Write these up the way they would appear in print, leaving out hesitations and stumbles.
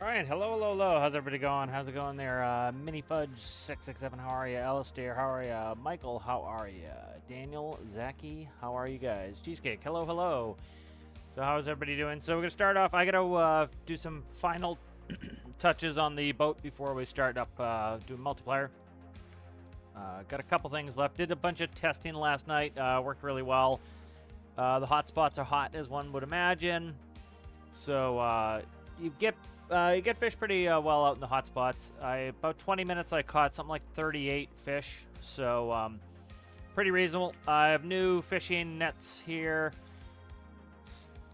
All right, hello. How's everybody going? How's it going there? Mini Fudge 667, how are you? Alistair, how are you? Michael, how are you? Daniel, Zaki, how are you guys? Cheesecake, hello. So how's everybody doing? So we're gonna start off. I gotta do some final touches on the boat before we start up doing multiplayer. Got a couple things left. Did a bunch of testing last night. Worked really well. The hotspots are hot, as one would imagine. So you get fish pretty well out in the hotspots. About 20 minutes I caught something like 38 fish, so pretty reasonable. I have new fishing nets here.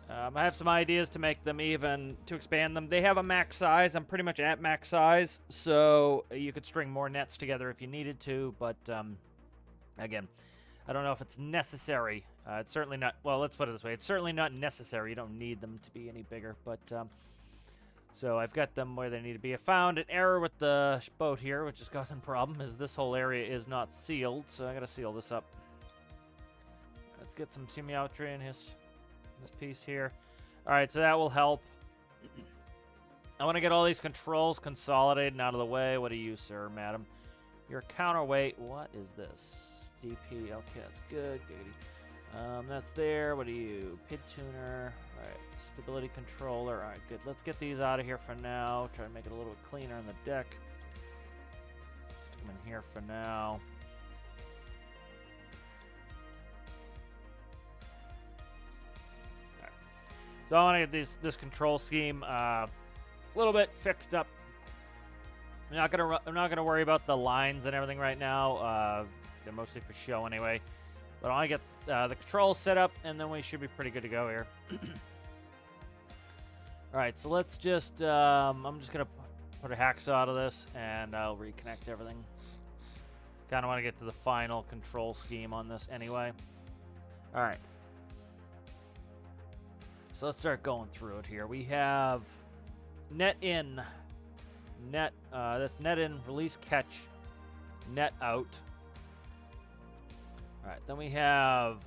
I have some ideas to make them to expand them. They have a max size. I'm pretty much at max size, so you could string more nets together if you needed to, but again, I don't know if it's necessary. It's certainly not, well, let's put it this way. It's certainly not necessary. You don't need them to be any bigger, but so I've got them where they need to be. I found an error with the boat here, which is causing a problem, is this whole area is not sealed, so I gotta seal this up. Let's get some symmetry in this piece here. Alright, so that will help. I want to get all these controls consolidated and out of the way. What are you, sir, madam? Your counterweight, what is this? DP, okay, that's good. Giggity. That's there. What are you? PID tuner. Alright, stability controller. Alright, good. Let's get these out of here for now. Try to make it a little bit cleaner on the deck. Stick them in here for now. Alright. So I want to get this control scheme a little bit fixed up. I'm not gonna worry about the lines and everything right now. They're mostly for show anyway. But I want to get the controls set up, and then we should be pretty good to go here. Alright, so let's just... I'm just going to put a hacksaw to this, and I'll reconnect everything. Kind of want to get to the final control scheme on this anyway. Alright. So let's start going through it here. We have net in. That's net in, release catch, net out. Alright, then we have, what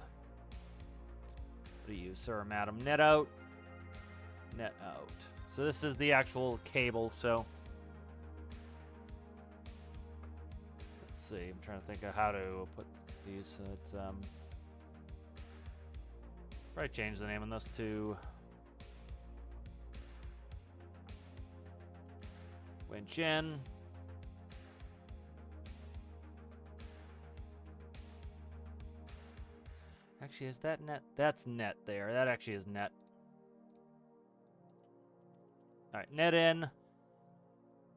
do you, sir, madam? Net out, net out. So this is the actual cable, so. Let's see, I'm trying to think of how to put these. So it's, probably change the name on this to winch in. Actually, is that net? That's net there. That actually is net. All right, net in.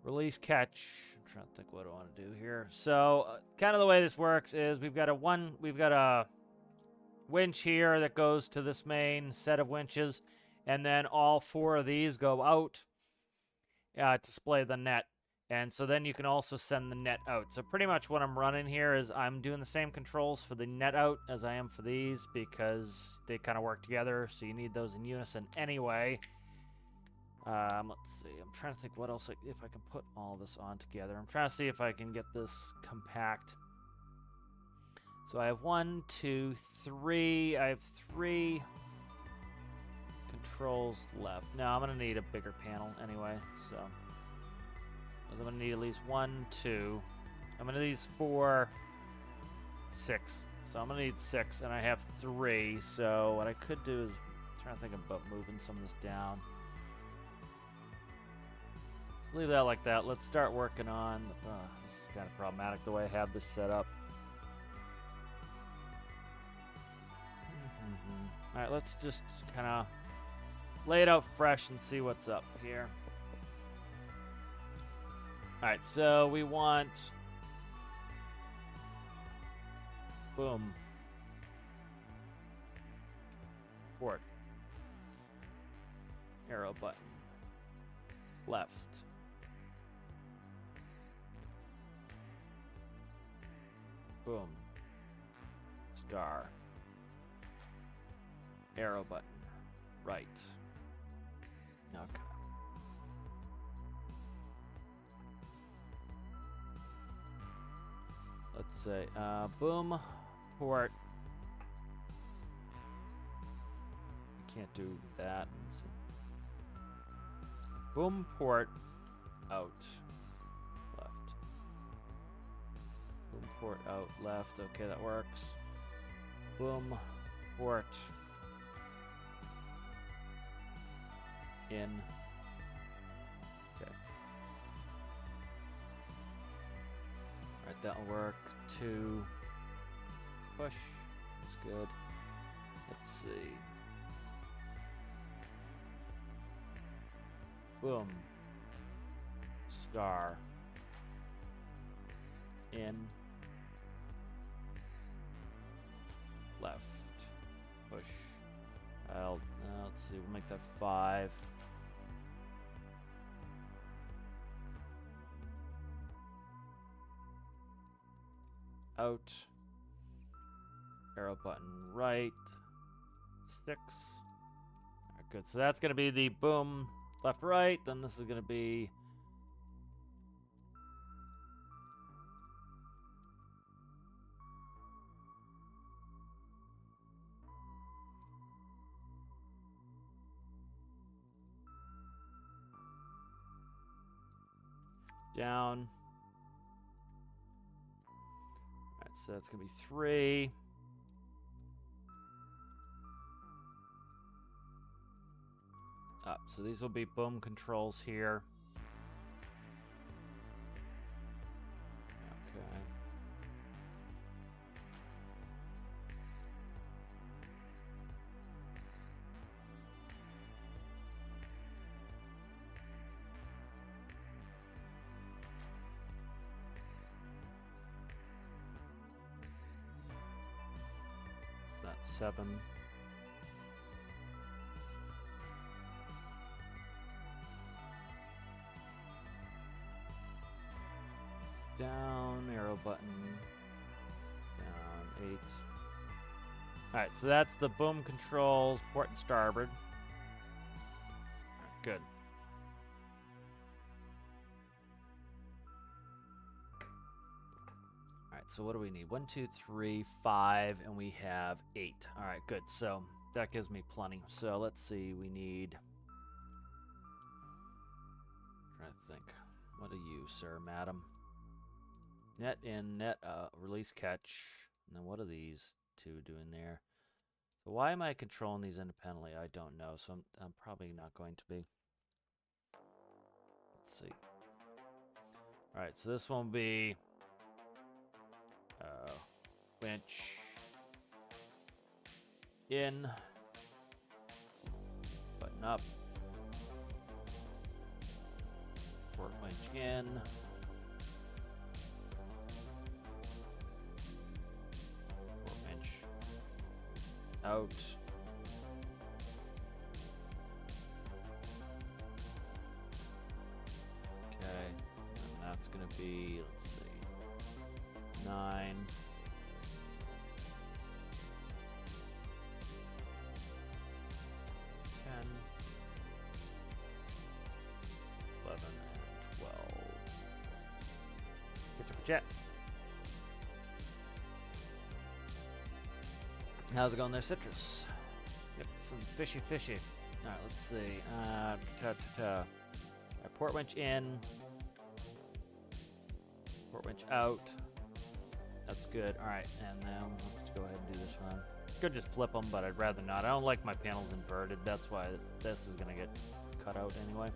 Release catch. I'm trying to think what I want to do here. So, kind of the way this works is we've got a winch here that goes to this main set of winches, and then all four of these go out to display the net. And so then you can also send the net out. So pretty much what I'm running here is I'm doing the same controls for the net out as I am for these because they kind of work together. So you need those in unison anyway. Let's see. I'm trying to think what else, if I can put all this on together. I'm trying to see if I can get this compact. So I have 1, 2, 3. I have 3 controls left. No, I'm going to need a bigger panel anyway. So I'm going to need at least 1, 2. I'm going to need 4, 6. So I'm going to need 6, and I have 3. So what I could do is trying to think about moving some of this down. So leave that like that. Let's start working on... this is kind of problematic the way I have this set up. All right, let's just kind of lay it out fresh and see what's up here. All right, so we want, boom, port, arrow button, left, boom, star, arrow button, right, okay. Let's say, boom, port. Can't do that. Boom port out left. Boom port out left. Okay, that works. Boom port in. Okay. Alright, that'll work. 2 push. That's good. Let's see. Boom. Star. In. Left. Push. Let's see. We'll make that 5. Out. Arrow button right. 6. Alright, good. So that's going to be the boom left right. Then this is going to be down. Alright, so that's going to be 3. Up. So these will be boom controls here. Okay. So that's 7. Down, arrow button, down, 8. Alright, so that's the boom controls, port and starboard. Right, good. Alright, so what do we need? 1, 2, 3, 5, and we have 8. Alright, good. So that gives me plenty. So let's see, we need... trying to think. What are you, sir, madam? Net in, net release catch. And then what are these two doing there? So why am I controlling these independently? I don't know. So I'm probably not going to be. Let's see. All right, so this one will be winch in, button up, port winch in. Out. Okay, and that's gonna be, let's see, 9. 10. 11 and 12. Jet. How's it going there, Citrus? Yep, from fishy. All right, let's see. Port winch in. Port winch out. That's good. All right, and then let's go ahead and do this one. Could just flip them, but I'd rather not. I don't like my panels inverted. That's why this is gonna get cut out anyway.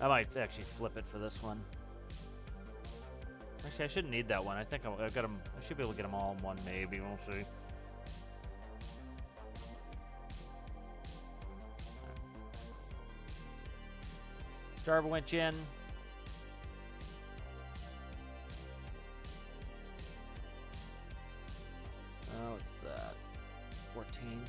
I might actually flip it for this one. Actually, I shouldn't need that one. I think I got them. I should be able to get them all in one, maybe. We'll see. Starboard winch in. Oh, what's that? 14.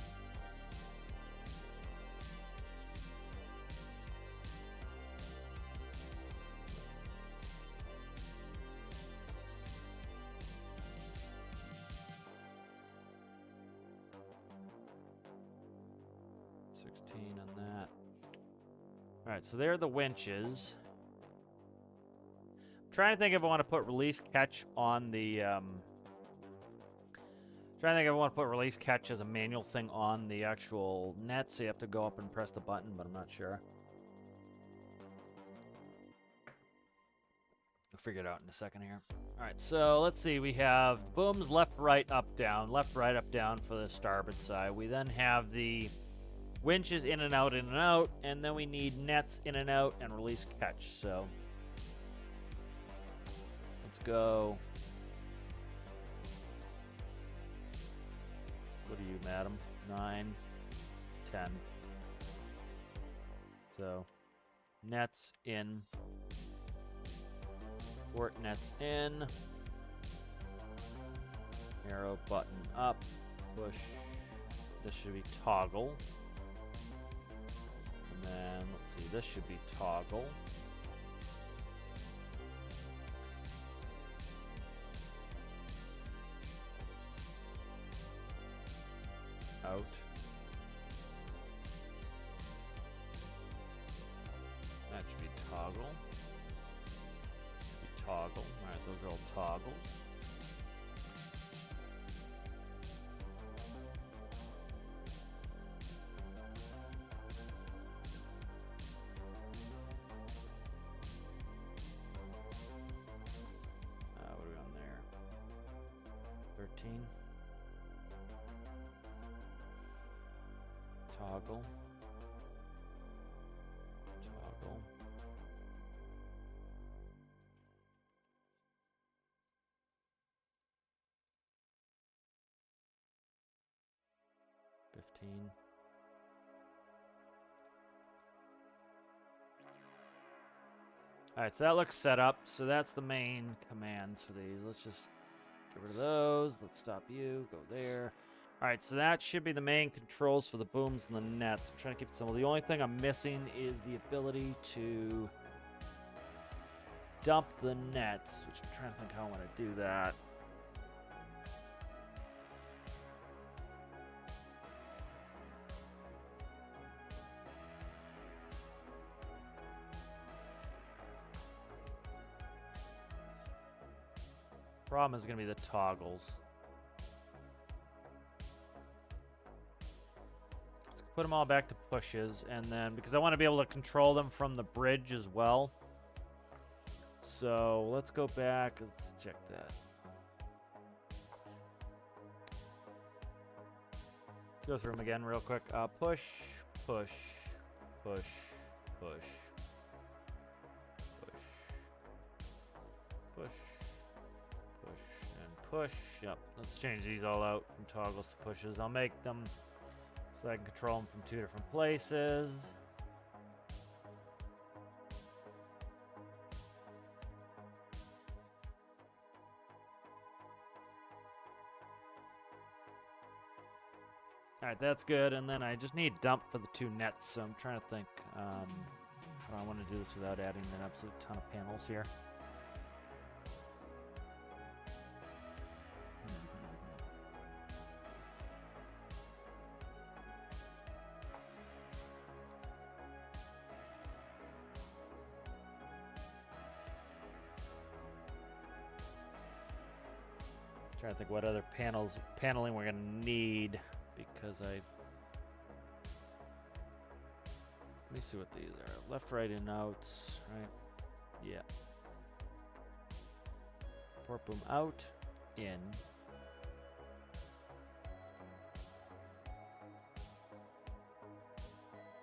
On that. All right, so there are the winches. I'm trying to think if I want to put release catch on the. Trying to think if I want to put release catch as a manual thing on the actual net, so you have to go up and press the button, but I'm not sure. figure it out in a second here. All right, so let's see. We have booms left, right, up, down, left, right, up, down for the starboard side. We then have the winches in and out, and then we need nets in and out and release catch. So let's go. What are you, madam? 9, 10. So nets in. Port nets in. Arrow button up. Push. This should be toggle. And then, let's see, this should be toggle. Out. That should be toggle. Toggle. Alright, those are all toggles. What are we on there? 13. Toggle. Toggle. 15. Alright, so that looks set up. So that's the main commands for these. Let's just get rid of those. Let's stop you. Go there. Alright, so that should be the main controls for the booms and the nets. I'm trying to keep it simple. The only thing I'm missing is the ability to dump the nets, which I'm trying to think how I want to do that. Problem is going to be the toggles. Let's put them all back to pushes, and then because I want to be able to control them from the bridge as well. So let's go back. Let's check that. Go through them again real quick. Push, push, push, push, push, push. Push. Yep. Let's change these all out from toggles to pushes. I'll make them so I can control them from 2 different places. Alright, that's good. And then I just need dump for the 2 nets. So I'm trying to think. I want to do this without adding an absolute ton of panels here. Trying to think what other paneling we're gonna need, because let me see what these are. Left, right, and outs, right? Yeah. Port boom out, in.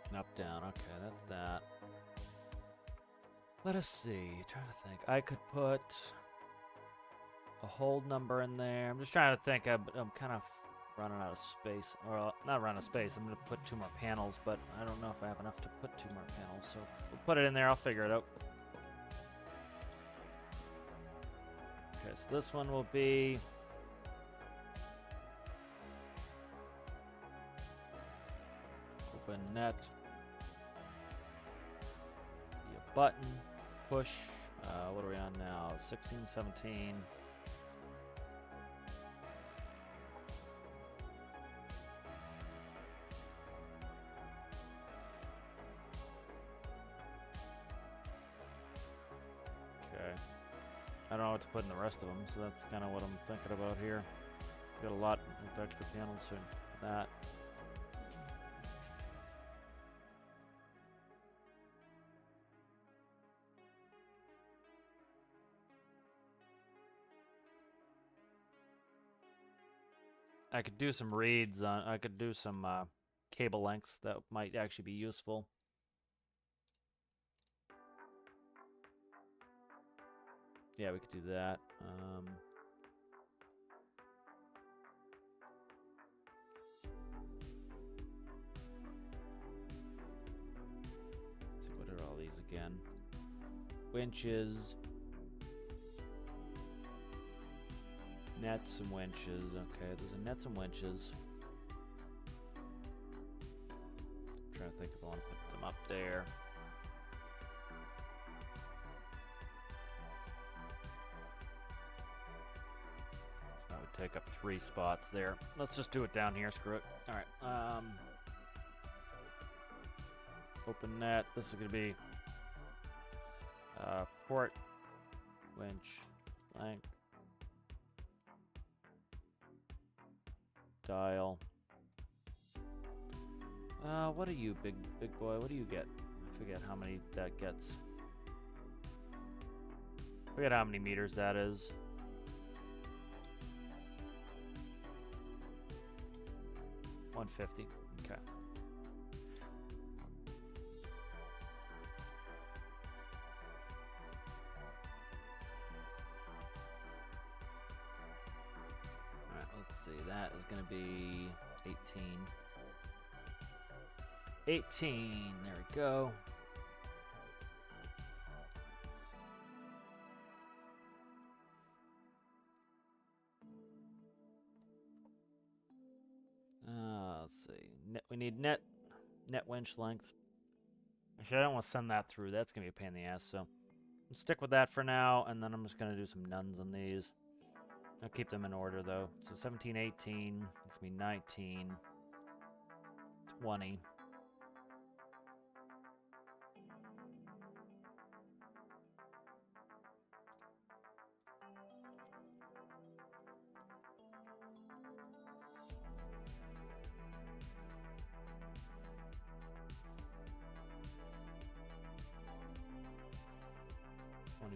And up, down. Okay, that's that. Let us see. Trying to think. I could put a hold number in there. I'm just trying to think. I'm kind of running out of space. Or not running out of space. I'm going to put 2 more panels, but I don't know if I have enough to put 2 more panels. So we'll put it in there. I'll figure it out. Okay, so this one will be open net. Be a button. Push. What are we on now? 16, 17. I don't know what to put in the rest of them, so that's kind of what I'm thinking about here. Got a lot of extra panels for that. I could do some reads on. I could do some cable lengths that might actually be useful. Yeah, we could do that. Let's see, what are all these again? Winches. Nets and winches. Okay, those are nets and winches. I'm trying to think if I want to put them up there. That would take up 3 spots there. Let's just do it down here. Screw it. All right. Open net. This is going to be port, winch, length, dial. What are you, big boy? What do you get? I forget how many that gets. Forget how many meters that is. $150. Okay. Alright, let's see. That is going to be 18. 18. There we go. Let's see. We need net winch length. Actually, I don't want to send that through. That's going to be a pain in the ass. So let's stick with that for now. And then I'm just going to do some nuns on these. I'll keep them in order, though. So 17, 18. It's going to be 19. 20.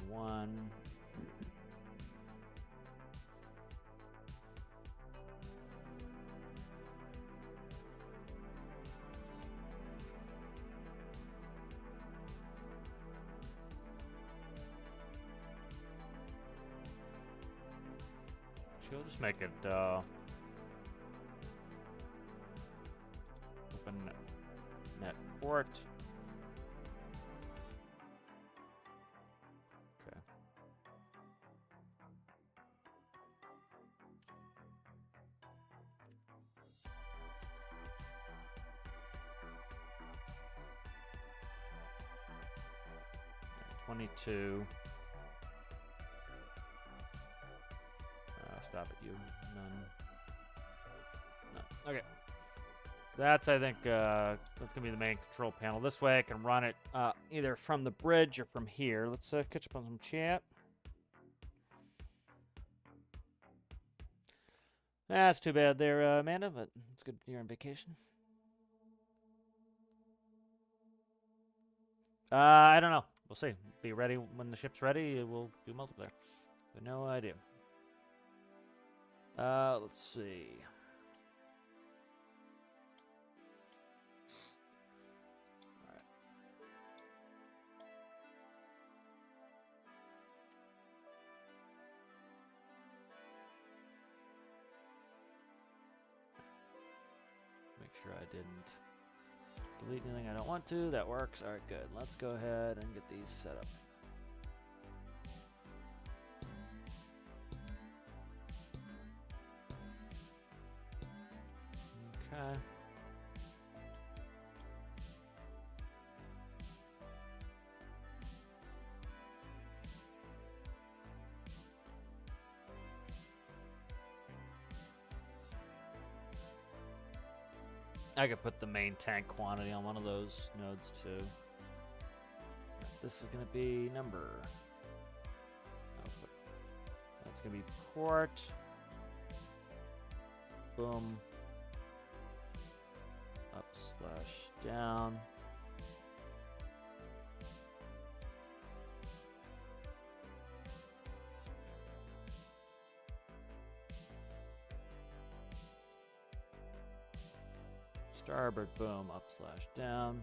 One. She'll just make it open net port. Okay. Yeah, 22. Stop it, you. None. No. Okay. That's, I think, that's going to be the main control panel. This way I can run it either from the bridge or from here. Let's catch up on some chat. That's too bad there, Amanda, but it's good you're on vacation. I don't know. We'll see. Be ready when the ship's ready. We'll do multiplayer. So no idea. Let's see. All right. Make sure I didn't delete anything I don't want to. That works. All right, good. Let's go ahead and get these set up. Okay. I could put the main tank quantity on one of those nodes too. This is going to be number. That's going to be port. Boom. Up/down. Starboard boom, up slash down.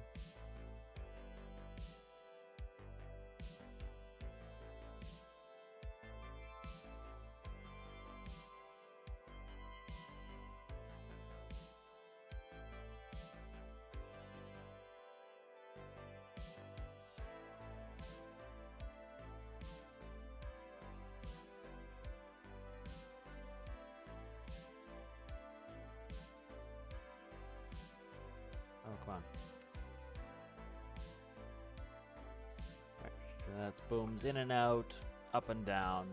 Oh, come on. Right, so that's booms in and out, up and down.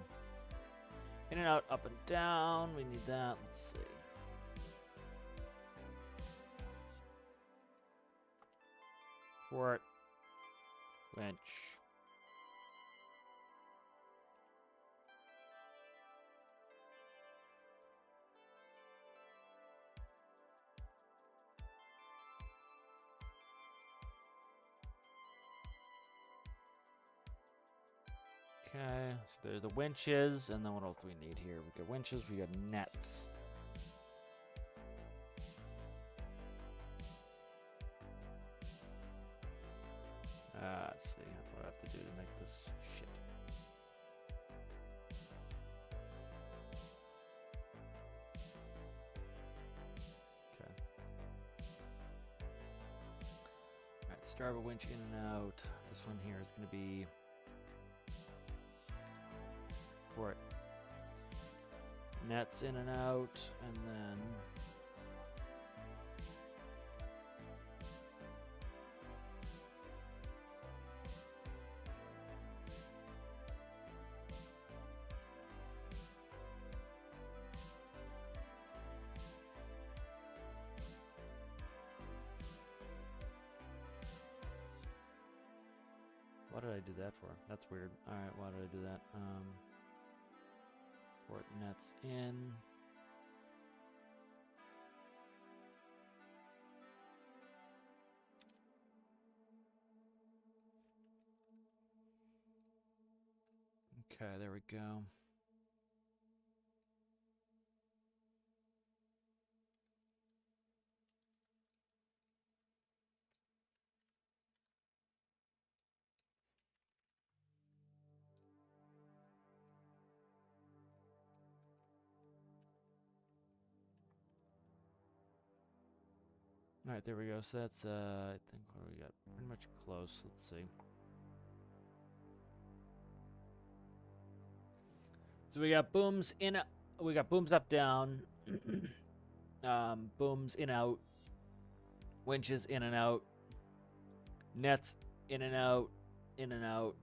In and out, up and down. We need that. Let's see. Port. Winch. Okay, so there's the winches, and then what else do we need here? We got winches, we got nets. Let's see, what do I have to do to make this shit? Okay. Alright, starboard winch in and out. This one here is going to be port. Nets in and out, and then what did I do that for? That's weird. Alright, why did I do that? Port nets in. Okay, there we go. All right, there we go. So that's, I think, what do we got? Pretty much close. Let's see. So we got booms in, we got booms up, down, booms in, out, winches in and out, nets in and out, in and out.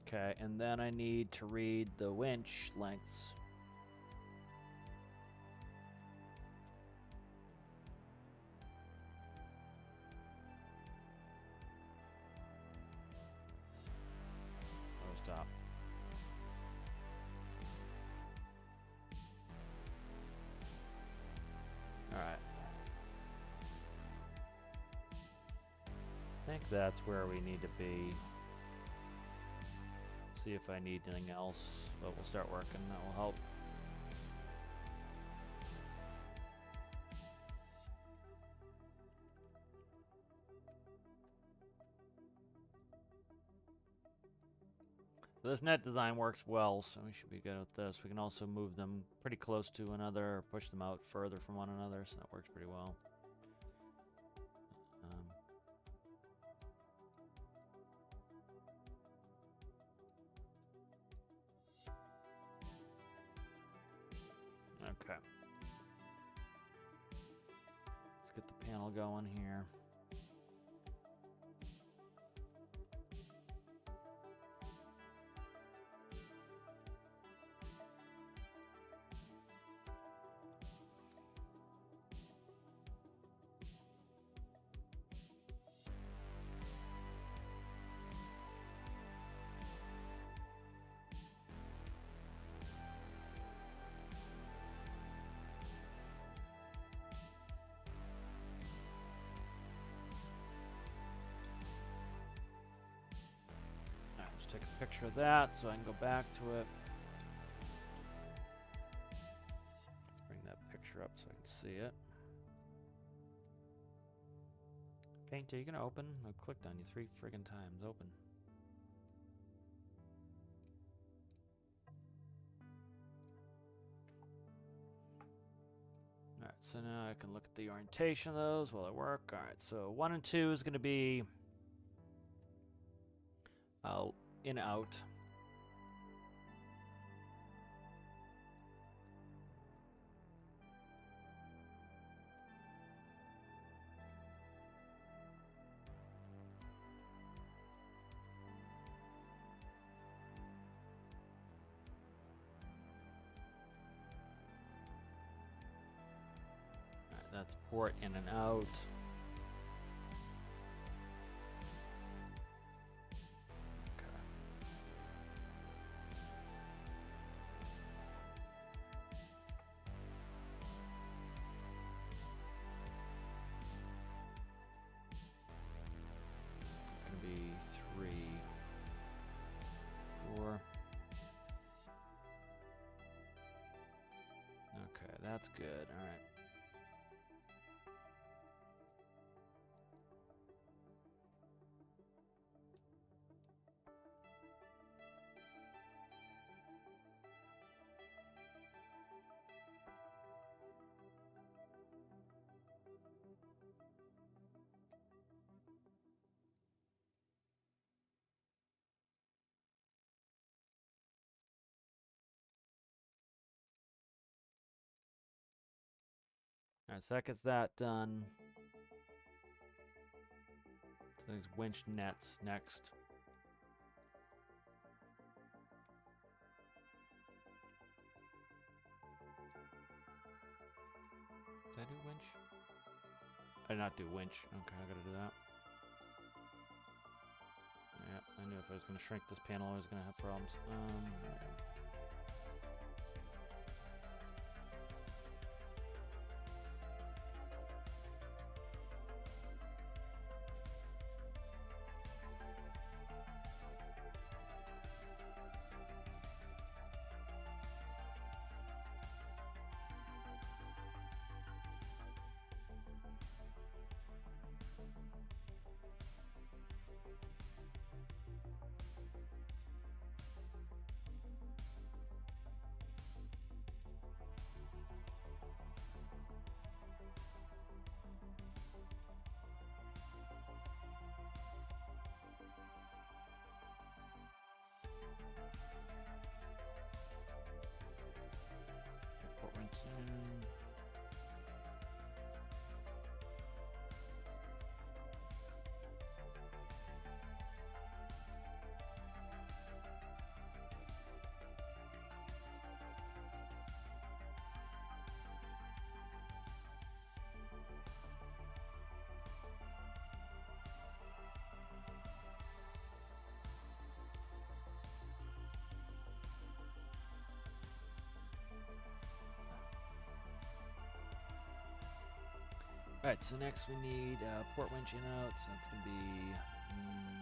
Okay, and then I need to read the winch lengths. Stop. All right. I think that's where we need to be. See if I need anything else, but we'll start working. That will help. So this net design works well, so we should be good with this. We can also move them pretty close to another, or push them out further from one another, so that works pretty well. Okay. Let's get the panel going here. Take a picture of that so I can go back to it. Let's bring see it. Paint, are you gonna open? I clicked on you 3 friggin' times. Open. Alright, so now I can look at the orientation of those while I work. Alright, so 1 and 2 is gonna be in, out. That's port in and out. Okay. It's gonna be 3, 4. Okay, that's good. All right. All right, so that gets that done. So these winch nets next. Did I do winch? I did not do winch. Okay, I gotta do that. Yeah, I knew if I was gonna shrink this panel, I was gonna have problems. Port went in. Alright, so next we need port winch in out, so that's going to be,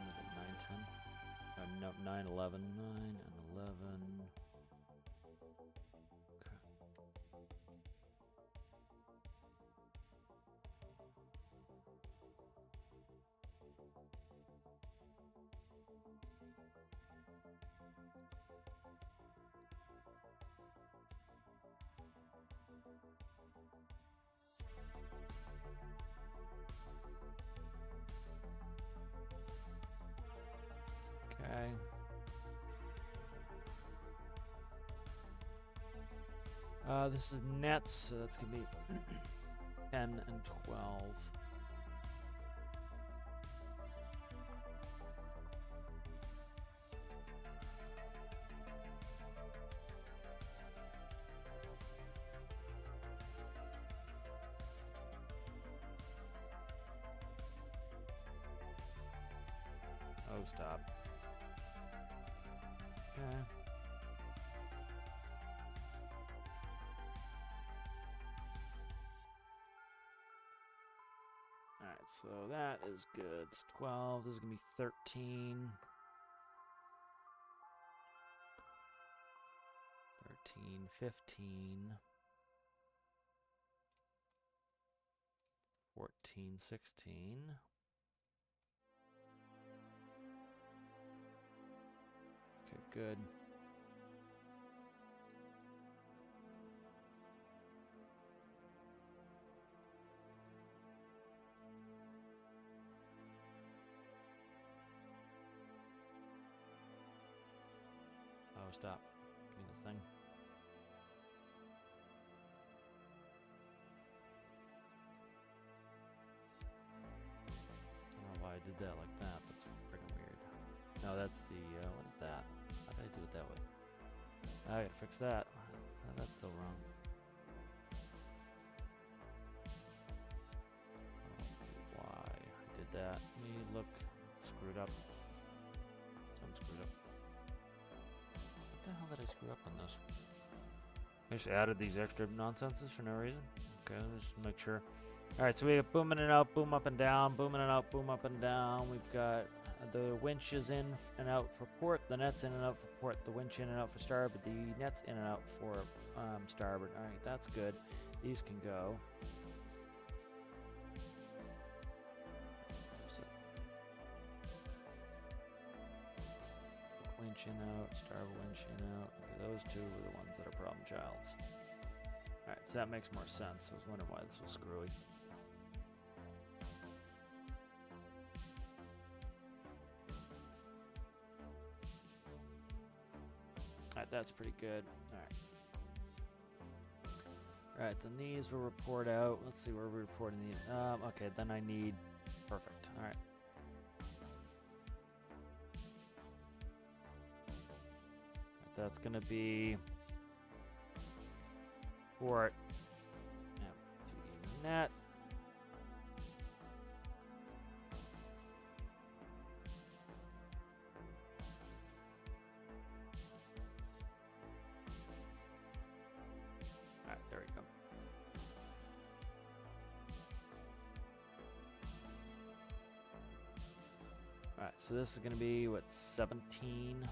was it 9, 10? No, 9, 11. 9 and 11. Okay. This is nets, so that's going to be 10 and 12. Oh, stop. Okay. Alright, so that is good. It's 12. This is going to be 13. 13, 15. 14, 16. Okay, good. Oh, stop. Give me this thing. I don't know why I did that like that. That's freaking weird. No, that's the, what is that? How did I do it that way? I gotta fix that. That's still wrong. Why I did that? Let me look. Screwed up. I'm screwed up. What the hell did I screw up on this? I just added these extra nonsenses for no reason. Okay, let's just make sure. All right, so we have booming and out, boom up and down, booming and out, boom up and down. We've got the winch is in and out for port, the net's in and out for port, the winch in and out for starboard, the net's in and out for starboard. All right, that's good. These can go. So, winch in out, starboard winch in out. Okay, those two were the ones that are problem childs. All right, so that makes more sense. I was wondering why this was screwy. Alright, that's pretty good. Alright, then these will report out. Let's see where we're reporting these. Okay, then I need... Perfect. Alright. That's going to be... Port. Yeah, net. There we go. All right, so this is going to be, what, 17?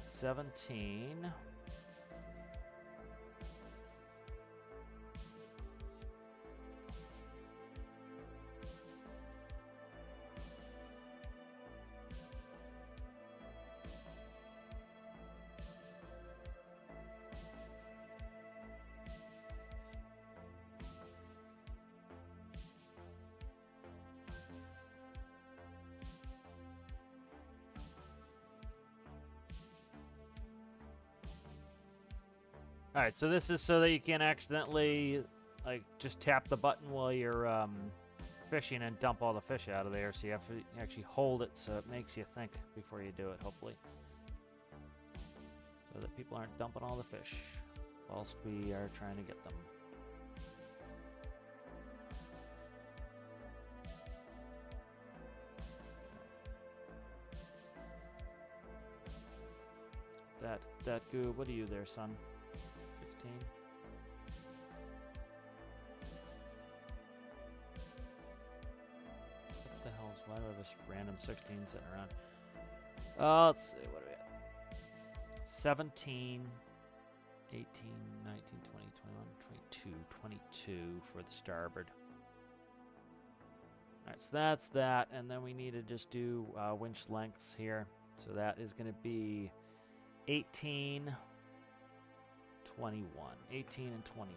17. All right, so this is so that you can accidentally, like, just tap the button while you're fishing and dump all the fish out of there. So you have to actually hold it so it makes you think before you do it, hopefully. So that people aren't dumping all the fish whilst we are trying to get them. That goo, what are you there, son? 16? What the hell's, why do I have this random 16 sitting around? Let's see, what are we at? 17, 18, 19, 20, 21, 22, 22 for the starboard. Alright, so that's that, and then we need to just do winch lengths here. So that is going to be 18, 21. 18 and 21.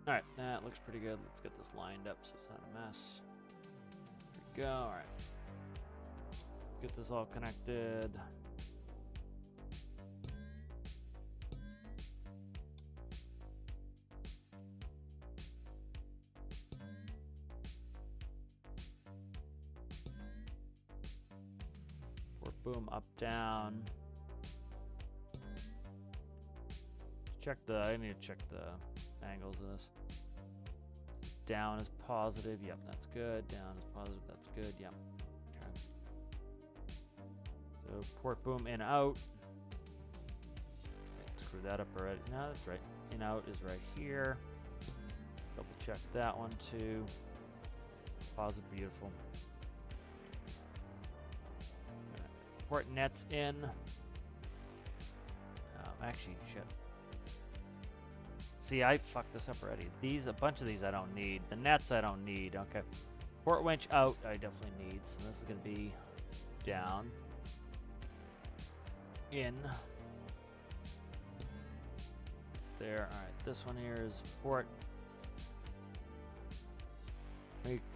Alright, that looks pretty good. Let's get this lined up so it's not a mess. There we go. Alright. Get this all connected. boom, up, down. Check the, I need to check the angles of this. Down is positive, yep, that's good. Down is positive, that's good, yep. Okay. So port boom in out. Okay, screw that up already. No, that's right. In out is right here. Double check that one too. Positive, beautiful. Port nets in. Actually, shit. See, I fucked this up already. A bunch of these I don't need. The nets I don't need. Okay. Port winch out I definitely need. So this is going to be down. In. There. All right. This one here is port.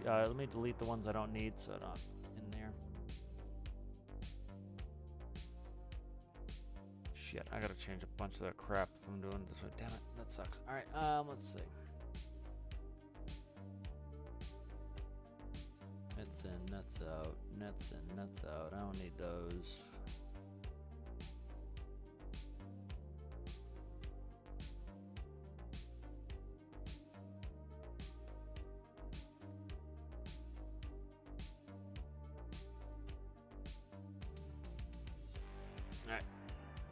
Let me delete the ones I don't need so not in there. Shit, I gotta change a bunch of that crap if I'm doing this way. Damn it, that sucks. Alright, let's see. Nets in, nets out, nets in, nets out. I don't need those.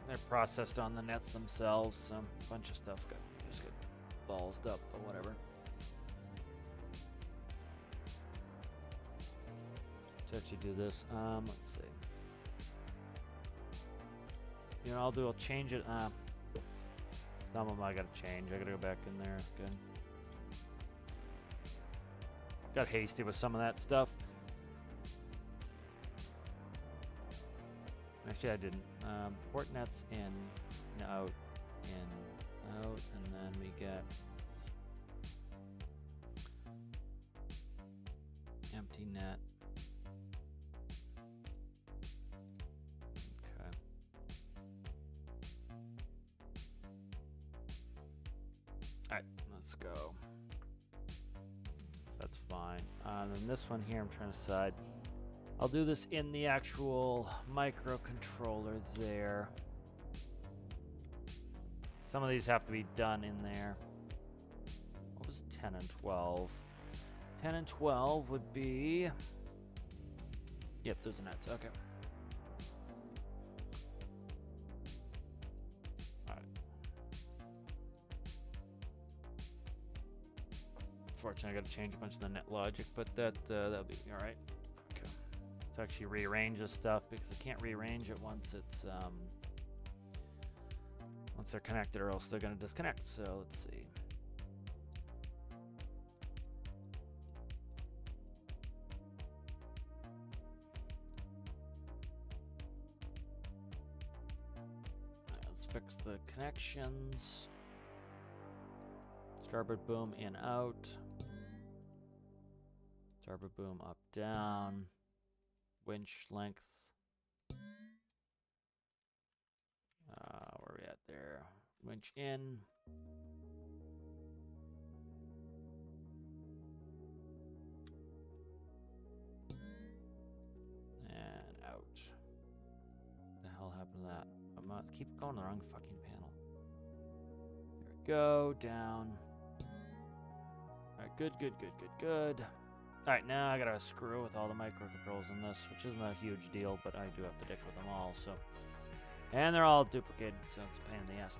They're processed on the nets themselves, so a bunch of stuff just got ballsed up or whatever. Let's actually do this. Let's see. You know, I'll change it. Some of them I gotta change. I gotta go back in there. Good. Got hasty with some of that stuff. Actually, I didn't. Port nets in, out, and then we get empty net. Okay. All right, let's go. That's fine. And this one here, I'm trying to decide. I'll do this in the actual microcontroller there. Some of these have to be done in there. What was 10 and 12? 10 and 12 would be... Yep, those are nets. Okay. All right. Unfortunately, I got to change a bunch of the net logic, but that'll be all right. To actually rearrange this stuff because I can't rearrange it once it's once they're connected, or else they're going to disconnect. So let's see. Let's fix the connections. Starboard boom in out. Starboard boom up down. Winch length. Where are we at there? Winch in. And out. What the hell happened to that? Keep going the wrong fucking panel. There we go. Down. Alright, good. Alright, now I gotta screw with all the microcontrollers in this, which isn't a huge deal, but I do have to dick with them all, so. And they're all duplicated, so it's a pain in the ass.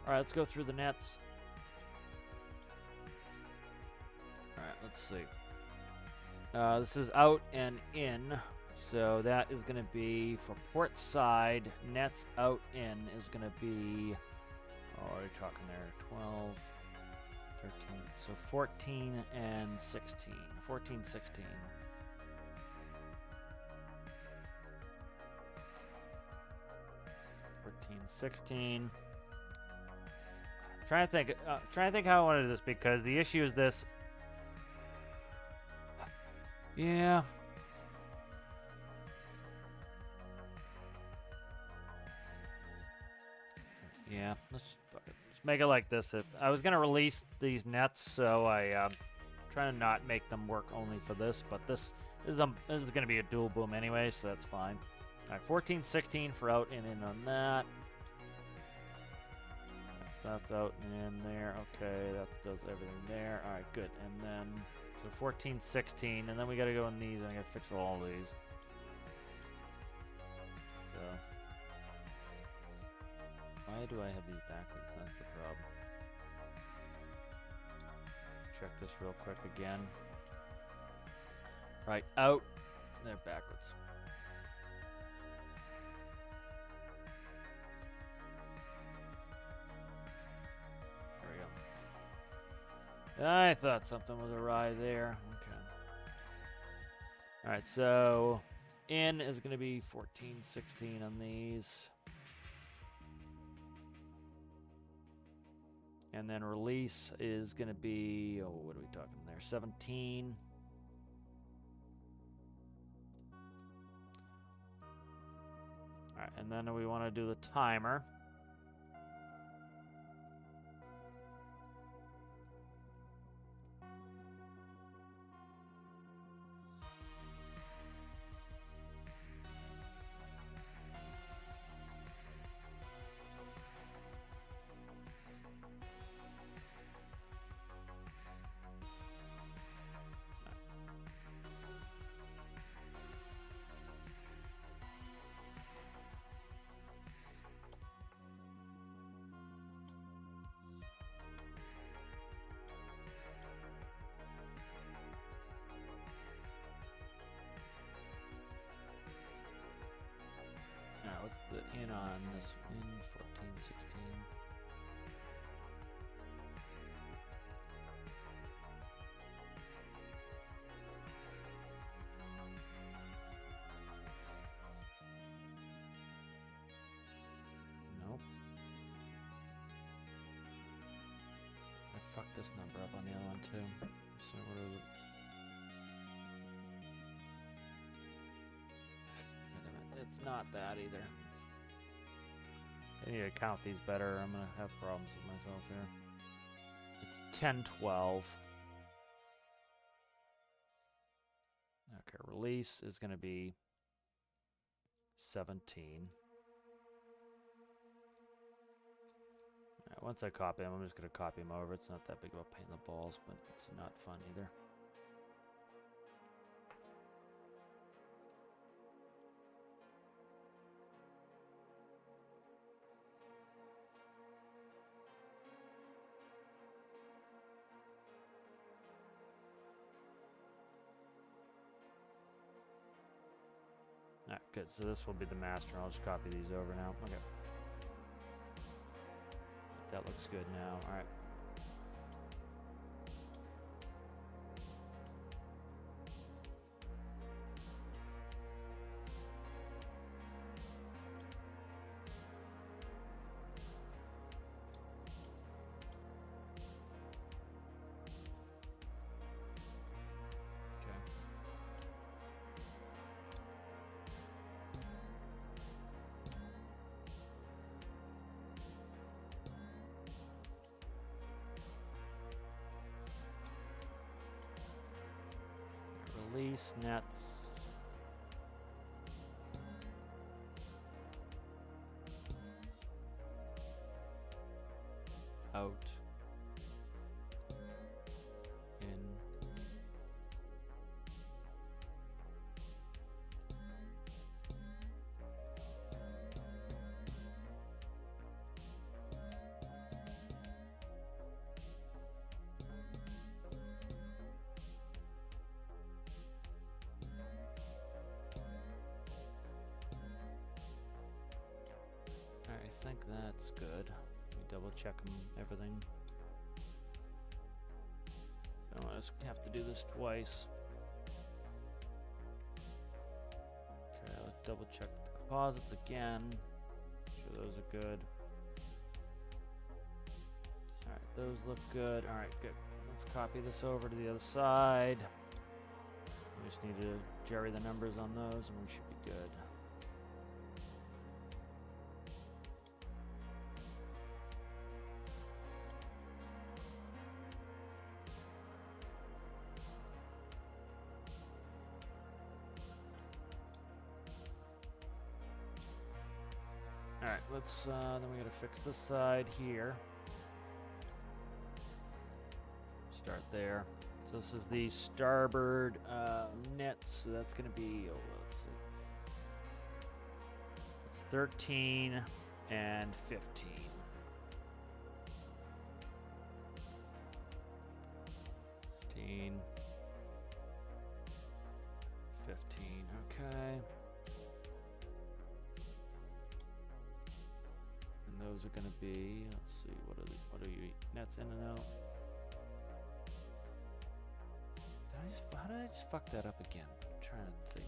Alright, let's go through the nets. Alright, let's see. This is out and in, so that is gonna be, for port side, nets out in is gonna be, what are you talking there, 12... 13, so 14 and 16. 14, 16. Trying to think how I want to do this, because the issue is this. Yeah. Yeah, let's make it like this. I was gonna release these nets, so I trying to not make them work only for this. But this is gonna be a dual boom anyway, so that's fine. All right, 14, 16 for out and in on that. That's out and in there. Okay, that does everything there. All right, good. And then, so 14, 16, and then we got to go in these, and I got to fix all these. So, why do I have these backwards? That's the problem. Check this real quick again. Right, out. They're backwards. I thought something was awry there. Okay. All right, so in is going to be 14, 16 on these. And then release is going to be, oh, what are we talking there? 17. All right, and then we want to do the timer. What's the in on this? In 14, 16. Nope. I fucked this number up on the other one too. So what is it? It's not that either. I need to count these better. I'm going to have problems with myself here. It's 10, 12. Okay, release is going to be 17. All right, once I copy them, I'm just going to copy them over. It's not that big of a pain in the balls, but it's not fun either. Alright, good. So this will be the master. I'll just copy these over now. Okay. That looks good now. Alright. Release nets. Out. In. I think that's good. Let me double check everything. Oh, I just have to do this twice. Okay, let's double check the composites again. Make sure those are good. Alright, those look good. Alright, good. Let's copy this over to the other side. We just need to jerry the numbers on those and we should be good. let's, then we gotta fix this side here. Start there. So this is the starboard net, so that's gonna be, oh, let's see. It's 13 and 15. 15. 15, okay. And those are going to be, let's see, what are you, nets in and out? How did I just fuck that up again? I'm trying to think.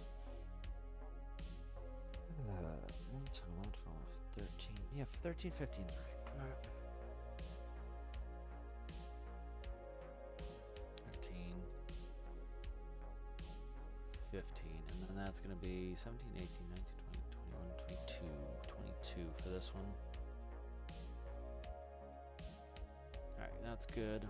11, 12, 13, yeah, 13, 15, right. All right. 13, 15, and then that's going to be 17, 18, 19, 20, 21, 22 for this one. Alright, that's good.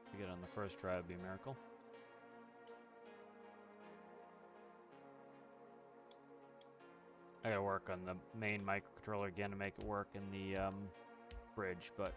If we get on the first try, it would be a miracle. I gotta work on the main microcontroller again to make it work in the bridge, but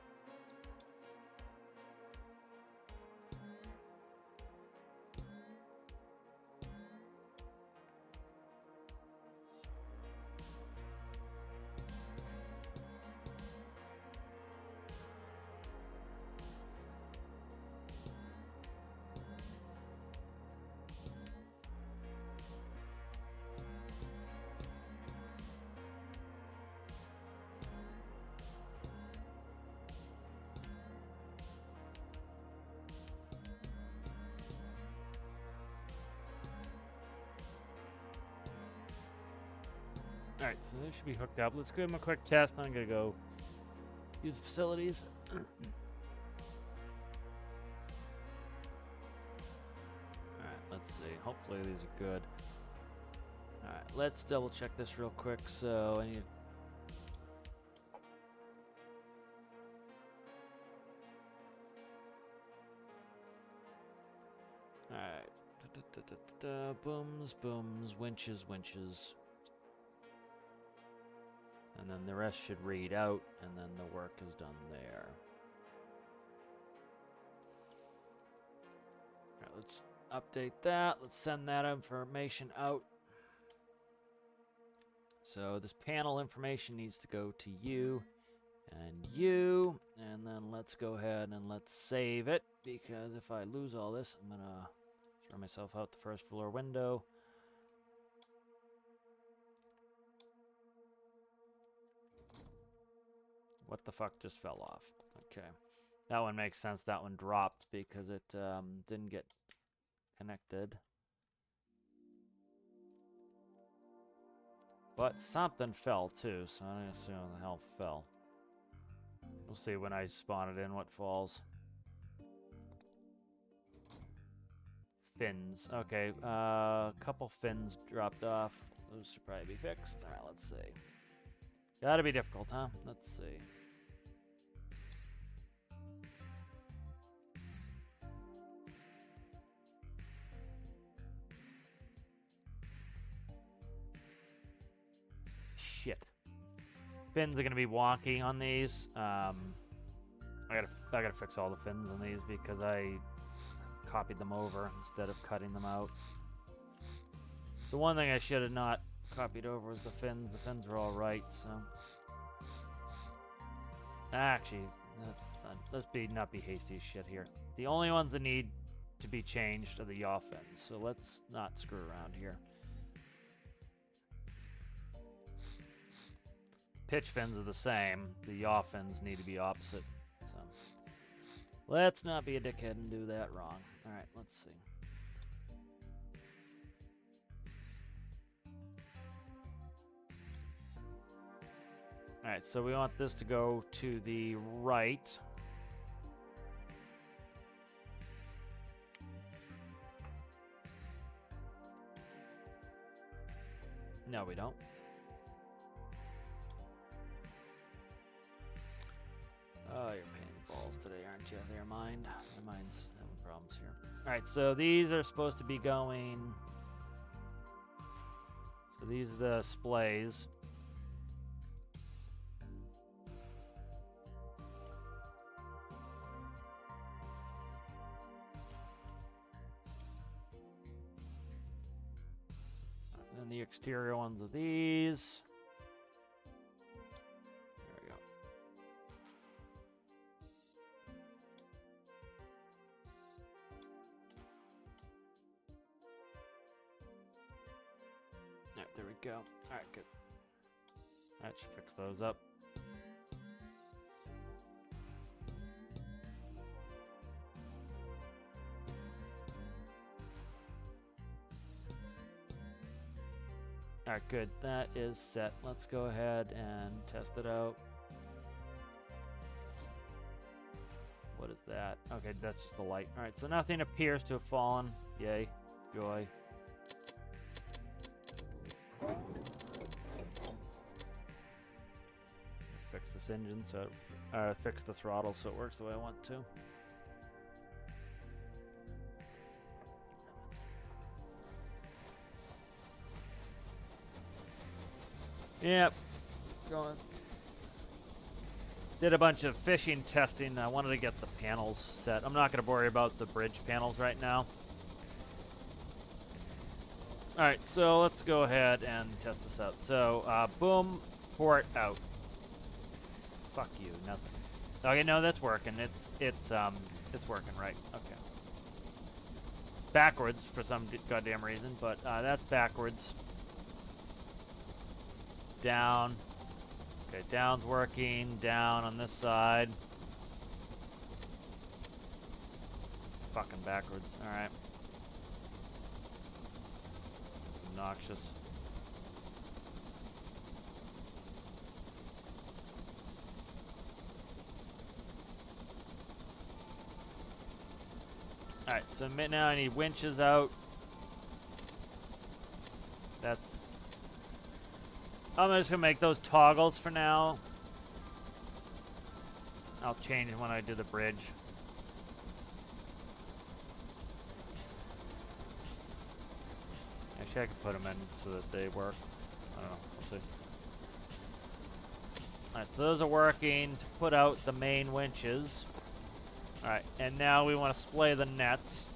alright, so this should be hooked up. Let's give them a quick test. I'm gonna go use the facilities. Alright, let's see. Hopefully these are good. Alright, let's double check this real quick. So I need. Alright. Booms, booms, winches, winches. And then the rest should read out, and then the work is done there. Alright, let's update that. Let's send that information out. So this panel information needs to go to you and you. And then let's go ahead and let's save it, because if I lose all this, I'm going to throw myself out the first floor window. What the fuck just fell off? Okay. That one makes sense. That one dropped because it didn't get connected. But something fell too, so I'm going to assume the hell fell. We'll see when I spawn it in what falls. Fins. Okay, a couple fins dropped off. Those should probably be fixed. Alright, let's see. Gotta be difficult, huh? Let's see. Shit. Fins are gonna be wonky on these. I gotta fix all the fins on these because I copied them over instead of cutting them out. So one thing I should have not copied over was the fins. The fins were all right, so actually, let's not be hasty as shit here. The only ones that need to be changed are the yaw fins, so let's not screw around here. Pitch fins are the same. The yaw fins need to be opposite, so let's not be a dickhead and do that wrong. All right, let's see. All right, so we want this to go to the right. No, we don't. Oh, you're paying the balls today, aren't you? Never mind. My mind's having problems here. All right, so these are supposed to be going. So these are the splays. And then the exterior ones are these. There we go. Alright, there we go. Alright, good. That should fix those up. Alright, good. That is set. Let's go ahead and test it out. What is that? Okay, that's just the light. Alright, so nothing appears to have fallen. Yay. Joy. Fix this engine so it, fix the throttle so it works the way I want to. Yep. Going. Did a bunch of fishing testing. I wanted to get the panels set. I'm not going to worry about the bridge panels right now. Alright, so let's go ahead and test this out. So, boom, port out. Fuck you, nothing. Okay, no, that's working. It's working right. Okay. It's backwards for some goddamn reason, but that's backwards. Down. Okay, down's working. Down on this side. Fucking backwards. Alright. It's obnoxious. Alright, so now I need winches out. That's... I'm just going to make those toggles for now. I'll change when I do the bridge. Actually, I could put them in so that they work. I don't know. We'll see. Alright, so those are working to put out the main winches. Alright, and now we want to splay the nets.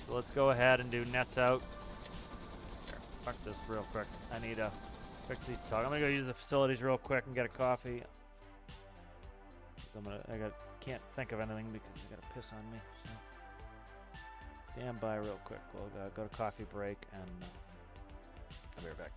So let's go ahead and do nets out. Here, fuck this real quick. I need to fix these toggles. I'm gonna go use the facilities real quick and get a coffee. Can't think of anything because I got a piss on me. So stand by real quick. We'll go to coffee break and I'll be right back.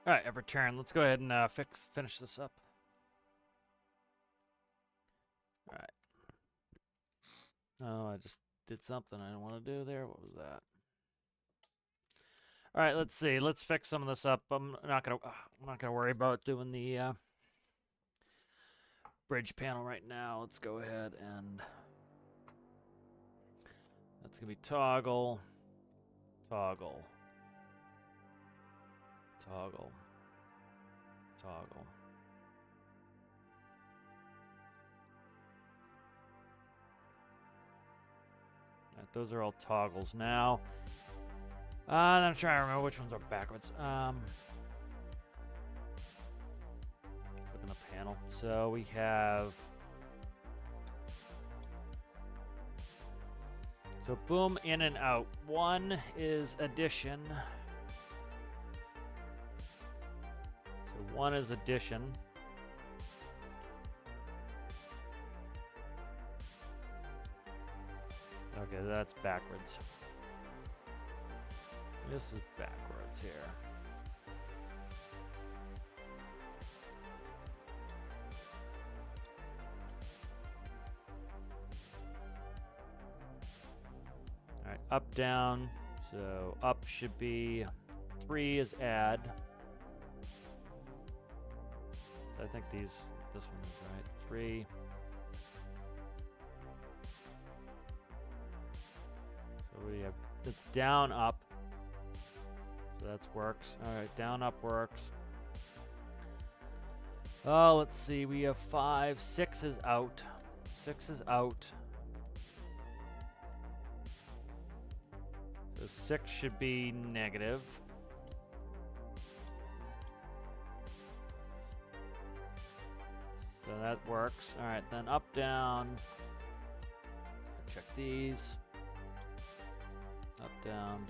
All right, I've returned. Let's go ahead and finish this up. All right. Oh, I just did something I didn't want to do there. What was that? All right, let's see. Let's fix some of this up. I'm not gonna worry about doing the bridge panel right now. Let's go ahead and that's gonna be toggle, toggle, toggle, toggle. All right, those are all toggles now. I'm trying to remember which ones are backwards. Let's look in the panel. So we have. So boom, in and out. One is addition. So one is addition. Okay, that's backwards. This is backwards here. All right, up, down. So up should be 3 is add. So I think this one is right. 3. So we have, it's down, up. So that's works. All right, down, up works. Oh, let's see. We have 5. 6 is out. 6 is out. So 6 should be negative. So that works. All right, then up, down. Check these. Up, down.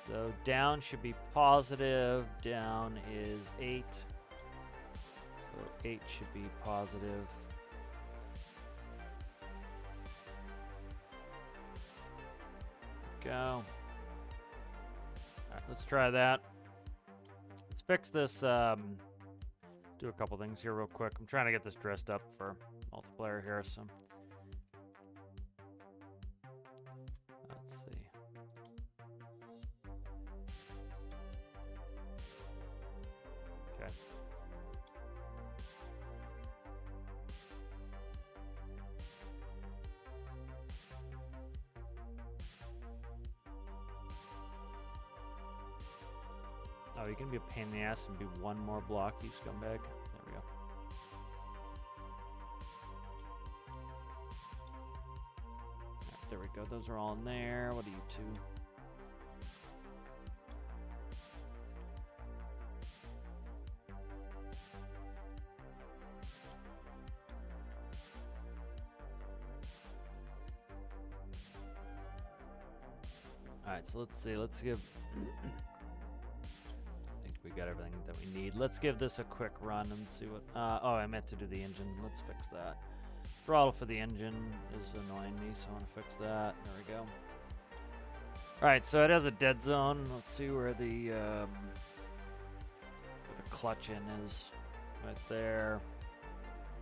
So down should be positive. Down is 8. So 8 should be positive. Go. All right, let's try that. Let's fix this. Do a couple things here real quick. I'm trying to get this dressed up for multiplayer here, so. Let's see. Okay. Oh, you can be a pain in the ass and do one more block, you scumbag. There we go. Right, there we go. Those are all in there. What are you two? All right, so let's see. Let's give. We got everything that we need. Let's give this a quick run and see what. Oh, I meant to do the engine. Let's fix that. Throttle for the engine is annoying me, so I want to fix that. There we go. All right, so it has a dead zone. Let's see where the clutch in is. Right there.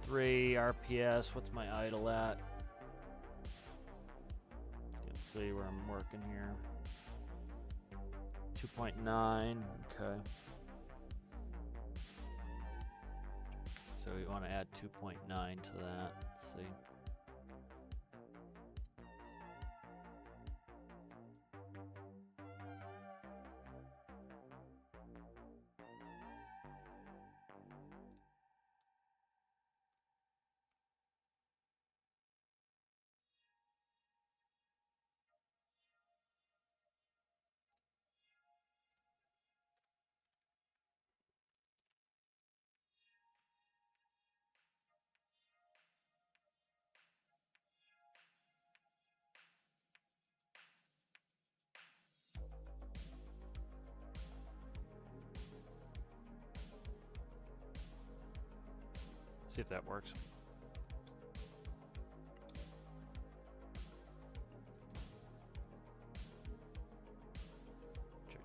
3 RPS. What's my idle at? Let's see where I'm working here. 2.9. Okay. So we want to add 2.9 to that. Let's see. See if that works. Check.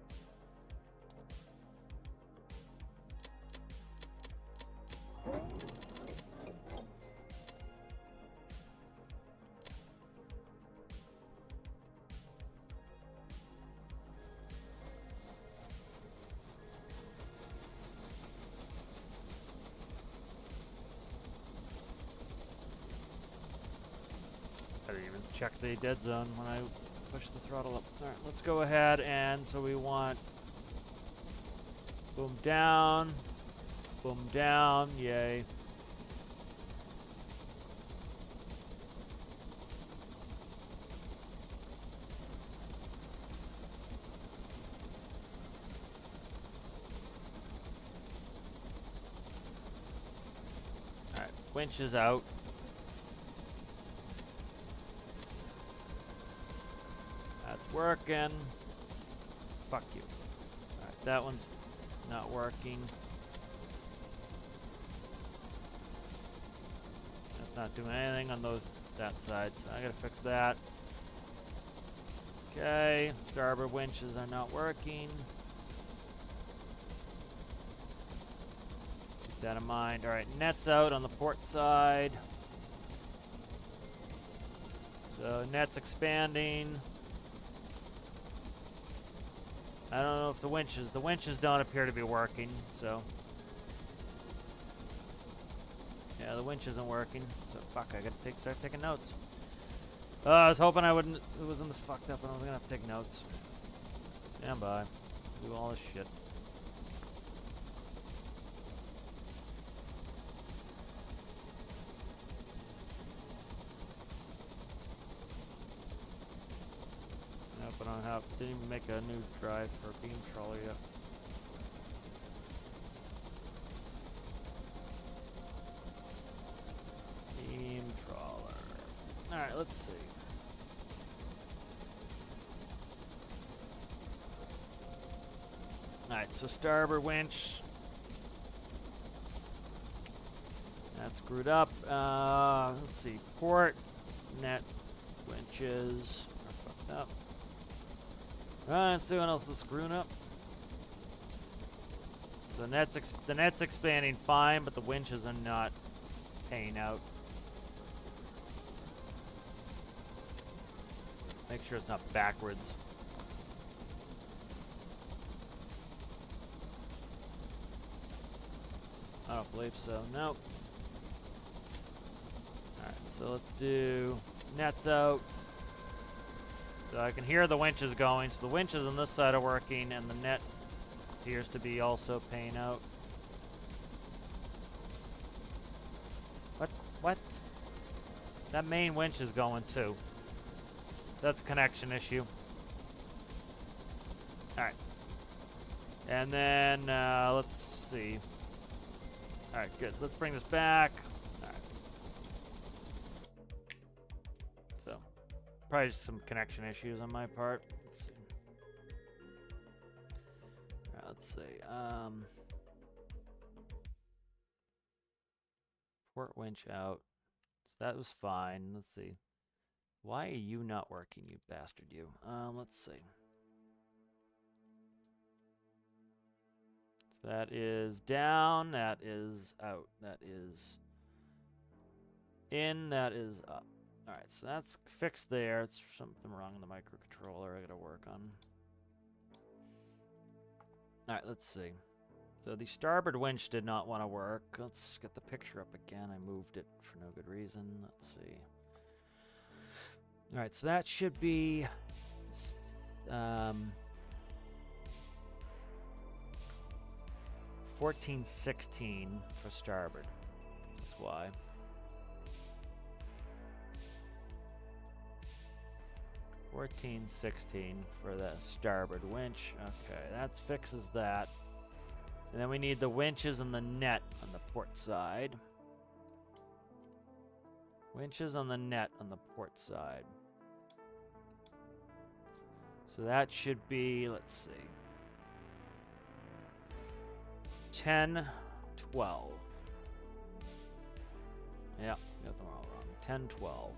I didn't even check the dead zone when I pushed the throttle up. All right, let's go ahead and so we want boom down, yay. All right, winch is out. That's working. Fuck you. All right, that one's not working. That's not doing anything on that side, so I gotta fix that. Okay, starboard winches are not working. Keep that in mind. All right, net's out on the port side. So net's expanding. I don't know if the winches don't appear to be working, so. Yeah, the winch isn't working, so fuck, I gotta start taking notes. I was hoping it wasn't this fucked up and I was gonna have to take notes. Stand by. Do all this shit. Nope, I didn't even make a new drive for beam trawler yet. Beam trawler. Alright, let's see. Alright, so starboard winch. That's screwed up. Let's see. Port, net, winches are fucked up. Let's see what else is screwing up. The net's expanding fine, but the winches are not paying out. Make sure it's not backwards. I don't believe so. Nope. Alright, so let's do nets out. So I can hear the winches going. So the winches on this side are working, and the net appears to be also paying out. What? That main winch is going too. That's a connection issue. Alright. And then, let's see. Alright, good. Let's bring this back. Alright. So, probably just some connection issues on my part. Let's see. Alright, let's see. Port winch out. So that was fine. Let's see. Why are you not working, you bastard, you? Let's see. So that is down, that is out, that is in, that is up. Alright, so that's fixed there. It's something wrong in the microcontroller I gotta work on. Alright, let's see. So the starboard winch did not want to work. Let's get the picture up again. I moved it for no good reason. Let's see. Alright, so that should be 1416 for starboard. That's why. $14.16 for the starboard winch. Okay, that fixes that. And then we need the winches and the net on the port side. Winches on the net on the port side. So that should be, let's see, 10, 12. Yeah, got them all wrong. 10, 12.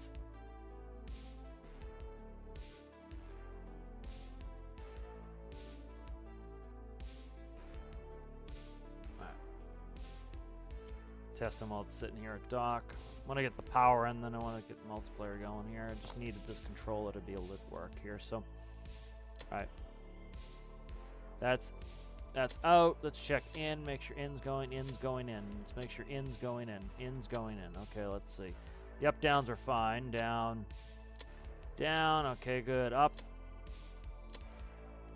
Test them while it's sitting here at dock. I want to get the power in, then I want to get the multiplayer going here. I just needed this controller to be able to work here. So, alright. That's out. Let's check in. Make sure in's going in. Let's make sure in's going in. In's going in. Okay, let's see. The up downs are fine. Down, Down. Okay, good. Up.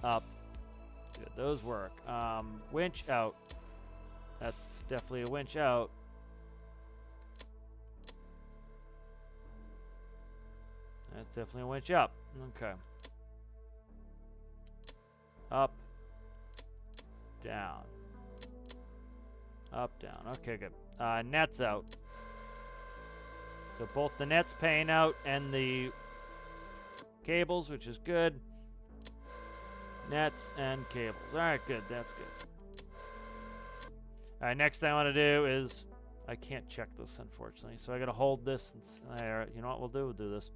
Up. Good. Those work. Winch out. That's definitely a winch out. That's definitely a winch up. Okay. Up. Down. Up, down. Okay, good. Net's out. So both the net's paying out and the cables, which is good. Nets and cables. All right, good. That's good. All right, next thing I want to do is... I can't check this, unfortunately. So I got to hold this. And, you know what we'll do? We'll do this.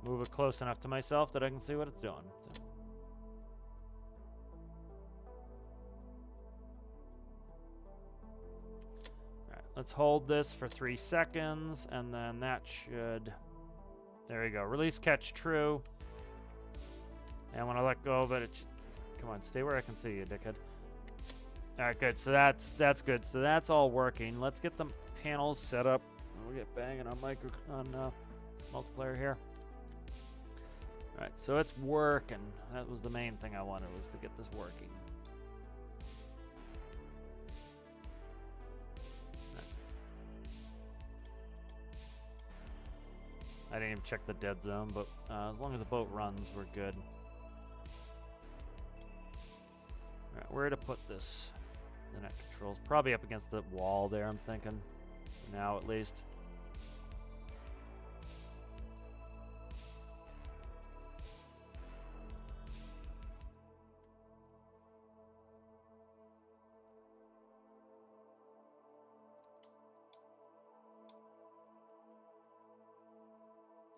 Move it close enough to myself that I can see what it's doing. So. Alright, let's hold this for 3 seconds, and then that should... There we go. Release catch true. And when I let go of it, it should... Come on, stay where I can see you, dickhead. Alright, good. So that's good. So that's all working. Let's get the panels set up. We'll get banging on multiplayer here. Alright, so it's working. That was the main thing I wanted, was to get this working. Right. I didn't even check the dead zone, but as long as the boat runs, we're good. Alright, where to put this? The net controls. Probably up against the wall there, I'm thinking. For now, at least.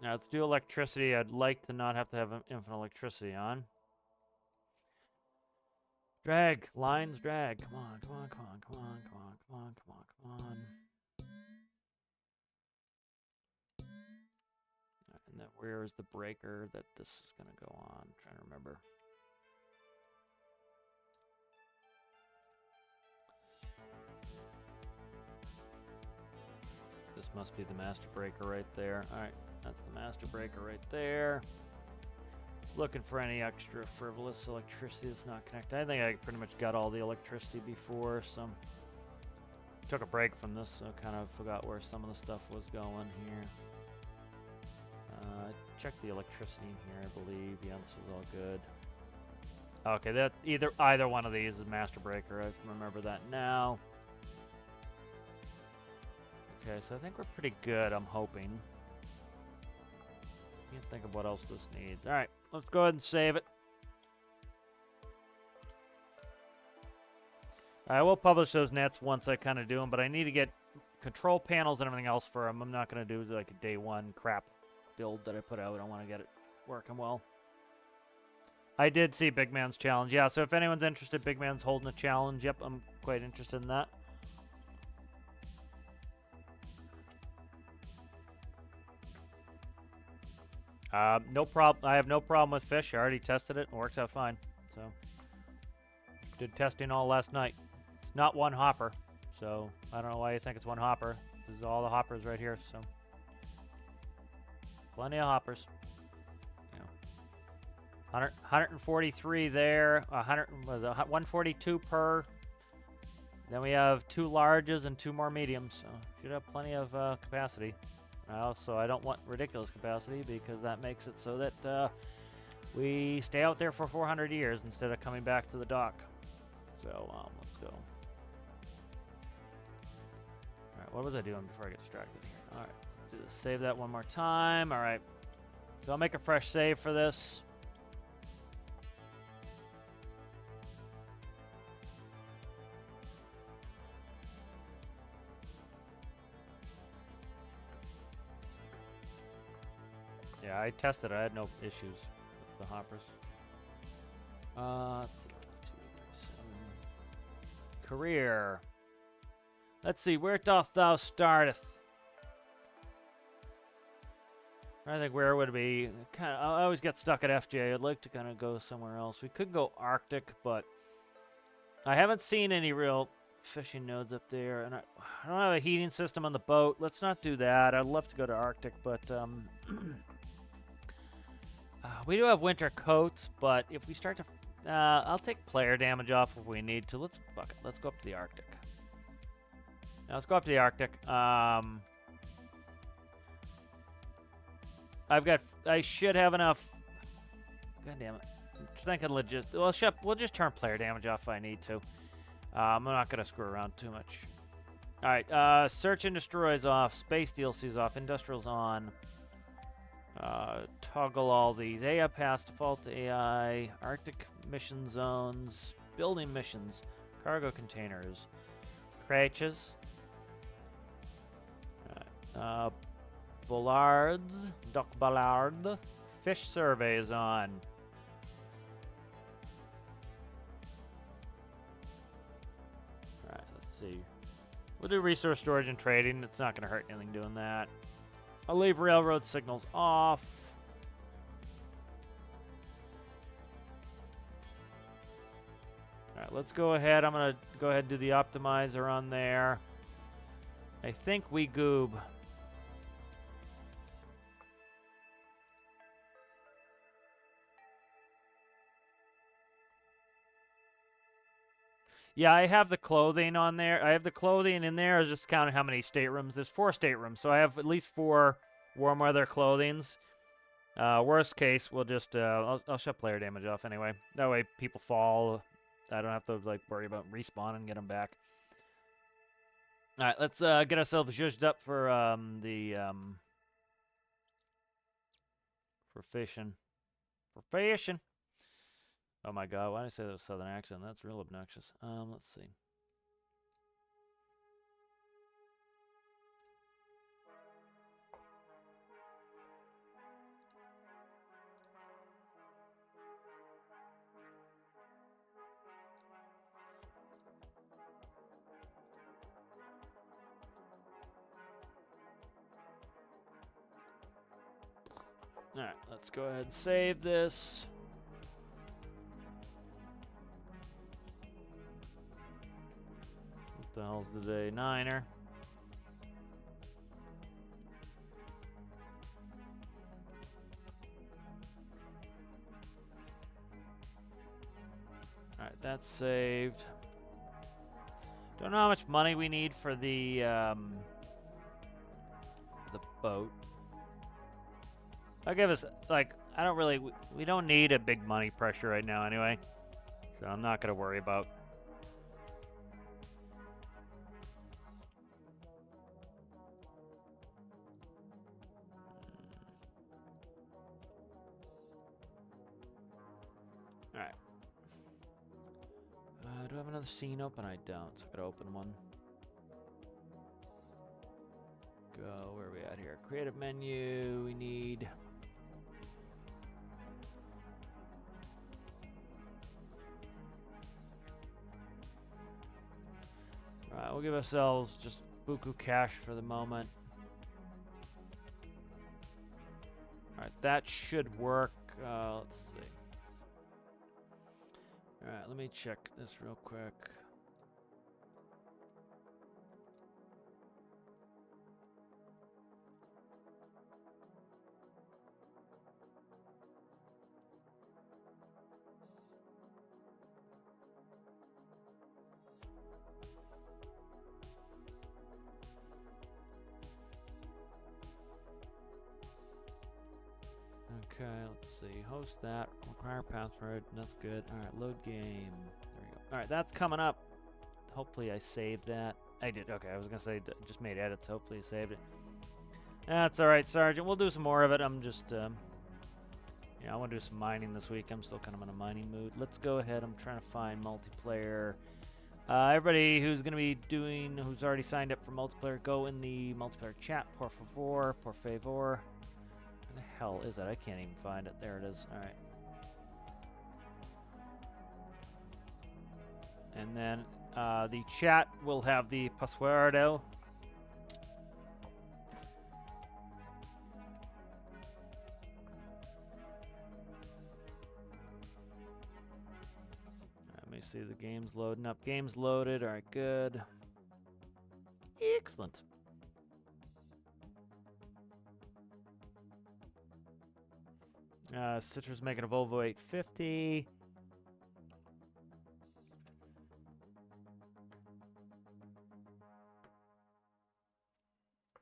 Now let's do electricity. I'd like to not have to have infinite electricity on. Drag. Lines drag. Come on, come on, come on, come on, come on, come on, come on, come on. And then where is the breaker that this is going to go on? I'm trying to remember. This must be the master breaker right there. All right. That's the master breaker right there. Just looking for any extra frivolous electricity that's not connected. I think I pretty much got all the electricity before, so... Took a break from this, so kind of forgot where some of the stuff was going here. Check the electricity in here, I believe. Yeah, this was all good. Okay, that either one of these is master breaker. I can remember that now. Okay, so I think we're pretty good, I'm hoping. Can't think of what else this needs. Alright, let's go ahead and save it. I will publish those nets once I kind of do them, but I need to get control panels and everything else for them. I'm not going to do like a day one crap build that I put out. I want to get it working well. I did see Big Man's challenge. Yeah, so if anyone's interested, Big Man's holding a challenge. Yep, I'm quite interested in that. No problem. I have no problem with fish. I already tested it. It works out fine. So, did testing all last night. It's not one hopper, so I don't know why you think it's one hopper. There's all the hoppers right here, so plenty of hoppers. You know, 143 there. 142 per. Then we have 2 larges and 2 more mediums, so should have plenty of capacity. So I don't want ridiculous capacity because that makes it so that we stay out there for 400 years instead of coming back to the dock. So let's go. All right, what was I doing before I get distracted here? All right, let's do this. Save that one more time. All right, so I'll make a fresh save for this. Yeah, I tested it. I had no issues with the hoppers. Let's see. Career. Let's see. Where doth thou starteth? I think where would it be? I always get stuck at FJ. I'd like to kind of go somewhere else. We could go Arctic, but I haven't seen any real fishing nodes up there, and I don't have a heating system on the boat. Let's not do that. I'd love to go to Arctic, but we do have winter coats. But if we start to, I'll take player damage off if we need to. Let's fuck it. Let's go up to the Arctic. Now let's go up to the Arctic. I should have enough. God damn it. I'm thinking we'll just turn player damage off if I need to. I'm not going to screw around too much. All right. Search and destroy is off. Space DLC is off. Industrial's on. Toggle all these. AI pass, default to AI. Arctic mission zones. Building missions. Cargo containers. Cratches. Bollards. Duck Ballard. Fish survey is on. Alright, let's see. We'll do resource storage and trading. It's not going to hurt anything doing that. I'll leave railroad signals off. Alright, let's go ahead. I'm going to go ahead and do the optimizer on there. I think we goob. Yeah, I have the clothing on there. I have the clothing in there. I was just counting how many staterooms. There's 4 staterooms, so I have at least 4 warm weather clothings. Worst case, we'll just I'll shut player damage off anyway. That way, people fall. I don't have to like worry about respawn and get them back. All right, let's get ourselves zhuzhed up for fishing. For fishing. Oh my god, why did I say that was southern accent? That's real obnoxious. Let's see. Alright, let's go ahead and save this. What the hell's the day? Niner. Alright, that's saved. Don't know how much money we need for the boat. I'll give us, like, I don't really, we don't need a big money pressure right now anyway. So I'm not going to worry about. Alright. Do I have another scene open? I don't, so I gotta open one. Go, where are we at here? Creative menu, we need. Alright, we'll give ourselves just buku cash for the moment. Alright, that should work. Let's see. Alright, let me check this real quick. Okay, let's see. Host that. Require password. That's good. Alright, load game. There we go. Alright, that's coming up. Hopefully I saved that. I did. Okay, I was going to say just made edits. Hopefully I saved it. That's alright, Sergeant. We'll do some more of it. I'm just, yeah, I want to do some mining this week. I'm still kind of in a mining mood. Let's go ahead. I'm trying to find multiplayer. Everybody who's going to be doing, who's already signed up for multiplayer, go in the multiplayer chat. Por favor. Por favor. Where the hell is that? I can't even find it. There it is. All right. And then the chat will have the passwordo. Let me see the game's loading up. Game's loaded. All right, good. Excellent. Citra's making a Volvo 850.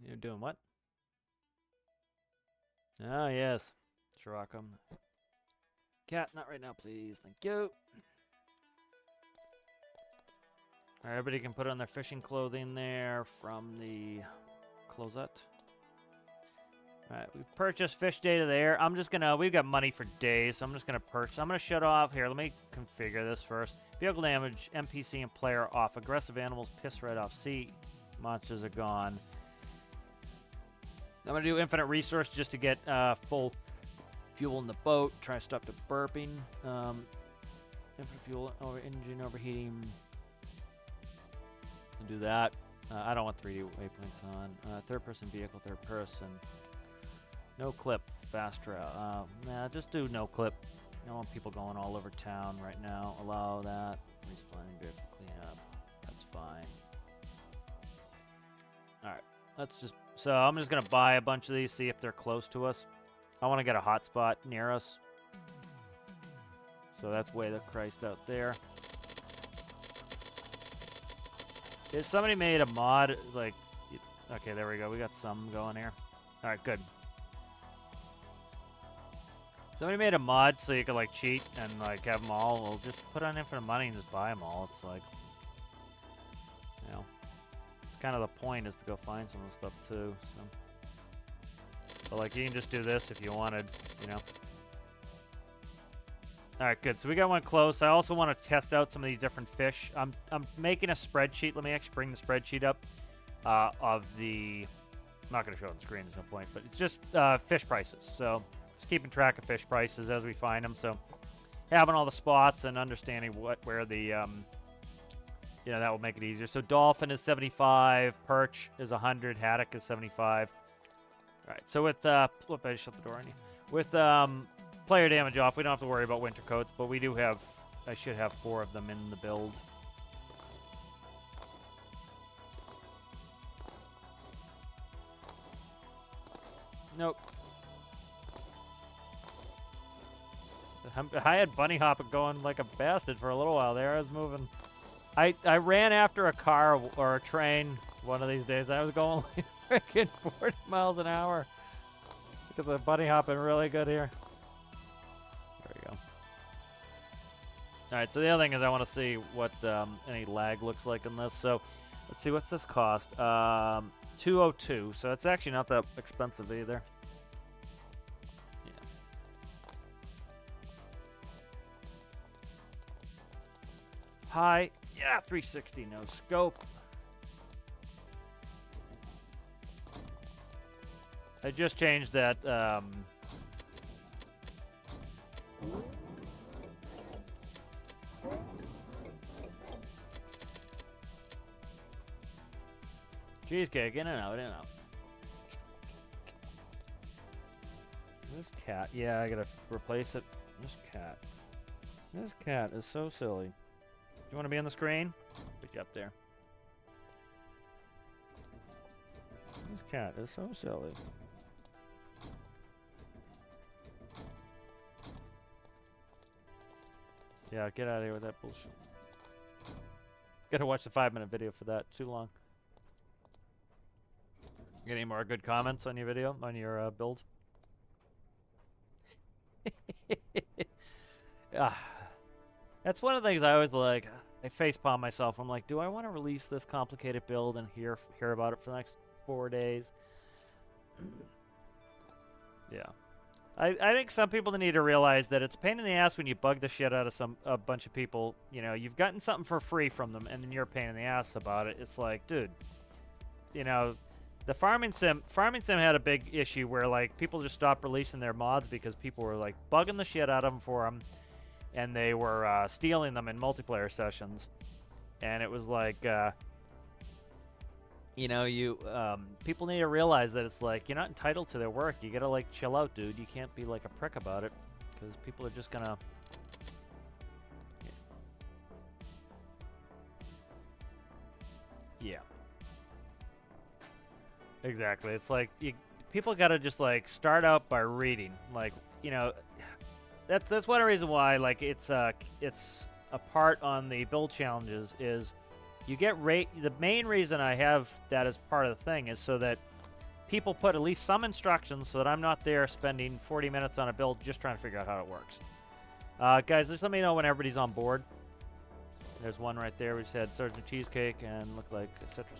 You're doing what? Ah, yes. Shiraka. Cat, not right now, please. Thank you. All right, everybody can put on their fishing clothing there from the closet. All right, we've purchased fish data there. I'm just gonna, we've got money for days, so I'm just gonna purchase. I'm gonna shut off here. Let me configure this first. Vehicle damage, NPC and player off. Aggressive animals, piss right off. Sea monsters are gone. I'm gonna do infinite resource just to get full fuel in the boat. Try to stop the burping. Infinite fuel, engine overheating. Do that. I don't want 3D waypoints on. Third person vehicle, third person. No clip, fast travel. Nah, just do no clip. I don't want people going all over town right now. Allow that. Respawning vehicle cleanup. That's fine. Alright, let's just... So I'm just going to buy a bunch of these, see if they're close to us. I want to get a hotspot near us. So that's way the Christ out there. If somebody made a mod, like... Okay, there we go. We got some going here. Alright, good. Somebody made a mod so you could, like, cheat and, like, have them all. Well, just put on infinite money and just buy them all. It's like... You know... It's kind of the point is to go find some of the stuff, too, so... But, like, you can just do this if you wanted, you know... Alright, good. So we got one close. I also want to test out some of these different fish. I'm making a spreadsheet. Let me actually bring the spreadsheet up of the... I'm not going to show it on the screen. There's no point. But it's just fish prices. So just keeping track of fish prices as we find them. So having all the spots and understanding where the... you know, that will make it easier. So dolphin is 75. Perch is 100. Haddock is 75. Alright, so with... Whoop, I just shut the door on you. With... player damage off. We don't have to worry about winter coats, but we do have... I should have 4 of them in the build. Nope. I had bunny hopping going like a bastard for a little while there. I was moving... I ran after a car or a train one of these days. I was going like freaking 40 miles an hour. Because the bunny hopping really good here. Alright, so the other thing is I want to see what any lag looks like in this. So, let's see, what's this cost? 202, so it's actually not that expensive either. Yeah. High, yeah, 360, no scope. I just changed that, cheesecake, in and out, in and out. This cat, yeah, I gotta replace it. This cat is so silly. Do you want to be on the screen? Put you up there. This cat is so silly. Yeah, get out of here with that bullshit. Gotta watch the 5-minute video for that. Too long. Get any more good comments on your video, on your build? That's one of the things I always like. I facepalm myself. I'm like, do I want to release this complicated build and hear about it for the next 4 days? Yeah. I think some people need to realize that it's a pain in the ass when you bug the shit out of a bunch of people. You know, you've gotten something for free from them, and then you're a pain in the ass about it. It's like, dude, you know... The farming sim had a big issue where like people just stopped releasing their mods because people were like bugging the shit out of them for them, and they were stealing them in multiplayer sessions, and it was like, you know, people need to realize that it's like you're not entitled to their work. You gotta like chill out, dude. You can't be like a prick about it because people are just gonna. Yeah. Exactly. It's like people got to just like start out by reading. Like, you know, that's one reason why like it's a part on the build challenges is you get the main reason I have that as part of the thing is so that people put at least some instructions so that I'm not there spending 40 minutes on a build just trying to figure out how it works. Guys, just let me know when everybody's on board. There's one right there. We just had Sergeant Cheesecake and looked like Citrus.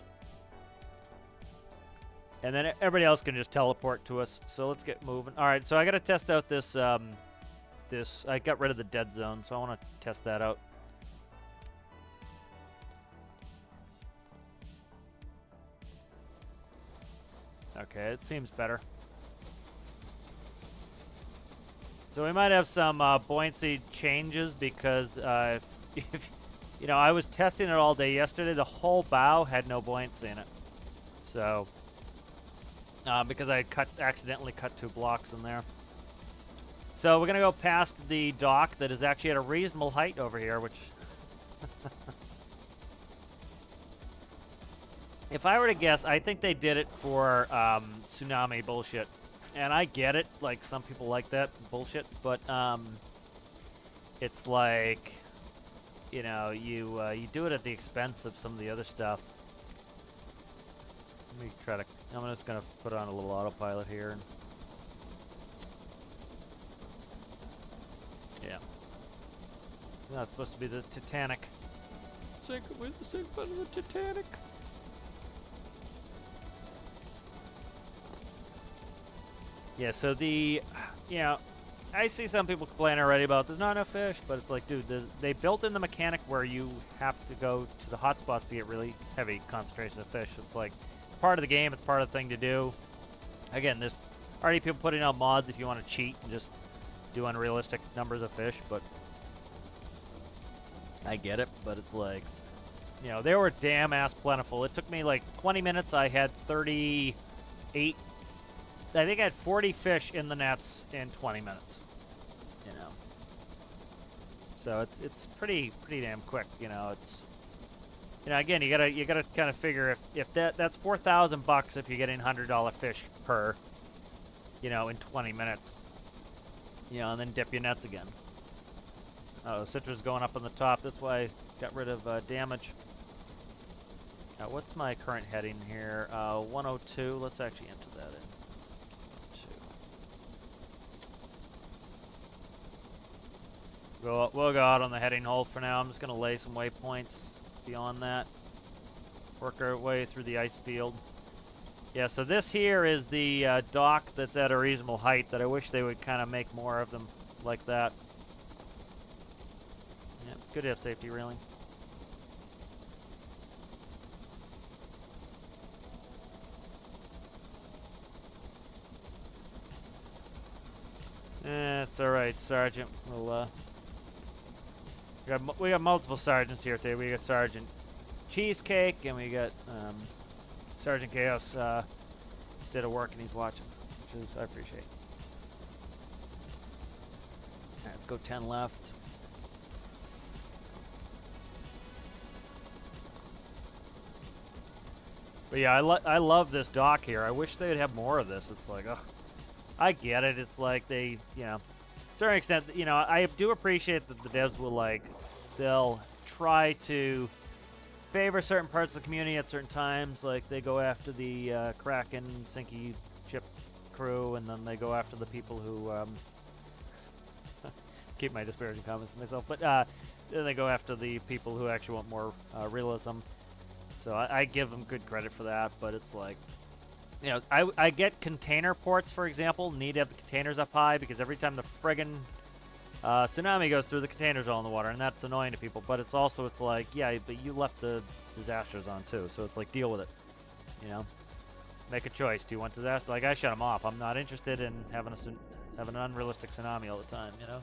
And then everybody else can just teleport to us. So let's get moving. All right, so I got to test out this. I got rid of the dead zone, so I want to test that out. Okay, it seems better. So we might have some buoyancy changes because if you know, I was testing it all day yesterday. The whole bow had no buoyancy in it. So because I accidentally cut 2 blocks in there. So we're gonna go past the dock that is actually at a reasonable height over here, which if I were to guess, I think they did it for tsunami bullshit. And I get it, like some people like that bullshit, but it's like, you know, you do it at the expense of some of the other stuff. Let me try to. I'm just gonna put on a little autopilot here. And yeah, that's supposed to be the Titanic. Sink with the sink button of the Titanic. Yeah, so you know, I see some people complaining already about there's not enough fish, but it's like, dude, they built in the mechanic where you have to go to the hotspots to get really heavy concentration of fish. It's like, it's part of the game, it's part of the thing to do. Again, there's already people putting out mods if you want to cheat and just do unrealistic numbers of fish, but I get it, but it's like, you know, they were damn ass plentiful. It took me like 20 minutes, I had 38, I think I had 40 fish in the nets in 20 minutes, you know. So it's pretty damn quick, you know. It's, you know, again, you gotta kind of figure if that's $4,000 if you're getting $100 fish per, you know, in 20 minutes, you know, and then dip your nets again. Oh, Citrus going up on the top. That's why I got rid of damage. What's my current heading here? 102. Let's actually enter that in. We'll go out on the heading hole for now. I'm just going to lay some waypoints beyond that. Work our way through the ice field. Yeah, so this here is the dock that's at a reasonable height that I wish they would kind of make more of them like that. Yeah, it's good to have safety railing. It's alright, Sergeant. We'll, we got multiple sergeants here today. We got Sergeant Cheesecake and we got Sergeant Chaos. Instead of working, he's watching, which is I appreciate. All right, let's go 10 left. But yeah, I love this dock here. I wish they'd have more of this. It's like, ugh. I get it. It's like they, you know, to a certain extent, you know, I do appreciate that the devs will, like, they'll try to favor certain parts of the community at certain times. Like, they go after the Kraken, Sinky ship crew, and then they go after the people who, keep my disparaging comments to myself, but then they go after the people who actually want more realism. So I give them good credit for that, but it's like, you know, I get container ports, for example, need to have the containers up high because every time the friggin' tsunami goes through, the containers all in the water, and that's annoying to people. But it's also, it's like, yeah, but you left the disasters on too, so it's like, deal with it, you know? Make a choice. Do you want disaster? Like, I shut them off. I'm not interested in having an unrealistic tsunami all the time, you know?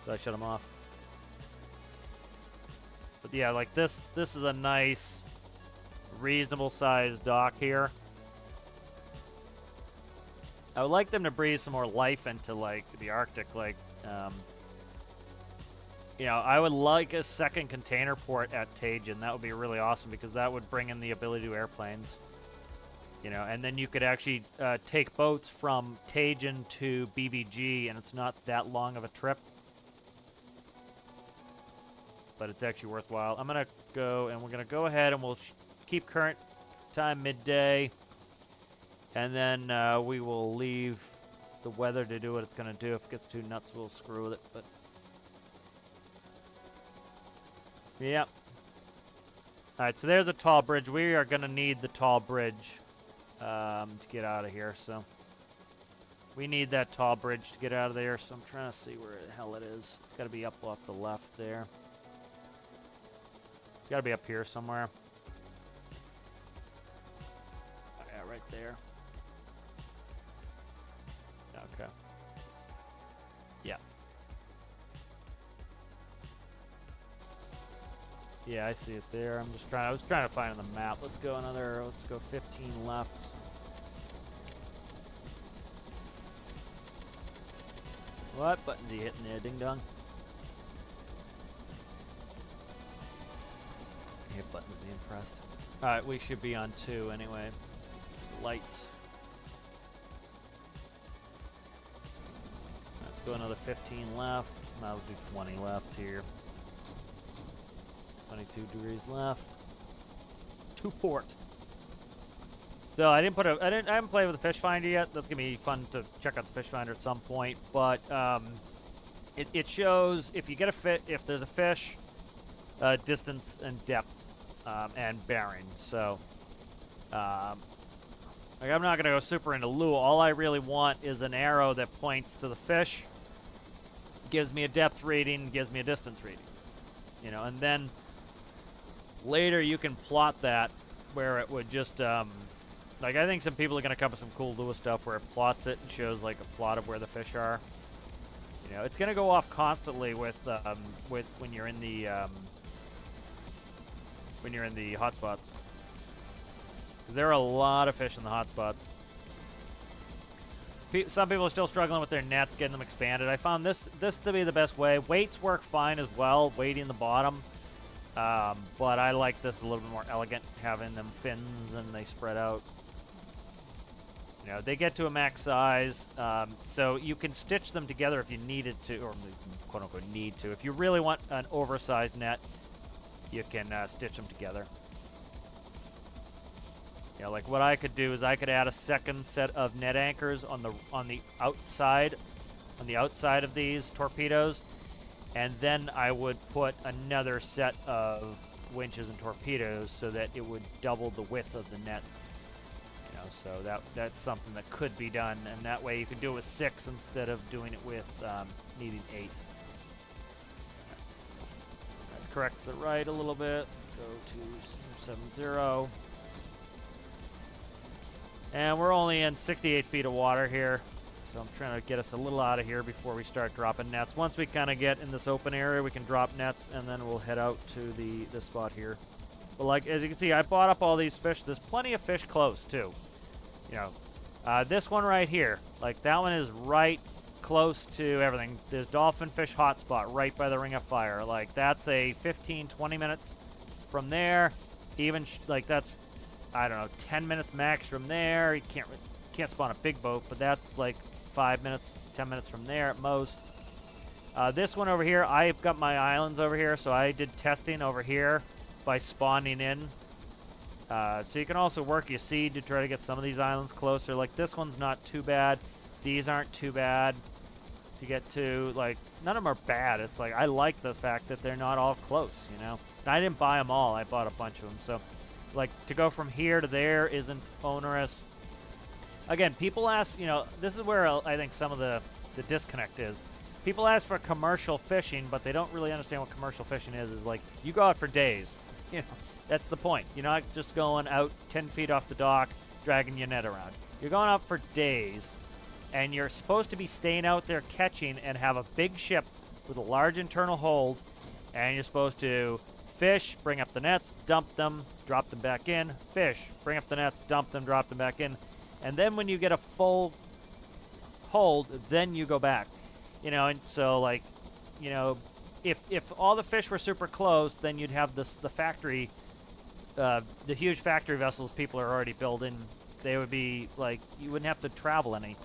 So I shut them off. But yeah, like this is a nice, reasonable sized dock here. I would like them to breathe some more life into, like, the Arctic, like, You know, I would like a second container port at Tajin. That would be really awesome because that would bring in the ability to airplanes. You know, and then you could actually take boats from Tajin to BVG, and it's not that long of a trip. But it's actually worthwhile. I'm going to go, and we're going to go ahead, and we'll keep current time midday. And then we will leave the weather to do what it's going to do. If it gets too nuts, we'll screw with it. But yeah. All right, so there's a tall bridge. We are going to need the tall bridge to get out of here. So we need that tall bridge to get out of there. So I'm trying to see where the hell it is. It's got to be up off the left there. It's got to be up here somewhere. Oh, yeah, right there. Okay. Yeah. Yeah, I see it there. I was trying to find it on the map. Let's go 15 left. What button do you hit in there, ding dong? Hit button to be impressed. Alright, we should be on 2 anyway. Lights. Let's go another 15 left. I'll do 20 left here. 22 degrees left. 2 port. So I haven't played with the fish finder yet. That's gonna be fun to check out the fish finder at some point. But it shows if you get if there's a fish, distance and depth, and bearing. So like I'm not gonna go super into lure. All I really want is an arrow that points to the fish, gives me a depth reading, gives me a distance reading. You know, and then later you can plot that where it would just like I think some people are gonna come up with some cool Lua stuff where it plots it and shows like a plot of where the fish are. You know, it's gonna go off constantly with when you're in the hotspots. There are a lot of fish in the hotspots. Some people are still struggling with their nets, getting them expanded. I found this to be the best way. Weights work fine as well, weighting the bottom. But I like this a little bit more elegant, having them fins and they spread out. You know, they get to a max size, so you can stitch them together if you needed to, or quote-unquote need to. If you really want an oversized net, you can stitch them together. You know, like what I could do is I could add a second set of net anchors on the outside of these torpedoes, and then I would put another set of winches and torpedoes so that it would double the width of the net. You know, so that's something that could be done, and that way you could do it with 6 instead of doing it with needing 8. Let's correct to the right a little bit. Let's go to 70. And we're only in 68 feet of water here. So I'm trying to get us a little out of here before we start dropping nets. Once we kind of get in this open area, we can drop nets, and then we'll head out to this spot here. But like, as you can see, I bought up all these fish. There's plenty of fish close, too. You know, this one right here, like that one is right close to everything. There's dolphin fish hotspot right by the ring of fire. Like, that's a 15, 20 minutes from there. Even, like, that's, I don't know, 10 minutes max from there. You can't spawn a big boat, but that's like 5 minutes, 10 minutes from there at most. This one over here, I've got my islands over here, so I did testing over here by spawning in. So you can also work your seed to try to get some of these islands closer. Like, this one's not too bad. These aren't too bad to get to. Like, none of them are bad. It's like, I like the fact that they're not all close, you know? And I didn't buy them all. I bought a bunch of them. So, like, to go from here to there isn't onerous. Again, people ask, you know, this is where I think some of the disconnect is. People ask for commercial fishing, but they don't really understand what commercial fishing is. Is like, you go out for days. You know, that's the point. You're not just going out 10 feet off the dock, dragging your net around. You're going out for days, and you're supposed to be staying out there catching and have a big ship with a large internal hold, and you're supposed to fish, bring up the nets, dump them, drop them back in, fish, bring up the nets, dump them, drop them back in. And then when you get a full hold, then you go back. You know, and so, like, you know, if all the fish were super close, then you'd have the factory, the huge factory vessels people are already building. They would be like, you wouldn't have to travel any,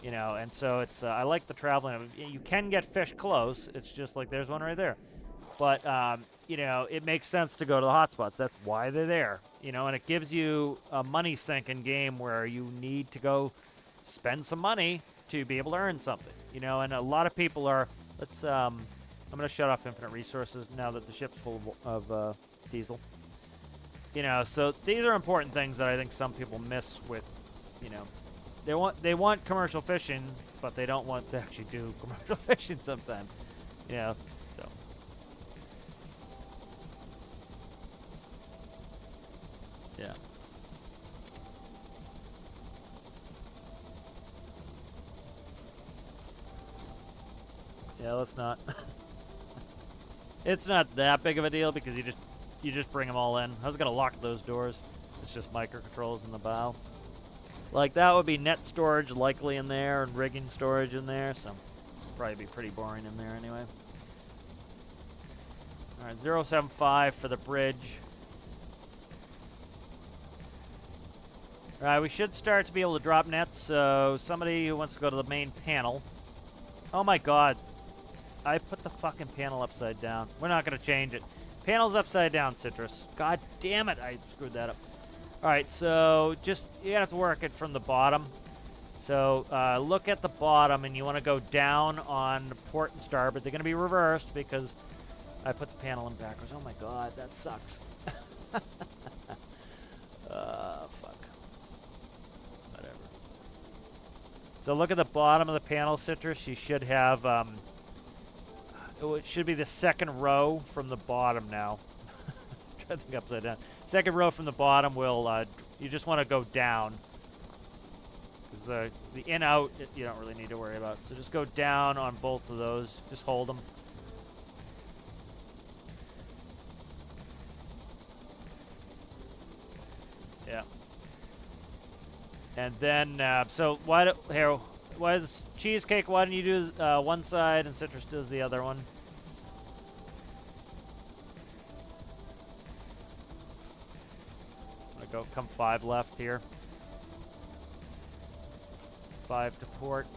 you know. And so it's I like the traveling. You can get fish close. It's just like there's one right there, but you know, it makes sense to go to the hotspots. That's why they're there, you know. And it gives you a money sinking game where you need to go spend some money to be able to earn something, you know. And a lot of people are. Let's I'm going to shut off infinite resources now that the ship's full of diesel. You know, so these are important things that I think some people miss with, you know, they want commercial fishing, but they don't want to actually do commercial fishing sometimes, you know, so. Yeah. Yeah, let's not. It's not that big of a deal because you just bring them all in. I was gonna lock those doors. It's just microcontrollers in the bow. Like that would be net storage likely in there and rigging storage in there, so probably be pretty boring in there anyway. All right, 075 for the bridge. All right, we should start to be able to drop nets. So somebody who wants to go to the main panel. Oh my God. I put the fucking panel upside down. We're not going to change it. Panel's upside down, Citrus. God damn it, I screwed that up. All right, so just, you have to work it from the bottom. So look at the bottom, and you want to go down on the port and starboard. They're going to be reversed because I put the panel in backwards. Oh my God, that sucks. Fuck. Whatever. So look at the bottom of the panel, Citrus. You should have... it should be the second row from the bottom now. Try to think upside down. Second row from the bottom will, you just want to go down. Because the in-out, you don't really need to worry about. So just go down on both of those. Just hold them. Yeah. And then, so why does Cheesecake, why don't you do one side and Citrus does the other one? I'm gonna go come 5 left here. 5 to port.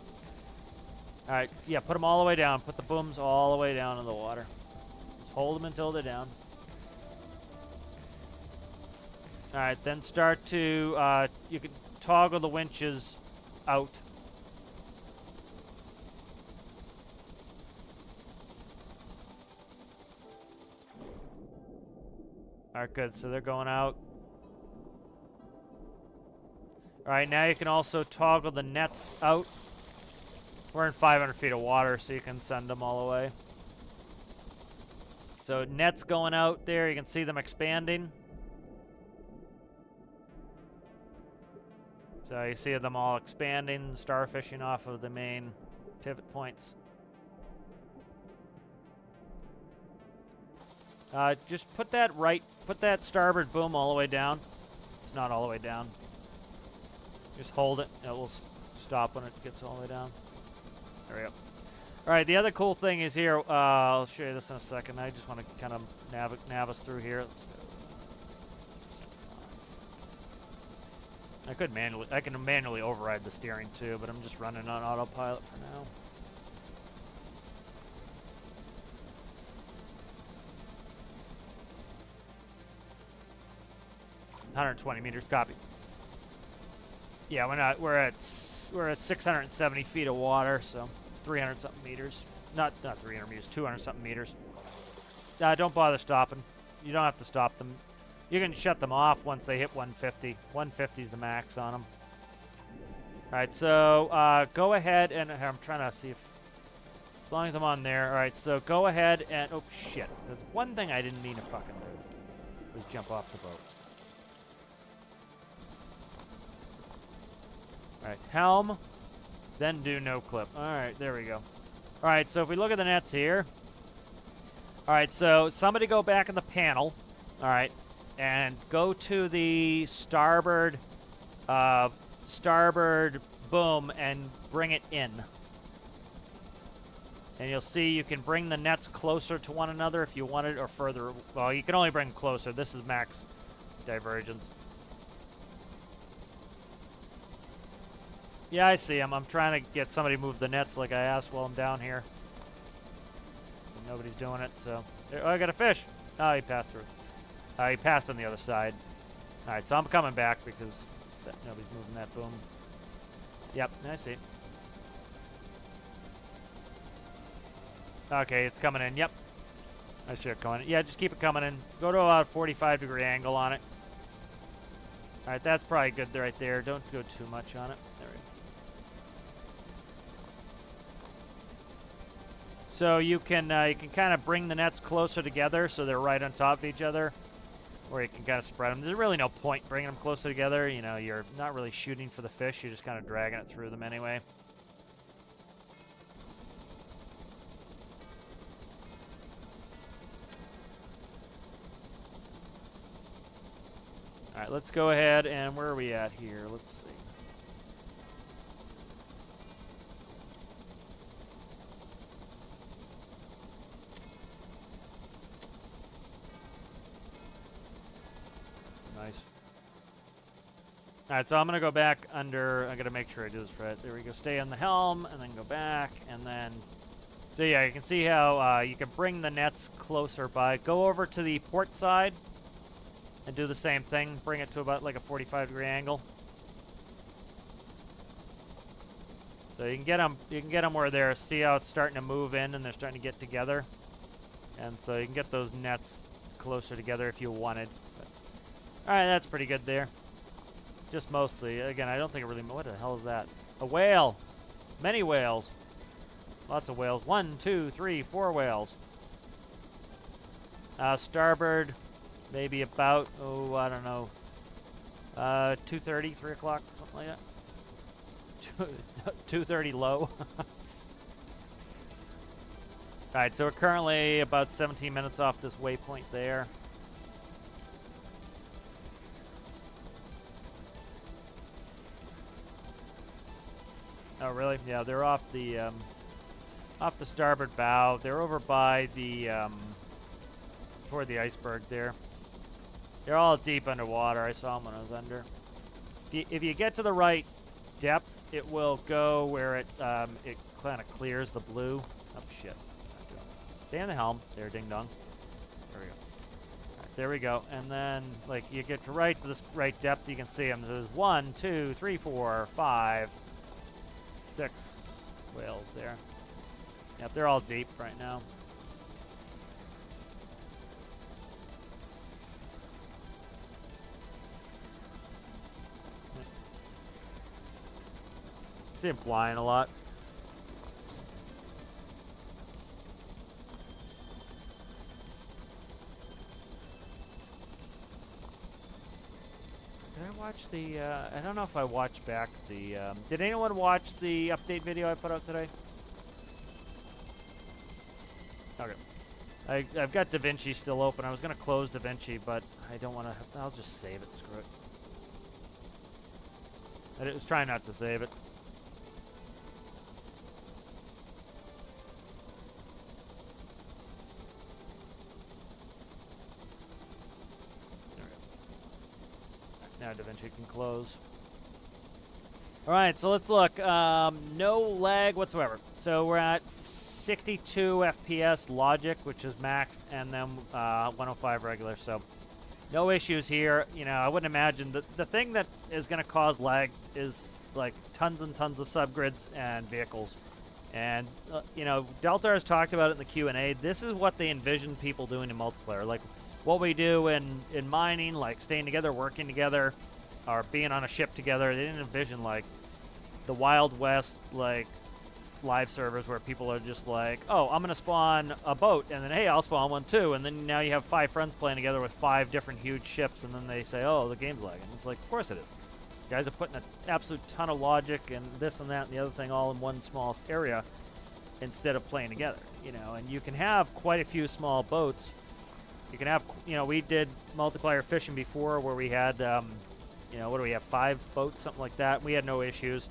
All right, yeah, put them all the way down. Put the booms all the way down in the water. Just hold them until they're down. All right, then start to, you can toggle the winches out. All right, good. So they're going out. All right, now you can also toggle the nets out. We're in 500 feet of water, so you can send them all the way. So nets going out there. You can see them expanding. So you see them all expanding, starfishing off of the main pivot points. Just put that starboard boom all the way down. It's not all the way down. Just hold it. It will stop when it gets all the way down. There we go. All right, the other cool thing is here. I'll show you this in a second. I just want to kind of nav us through here. Let's go. I can manually override the steering too, but I'm just running on autopilot for now. $120 meters, copy. Yeah, we're at 670 feet of water, so 300 something meters. Not 300 meters, 200 something meters. Don't bother stopping. You don't have to stop them. You can shut them off once they hit 150. 150 is the max on them. All right, so go ahead and I'm trying to see if, as long as I'm on there. All right, so go ahead and, oh shit. There's one thing I didn't mean to fucking do, was jump off the boat. All right, helm, then do no clip. All right, there we go. All right, so if we look at the nets here. All right, so somebody go back in the panel. All right. And go to the starboard boom and bring it in. And you'll see you can bring the nets closer to one another if you wanted, or further. Well, you can only bring them closer. This is max divergence. Yeah, I see him. I'm trying to get somebody to move the nets like I asked while I'm down here. And nobody's doing it, so... Oh, I got a fish! Oh, he passed through. He passed on the other side. Alright, so I'm coming back because nobody's moving that boom. Yep, I see. Okay, it's coming in. Yep. I should have come in. Yeah, just keep it coming in. Go to about a 45-degree angle on it. Alright, that's probably good right there. Don't go too much on it. There we go. So you can kind of bring the nets closer together so they're right on top of each other, or you can kind of spread them. There's really no point bringing them closer together. You know, you're not really shooting for the fish. You're just kind of dragging it through them anyway. All right, let's go ahead and where are we at here? Let's see. Nice. All right, so I'm going to go back under. I'm going to make sure I do this right. There we go. Stay on the helm and then go back and then. So yeah, you can see how you can bring the nets closer by. Go over to the port side and do the same thing. Bring it to about like a 45-degree angle. So you can get them. You can get them where they're. See how it's starting to move in and they're starting to get together. And so you can get those nets closer together if you wanted. All right, that's pretty good there. Just mostly. Again, I don't think it really... What the hell is that? A whale. Many whales. Lots of whales. 1, 2, 3, 4 whales. Starboard, maybe about, oh, I don't know, 2:30, 3 o'clock, something like that. 2:30 low. All right, so we're currently about 17 minutes off this waypoint there. Oh, really? Yeah, they're off the starboard bow. They're over by the toward the iceberg there. They're all deep underwater. I saw them when I was under. If you get to the right depth, it will go where it kind of clears the blue. Oh shit! Stay on the helm. There, ding dong. There we go. All right, there we go. And then, like, you get to this right depth, you can see them. There's 1, 2, 3, 4, 5, 6 whales there. Yep, they're all deep right now. Yep. See them flying a lot. Did I watch the, I don't know if I watched back the, did anyone watch the update video I put out today? Okay. I've got DaVinci still open. I was going to close DaVinci, but I don't want to, I'll just save it. Screw it. I was trying not to save it. Now DaVinci can close. All right, so let's look. No lag whatsoever. So we're at 62 FPS logic, which is maxed, and then 105 regular. So no issues here. You know, I wouldn't imagine the thing that is going to cause lag is like tons and tons of subgrids and vehicles. And you know, Delta has talked about it in the Q&A. This is what they envision people doing in multiplayer. Like what we do in mining, like staying together, working together, or being on a ship together. They didn't envision like the Wild West, like live servers where people are just like, oh, I'm gonna spawn a boat, and then hey, I'll spawn one too, and then now you have 5 friends playing together with 5 different huge ships, and then they say, oh, the game's lagging. It's like, of course it is. Guys are putting an absolute ton of logic and this and that and the other thing all in one small area instead of playing together, you know. And you can have quite a few small boats. You can have, you know, we did multiplayer fishing before where we had, you know, what do we have, 5 boats, something like that. We had no issues.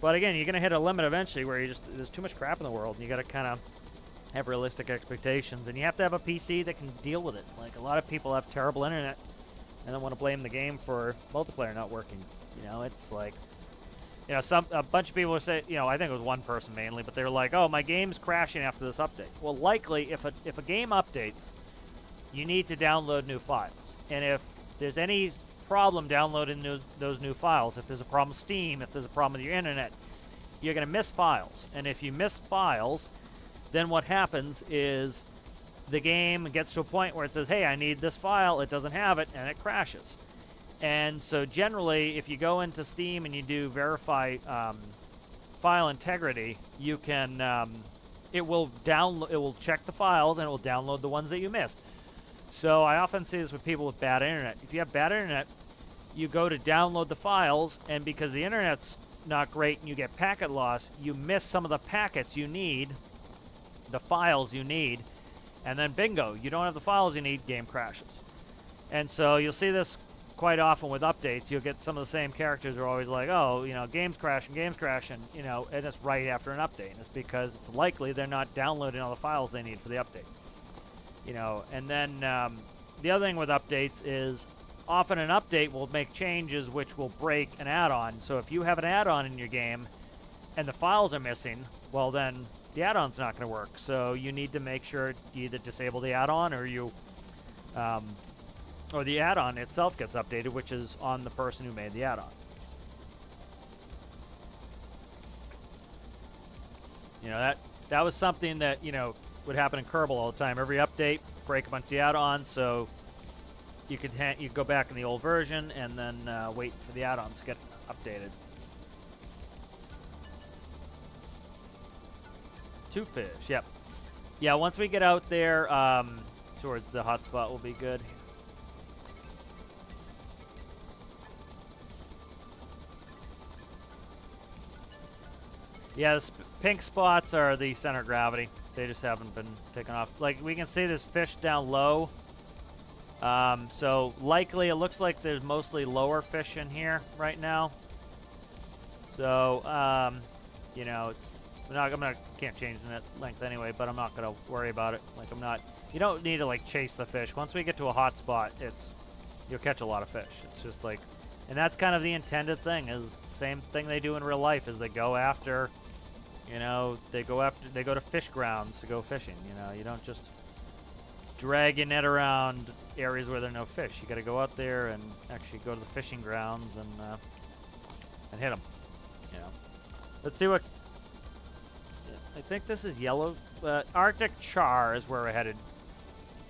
But again, you're going to hit a limit eventually where you just, there's too much crap in the world, and you got to kind of have realistic expectations, and you have to have a PC that can deal with it. Like, a lot of people have terrible internet and then want to blame the game for multiplayer not working. You know, it's like, you know, a bunch of people would say, you know, I think it was one person mainly, but they were like, oh, my game's crashing after this update. Well, likely, if a game updates, you need to download new files. And if there's any problem downloading those new files, if there's a problem with Steam, if there's a problem with your internet, you're going to miss files. And if you miss files, then what happens is the game gets to a point where it says, hey, I need this file, it doesn't have it, and it crashes. And so generally, if you go into Steam and you do verify file integrity, you can, it will check the files and it will download the ones that you missed. So I often see this with people with bad internet. If you have bad internet, you go to download the files, and because the internet's not great and you get packet loss, you miss some of the packets you need, the files you need, and then bingo, you don't have the files you need, game crashes. And so you'll see this quite often with updates. You'll get some of the same characters are always like, oh, you know, game's crashing, you know, and it's right after an update. And it's because it's likely they're not downloading all the files they need for the update. You know, and then the other thing with updates is often an update will make changes which will break an add-on. So if you have an add-on in your game and the files are missing, well then the add-on's not going to work. So you need to make sure you either disable the add-on or you or the add-on itself gets updated, which is on the person who made the add-on. You know, that was something that, you know, would happen in Kerbal all the time. Every update, break a bunch of the add-ons, so you could go back in the old version and then wait for the add-ons to get updated. 2 fish, yep. Yeah, once we get out there towards the hotspot, will be good. Yeah, the pink spots are the center of gravity. They just haven't been taken off. Like, we can see there's fish down low. So likely it looks like there's mostly lower fish in here right now. So, you know, can't change the net length anyway, but I'm not gonna worry about it. Like, you don't need to like chase the fish. Once we get to a hot spot, you'll catch a lot of fish. It's just like, and that's kind of the intended thing, is the same thing they do in real life, is they go after, you know, they go to fish grounds to go fishing. You know, you don't just drag your net around areas where there are no fish. You got to go out there and actually go to the fishing grounds and hit them. You know, let's see what. I think this is yellow. Arctic char is where we're headed.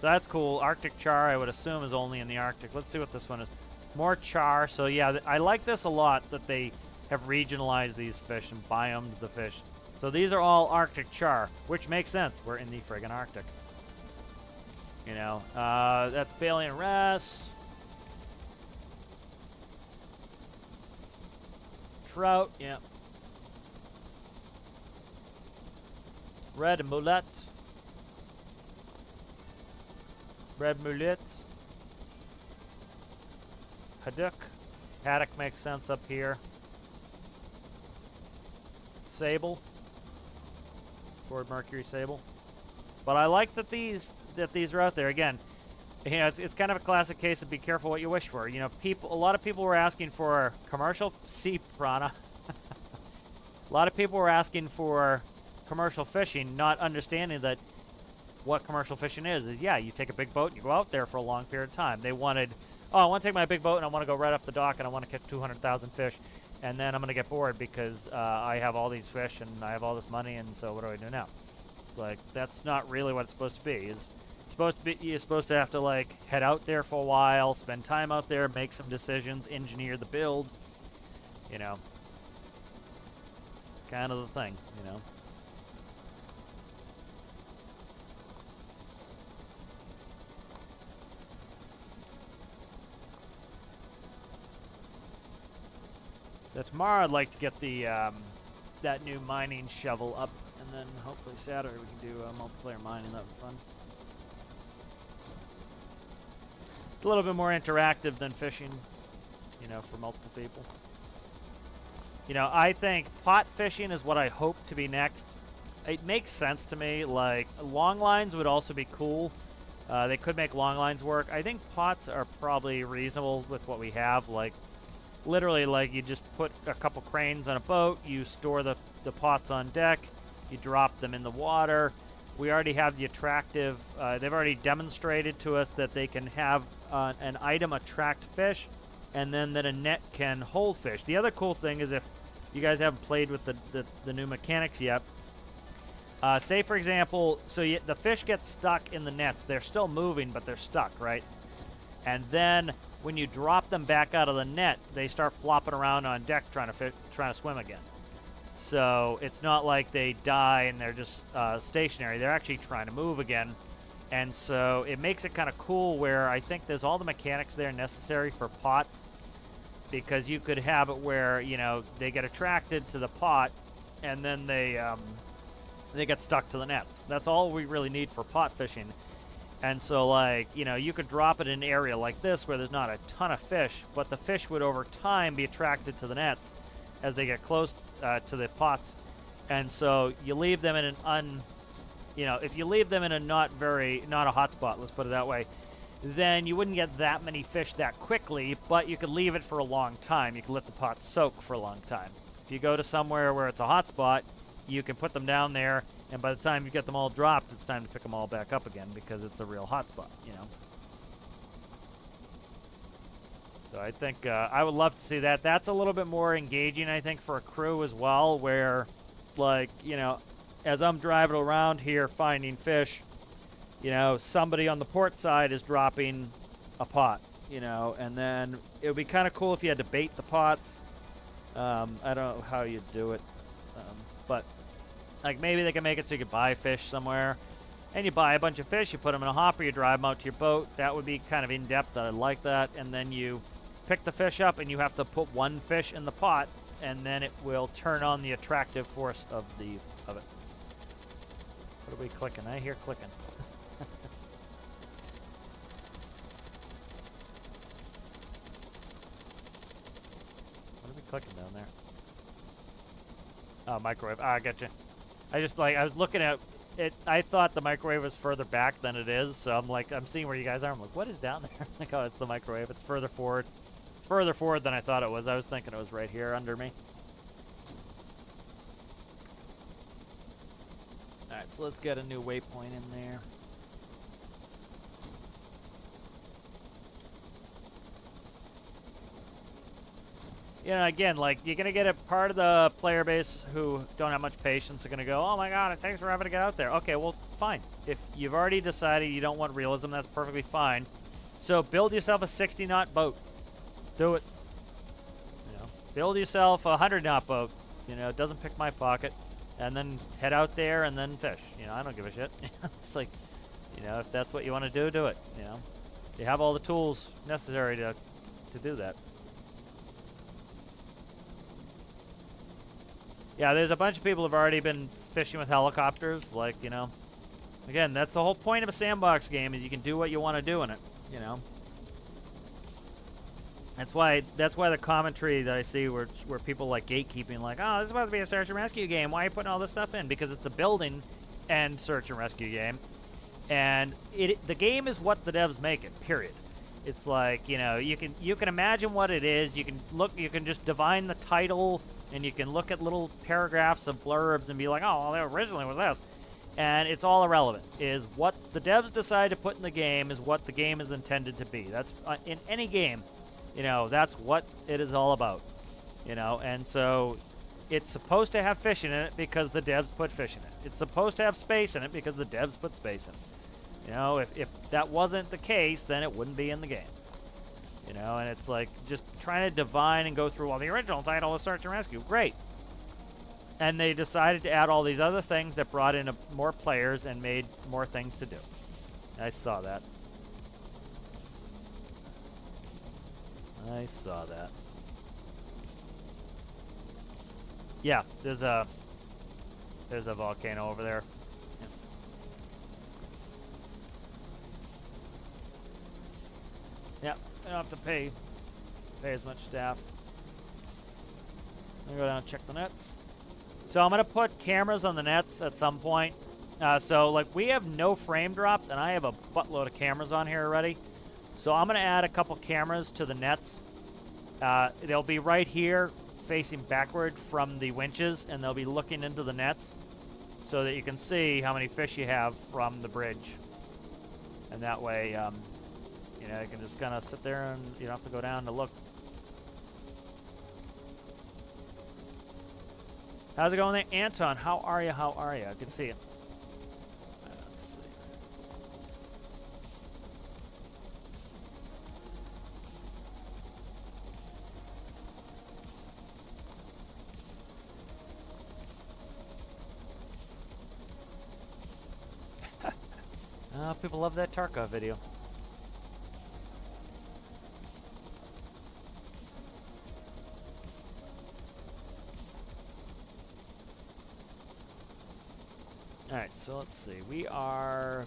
So that's cool. Arctic char, I would assume, is only in the Arctic. Let's see what this one is. More char. So yeah, I like this a lot that they have regionalized these fish and biomed the fish. So these are all Arctic char, which makes sense. We're in the friggin' Arctic. You know, that's Balian wrasse. Trout, yeah. Red mullet. Red mullet. Haddock. Haddock makes sense up here. Sable. Sword Mercury sable. But I like that these are out there. Again, you know, it's kind of a classic case of be careful what you wish for. You know, a lot of people were asking for commercial sea piranha. A lot of people were asking for commercial fishing, not understanding that what commercial fishing is yeah, you take a big boat and you go out there for a long period of time. They wanted, oh, I want to take my big boat and I want to go right off the dock and I want to catch 200,000 fish, and then I'm going to get bored because I have all these fish and I have all this money, and so what do I do now? It's like, that's not really what it's supposed to be. You're supposed to have to like head out there for a while, spend time out there, make some decisions, engineer the build. You know, it's kind of the thing, you know. So tomorrow I'd like to get the that new mining shovel up, and then hopefully Saturday we can do multiplayer mining. That would be fun. It's a little bit more interactive than fishing, you know, for multiple people. You know, I think pot fishing is what I hope to be next. it makes sense to me. Like, long lines would also be cool. They could make long lines work. I think pots are probably reasonable with what we have. Like, literally, like, you just put a couple cranes on a boat, you store the pots on deck, you drop them in the water. We already have the attractive, they've already demonstrated to us that they can have an item attract fish, and then that a net can hold fish. The other cool thing is, if you guys haven't played with the new mechanics yet, say, for example, so the fish get stuck in the nets. They're still moving, but they're stuck, right? And then when you drop them back out of the net, they start flopping around on deck trying to swim again. So it's not like they die and they're just stationary. They're actually trying to move again. And so it makes it kind of cool where I think there's all the mechanics there necessary for pots, because you could have it where, you know, they get attracted to the pot and then they get stuck to the nets. That's all we really need for pot fishing. And so, like, you know, you could drop it in an area like this where there's not a ton of fish, but the fish would over time be attracted to the nets as they get close to the pots. And so you leave them in an if you leave them in a not a hotspot, let's put it that way, then you wouldn't get that many fish that quickly, but you could leave it for a long time. You could let the pot soak for a long time. If you go to somewhere where it's a hotspot, you can put them down there, and by the time you get them all dropped, it's time to pick them all back up again because it's a real hotspot, you know. So I think I would love to see that. That's a little bit more engaging, I think, for a crew as well, where, like, you know, as I'm driving around here finding fish, you know, somebody on the port side is dropping a pot, you know, and then it would be kind of cool if you had to bait the pots. I don't know how you'd do it, but, like, maybe they can make it so you could buy fish somewhere, and you buy a bunch of fish, you put them in a hopper, you drive them out to your boat. That would be kind of in-depth. I like that. And then you pick the fish up, and you have to put one fish in the pot, and then it will turn on the attractive force of it. What are we clicking? I hear clicking. What are we clicking down there? Oh, microwave. Ah, I got you. I was looking at it. I thought the microwave was further back than it is, so I'm seeing where you guys are. I'm like, what is down there? Like, oh, it's the microwave. It's further forward. It's further forward than I thought it was. I was thinking it was right here under me. Alright, so let's get a new waypoint in there. You know, again, like, you're going to get a part of the player base who don't have much patience. Are going to go, oh my god, it takes forever to get out there. Okay, well, fine. If you've already decided you don't want realism, that's perfectly fine. So build yourself a 60-knot boat. Do it. You know, build yourself a 100-knot boat. You know, it doesn't pick my pocket. And then head out there and then fish. You know, I don't give a shit. It's like, you know, if that's what you want to do, do it. You know, you have all the tools necessary to do that. Yeah, there's a bunch of people who've already been fishing with helicopters. Like, you know, again, that's the whole point of a sandbox game, is you can do what you want to do in it. You know. That's why the commentary that I see where people like gatekeeping, like, oh, this is supposed to be a search and rescue game. Why are you putting all this stuff in? Because it's a building and search and rescue game, and the game is what the devs make it. Period. It's like, you know, you can imagine what it is. You can just divine the title, and you can look at little paragraphs of blurbs and be like, oh, well, that originally was this, and it's all irrelevant. Is what the devs decide to put in the game is what the game is intended to be. That's in any game. You know, that's what it is all about, you know, and so it's supposed to have fish in it because the devs put fish in it. It's supposed to have space in it because the devs put space in it. You know, if that wasn't the case, then it wouldn't be in the game. You know, and it's like just trying to divine and go through, well, the original title was Search and Rescue. Great. And they decided to add all these other things that brought in more players and made more things to do. I saw that. I saw that. Yeah, there's a volcano over there. Yeah, I don't have to pay as much staff. I'm gonna go down and check the nets. So I'm going to put cameras on the nets at some point. So, like, we have no frame drops, and I have a buttload of cameras on here already. So I'm going to add a couple cameras to the nets. They'll be right here, facing backward from the winches, and they'll be looking into the nets so that you can see how many fish you have from the bridge. And that way, you know, you can just kind of sit there and you don't have to go down to look. How's it going there? Anton, how are you? How are you? Good to see you. Let's see. People love that Tarkov video. Alright, so let's see.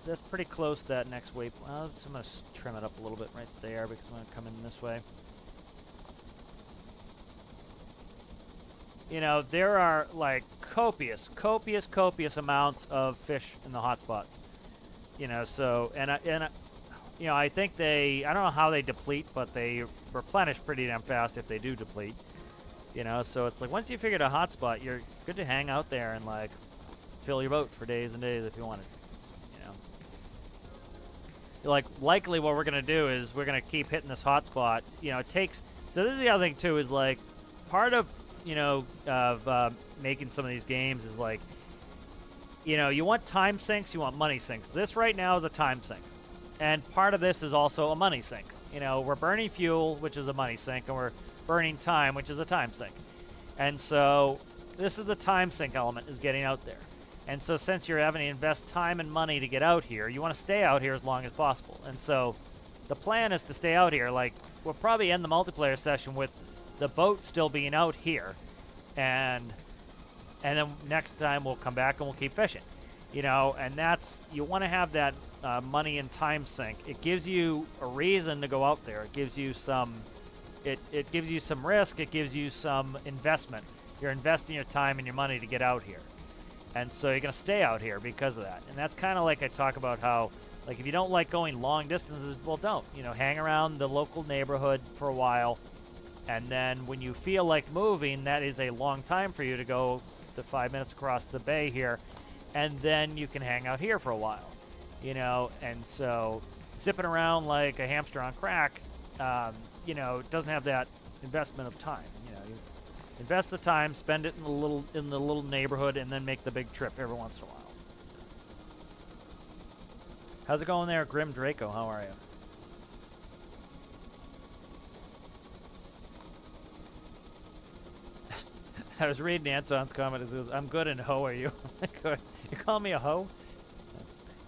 That's pretty close to that next waypoint. Well, so I'm going to trim it up a little bit right there because I'm going to come in this way. You know, there are like copious amounts of fish in the hotspots. You know, so, you know, I think I don't know how they deplete, but they replenish pretty damn fast if they do deplete. You know, so it's like once you figure out a hotspot, you're good to hang out there and like fill your boat for days and days if you wanted. You know, like likely what we're gonna do is we're gonna keep hitting this hotspot. You know, it takes. So this is the other thing too is like part of making some of these games is like, you know, you want time sinks, you want money sinks. This right now is a time sink. And part of this is also a money sink. You know, we're burning fuel, which is a money sink, and we're burning time, which is a time sink. And so this is the time sink element, is getting out there. And so since you're having to invest time and money to get out here, you want to stay out here as long as possible. And so the plan is to stay out here. Like, we'll probably end the multiplayer session with the boat still being out here. And then next time we'll come back and we'll keep fishing. You know, and that's, you want to have that money and time sink. It gives you a reason to go out there. It gives you some, it gives you some risk. It gives you some investment. You're investing your time and your money to get out here. And so you're going to stay out here because of that. And that's kind of like I talk about how, like, if you don't like going long distances, well, don't. You know, hang around the local neighborhood for a while. And then when you feel like moving, that is a long time for you to go the 5 minutes across the bay here. And then you can hang out here for a while. You know, and so zipping around like a hamster on crack, you know, doesn't have that investment of time. You know, you invest the time, spend it in the little neighborhood, and then make the big trip every once in a while. How's it going there, Grim Draco? How are you? I was reading Anton's comment. It goes, I'm good, and hoe are you? You call me a hoe?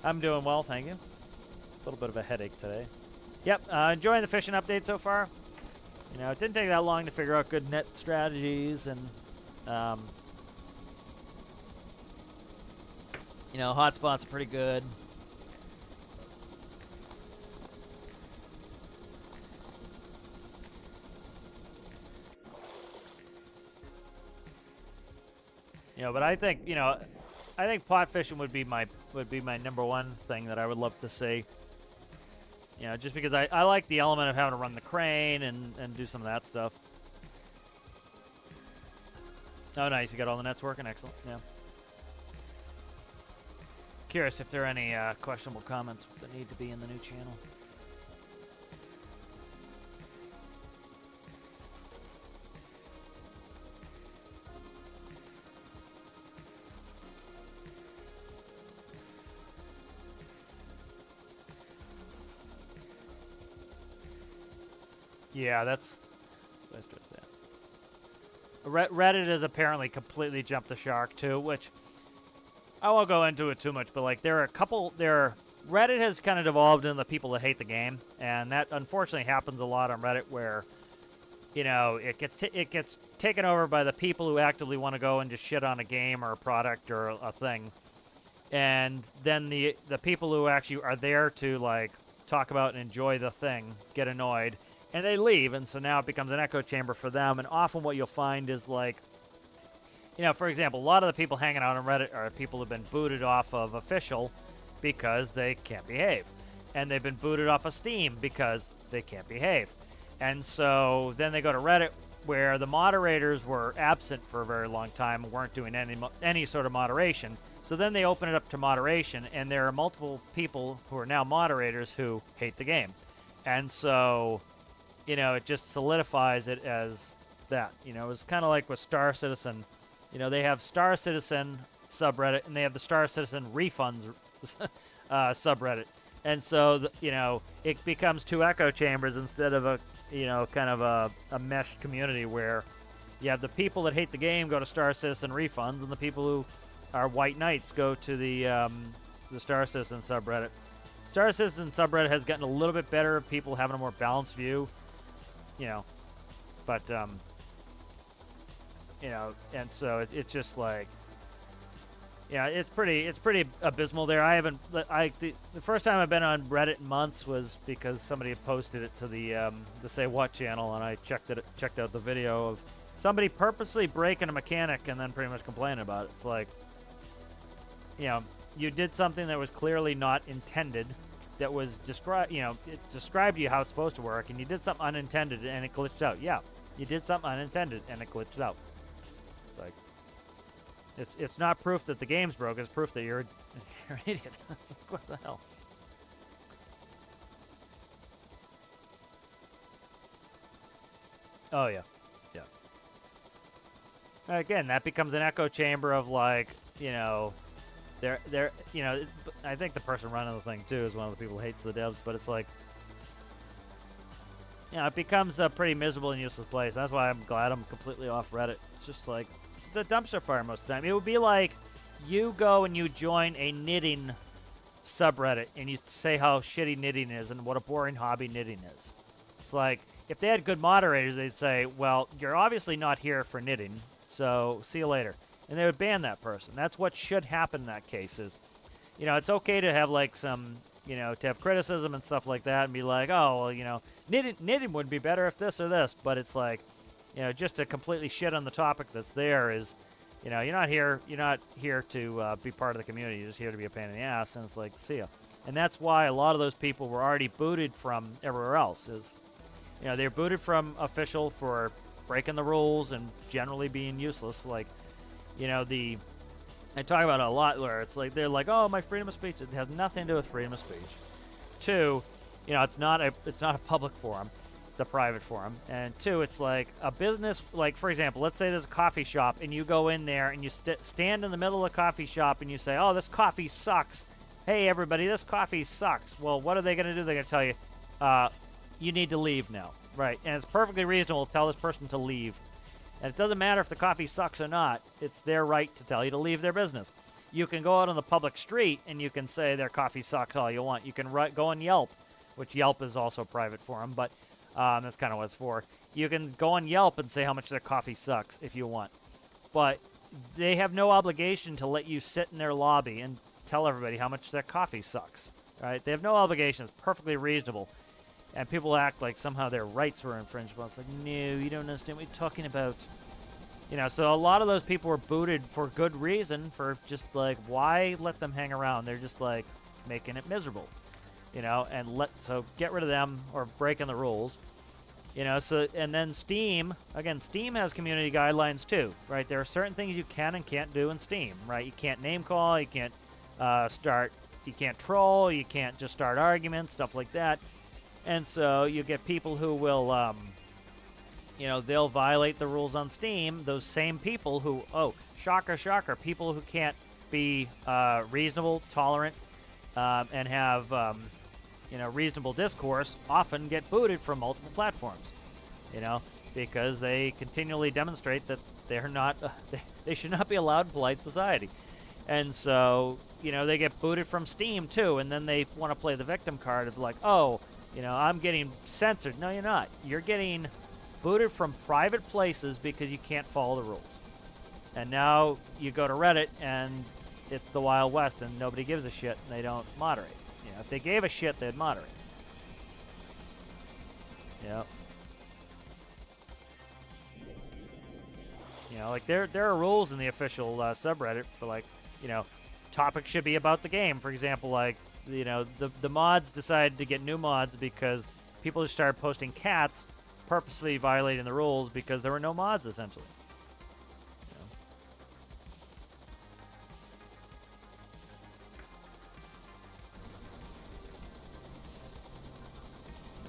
I'm doing well, thank you. A little bit of a headache today. Yep, enjoying the fishing update so far. You know, it didn't take that long to figure out good net strategies, and you know, hotspots are pretty good. You know, but I think, you know, I think pot fishing would be my number one thing that I would love to see. You know, just because I like the element of having to run the crane and do some of that stuff. Oh, nice. You got all the nets working? Excellent. Yeah. Curious if there are any questionable comments that need to be in the new channel. Yeah, that's just that. Reddit has apparently completely jumped the shark too, which I won't go into it too much, but like Reddit has kind of devolved into the people that hate the game, and that unfortunately happens a lot on Reddit where, you know, it gets taken over by the people who actively want to go and just shit on a game or a product or a thing, and then the people who actually are there to like talk about and enjoy the thing get annoyed. And they leave, and so now it becomes an echo chamber for them. And often what you'll find is, like, you know, for example, a lot of the people hanging out on Reddit are people who've been booted off of official because they can't behave. And they've been booted off of Steam because they can't behave. And so then they go to Reddit, where the moderators were absent for a very long time and weren't doing any sort of moderation. So then they open it up to moderation, and there are multiple people who are now moderators who hate the game. And so, you know, it just solidifies it as that. You know, it's kind of like with Star Citizen. You know, they have Star Citizen subreddit, and they have the Star Citizen refunds subreddit. And so, you know, it becomes two echo chambers instead of a, you know, kind of a meshed community where you have the people that hate the game go to Star Citizen refunds, and the people who are white knights go to the Star Citizen subreddit. Star Citizen subreddit has gotten a little bit better, people having a more balanced view, you know, but, you know, and so it's just like, yeah, it's pretty abysmal there. The first time I've been on Reddit in months was because somebody had posted it to the Say What channel, and I checked out the video of somebody purposely breaking a mechanic and then pretty much complaining about it. It's like, you know, you did something that was clearly not intended, that was described, you know, it described to you how it's supposed to work, and you did something unintended and it glitched out. Yeah, you did something unintended and it glitched out. It's like, it's not proof that the game's broke. It's proof that you're an idiot. It's like, what the hell? Oh yeah, yeah. Again, that becomes an echo chamber of, like, you know, they're you know, I think the person running the thing too is one of the people who hates the devs, but it's like, you know, it becomes a pretty miserable and useless place. That's why I'm glad I'm completely off Reddit. It's just like, it's a dumpster fire most of the time. It would be like you go and you join a knitting subreddit and you say how shitty knitting is and what a boring hobby knitting is. It's like, if they had good moderators, they'd say, well, you're obviously not here for knitting, so see you later. And they would ban that person. That's what should happen in that case is, you know, it's okay to have, like, some, you know, to have criticism and stuff like that and be like, oh, well, you know, knitting would be better if this or this. But it's like, you know, just to completely shit on the topic that's there is, you know, you're not here to be part of the community. You're just here to be a pain in the ass. And it's like, see ya. And that's why a lot of those people were already booted from everywhere else. Is, you know, they're booted from official for breaking the rules and generally being useless. Like, you know, I talk about it a lot where it's like, they're like, oh, my freedom of speech. It has nothing to do with freedom of speech. Two, you know, it's not a public forum. It's a private forum. And two, it's like a business, like, for example, let's say there's a coffee shop and you go in there and you stand in the middle of the coffee shop and you say, oh, this coffee sucks. Hey, everybody, this coffee sucks. Well, what are they going to do? They're going to tell you, you need to leave now. Right. And it's perfectly reasonable to tell this person to leave. And it doesn't matter if the coffee sucks or not. It's their right to tell you to leave their business. You can go out on the public street and you can say their coffee sucks all you want. You can go on Yelp, which Yelp is also a private forum, but that's kind of what it's for. You can go on Yelp and say how much their coffee sucks if you want. But they have no obligation to let you sit in their lobby and tell everybody how much their coffee sucks. Right? They have no obligation. It's perfectly reasonable. And people act like somehow their rights were infringed. Well, it's like, no, you don't understand what you're talking about. You know, so a lot of those people were booted for good reason, for just like, why let them hang around? They're just like making it miserable, you know, and so get rid of them or breaking the rules, you know. So, and then Steam, again, Steam has community guidelines too, right? There are certain things you can and can't do in Steam, right? You can't name call, you can't you can't troll, you can't just start arguments, stuff like that. And so you get people who will, you know, they'll violate the rules on Steam. Those same people who, oh, shocker, shocker, people who can't be reasonable, tolerant, and have, you know, reasonable discourse often get booted from multiple platforms, you know, because they continually demonstrate that they're not, they should not be allowed in polite society. And so, you know, they get booted from Steam too, and then they want to play the victim card of like, oh, you know, I'm getting censored. No, you're not. You're getting booted from private places because you can't follow the rules. And now you go to Reddit and it's the Wild West and nobody gives a shit and they don't moderate. You know, if they gave a shit, they'd moderate. Yep. You know, like there are rules in the official subreddit for like, you know, topics should be about the game. For example, like, you know, the mods decided to get new mods because people just started posting cats, purposely violating the rules because there were no mods essentially.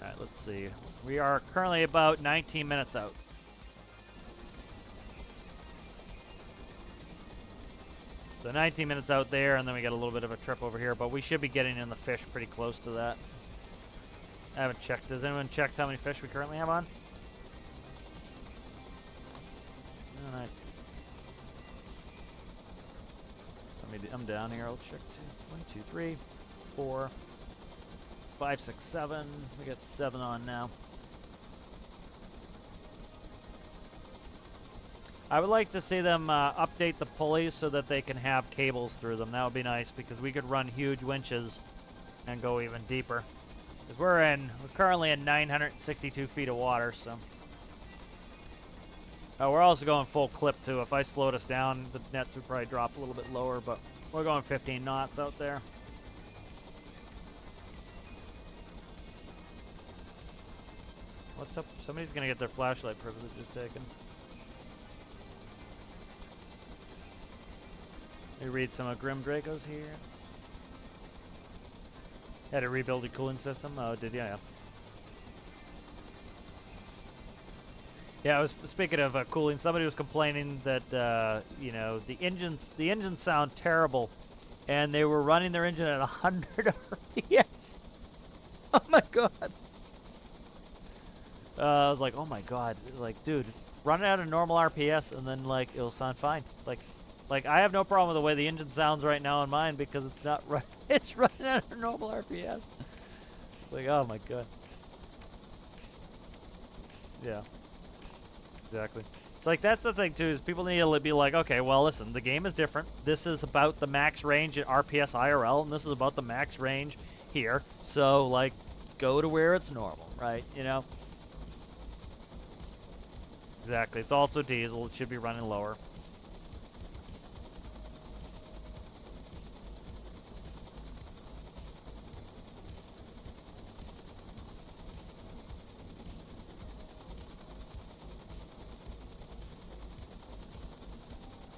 All right, let's see. We are currently about 19 minutes out. So 19 minutes out there, and then we got a little bit of a trip over here, but we should be getting in the fish pretty close to that. I haven't checked. Has anyone checked how many fish we currently have on? Oh, nice. I'm down here. I'll check. 1, 2, 3, 4, 5, 6, 7. We got 7 on now. I would like to see them update the pulleys so that they can have cables through them. That would be nice because we could run huge winches and go even deeper. Because we're currently in 962 feet of water, so. We're also going full clip too. If I slowed us down, the nets would probably drop a little bit lower, but we're going 15 knots out there. What's up? Somebody's gonna get their flashlight privileges taken. Let me read some of Grim Draco's here. Had to rebuild the cooling system. Oh, did you? Yeah. Yeah, I was speaking of cooling. Somebody was complaining that you know, the engines sound terrible, and they were running their engine at 100 RPS. Oh my god! I was like, oh my god, like, dude, run it at a normal RPS, and then like it'll sound fine. Like I have no problem with the way the engine sounds right now on mine because it's not it's running at a normal RPS. Like, oh my god. Yeah. Exactly. It's like that's the thing too, is people need to be like, okay, well listen, the game is different. This is about the max range at RPS IRL, and this is about the max range here. So like, go to where it's normal, right? You know? Exactly. It's also diesel. It should be running lower.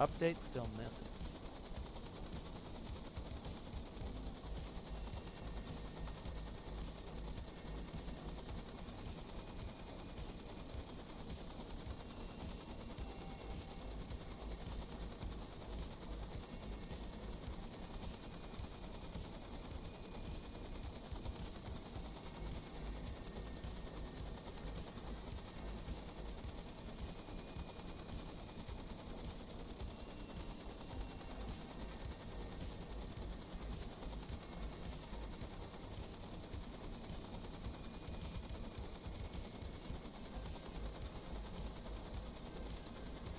Update still missing.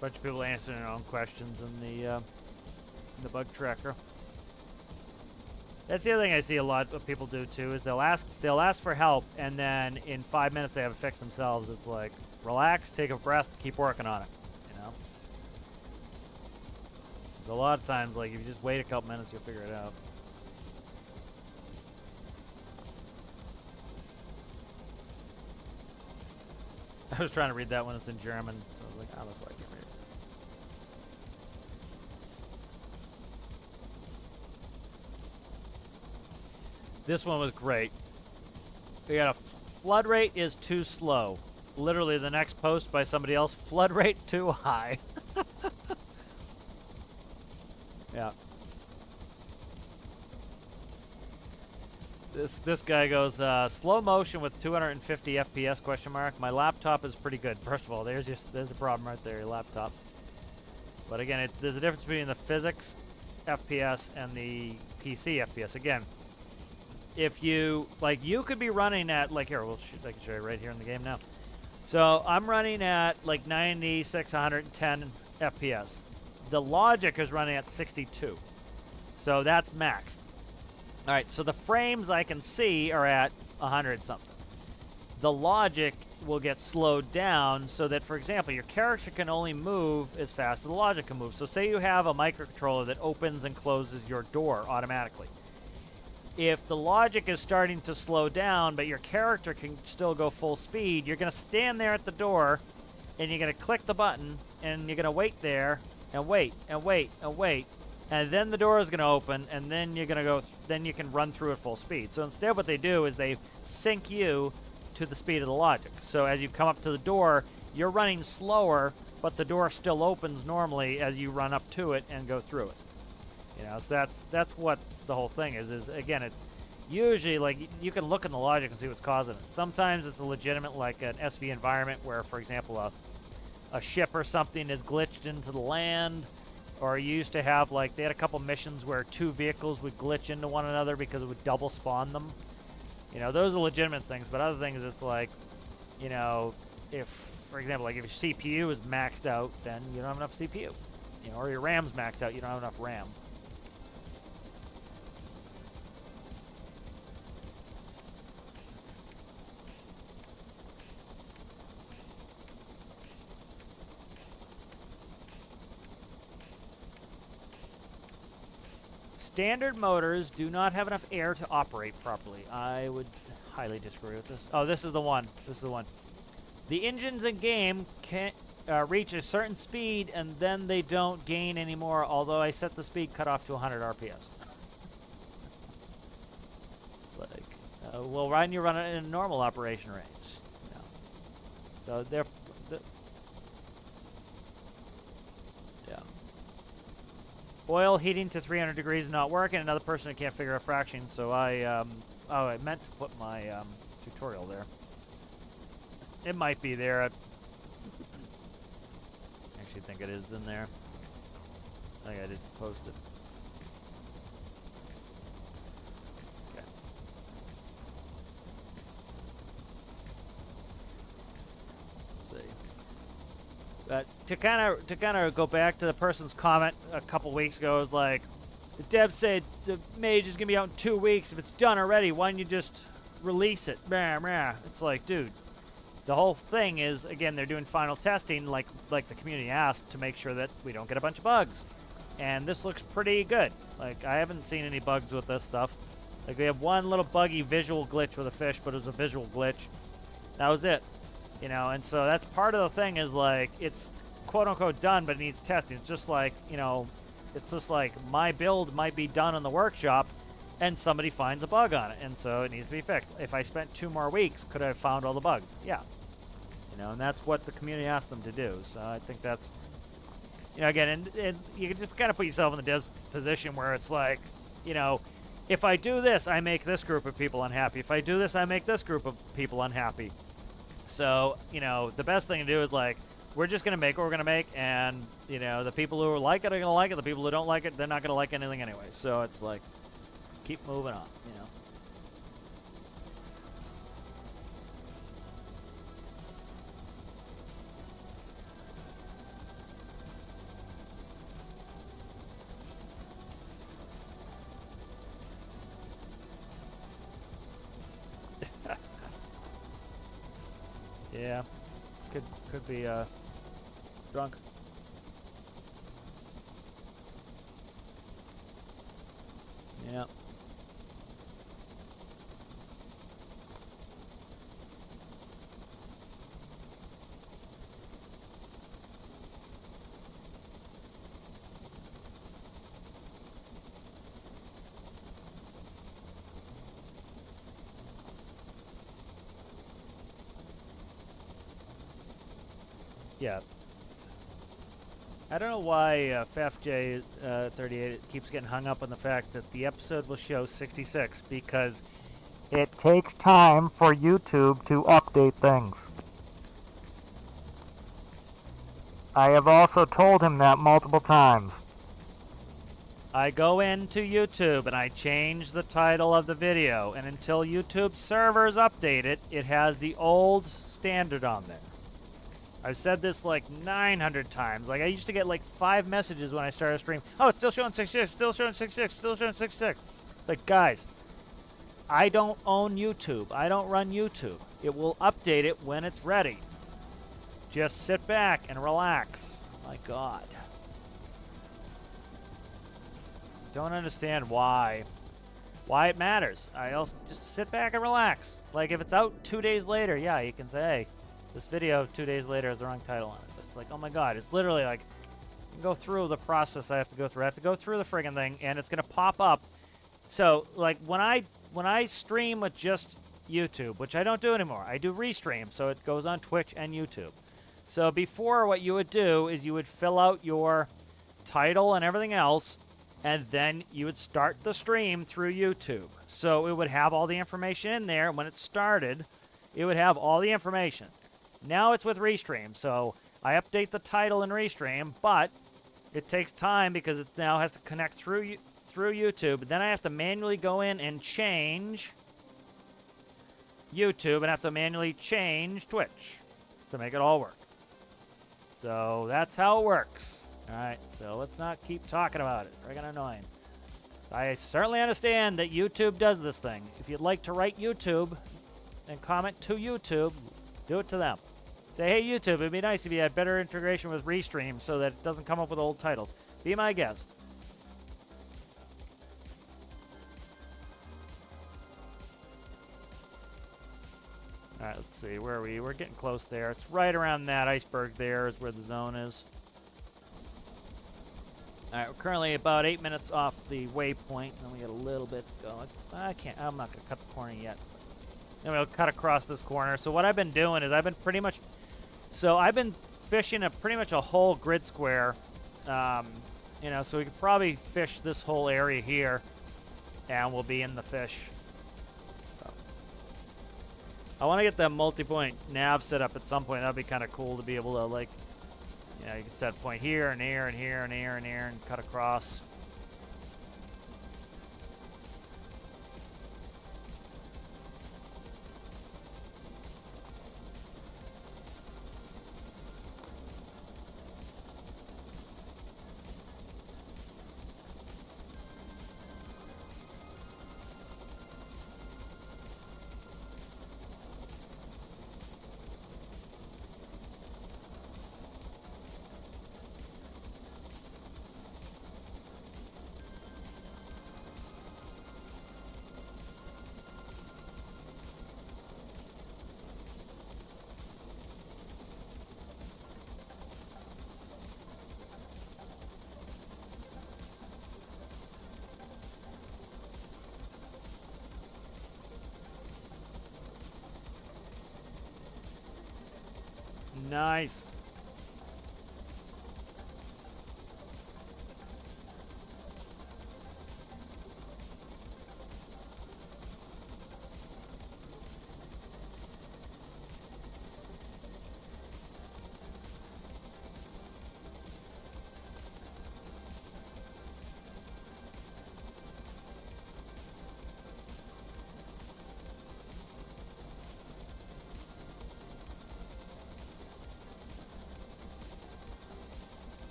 Bunch of people answering their own questions in the bug tracker. That's the other thing I see a lot of people do too, is they'll ask for help, and then in 5 minutes they have it fixed themselves. It's like, relax, take a breath, keep working on it. You know. There's a lot of times, like, if you just wait a couple minutes, you'll figure it out. I was trying to read that one. It's in German, so I was like, oh, that's why I can't read it. This one was great. We got a flood rate is too slow. Literally the next post by somebody else, flood rate too high. Yeah. This guy goes, slow motion with 250 FPS question mark. My laptop is pretty good. First of all, there's a problem right there, your laptop. But again, there's a difference between the physics FPS and the PC FPS. Again, if you, like, you could be running at, like, here, I can show you right here in the game now. So I'm running at like 96, 110 FPS. The logic is running at 62. So that's maxed. All right, so the frames I can see are at 100 something. the logic will get slowed down so that, for example, your character can only move as fast as the logic can move. So say you have a microcontroller that opens and closes your door automatically. If the logic is starting to slow down, but your character can still go full speed, you're going to stand there at the door, and you're going to click the button, and you're going to wait there, and wait, and wait, and wait, and then the door is going to open, and then you're going to go, then you can run through at full speed. So instead what they do is they sync you to the speed of the logic. So as you come up to the door, you're running slower, but the door still opens normally as you run up to it and go through it. You know, so that's what the whole thing is again, it's usually like you can look in the logic and see what's causing it. Sometimes it's a legitimate, like an SV environment where, for example, a ship or something is glitched into the land, or you used to have, like, they had a couple missions where two vehicles would glitch into one another because it would double spawn them. You know, those are legitimate things, but other things, it's like, you know, if, for example, like if your CPU is maxed out, then you don't have enough CPU. You know, or your RAM's maxed out, you don't have enough RAM. Standard motors do not have enough air to operate properly. I would highly disagree with this. Oh, this is the one. This is the one. The engines in game can reach a certain speed, and then they don't gain anymore, although I set the speed cutoff to 100 RPS. It's like, well, why don't you run it in a normal operation range? You know? So they're... Oil heating to 300 degrees is not working. Another person can't figure out fractions, so I meant to put my tutorial there. It might be there. I actually think it is in there. I think I did post it. Okay. Let's see. To kind of go back to the person's comment a couple weeks ago, is like, the dev said the mage is gonna be out in 2 weeks. If it's done already, why don't you just release it? It's like, dude, the whole thing is, again, they're doing final testing, like the community asked, to make sure that we don't get a bunch of bugs. And this looks pretty good. Like, I haven't seen any bugs with this stuff. Like, we have one little buggy visual glitch with a fish, but it was a visual glitch. That was it. You know, and so that's part of the thing, is like, it's quote-unquote done, but it needs testing. It's just like, you know, it's just like my build might be done in the workshop and somebody finds a bug on it, and so it needs to be fixed. If I spent 2 more weeks, could I have found all the bugs? Yeah. You know, and that's what the community asked them to do. So I think that's, you know, again, and you can just kind of put yourself in the dev's position where it's like, you know, if I do this, I make this group of people unhappy. If I do this, I make this group of people unhappy. So, you know, the best thing to do is, like, we're just going to make what we're going to make, and, you know, the people who like it are going to like it. The people who don't like it, they're not going to like anything anyway. So it's like, keep moving on, you know. Yeah, could be drunk. Yeah. Yeah. I don't know why FFJ38 keeps getting hung up on the fact that the episode will show 66, because it takes time for YouTube to update things. I have also told him that multiple times. I go into YouTube and I change the title of the video, and until YouTube servers update it, it has the old standard on there. I've said this like 900 times. Like, I used to get like 5 messages when I started a stream. Oh, it's still showing 66, still showing 66, still showing 66. It's like, guys, I don't own YouTube. I don't run YouTube. It will update it when it's ready. Just sit back and relax. My God. Don't understand why it matters. I also just sit back and relax. Like if it's out 2 days later, yeah, you can say, hey, this video 2 days later has the wrong title on it. But it's like, oh my God, it's literally like, you can go through the process I have to go through. I have to go through the friggin' thing, and it's gonna pop up. So like when I stream with just YouTube, which I don't do anymore, I do restream, so it goes on Twitch and YouTube. So before, what you would do is you would fill out your title and everything else, and then you would start the stream through YouTube. So it would have all the information in there. When it started, it would have all the information. Now it's with Restream, so I update the title in Restream, but it takes time because it now has to connect through YouTube. Then I have to manually go in and change YouTube and have to manually change Twitch to make it all work. So that's how it works. All right, so let's not keep talking about it. Friggin' annoying. I certainly understand that YouTube does this thing. If you'd like to write YouTube and comment to YouTube, do it to them. Say, hey, YouTube, it'd be nice if you had better integration with Restream so that it doesn't come up with old titles. Be my guest. All right, let's see. Where are we? We're getting close there. It's right around that iceberg there is where the zone is. All right, we're currently about 8 minutes off the waypoint, and then we got a little bit going. I'm not going to cut the corner yet. Then we'll cut across this corner. So what I've been doing is I've been fishing pretty much a whole grid square. You know, so we could probably fish this whole area here, and we'll be in the fish. So I want to get that multi-point nav set up at some point. That'd be kind of cool to be able to, like, you know, you can set a point here and here and here and here and here and cut across. Nice.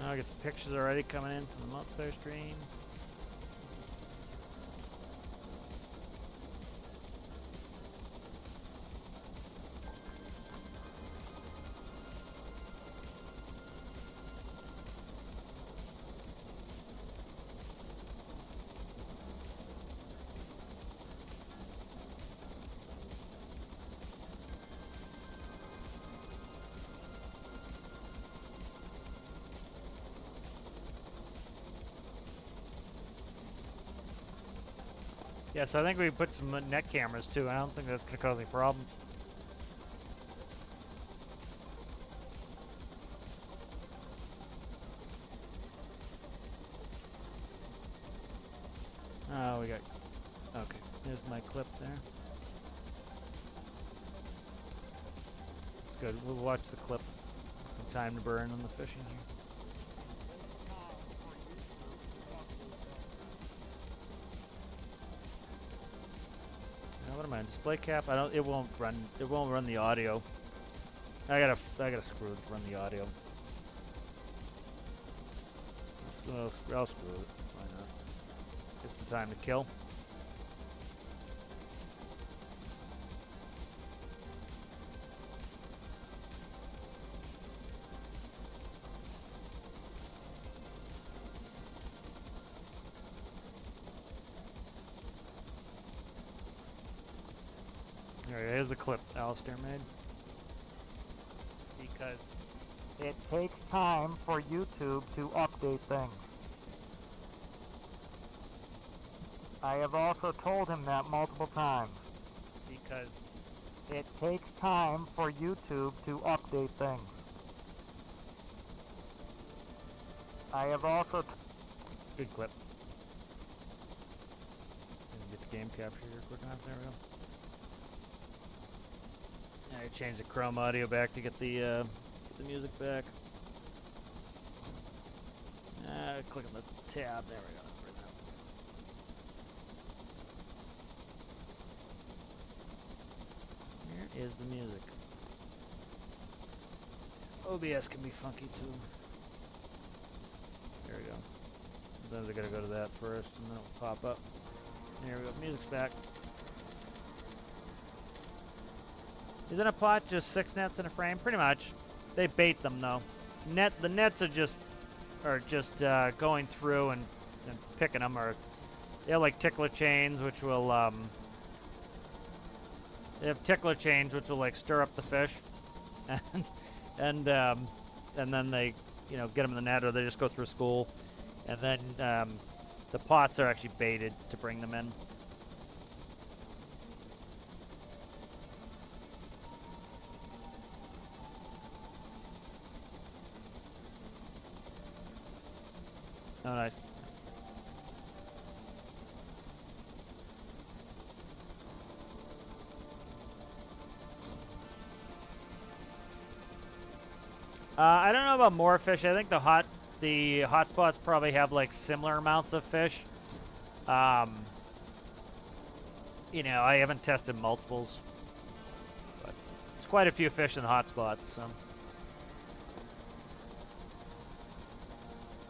Oh, I get some pictures already coming in from the multiplayer stream. Yeah, so I think we put some net cameras too. I don't think that's going to cause any problems. Oh, we got... Okay, there's my clip there. It's good. We'll watch the clip. Some time to burn on the fishing here. What am I on display cap? I don't. It won't run. It won't run the audio. I gotta screw it to run the audio. Well, I'll screw it. Why not? Get some time to kill. Here's the clip Alistair made. Because it takes time for YouTube to update things. I have also told him that multiple times. Because it takes time for YouTube to update things. I have also... It's a good clip. Get the game capture here quick enough. There we go. I changed the Chrome audio back to get the music back. Click on the tab. There we go. Here is the music. OBS can be funky too. There we go. Sometimes I gotta go to that first and then it'll pop up. There we go. Music's back. Isn't a plot just 6 nets in a frame? Pretty much. They bait them though. The nets are just going through and picking them, or they have like tickler chains, which will they have tickler chains which will like stir up the fish, and then they get them in the net, or they just go through school, and then the pots are actually baited to bring them in. Oh, nice. I don't know about more fish. I think the hotspots probably have like similar amounts of fish. I haven't tested multiples, but it's quite a few fish in the hotspots. So.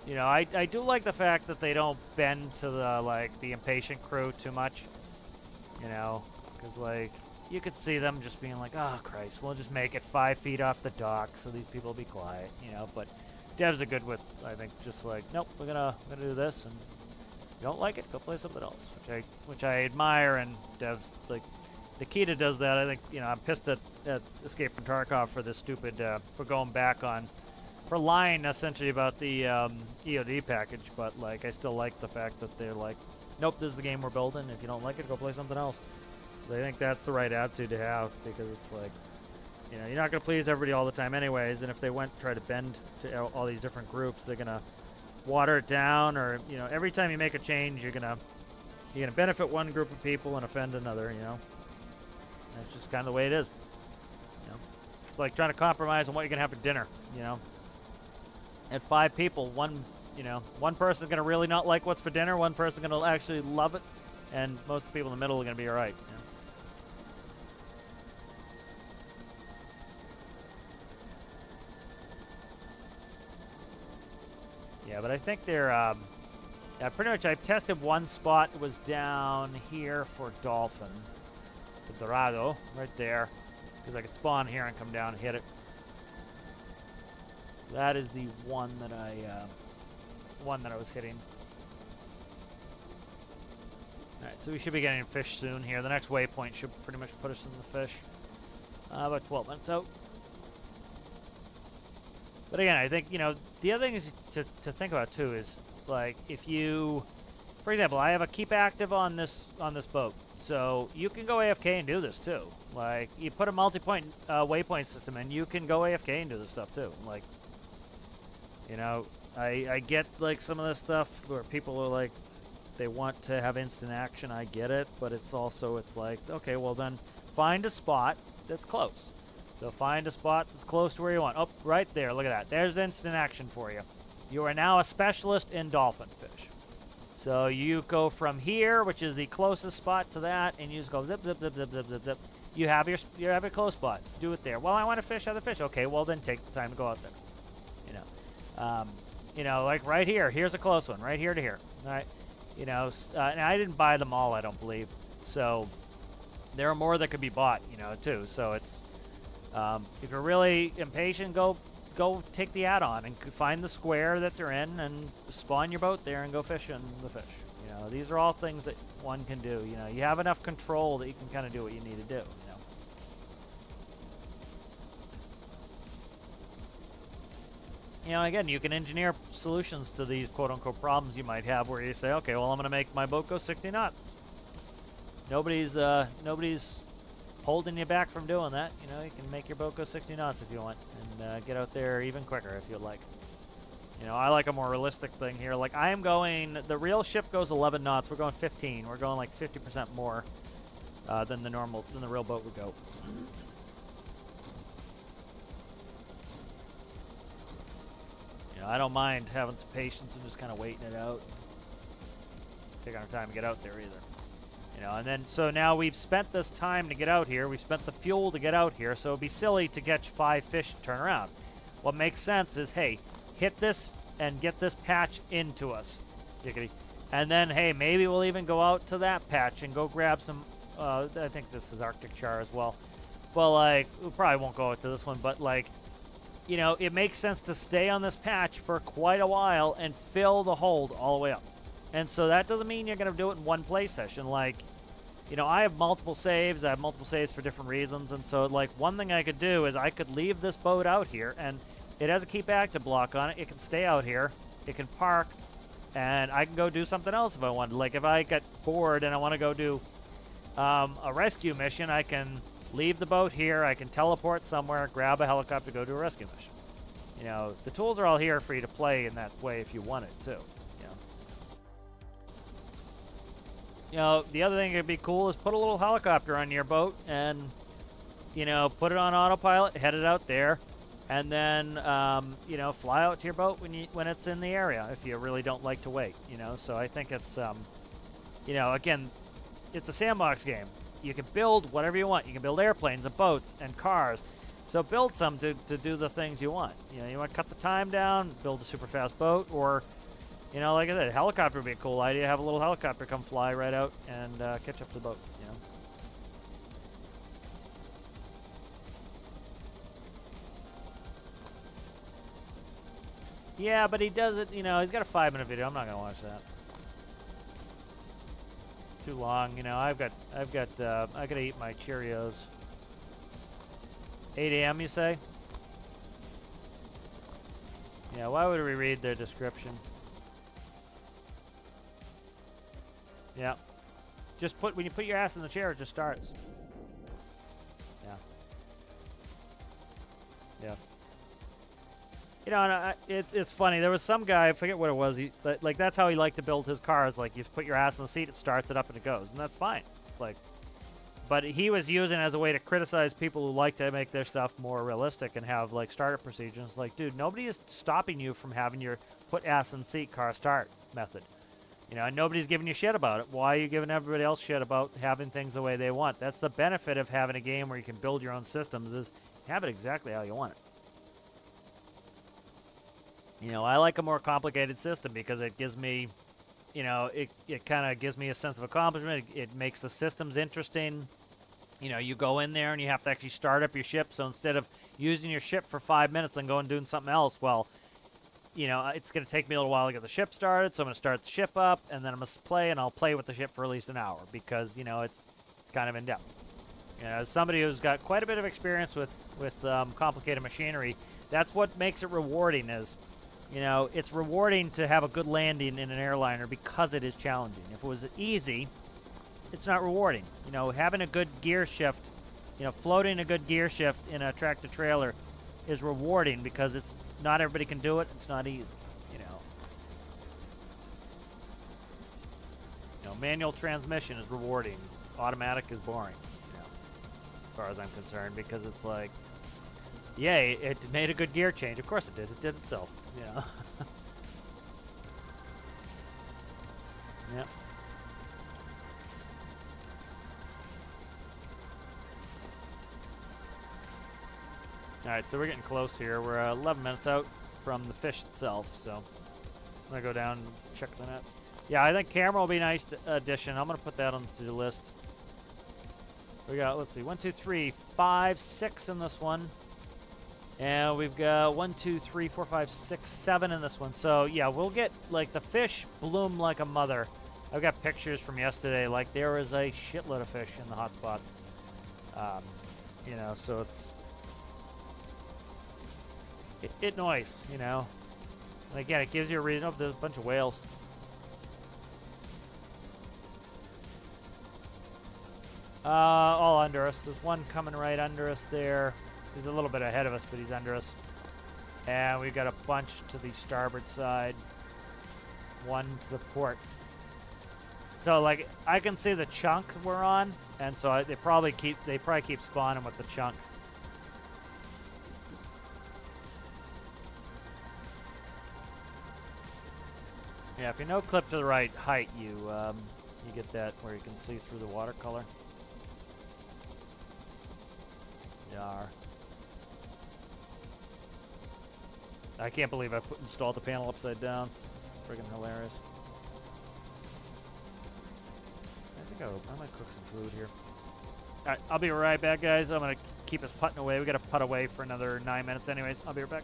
I do like the fact that they don't bend to the impatient crew too much. Because like you could see them just being like, oh Christ, we'll just make it 5 feet off the dock so these people will be quiet. But devs are good with, I think, just like, nope, we're gonna do this, and if you don't like it, go play something else, which I admire. And devs like Nikita does that. I think I'm pissed at Escape from Tarkov for this stupid for going back on. For lying essentially about the EOD package, but like I still like the fact that they're like, nope, this is the game we're building. If you don't like it, go play something else. I think that's the right attitude to have, because it's like, you're not gonna please everybody all the time anyways. And if they try to bend to all these different groups, they're gonna water it down, or every time you make a change, you're gonna benefit one group of people and offend another. That's just kind of the way it is. It's like trying to compromise on what you're gonna have for dinner. At 5 people, one person's gonna really not like what's for dinner, one person's gonna actually love it, and most of the people in the middle are gonna be all right. Yeah, but I think they're pretty much. I've tested one spot. It was down here for dolphin, the Dorado, right there, because I could spawn here and come down and hit it. That is the one that I was hitting. All right, so we should be getting fish soon here. The next waypoint should pretty much put us in the fish. About 12 minutes out. But again, I think the other thing is to think about too is like if you, for example, I have a keep active on this boat, so you can go AFK and do this too. Like you put a multi-point waypoint system in, you can go AFK and do this stuff too. Like. I get like some of this stuff where people are like, they want to have instant action. I get it, but it's like, okay, well then find a spot that's close. So find a spot that's close to where you want. Oh, right there, look at that. There's instant action for you. You are now a specialist in dolphin fish. So you go from here, which is the closest spot to that, and you just go zip, zip, zip, zip, zip, zip, zip. You have your close spot. Do it there. Well, I want to fish other fish. Okay, well then take the time to go out there. You know, like right here. Here's a close one, right here to here. All right. You know, and I didn't buy them all, I don't believe. So there are more that could be bought, you know, too. So it's if you're really impatient, go take the add-on and find the square that they're in and spawn your boat there and go fishing the fish. You know, these are all things that one can do. You know, you have enough control that you can kind of do what you need to do. You know. You know, again, you can engineer solutions to these quote-unquote problems you might have where you say, okay, well, I'm going to make my boat go 60 knots. Nobody's holding you back from doing that. You know, you can make your boat go 60 knots if you want and get out there even quicker if you'd like. You know, I like a more realistic thing here. Like, I am going, the real ship goes 11 knots. We're going 15. We're going like 50% more than the real boat would go. I don't mind having some patience and just kind of waiting it out. Taking our time to get out there either. You know, and then, so now we've spent this time to get out here. We've spent the fuel to get out here, so it'd be silly to catch 5 fish and turn around. What makes sense is, hey, hit this and get this patch into us. Giggity. And then, hey, maybe we'll even go out to that patch and go grab some, I think this is Arctic char as well. Well, like, we probably won't go out to this one, but, like, you know, it makes sense to stay on this patch for quite a while and fill the hold all the way up. And so that doesn't mean you're going to do it in one play session. Like, you know, I have multiple saves. I have multiple saves for different reasons. And so, like, one thing I could do is I could leave this boat out here, and it has a keep active block on it. It can stay out here. It can park, and I can go do something else if I wanted. Like, if I get bored and I want to go do a rescue mission, I can leave the boat here. I can teleport somewhere, grab a helicopter, go do a rescue mission. You know, the tools are all here for you to play in that way if you want it too. You know, the other thing that would be cool is put a little helicopter on your boat and, you know, put it on autopilot, head it out there, and then, you know, fly out to your boat when it's in the area if you really don't like to wait, you know. So I think it's, you know, again, it's a sandbox game. You can build whatever you want. You can build airplanes and boats and cars. So build some to do the things you want. You know, you want to cut the time down, build a super fast boat, or, you know, like I said, a helicopter would be a cool idea. Have a little helicopter come fly right out and catch up to the boat, you know. Yeah, but he does it, you know, he's got a 5-minute video. I'm not going to watch that. Too long, you know. I gotta eat my Cheerios. 8 a.m. you say? Yeah, why would we read their description? Yeah. Just when you put your ass in the chair, it just starts. Yeah. Yeah. You know, and it's funny. There was some guy, I forget what it was. Like that's how he liked to build his cars. Like you put your ass in the seat, it starts it up, and it goes, and that's fine. Like, but he was using it as a way to criticize people who like to make their stuff more realistic and have like startup procedures. Like, dude, nobody is stopping you from having your put ass in seat car start method. You know, and nobody's giving you shit about it. Why are you giving everybody else shit about having things the way they want? That's the benefit of having a game where you can build your own systems. Is have it exactly how you want it. You know, I like a more complicated system because it gives me, you know, it kind of gives me a sense of accomplishment. It makes the systems interesting. You know, you go in there and you have to actually start up your ship. So instead of using your ship for 5 minutes and going and doing something else, well, you know, it's going to take me a little while to get the ship started. So I'm going to start the ship up and then I'm going to play, and I'll play with the ship for at least an hour because, you know, it's kind of in depth. You know, as somebody who's got quite a bit of experience with complicated machinery, that's what makes it rewarding. Is, you know, it's rewarding to have a good landing in an airliner because it is challenging. If it was easy, it's not rewarding. You know, having a good gear shift, you know, floating a good gear shift in a tractor trailer is rewarding because it's not everybody can do it. It's not easy, you know. You know, manual transmission is rewarding. Automatic is boring, you know, as far as I'm concerned, because it's like, yay, it made a good gear change. Of course it did. It did itself, you know. Yep. All right, so we're getting close here. We're 11 minutes out from the fish itself, so I'm gonna go down and check the nets. Yeah, I think camera will be a nice addition. I'm gonna put that on the to-do list. We got, let's see, 1, 2, 3, 5, 6 in this one. And we've got 1, 2, 3, 4, 5, 6, 7 in this one. So yeah, we'll get, like, the fish bloom like a mother. I've got pictures from yesterday. Like, there was a shitload of fish in the hotspots. You know, so it's nice, you know. And again, it gives you a reason. Oh, there's a bunch of whales. All under us. There's one coming right under us there. He's a little bit ahead of us, but he's under us. And we've got a bunch to the starboard side. One to the port. So, like, I can see the chunk we're on, and so they probably keep spawning with the chunk. Yeah, if you no clip to the right height, you get that where you can see through the watercolor. Yar. I can't believe I installed the panel upside down. Friggin' hilarious. I think I might cook some food here. All right, I'll be right back, guys. I'm gonna keep us putting away. We gotta putt away for another 9 minutes, anyways. I'll be right back.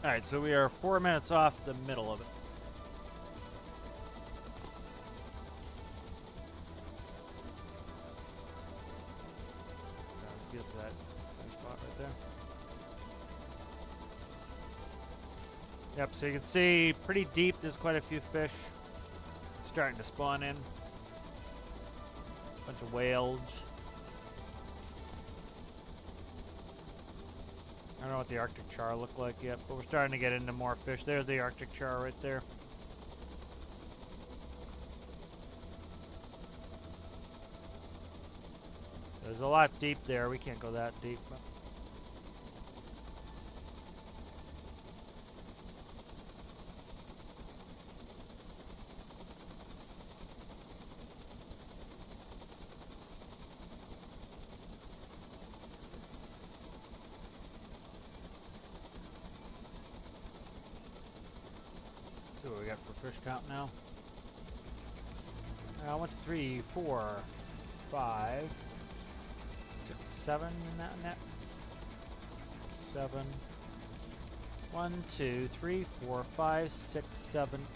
Alright, so we are 4 minutes off the middle of it. Get to that spot right there. Yep, so you can see pretty deep, there's quite a few fish starting to spawn in. Bunch of whales. I don't know what the Arctic char looked like yet, but we're starting to get into more fish. There's the Arctic char right there. There's a lot deep there. We can't go that deep. But see what we got for fish count now. 1, 2, 3, 4, 5, 6, 7 in that net. 7. 1, 2, 3, 4, 5, 6, 7,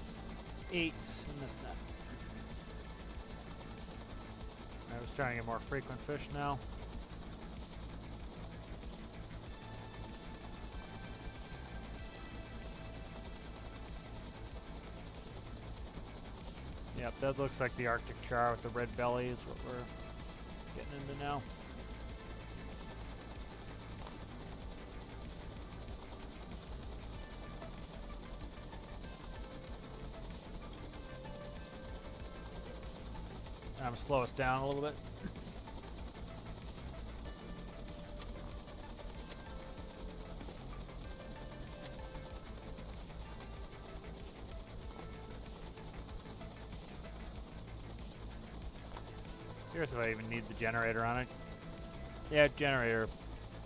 8 in this net. I was trying to get more frequent fish now. Yep, that looks like the Arctic char with the red belly is what we're getting into now. I'm gonna slow us down a little bit. Curious if I even need the generator on it. Yeah, generator,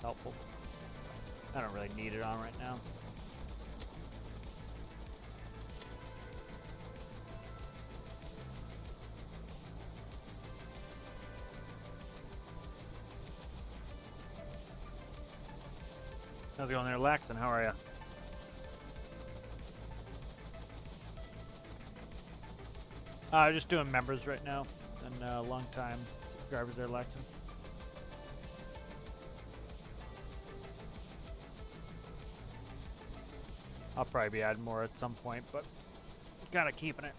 helpful. I don't really need it on right now. How's it going there, Laxon? How are you? Just doing members right now, and long-time subscribers there, Laxon. I'll probably be adding more at some point, but kind of keeping it.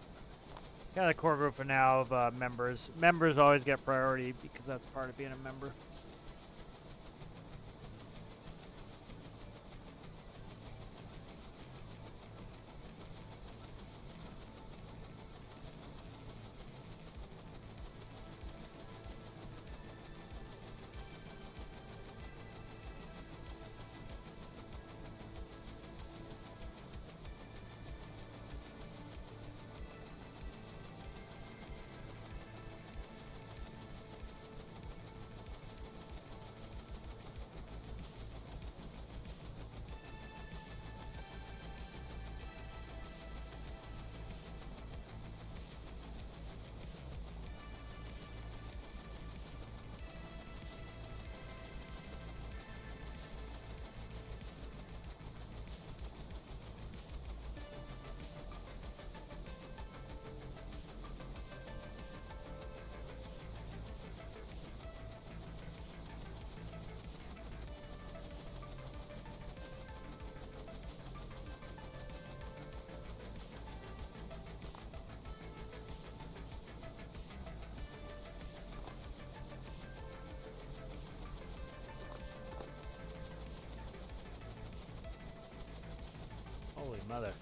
Kind of the core group for now of members. Members always get priority because that's part of being a member. Holy mother.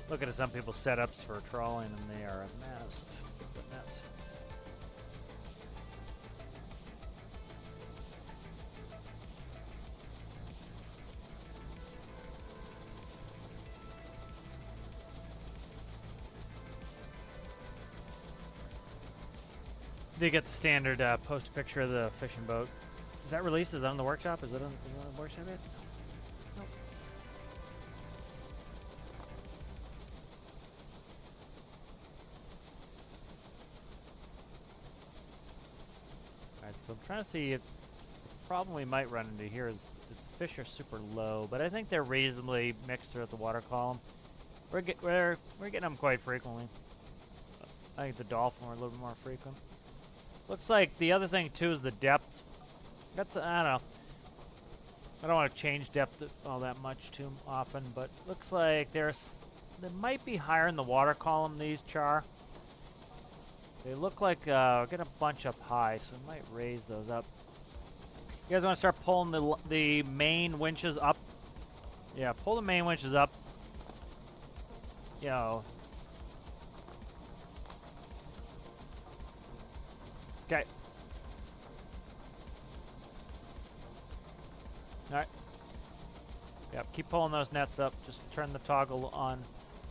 Looking at some people's setups for trawling, and they are massive. The nets. Did get the standard post picture of the fishing boat. Is that released? Is that on the workshop? Is it on the workshop yet? Nope. Alright, so I'm trying to see if problem we might run into here is the fish are super low, but I think they're reasonably mixed throughout the water column. We're getting them quite frequently. I think the dolphin are a little bit more frequent. Looks like the other thing too is the depth. That's, I don't know. I don't want to change depth all that much too often, but looks like they might be higher in the water column, these char. They look like we're getting a bunch up high, so we might raise those up. You guys want to start pulling the main winches up? Yeah, pull the main winches up. You know. Okay. Alright. Yep, keep pulling those nets up. Just turn the toggle on.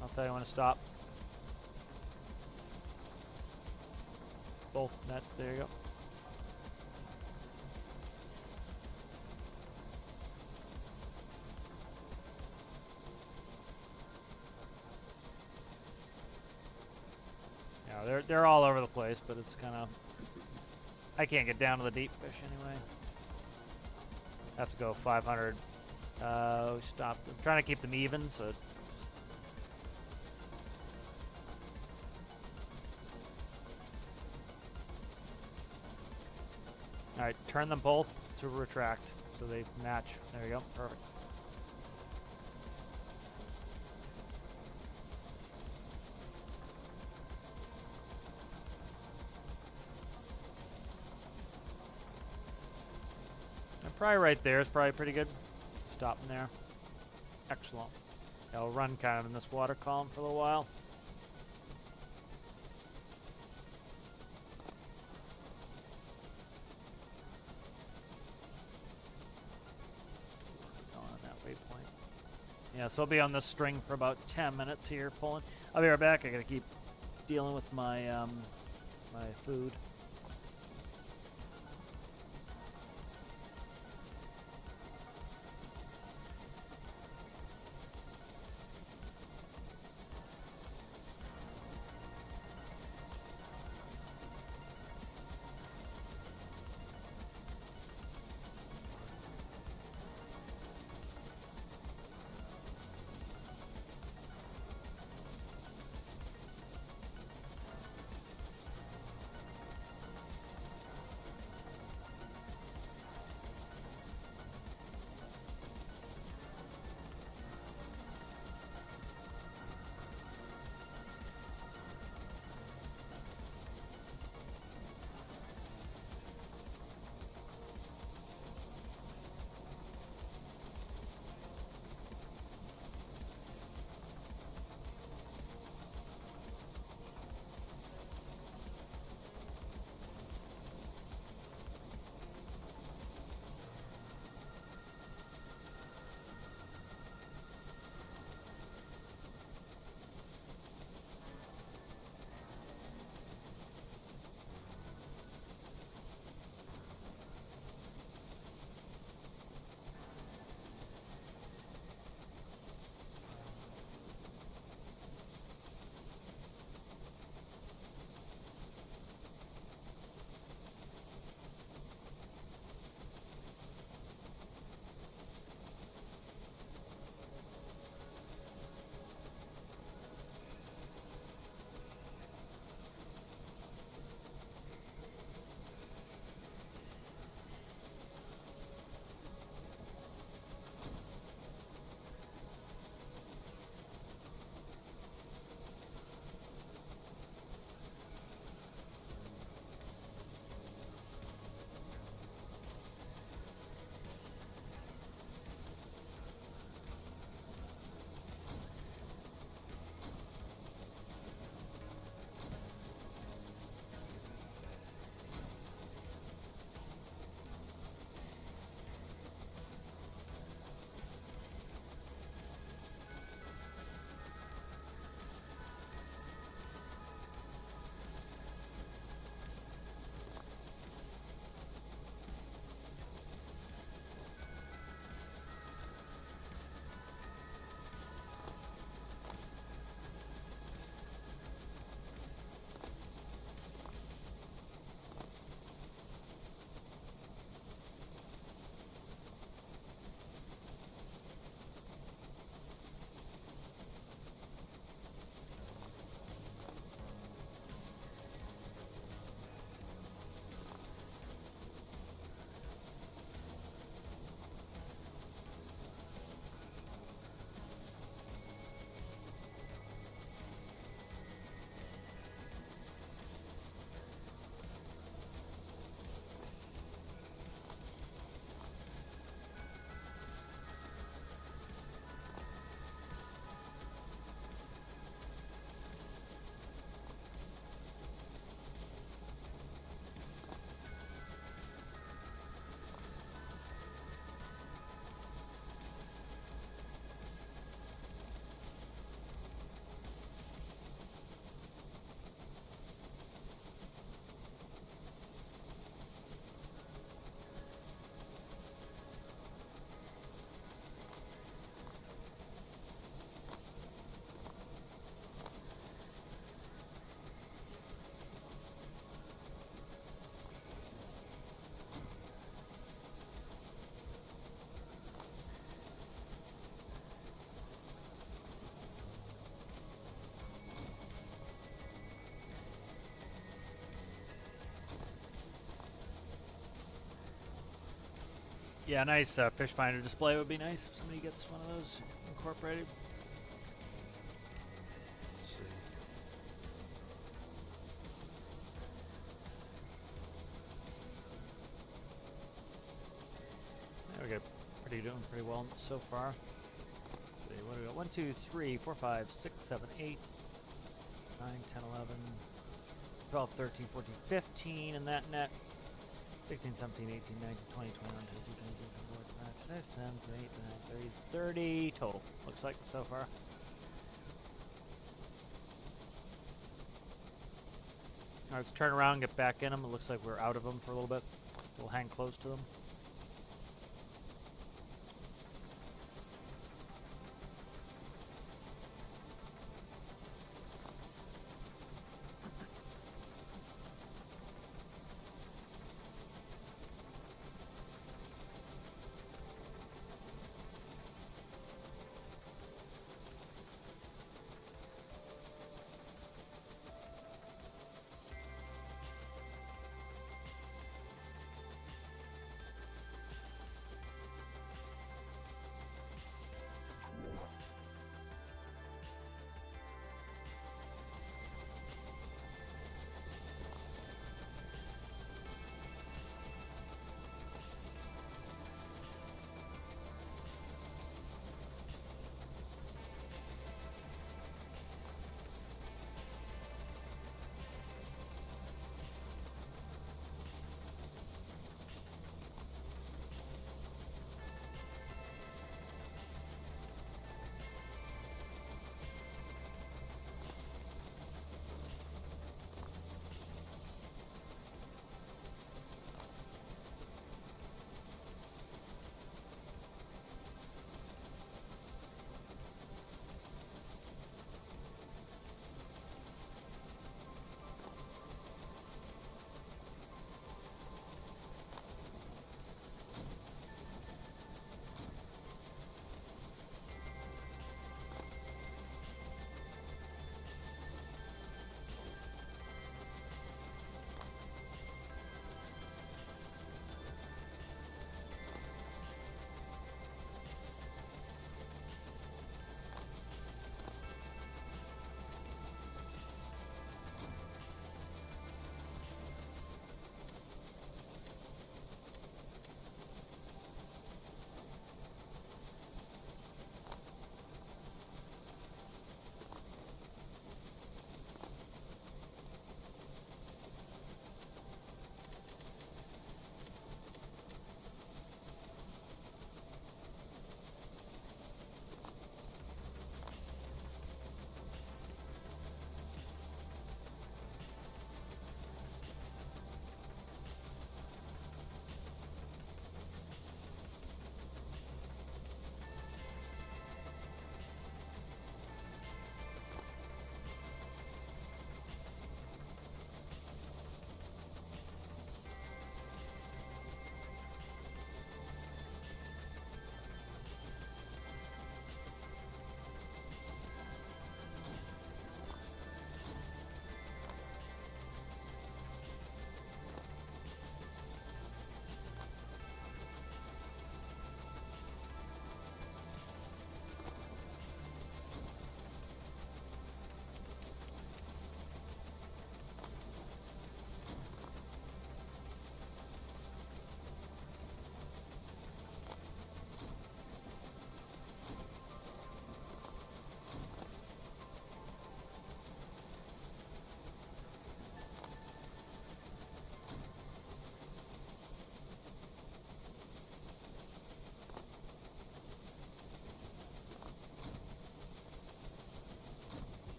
I'll tell you when to stop. Both nets, there you go. Yeah, they're all over the place, but it's kind of... I can't get down to the deep fish anyway. Have to go 500. We stopped. I'm trying to keep them even, so just... Alright, turn them both to retract so they match. There you go, perfect. And probably right there is probably pretty good. Stop them there. Excellent. Yeah, I'll run kind of in this water column for a little while. Yeah, so I'll be on this string for about 10 minutes here pulling. I'll be right back. I gotta keep dealing with my my food. Yeah, nice fish finder display would be nice if somebody gets one of those incorporated. Let's see. There we go. Doing pretty well so far. Let's see, what do we got? 1, 2, 3, 4, 5, 6, 7, 8, 9, 10, 11, 12, 13, 14, 15 in that net. 16, 17, 18, 19, 20, 21, 22, 23, 24, 25, 26, 27, 28, 29, 30 total. Looks like so far. Alright, let's turn around and get back in them. It looks like we're out of them for a little bit. We'll hang close to them.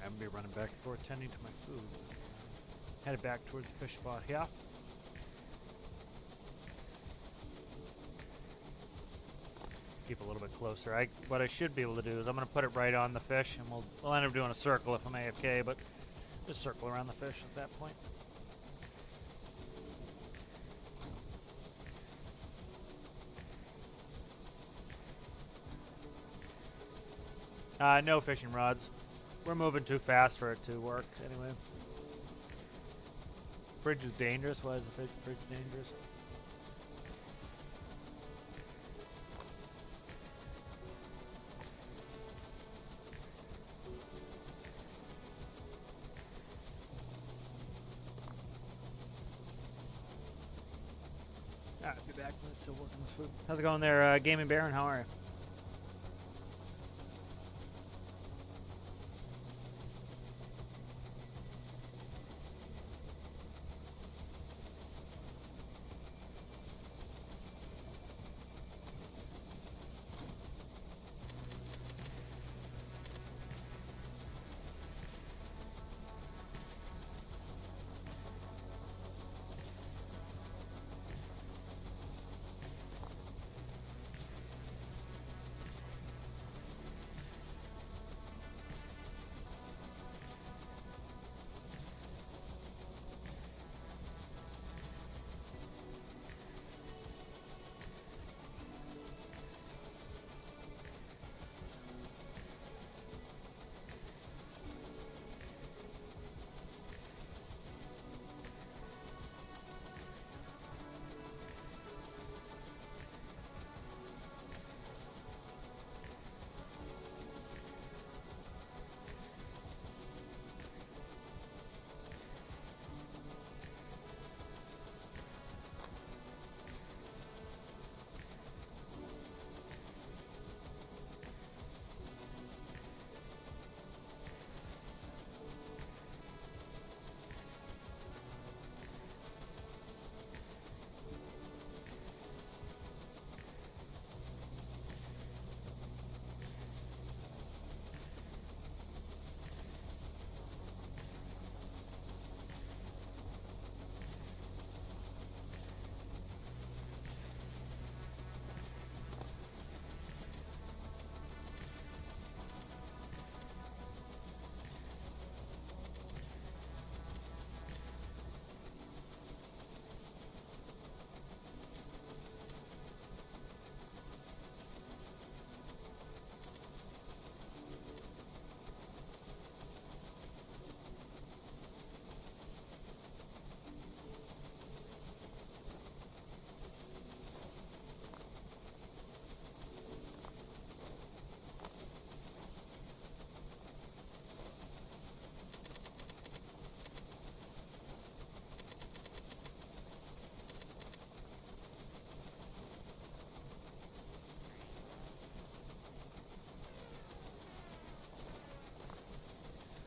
I'm gonna be running back and forth tending to my food. Headed back towards the fish spot here. Keep a little bit closer. What I should be able to do is I'm gonna put it right on the fish, and we'll end up doing a circle if I'm AFK, but just circle around the fish at that point. No fishing rods. We're moving too fast for it to work anyway. Fridge is dangerous. Why is the fridge dangerous? Alright, be back. We're still working this food. How's it going there, Gaming Baron? How are you?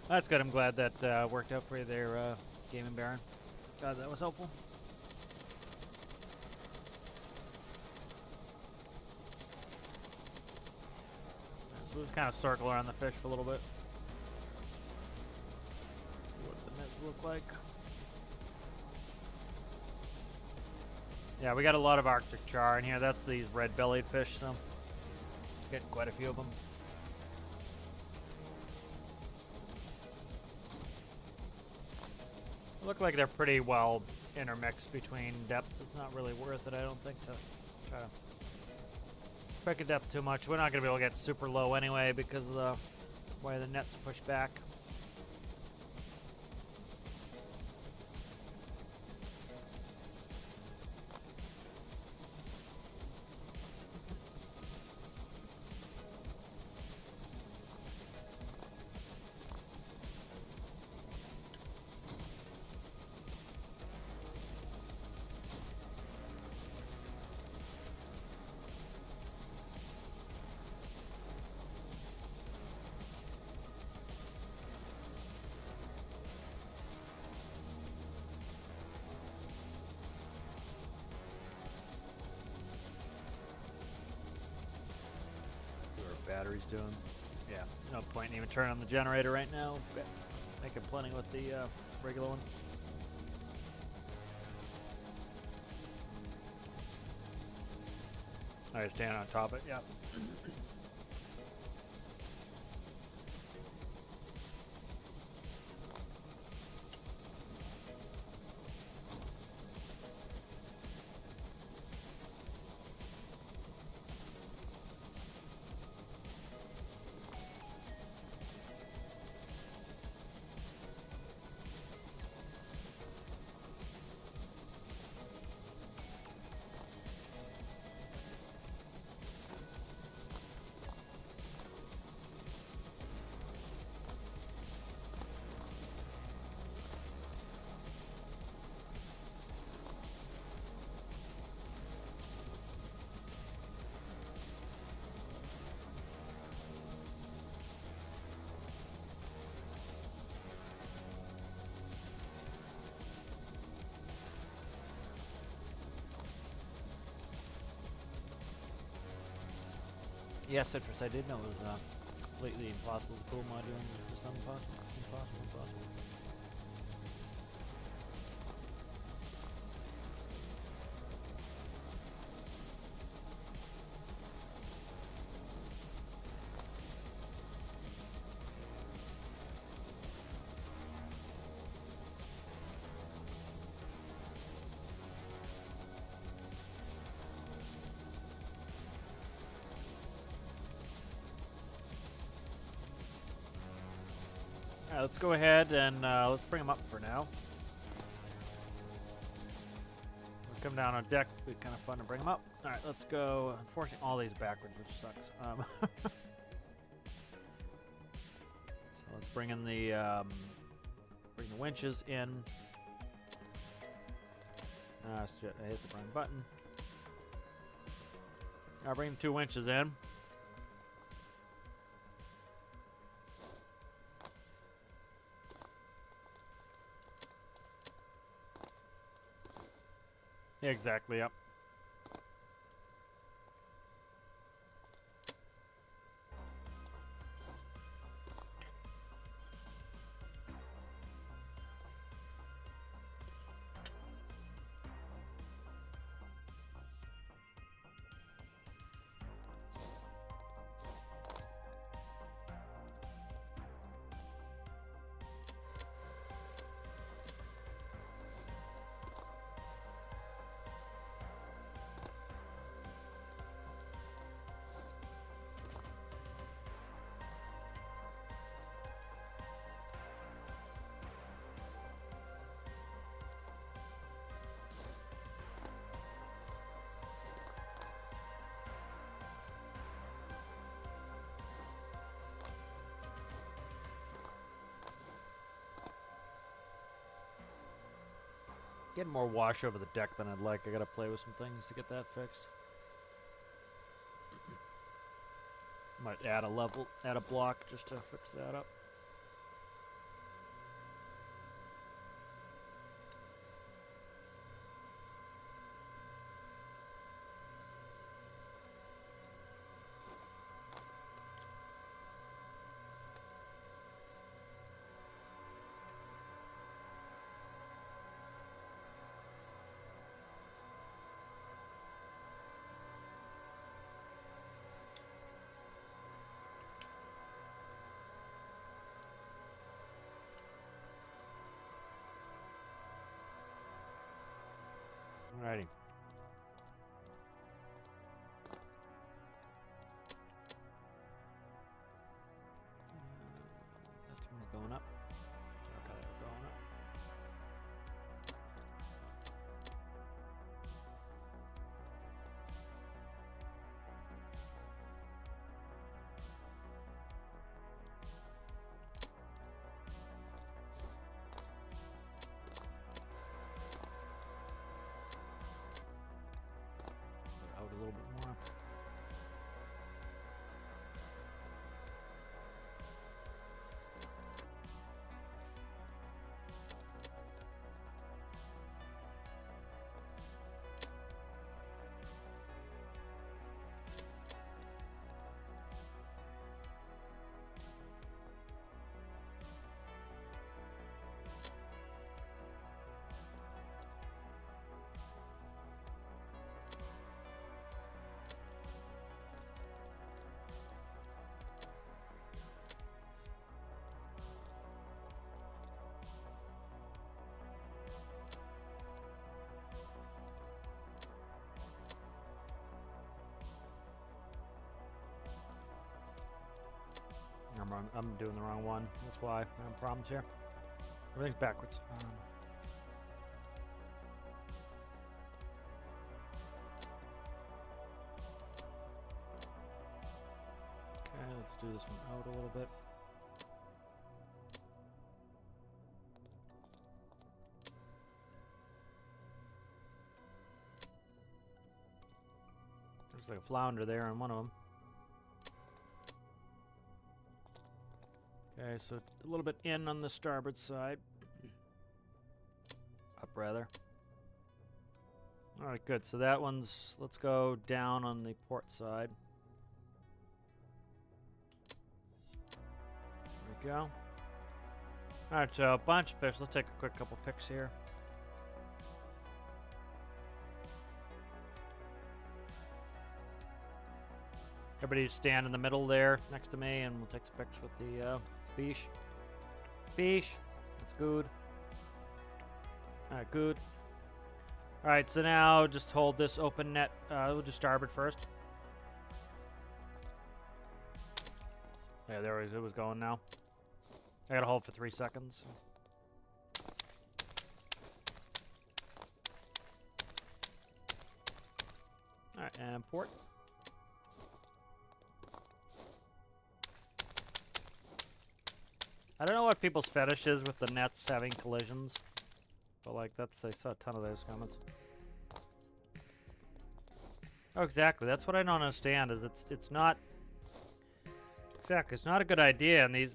That's good. I'm glad that worked out for you there, Gaming Baron. Glad that was helpful. So let's kind of circle around the fish for a little bit. See what the nets look like. Yeah, we got a lot of Arctic char in here. That's these red-bellied fish, so getting quite a few of them. Look like they're pretty well intermixed between depths. It's not really worth it, I don't think, to try to pick a depth too much. We're not going to be able to get super low anyway because of the way the net's pushed back. Battery's doing. Yeah, no point in even turning on the generator right now. Making plenty with the regular one. Alright, stand on top of it, yeah. Yes, Citrus, I did know it was completely impossible to pull module. Just impossible, impossible, impossible. Alright, let's go ahead and let's bring them up for now. We'll come down on deck, it'll be kind of fun to bring them up. Alright, let's go. Unfortunately, all these backwards, which sucks. So let's bring in the winches in. Ah, shit, I hit the wrong button. I'll bring the 2 winches in. Exactly, yep. Getting more wash over the deck than I'd like. I gotta play with some things to get that fixed. Might add a block just to fix that up. Alrighty. That's going up. Okay, going up. Out a little bit more. I'm doing the wrong one. That's why I'm having problems here. Everything's backwards. Okay, let's do this one out a little bit. Looks like a flounder there on one of them. Okay, so a little bit in on the starboard side. Up, rather. Alright, good. So that one's... Let's go down on the port side. go. Alright, so a bunch of fish. Let's take a quick couple picks here. Everybody stand in the middle there next to me, and we'll take some pics with the fish. Fish. That's good. Alright, good. Alright, so now just hold this open net. We'll do starboard first. Yeah, there it was going now. I gotta hold for 3 seconds. Alright, and port. I don't know what people's fetish is with the nets having collisions, but like I saw a ton of those comments. Oh, exactly. That's what I don't understand. Is it's not exactly. It's not a good idea, and it's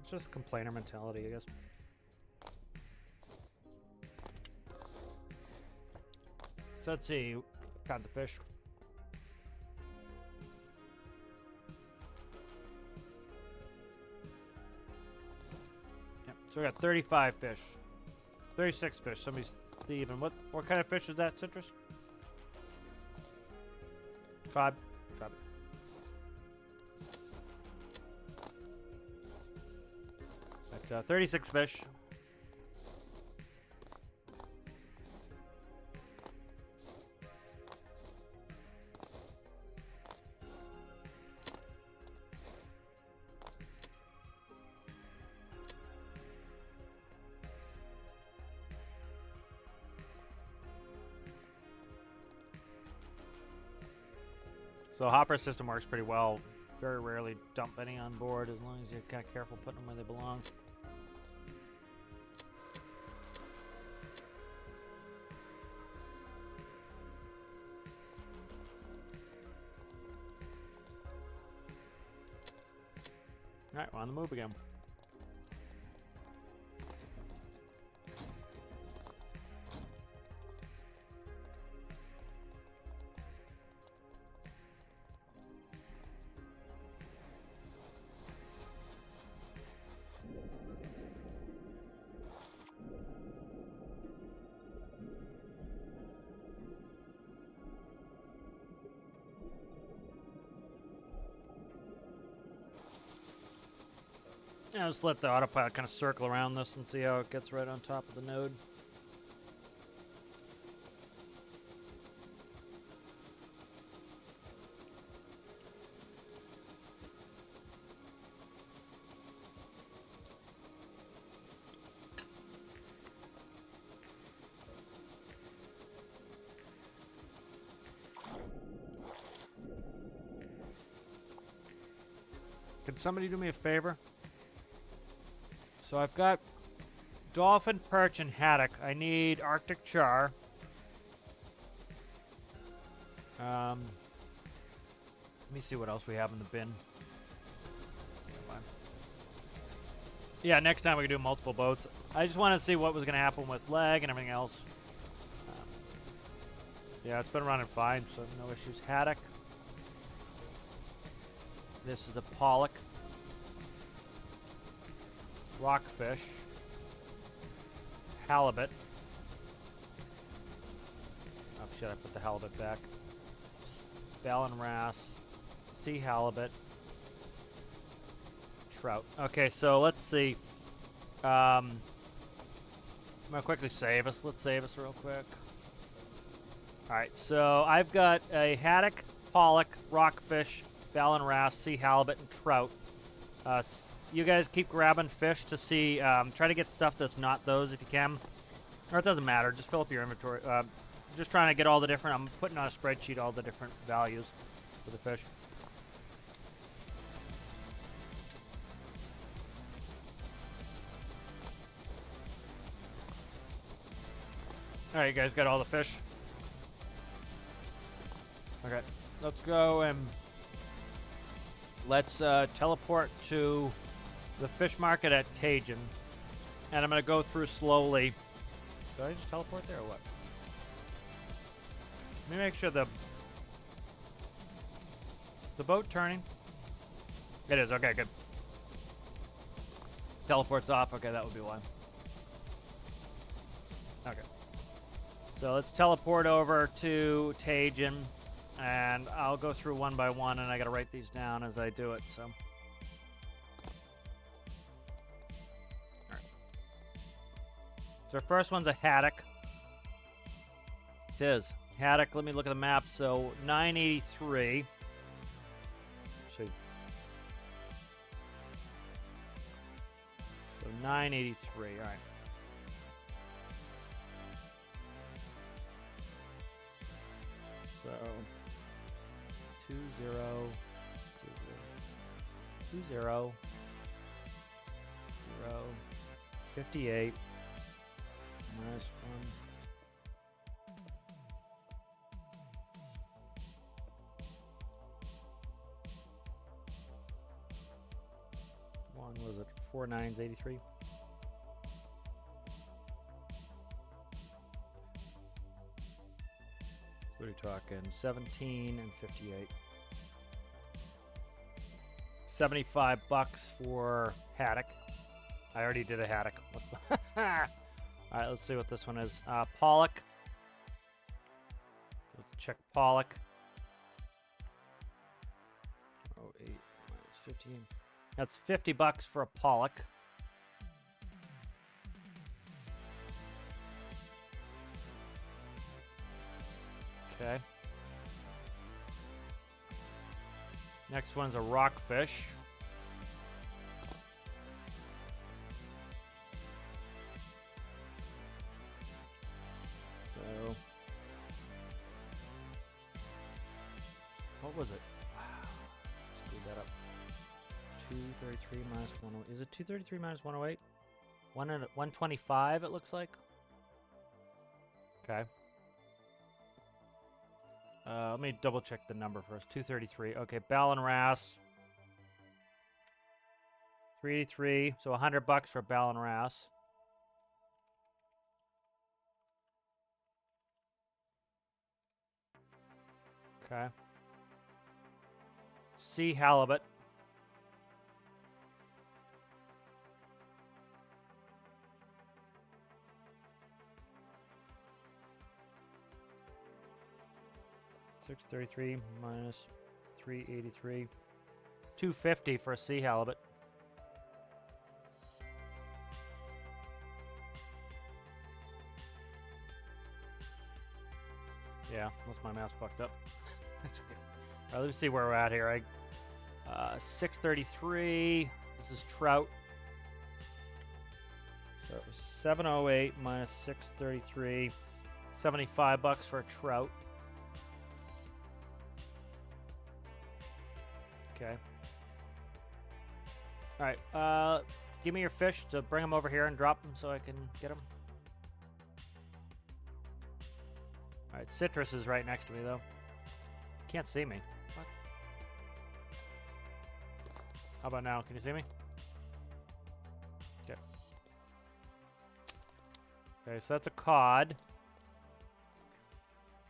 just complainer mentality, I guess. So let's see. Caught the fish. So we got 35 fish. 36 fish. Somebody's thieving. What kind of fish is that, Citrus? Cod. Cod. At 36 fish. So hopper system works pretty well. Very rarely dump any on board as long as you're kind of careful putting them where they belong. Alright, we're on the move again. Yeah, just let the autopilot kind of circle around this and see how it gets right on top of the node. Can somebody do me a favor? So I've got dolphin, perch, and haddock. I need Arctic char. Let me see what else we have in the bin. Yeah, next time we can do multiple boats. I just want to see what was going to happen with lag and everything else. Yeah, it's been running fine, so no issues. Haddock. This is a pollock. Rockfish, halibut. Oh shit, I put the halibut back. Bell and wrasse, sea halibut, trout. Okay, so let's see. I'm gonna quickly save us. Let's save us real quick. Alright, so I've got a haddock, pollock, rockfish, bell and wrasse, sea halibut, and trout. You guys keep grabbing fish to see, try to get stuff that's not those if you can. Or it doesn't matter, just fill up your inventory. Just trying to get all the different, I'm putting on a spreadsheet all the different values for the fish. Alright, you guys got all the fish? Okay, let's go and let's teleport to the fish market at Tajin, and I'm going to go through slowly. Did I just teleport there or what? Let me make sure the boat turning? It is, okay, good. Teleport's off. Okay, that would be why. Okay. So let's teleport over to Tajin, and I'll go through one by one, and I gotta write these down as I do it, so. Alright. So our first one's a haddock. It is. Haddock, let me look at the map. So 983. Actually. So 983, alright. So 20, 58 minus 1. Was it 4 9s 83? What are you talking? 17 and 58. $75 for haddock. I already did a haddock. All right, let's see what this one is. Pollock. Let's check Pollock. 08 minus 15. That's $50 for a Pollock. Okay. Next one's a rockfish. So, what was it? Wow. Screwed that up. 233 minus 108. Is it 233 minus 108? 125, it looks like. Okay. Let me double check the number first. 233. Okay, Bell and Rass. 383. So $100 for Bell and Rass. Okay. Sea halibut. $633 minus $383. $250 for a sea halibut. Yeah, unless my math fucked up. That's okay. All right, let me see where we're at here. $633. This is trout. So $708 minus $633. $75 for a trout. Okay. All right. Give me your fish to bring them over here and drop them so I can get them. All right. Citrus is right next to me though. Can't see me. What? How about now? Can you see me? Okay. Okay. So that's a cod.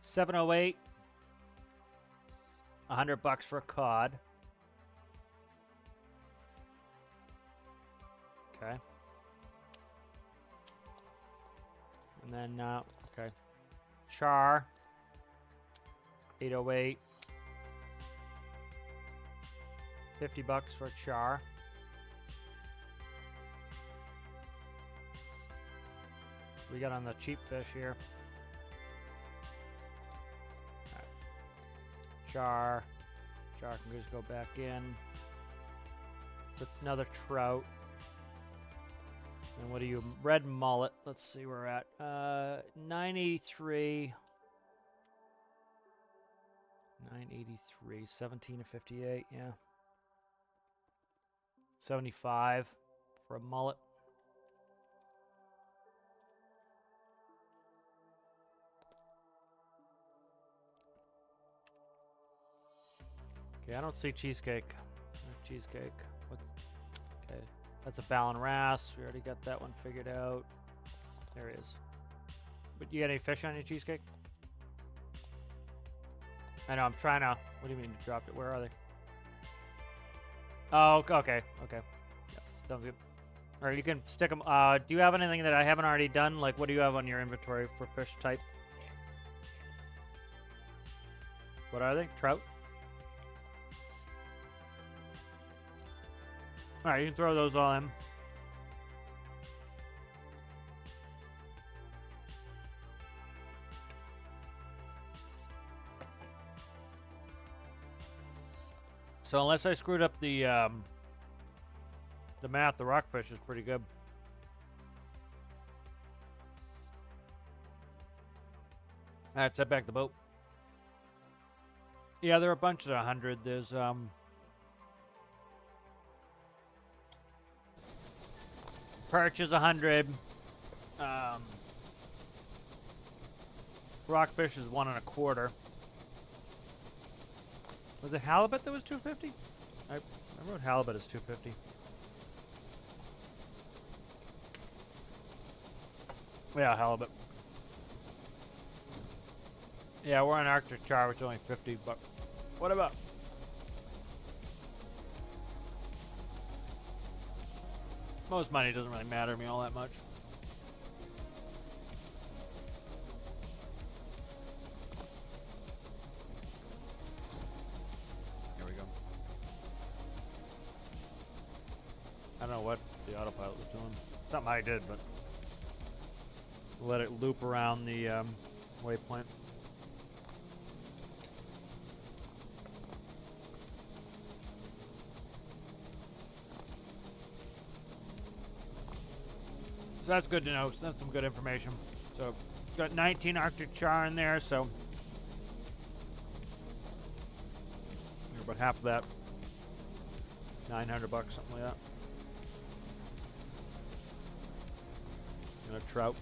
708. $100 for a cod. Okay. And then, okay. Char. 808. $50 for a char. We got on the cheap fish here. All right. Char. Char can just go back in. It's another trout. And what are you? Red mullet. Let's see where we're at. 983. 983. 17 to 58. Yeah. 75 for a mullet. Okay, I don't see cheesecake. There's cheesecake. What's okay? That's a Ballon Wrasse. We already got that one figured out. There it is. But you got any fish on your cheesecake? I know, I'm trying to... What do you mean you dropped it? Where are they? Oh, okay. Okay. Yeah, sounds good. Or you can stick them. Do you have anything that I haven't already done? Like, what do you have on your inventory for fish type? What are they? Trout? Alright, you can throw those all in. So unless I screwed up the math, the rockfish is pretty good. Alright, set back the boat. Yeah, there are a bunch of 100. There's perch is 100. Rockfish is 1 1/4. Was it halibut that was 250? I wrote halibut as 250. Yeah, halibut. Yeah, we're on Arctic char, which is only 50 bucks. What about? Most money doesn't really matter to me all that much. Here we go. I don't know what the autopilot was doing. Something I did, but let it loop around the waypoint. So that's good to know. So that's some good information. So got 19 Arctic char in there, so about half of that. 900 bucks, something like that. And a trout.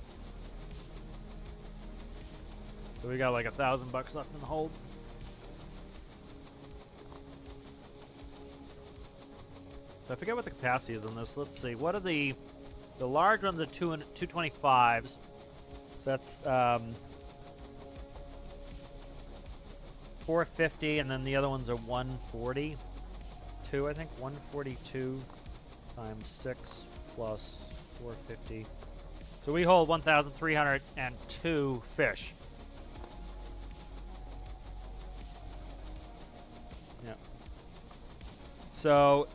So we got like $1,000 left in the hold. So I forget what the capacity is on this. Let's see. What are the large ones are 225s. So that's 450, and then the other ones are 142, I think. 142 times 6 plus 450. So we hold 1,302 fish. Yeah. So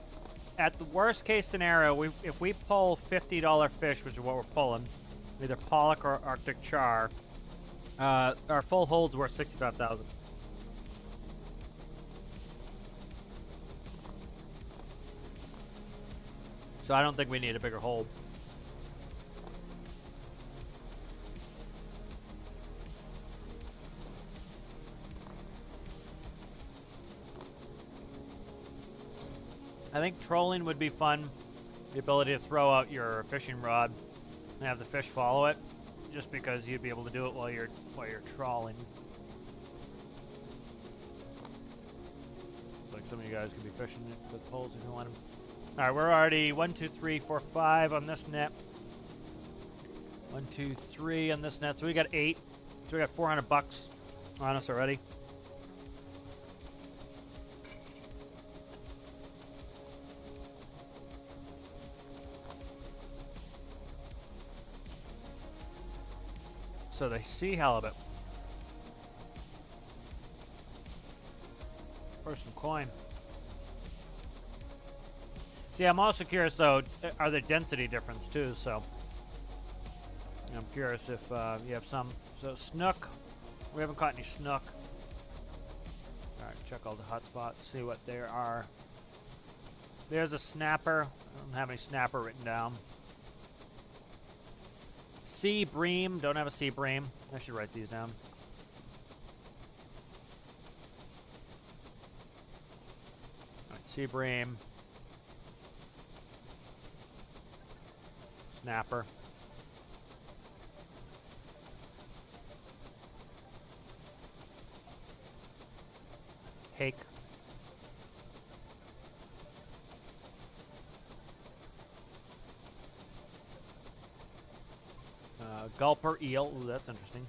at the worst case scenario, if we pull $50 fish, which is what we're pulling, either pollock or Arctic char, our full hold's worth $65,000. So I don't think we need a bigger hold. I think trolling would be fun. The ability to throw out your fishing rod and have the fish follow it, just because you'd be able to do it while you're trawling. It's like some of you guys could be fishing with poles if you want them. All right, we're already 1, 2, 3, 4, 5 on this net. 1, 2, 3 on this net. So we got 8. So we got $400 on us already. So they see halibut. Or some coin. See, I'm also curious though, are there density difference too? So I'm curious if you have some. So snook, we haven't caught any snook. All right, check all the hotspots, see what there are. There's a snapper. I don't have any snapper written down. Sea bream, don't have a sea bream. I should write these down. All right, sea bream. Snapper. Hake. Gulper eel. Ooh, that's interesting.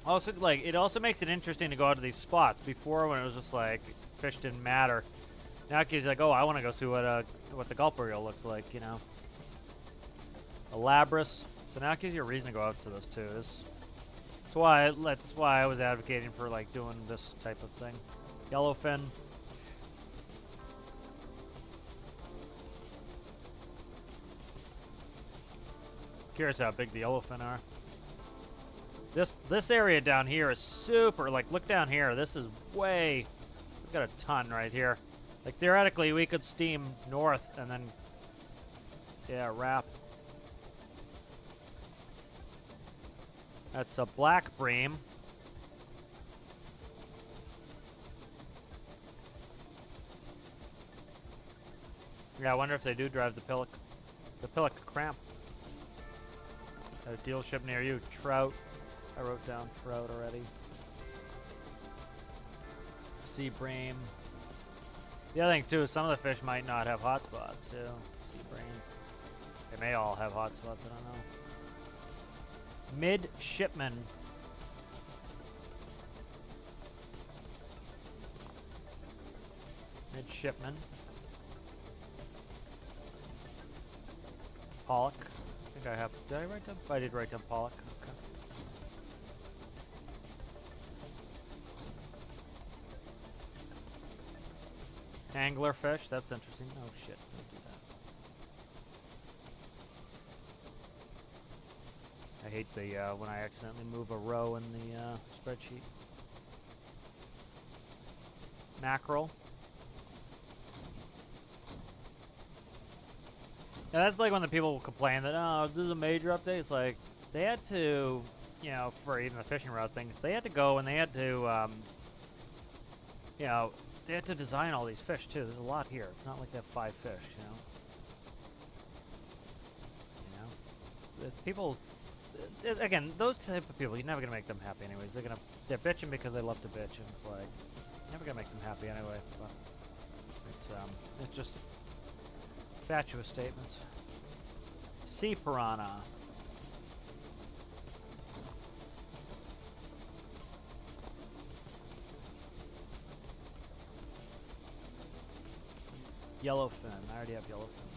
Also, like, it also makes it interesting to go out to these spots. Before, when it was just like fish didn't matter. Now it gives you like, oh, I want to go see what the gulp reel looks like, you know. Elabris. So now it gives you a reason to go out to those too. That's why I was advocating for like doing this type of thing. Yellowfin. Curious how big the yellowfin are. This area down here is super, like, look down here. This is way, it's got a ton right here. Like, theoretically, we could steam north and then, yeah, wrap. That's a black bream. Yeah, I wonder if they do drive the pillock cramp. At a deal ship near you. Trout. I wrote down trout already. Sea bream. The other thing too is some of the fish might not have hotspots too. Sea bream. They may all have hotspots, I don't know. Midshipman. Midshipman. Pollock. I think I have. Did I write down? I did write down pollock. Okay. Anglerfish. That's interesting. Oh shit! Don't do that. I hate the when I accidentally move a row in the spreadsheet. Mackerel. Yeah, that's like when the people will complain that, oh, this is a major update. It's like, they had to, you know, for even the fishing rod things, they had to go and they had to, you know, they had to design all these fish too. There's a lot here. It's not like they have 5 fish, you know. It's people, again, those type of people, you're never gonna make them happy anyways. They're bitching because they love to bitch, and it's like, you're never gonna make them happy anyway. But it's just fatuous statements. Sea piranha. Yellowfin. I already have yellowfin.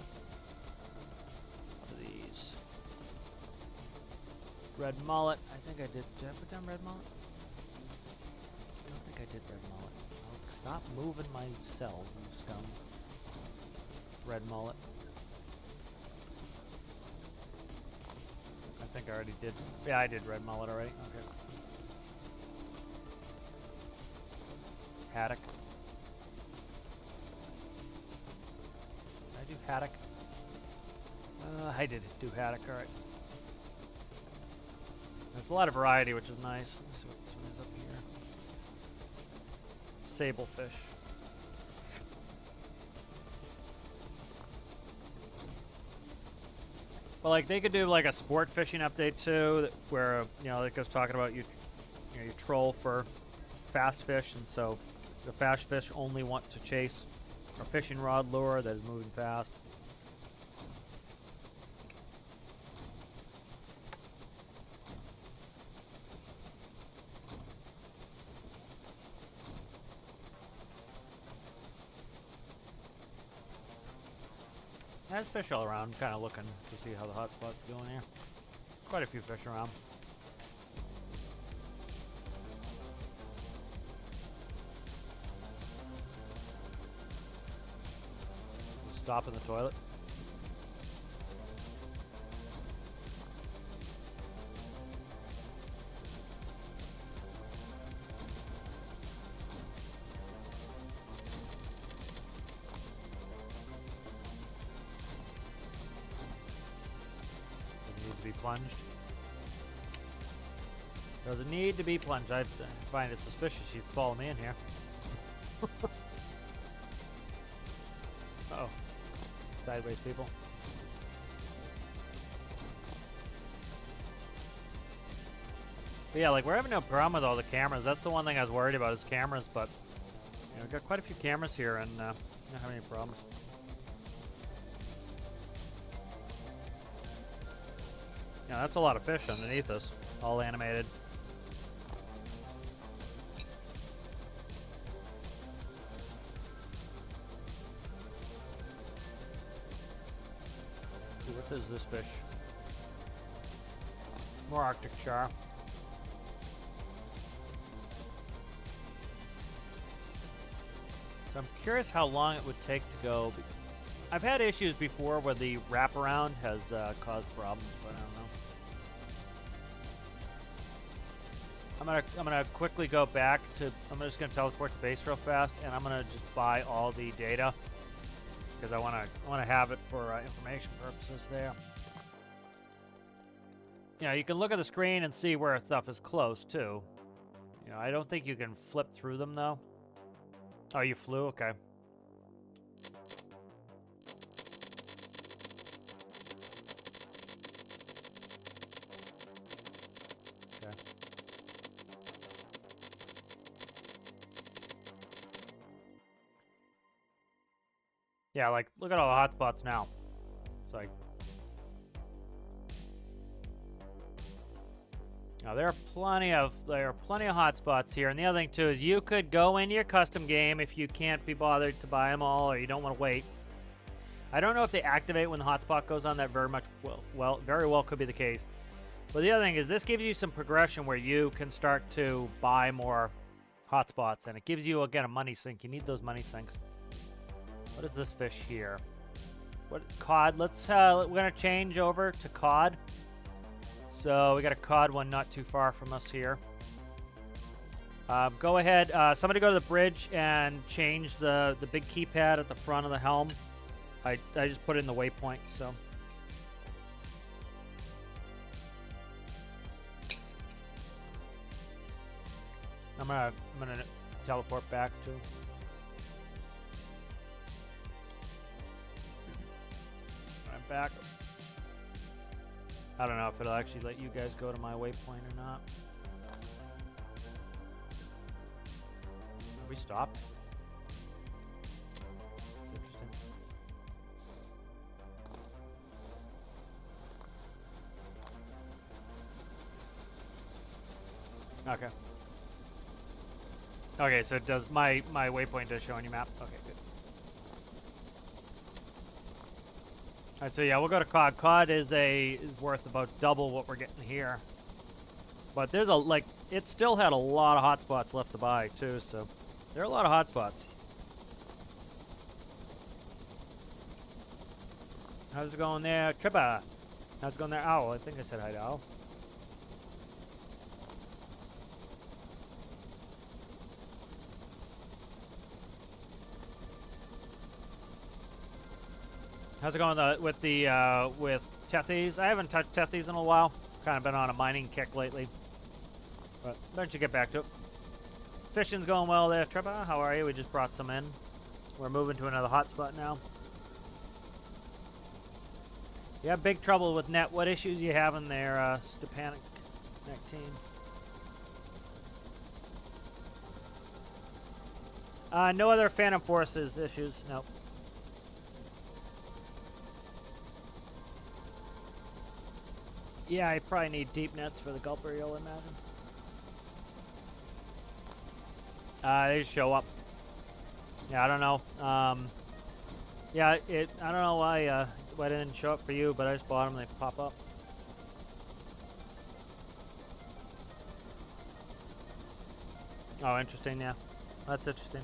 What are these? Red mullet. I think I did. Did I put down red mullet? I don't think I did red mullet. Oh, stop moving my cells, you scum. Red mullet. I think I already did. Yeah, I did red mullet already. Okay. Haddock. Did I do haddock? I did do haddock, alright. There's a lot of variety, which is nice. Let me see what this one is up here. Sablefish. Well, like, they could do, like, a sport fishing update, too, where, you know, it goes talking about you troll for fast fish, and so the fast fish only want to chase a fishing rod lure that is moving fast. There's fish all around, kind of looking to see how the hotspots going here. There's quite a few fish around. Stop in the toilet. Plunged. Doesn't need to be plunged. I find it suspicious you follow me in here. Uh-oh. Sideways people. But yeah, like, we're having no problem with all the cameras. That's the one thing I was worried about is cameras, but you know, we've got quite a few cameras here and not having any problems. Yeah, that's a lot of fish underneath us, all animated. is this fish? More Arctic char. So I'm curious how long it would take to go. I've had issues before where the wraparound has caused problems, but I don't know. I'm gonna quickly go back to. I'm just gonna teleport to base real fast, and I'm gonna just buy all the data because I wanna have it for information purposes there. You know, you can look at the screen and see where stuff is close too. You know, I don't think you can flip through them though. Oh, you flew? Okay. Okay. Yeah, like, look at all the hotspots now. It's like... Now, there are plenty of hotspots here, and the other thing too is you could go into your custom game if you can't be bothered to buy them all or you don't want to wait. I don't know if they activate when the hotspot goes on. That very well could be the case. But the other thing is this gives you some progression where you can start to buy more hotspots, and it gives you again a money sink. You need those money sinks. What is this fish here? What cod? Let's we're gonna change over to cod. So we got a cod one not too far from us here. Go ahead. Somebody go to the bridge and change the big keypad at the front of the helm. I just put it in the waypoint, so. I'm gonna teleport back to. I'm back. I don't know if it'll actually let you guys go to my waypoint or not. Are we stopped? That's interesting. Okay. Okay, so it does my waypoint does show on your map. Okay, good. Alright, so yeah, we'll go to cod. Cod is worth about double what we're getting here. But there's it still had a lot of hotspots left to buy too, so there are a lot of hotspots. How's it going there, Trippa? How's it going there, Owl? I think I said hi to Owl. How's it going with Tethies? I haven't touched Tethies in a while. Kind of been on a mining kick lately. But don't you get back to it. Fishing's going well there, Trevor. How are you? We just brought some in. We're moving to another hotspot now. You have big trouble with net. What issues you having there, Stepanic Neck Team? No other Phantom Forces issues. Nope. Yeah, I probably need deep nets for the gulper, you'll imagine. They just show up. Yeah, I don't know. Yeah, I don't know why it didn't show up for you, but I just bought them. They pop up. Oh, interesting. Yeah, that's interesting.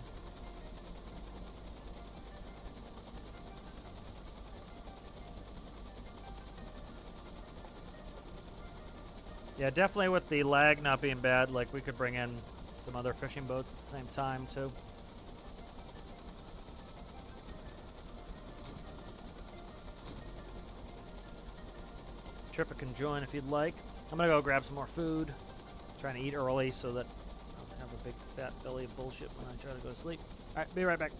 Yeah, definitely with the lag not being bad, like we could bring in some other fishing boats at the same time too. Tripper can join if you'd like. I'm gonna go grab some more food. I'm trying to eat early so that I don't have a big fat belly of bullshit when I try to go to sleep. Alright, be right back.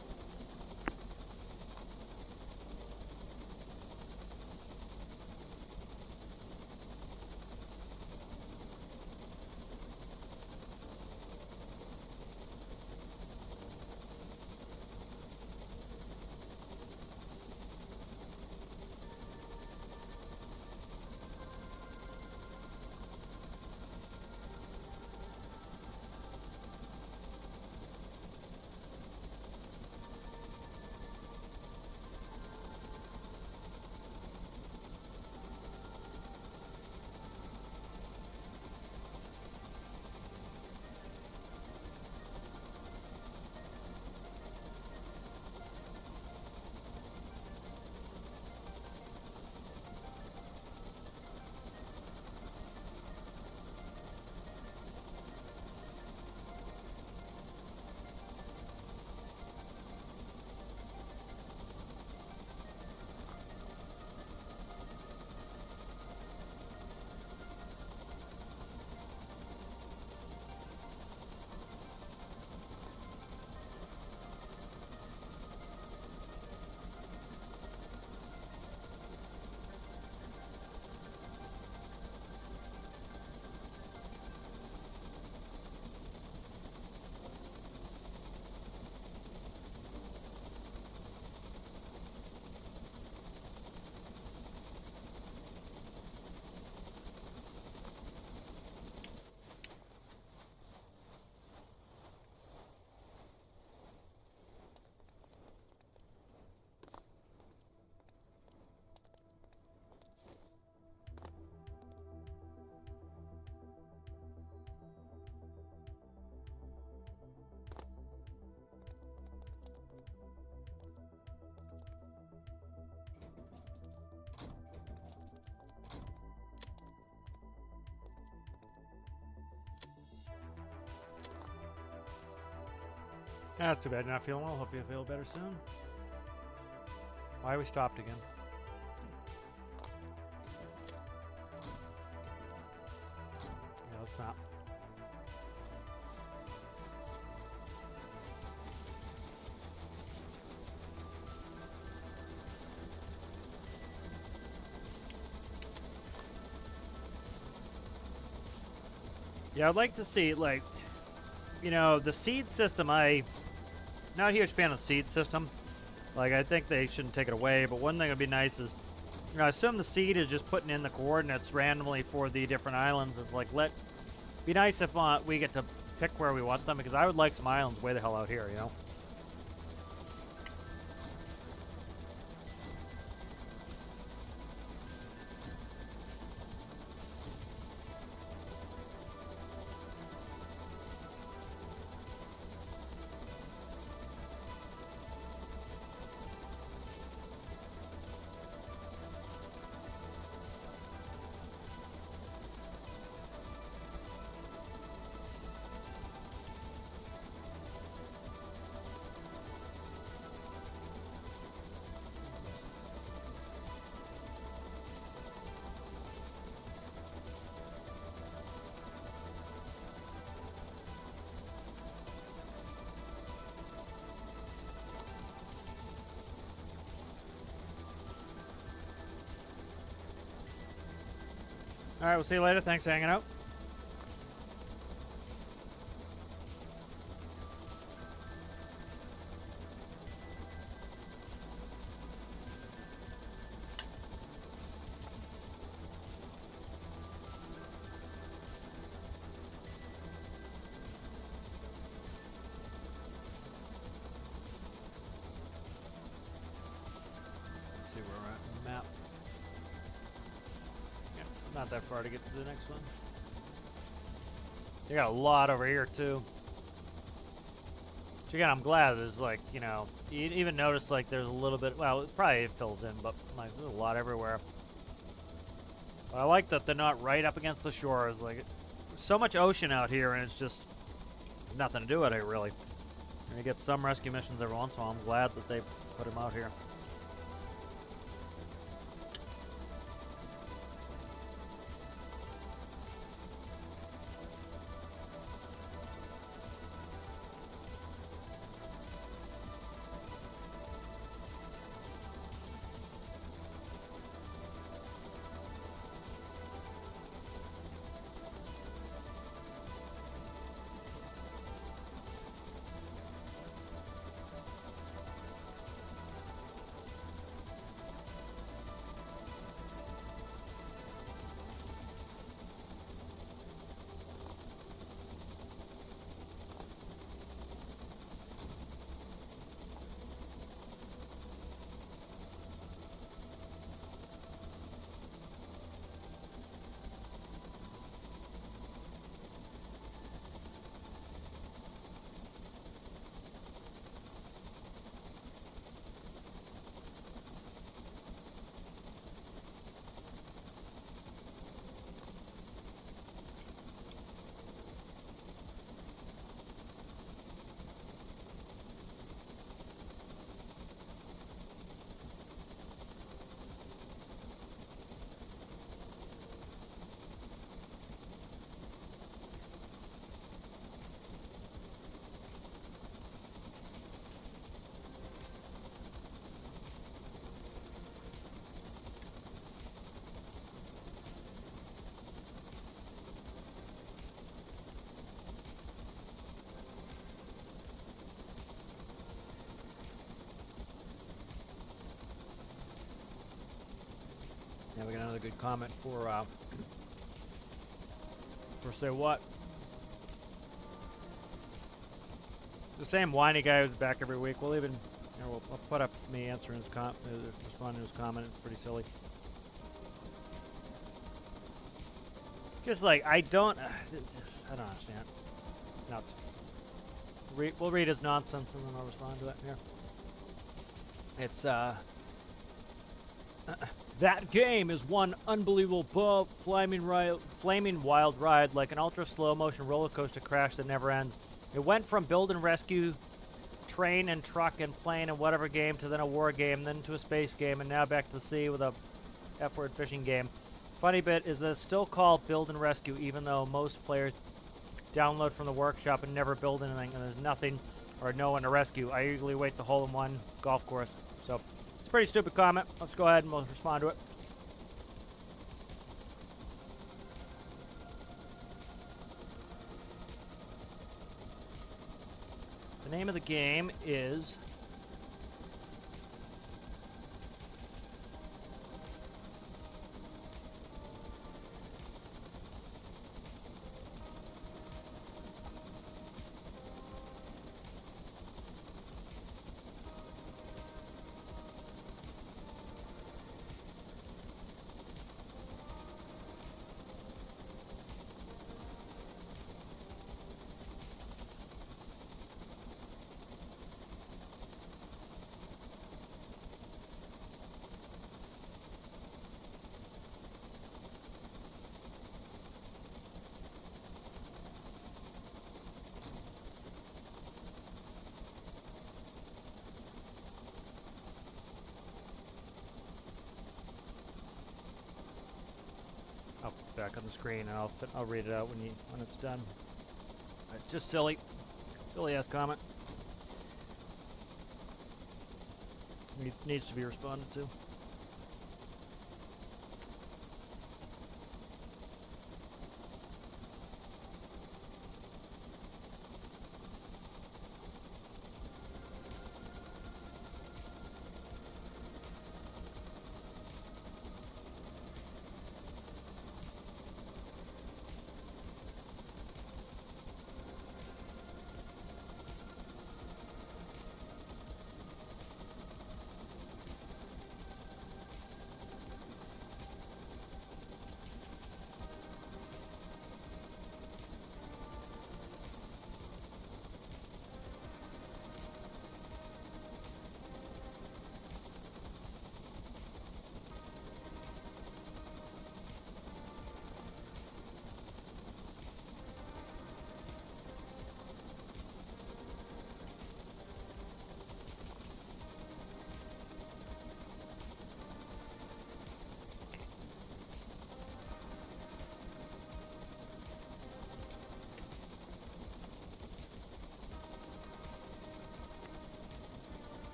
That's too bad you're not feeling well. Hope you feel better soon. Why are we stopped again? No, it's not. Yeah, I'd like to see, like, you know, the seed system. I'm not a huge fan of the seed system. Like, I think they shouldn't take it away, but one thing that would be nice is, you know, I assume the seed is just putting in the coordinates randomly for the different islands. It's like, be nice if we get to pick where we want them, because I would like some islands way the hell out here, you know? All right, we'll see you later. Thanks for hanging out. Let's see where we're at on the map. Not that far to get to the next one. They got a lot over here too. So again, I'm glad there's, like, you know, you even notice like there's a little bit, well, it probably fills in, but like there's a lot everywhere. But I like that they're not right up against the shores. Like, so much ocean out here, and it's just nothing to do with it really. And you get some rescue missions every once in a while. I'm glad that they put them out here. Yeah, we got another good comment for say what? The same whiny guy who's back every week. We'll even, you know, I'll put up me answering his responding to his comment. It's pretty silly. Just like, I don't understand. It's nuts. We'll read his nonsense and then I'll respond to it here. It's that game is one unbelievable flaming wild ride, like an ultra slow motion roller coaster crash that never ends. It went from build and rescue train and truck and plane and whatever game to then a war game, then to a space game, and now back to the sea with a F-word fishing game. Funny bit is that it's still called Build and Rescue, even though most players download from the workshop and never build anything, and there's nothing or no one to rescue. I usually wait the hole-in-one golf course. So it's a pretty stupid comment. Let's go ahead and we'll respond to it. The name of the game is back on the screen, and I'll read it out when it's done. It's just silly ass comment. It needs to be responded to.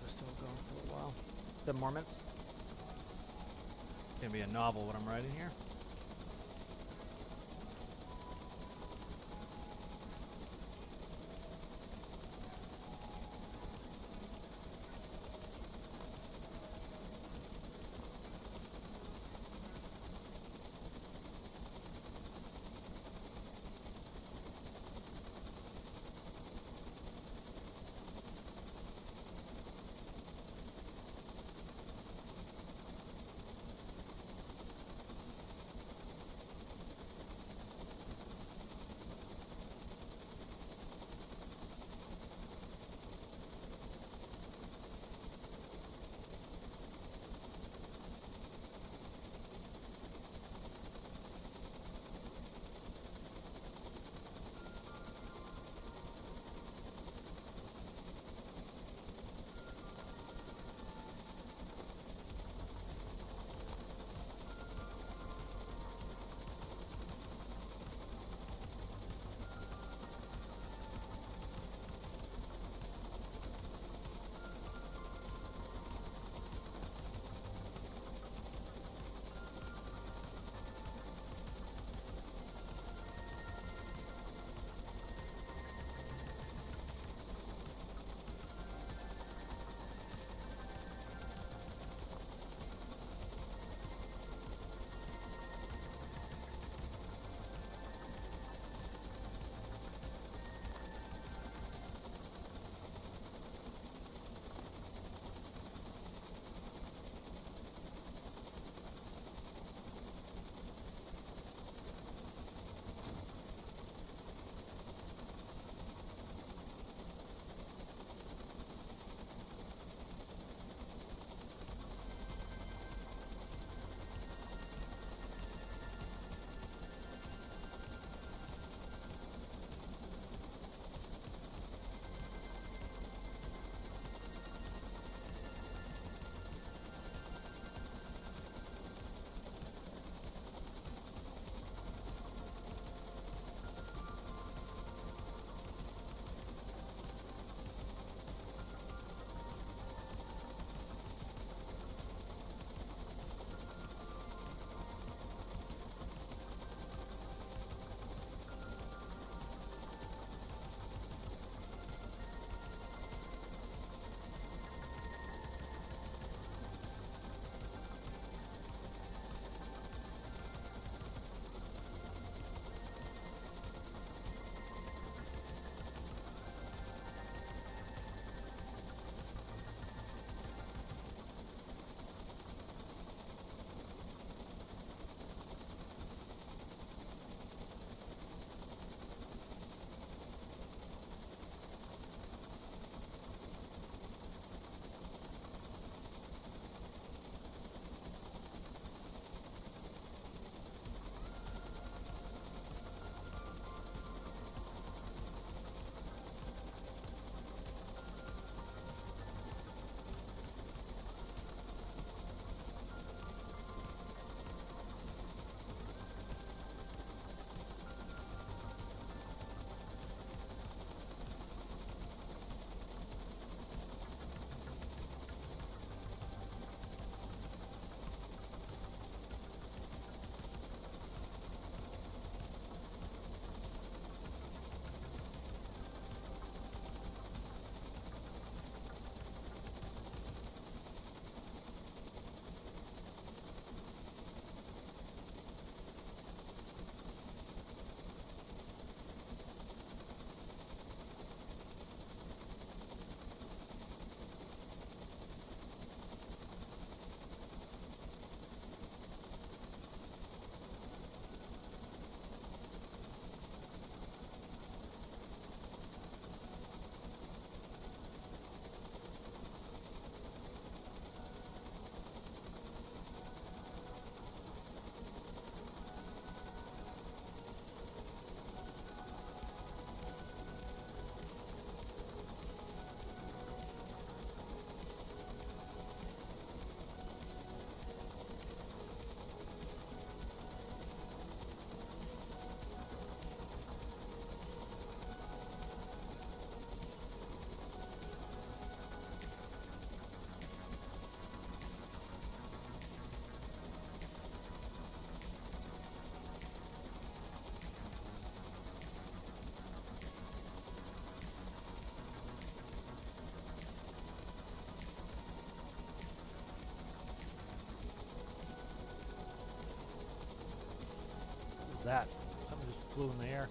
we're still going for a little while. 7 more minutes. It's gonna be a novel what I'm writing here. was that? Something just flew in the air.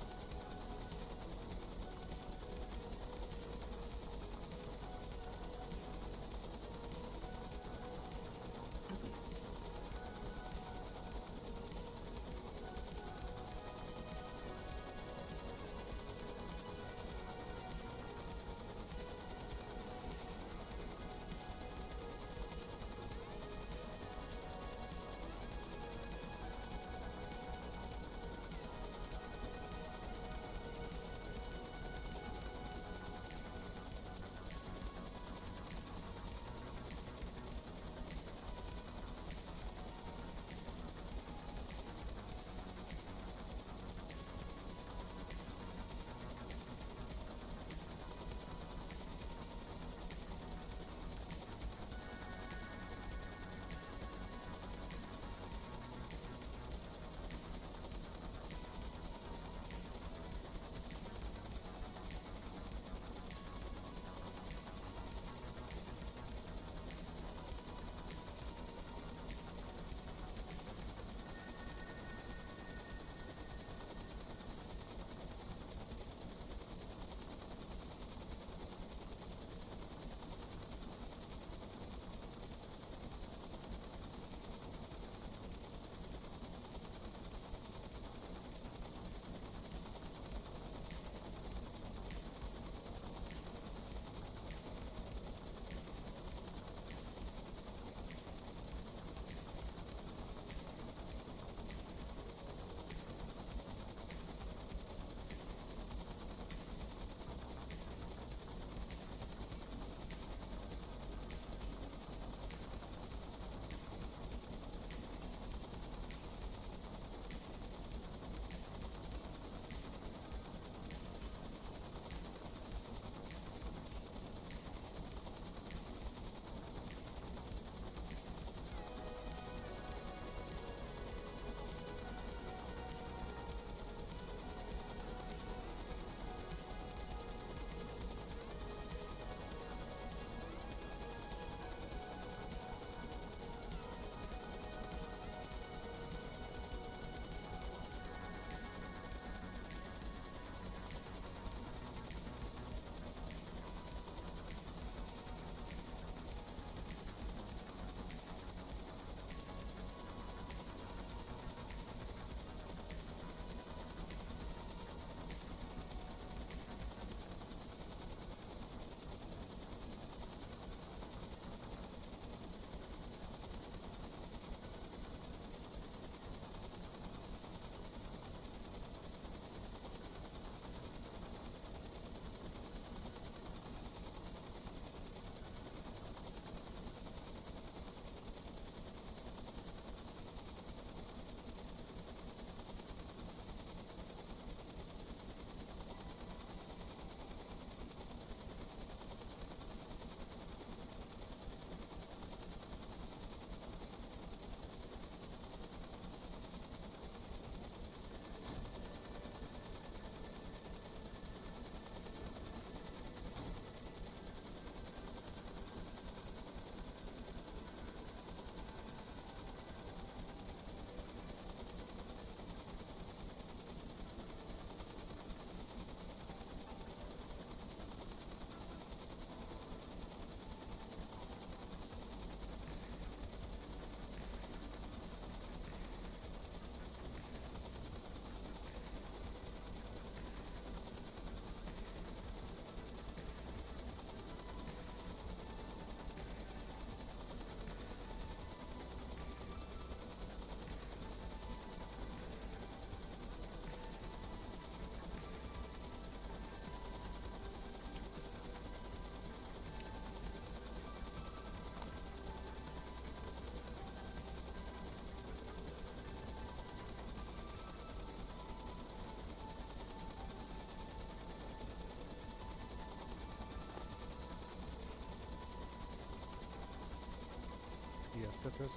Yes, citrus.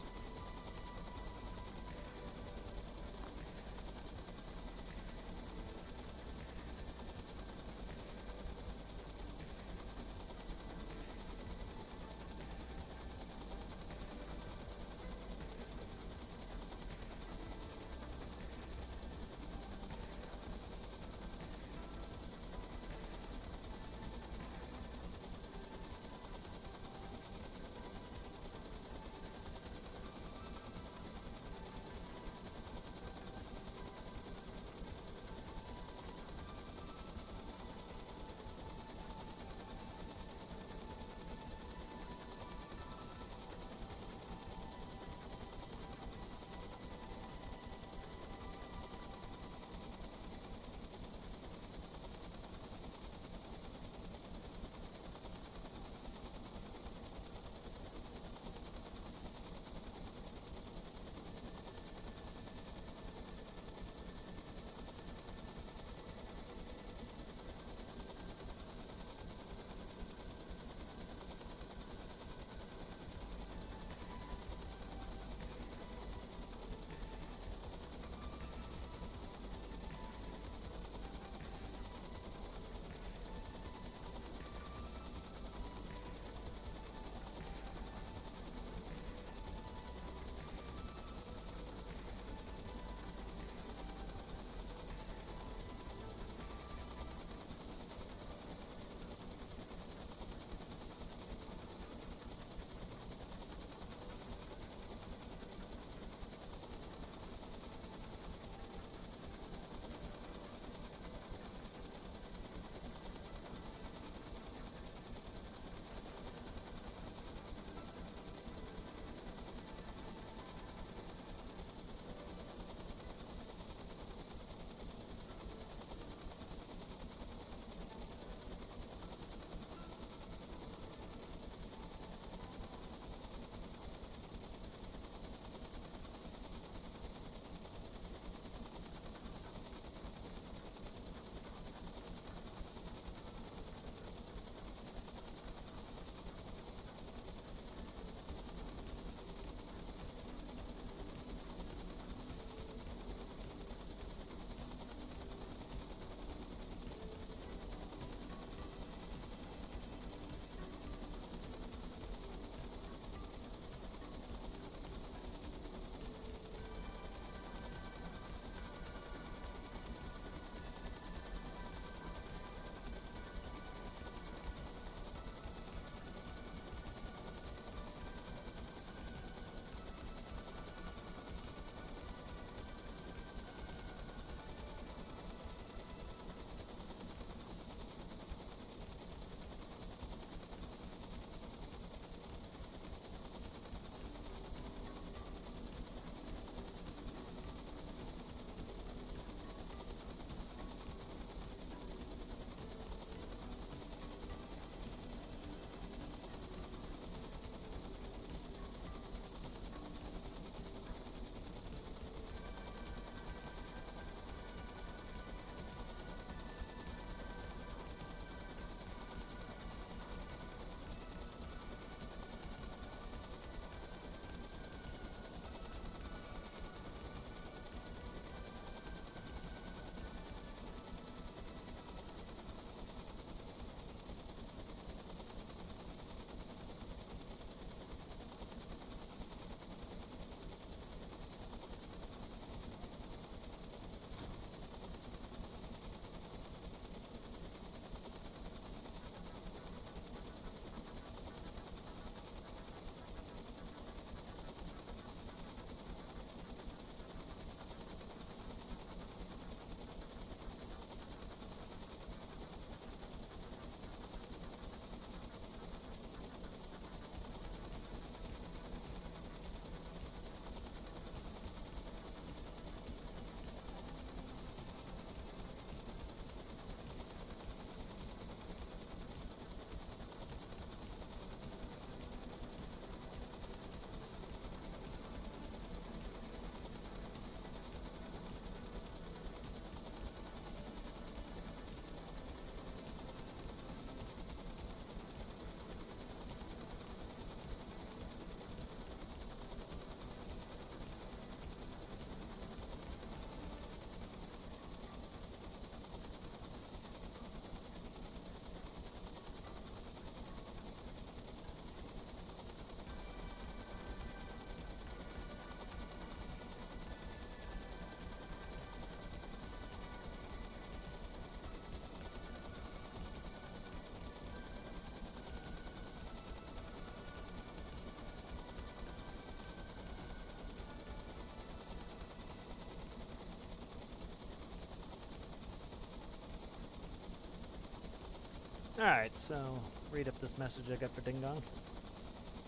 Alright, so read up this message I got for Ding Dong.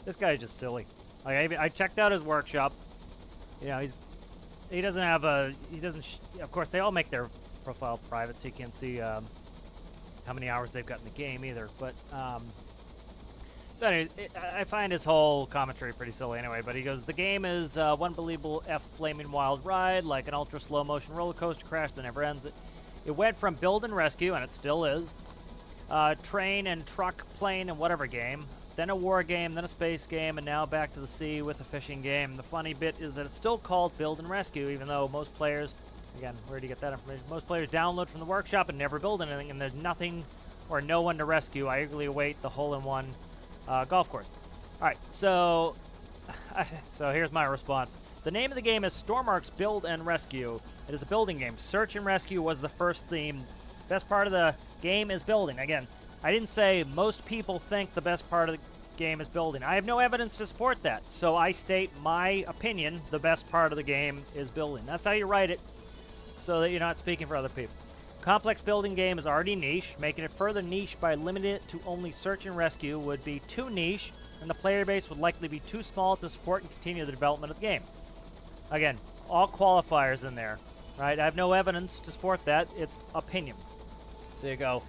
This guy is just silly. Like, I checked out his workshop. You know, he doesn't have a, of course, they all make their profile private, so you can't see how many hours they've got in the game either. But, so anyway, I find his whole commentary pretty silly anyway, but he goes, the game is one believable flaming wild ride, like an ultra slow motion roller coaster crash that never ends. It went from build and rescue, and it still is, train and truck, plane, and whatever game, then a war game, then a space game, and now back to the sea with a fishing game. The funny bit is that it's still called build and rescue, even though most players, again, where do you get that information? Most players download from the workshop and never build anything, and there's nothing or no one to rescue. I eagerly await the hole-in-one golf course. All right, so here's my response. The name of the game is Stormworks Build and Rescue. It is a building game. Search and rescue was the first theme. Best part of the game is building. Again, I didn't say most people think the best part of the game is building. I have no evidence to support that, so I state my opinion. The best part of the game is building. That's how you write it, so that you're not speaking for other people. Complex building game is already niche. Making it further niche by limiting it to only search and rescue would be too niche, and the player base would likely be too small to support and continue the development of the game. Again, all qualifiers in there, right? I have no evidence to support that. It's opinion. So you go,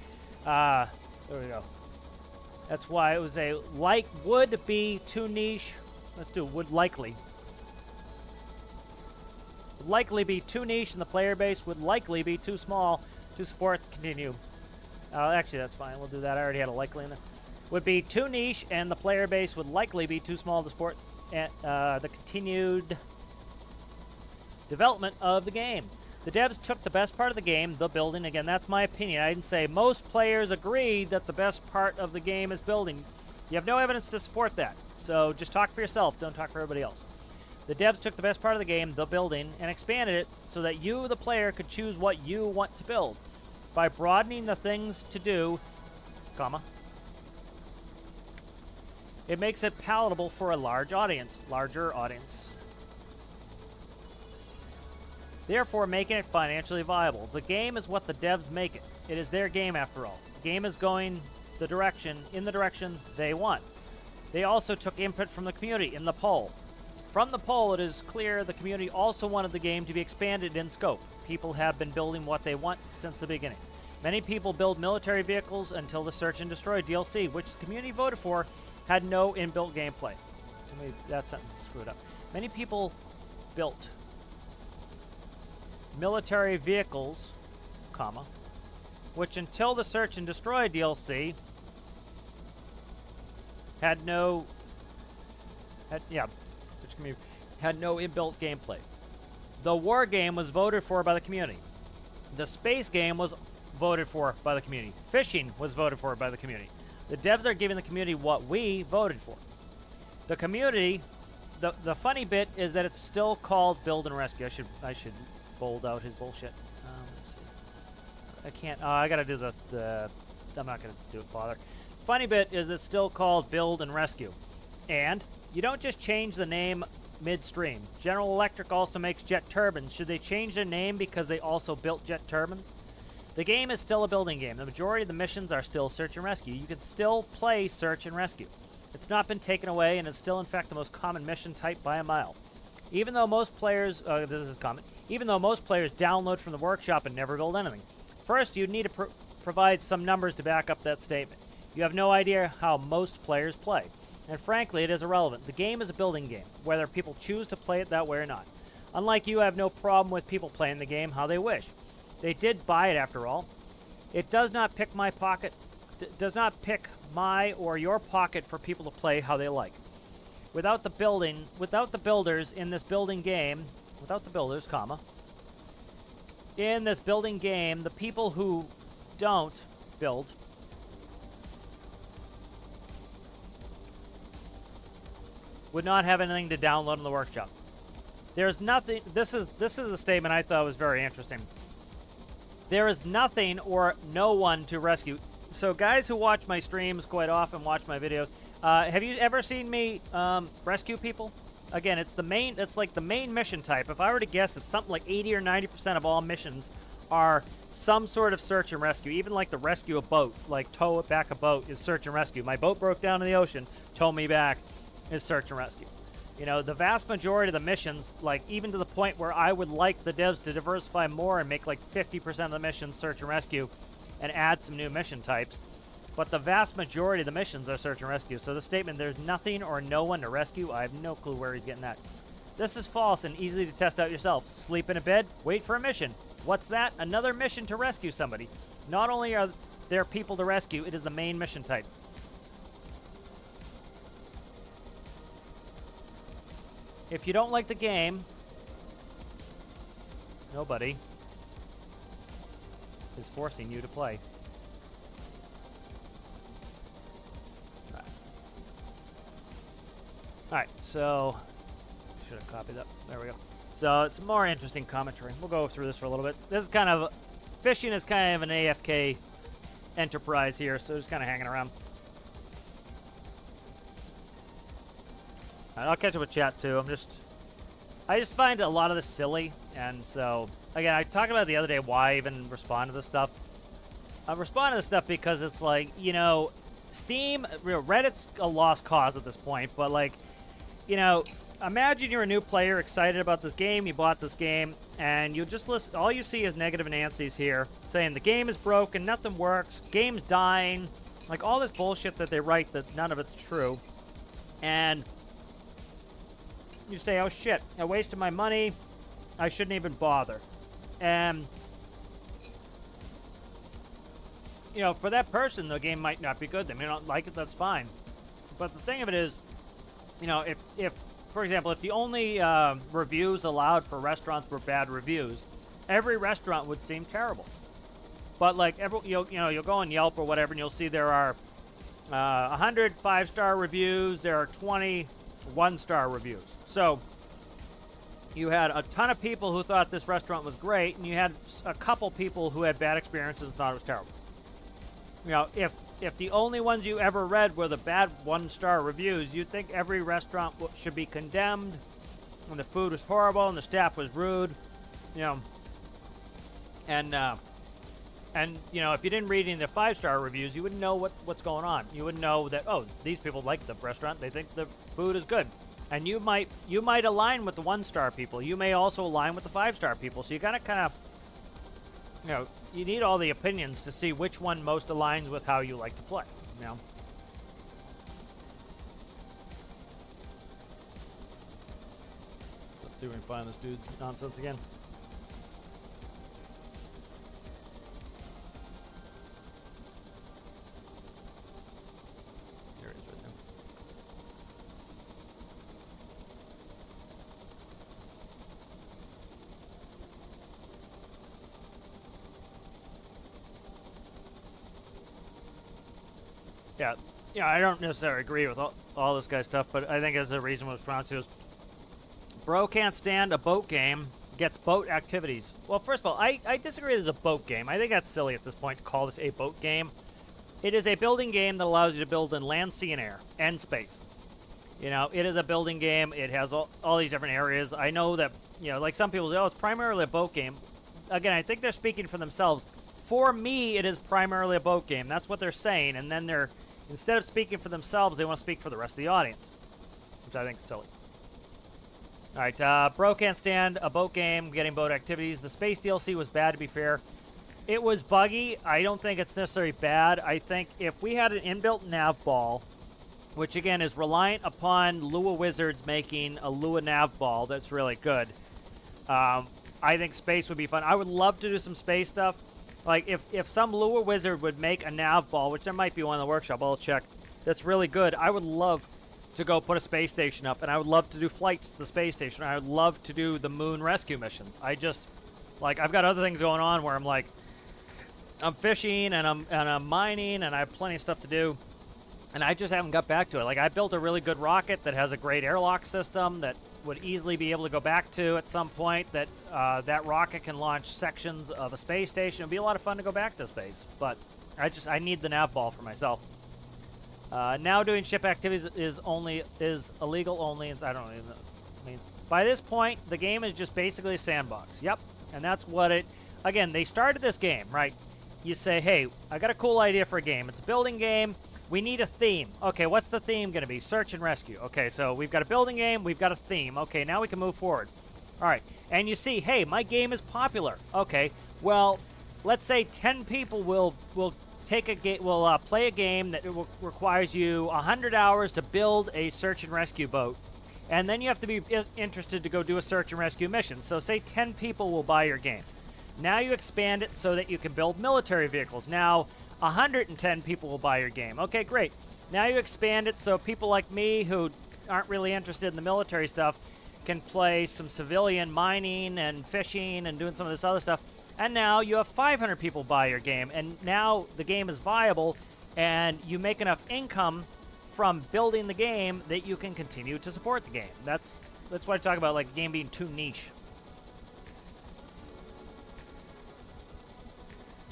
there we go. That's why it was a would be too niche. Let's do would likely. Would likely be too niche, and the player base would likely be too small to support the continue. Actually, that's fine. We'll do that. I already had a likely in there. Would be too niche, and the player base would likely be too small to support the continued development of the game. The devs took the best part of the game, the building. Again, that's my opinion. I didn't say most players agreed that the best part of the game is building. You have no evidence to support that. So just talk for yourself. Don't talk for everybody else. The devs took the best part of the game, the building, and expanded it so that you, the player, could choose what you want to build. By broadening the things to do, comma, it makes it palatable for a larger audience. Therefore, making it financially viable. The game is what the devs make it. It is their game after all. The game is going in the direction they want. They also took input from the community in the poll. From the poll, it is clear the community also wanted the game to be expanded in scope. People have been building what they want since the beginning. Many people build military vehicles until the Search and Destroy DLC, which the community voted for, had no inbuilt gameplay. That sentence is screwed up. Many people built military vehicles, comma, which until the Search and Destroy DLC had no inbuilt gameplay. The war game was voted for by the community. The space game was voted for by the community. Fishing was voted for by the community. The devs are giving the community what we voted for. The community, the funny bit is that it's still called Build and Rescue. I should bold out his bullshit. Let's see. I can't. I gotta do the. I'm not gonna do it. Bother. Funny bit is it's still called Build and Rescue, and you don't just change the name midstream. General Electric also makes jet turbines. Should they change their name because they also built jet turbines? The game is still a building game. The majority of the missions are still search and rescue. You can still play search and rescue. It's not been taken away, and it's still in fact the most common mission type by a mile. Even though most players, this is a comment, even though most players download from the workshop and never build anything. First, you need to provide some numbers to back up that statement. You have no idea how most players play. And frankly, it is irrelevant. The game is a building game, whether people choose to play it that way or not. Unlike you, I have no problem with people playing the game how they wish. They did buy it after all. It does not pick my pocket, does not pick my or your pocket for people to play how they like. Without the builders in this building game, without the builders, comma, in this building game, the people who don't build would not have anything to download in the workshop. There's nothing. This is a statement I thought was very interesting. There is nothing or no one to rescue. So guys who watch my streams quite often, watch my videos, have you ever seen me rescue people? Again, it's like the main mission type. If I were to guess, it's something like 80 or 90% of all missions are some sort of search and rescue. Even like the rescue a boat, like tow back a boat is search and rescue. My boat broke down in the ocean, tow me back is search and rescue. You know, the vast majority of the missions, like even to the point where I would like the devs to diversify more and make like 50% of the missions search and rescue and add some new mission types. But the vast majority of the missions are search and rescue. So the statement, there's nothing or no one to rescue, I have no clue where he's getting that. This is false and easy to test out yourself. Sleep in a bed, wait for a mission. What's that? Another mission to rescue somebody. Not only are there people to rescue, it is the main mission type. If you don't like the game, nobody is forcing you to play. Alright, so should have copied that. There we go. So it's more interesting commentary. We'll go through this for a little bit. This is kind of fishing is kind of an AFK enterprise here, so just kind of hanging around. I'll catch up with chat too. I just find a lot of this silly, and so again, I talked about it the other day why I even respond to this stuff. I respond to this stuff because it's like, you know, Steam, Reddit's a lost cause at this point, but like, you know, imagine you're a new player excited about this game, you bought this game, and you just listen, all you see is negative Nancy's here saying the game is broken, nothing works, game's dying, like all this bullshit that they write that none of it's true. And you say, oh shit, I wasted my money, I shouldn't even bother. And, you know, for that person, the game might not be good. They may not like it, that's fine. But the thing of it is, you know, if for example, if the only reviews allowed for restaurants were bad reviews, every restaurant would seem terrible. But like, you'll go on Yelp or whatever, and you'll see there are 100 5-star reviews, there are 20 1-star reviews. So you had a ton of people who thought this restaurant was great, and you had a couple people who had bad experiences and thought it was terrible. You know, if the only ones you ever read were the bad 1-star reviews, you'd think every restaurant should be condemned, and the food was horrible, and the staff was rude, you know. And you know, if you didn't read any of the 5-star reviews, you wouldn't know what's going on. You wouldn't know that, oh, these people like the restaurant, they think the food is good. And you might align with the 1-star people. You may also align with the 5-star people. So you gotta kind of, you know, you need all the opinions to see which one most aligns with how you like to play, you know. Let's see if we can find this dude's nonsense again. There he is right there. Yeah, I don't necessarily agree with all this guy's stuff, but I think as the reason was pronounced was, bro can't stand a boat game, gets boat activities. Well, first of all, I disagree that it's a boat game. I think that's silly at this point to call this a boat game. It is a building game that allows you to build in land, sea, and air, and space. You know, it is a building game. It has all these different areas. I know that, you know, like some people say, oh, it's primarily a boat game. Again, I think they're speaking for themselves. For me, it is primarily a boat game. That's what they're saying, and then they're, instead of speaking for themselves, they want to speak for the rest of the audience, which I think is silly. All right, bro can't stand a boat game, getting boat activities. The space DLC was bad, to be fair. It was buggy. I don't think it's necessarily bad. I think if we had an inbuilt nav ball, which again is reliant upon Lua Wizards making a Lua nav ball that's really good, I think space would be fun. I would love to do some space stuff. Like, if some Lua Wizard would make a nav ball, which there might be one in the workshop, I'll check, that's really good, I would love to go put a space station up, and I would love to do flights to the space station. I would love to do the moon rescue missions. I just, like, I've got other things going on where I'm like, I'm fishing, and I'm mining, and I have plenty of stuff to do, and I just haven't got back to it. Like, I built a really good rocket that has a great airlock system that would easily be able to go back to at some point, that that rocket can launch sections of a space station. It'd be a lot of fun to go back to space, but I need the nav ball for myself. Now doing ship activities is illegal only, and I don't know what it means. By this point, the game is just basically a sandbox. Yep, and that's what it. again, they started this game, right? You say, hey, I got a cool idea for a game. It's a building game. We need a theme. Okay, what's the theme going to be? Search and rescue. Okay, so we've got a building game. We've got a theme. Okay, now we can move forward. All right, and you see, hey, my game is popular. Okay, well, let's say 10 people will take a game, will play a game that requires you 100 hours to build a search and rescue boat, and then you have to be interested to go do a search and rescue mission. So say 10 people will buy your game. Now you expand it so that you can build military vehicles. Now 110 people will buy your game. Okay, great. Now you expand it so people like me who aren't really interested in the military stuff can play some civilian mining and fishing and doing some of this other stuff. And now you have 500 people buy your game, and now the game is viable, and you make enough income from building the game that you can continue to support the game. That's what I talk about, like a game being too niche.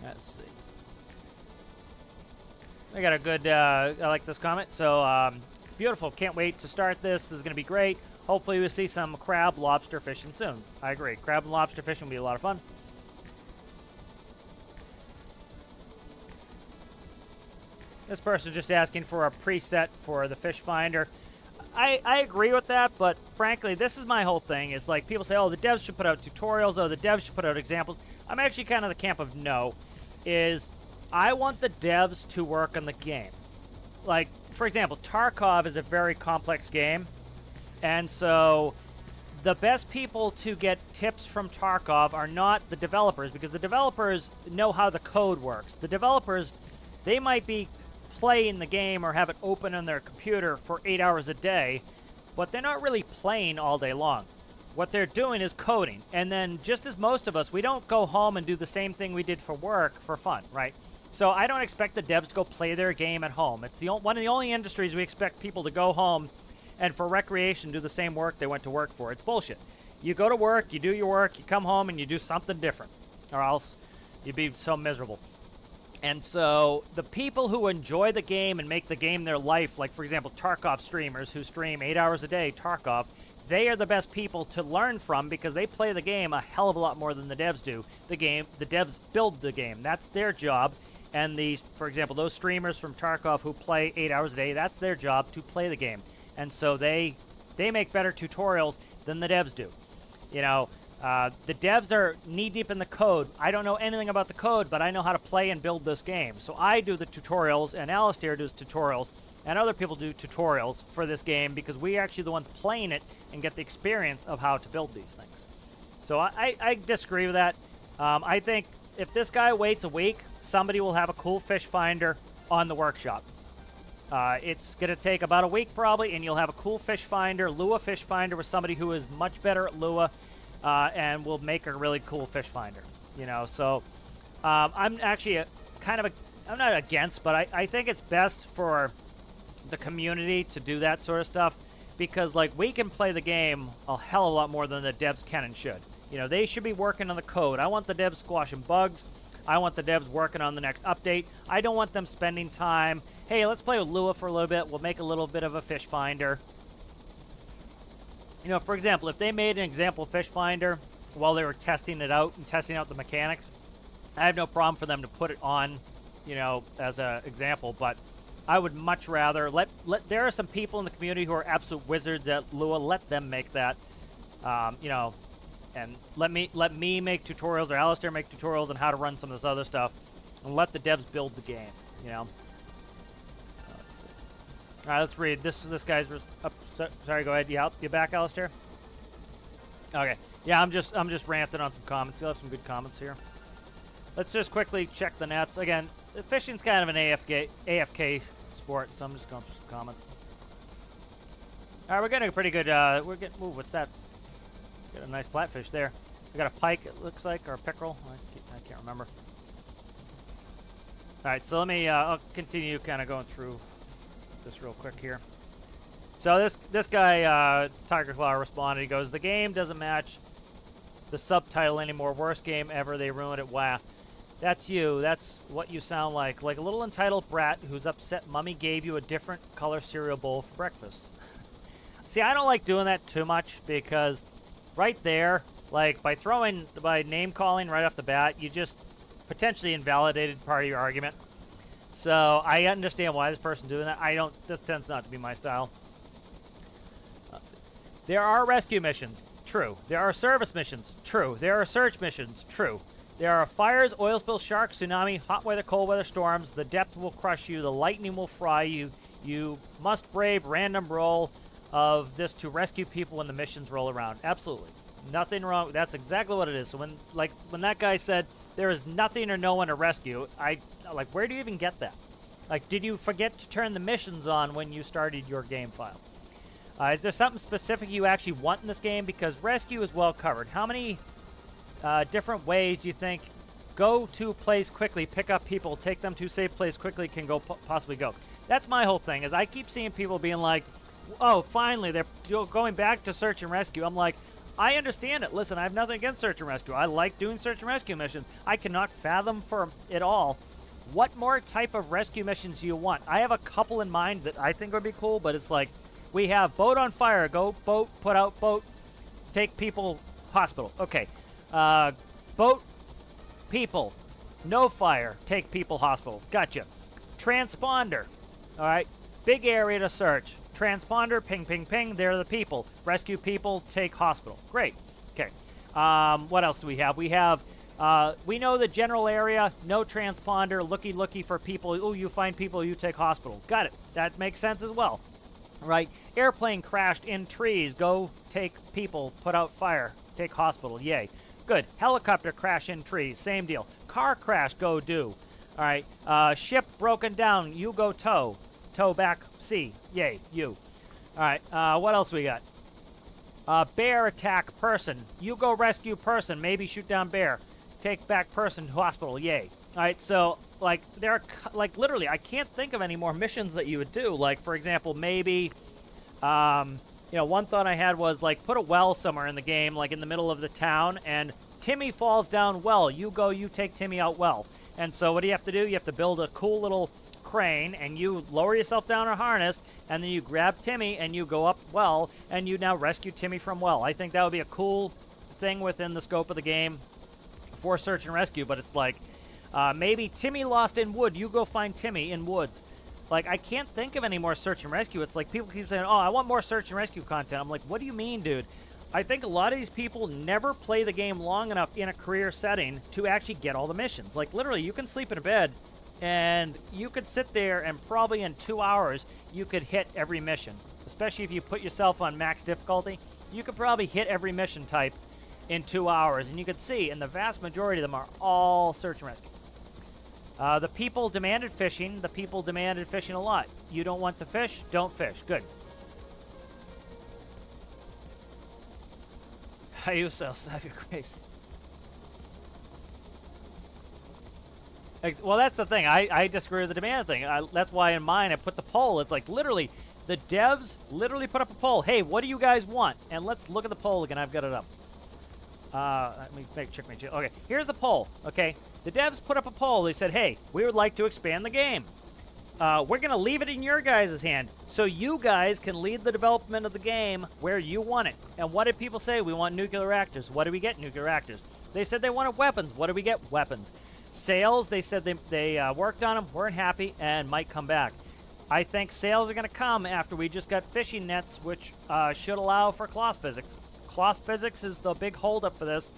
Let's see. I got a good, I like this comment. So, beautiful. Can't wait to start this. This is going to be great. Hopefully we'll see some crab, lobster fishing soon. I agree. Crab and lobster fishing will be a lot of fun. This person's just asking for a preset for the fish finder. I agree with that, but frankly, this is my whole thing. Is like people say, oh, the devs should put out tutorials. Oh, the devs should put out examples. I'm actually kind of the camp of no. Is I want the devs to work on the game. Like, for example, Tarkov is a very complex game. And so the best people to get tips from Tarkov are not the developers, because the developers know how the code works. The developers, they might be playing the game or have it open on their computer for 8 hours a day, but they're not really playing all day long. What they're doing is coding. And then just as most of us, we don't go home and do the same thing we did for work for fun, right? So I don't expect the devs to go play their game at home. It's one of the only industries we expect people to go home and for recreation do the same work they went to work for. It's bullshit. You go to work, you do your work, you come home and you do something different, or else you'd be so miserable. And so the people who enjoy the game and make the game their life, like for example Tarkov streamers who stream 8 hours a day Tarkov, they are the best people to learn from because they play the game a hell of a lot more than the devs do. The devs build the game. That's their job. And for example, those streamers from Tarkov who play 8 hours a day, that's their job to play the game. And so they make better tutorials than the devs do. You know, the devs are knee-deep in the code. I don't know anything about the code, but I know how to play and build this game. So I do the tutorials, and Alistair does tutorials, and other people do tutorials for this game because we're actually the ones playing it and get the experience of how to build these things. So I disagree with that. I think if this guy waits a week, somebody will have a cool fish finder on the workshop. It's going to take about a week probably, and you'll have a cool fish finder, Lua fish finder, with somebody who is much better at Lua and will make a really cool fish finder. You know, so I'm actually I'm not against, but I think it's best for the community to do that sort of stuff because, like, we can play the game a hell of a lot more than the devs can and should. You know, they should be working on the code. I want the devs squashing bugs. I want the devs working on the next update. I don't want them spending time, hey, let's play with Lua for a little bit. We'll make a little bit of a fish finder. You know, for example, if they made an example fish finder while they were testing it out and testing out the mechanics, I have no problem for them to put it on, you know, as an example. But I would much rather there are some people in the community who are absolute wizards at Lua. Let them make that, you know. And let me make tutorials, or Alistair make tutorials on how to run some of this other stuff, and let the devs build the game. You know. Let's see. All right, let's read this. This guy's up. Sorry, go ahead. Yeah, you back, Alistair? Okay. Yeah, I'm just ranting on some comments. You'll have some good comments here. Let's just quickly check the nets again. Fishing's kind of an AFK sport, so I'm just going through some comments. All right, we're getting a pretty good. We're getting. Ooh, what's that? Got a nice flatfish there. We got a pike, it looks like, or a pickerel. I can't remember. All right, so let me. I'll continue kind of going through this real quick here. So this guy, Tiger Claw, responded. He goes, "The game doesn't match the subtitle anymore. Worst game ever. They ruined it. Wow, that's you. That's what you sound like a little entitled brat who's upset. Mummy gave you a different color cereal bowl for breakfast." See, I don't like doing that too much because right there, Like, by name calling right off the bat, you just potentially invalidated part of your argument. So I understand why this person's doing that. That tends not to be my style. Let's see. There are rescue missions. True. There are service missions. True. There are search missions. True. There are fires, oil spills, sharks, tsunami, hot weather, cold weather, storms. The depth will crush you. The lightning will fry you. You must brave random roll of this to rescue people when the missions roll around. Absolutely. Nothing wrong. That's exactly what it is. So when that guy said there is nothing or no one to rescue, like, where do you even get that? Like, did you forget to turn the missions on when you started your game file? Is there something specific you actually want in this game? Because rescue is well covered. How many different ways do you think go to place quickly, pick up people, take them to safe place quickly can go possibly go? That's my whole thing, is I keep seeing people being like, oh, finally, they're going back to search and rescue. I'm like, I understand it. Listen, I have nothing against search and rescue. I like doing search and rescue missions. I cannot fathom for it all. What more type of rescue missions do you want? I have a couple in mind that I think would be cool, but it's like, we have boat on fire, go boat, put out boat, take people, hospital. Okay. Boat, people, no fire, take people, hospital. Gotcha. Transponder. All right. Big area to search. Transponder, ping, ping, ping. There are the people. Rescue people, take hospital. Great. Okay. What else do we have? We have, we know the general area, no transponder, looky for people. Oh, you find people, you take hospital. Got it. That makes sense as well. Right. Airplane crashed in trees. Go take people, put out fire, take hospital. Yay. Good. Helicopter crash in trees. Same deal. Car crash, go do. All right. Ship broken down. You go tow. Tow back, see. Yay, you. All right, what else we got? Bear attack person. You go rescue person. Maybe shoot down bear. Take back person to hospital. Yay. All right, so, like, there are, like, literally, I can't think of any more missions that you would do. Like, for example, maybe, you know, one thought I had was, like, put a well somewhere in the game, like, in the middle of the town, and Timmy falls down well. You go, you take Timmy out well. And so what do you have to do? You have to build a cool little crane, and you lower yourself down a harness, and then you grab Timmy and you go up well, and you now rescue Timmy from well. I think that would be a cool thing within the scope of the game for search and rescue, but it's like, maybe Timmy lost in wood, you go find Timmy in woods. Like, I can't think of any more search and rescue. It's like people keep saying, oh, I want more search and rescue content. I'm like, what do you mean, dude? I think a lot of these people never play the game long enough in a career setting to actually get all the missions. Like, literally, you can sleep in a bed, and you could sit there and probably in 2 hours, you could hit every mission. Especially if you put yourself on max difficulty, you could probably hit every mission type in 2 hours. And you could see, and the vast majority of them are all search and rescue. The people demanded fishing. The people demanded fishing a lot. You don't want to fish? Don't fish. Good. You so have your grace. Well, that's the thing. I disagree with the demand thing. That's why in mine I put the poll. It's like literally, the devs literally put up a poll. Hey, what do you guys want? And let's look at the poll again. I've got it up. Let me check my. Okay, here's the poll. Okay, the devs put up a poll. They said, hey, we would like to expand the game. We're going to leave it in your guys' hand so you guys can lead the development of the game where you want it. And what did people say? We want nuclear reactors. What do we get? Nuclear reactors. They said they wanted weapons. What do we get? Weapons. Sales, they said they worked on them, weren't happy, and might come back. I think sales are going to come after we just got fishing nets, which should allow for cloth physics. Cloth physics is the big holdup for this,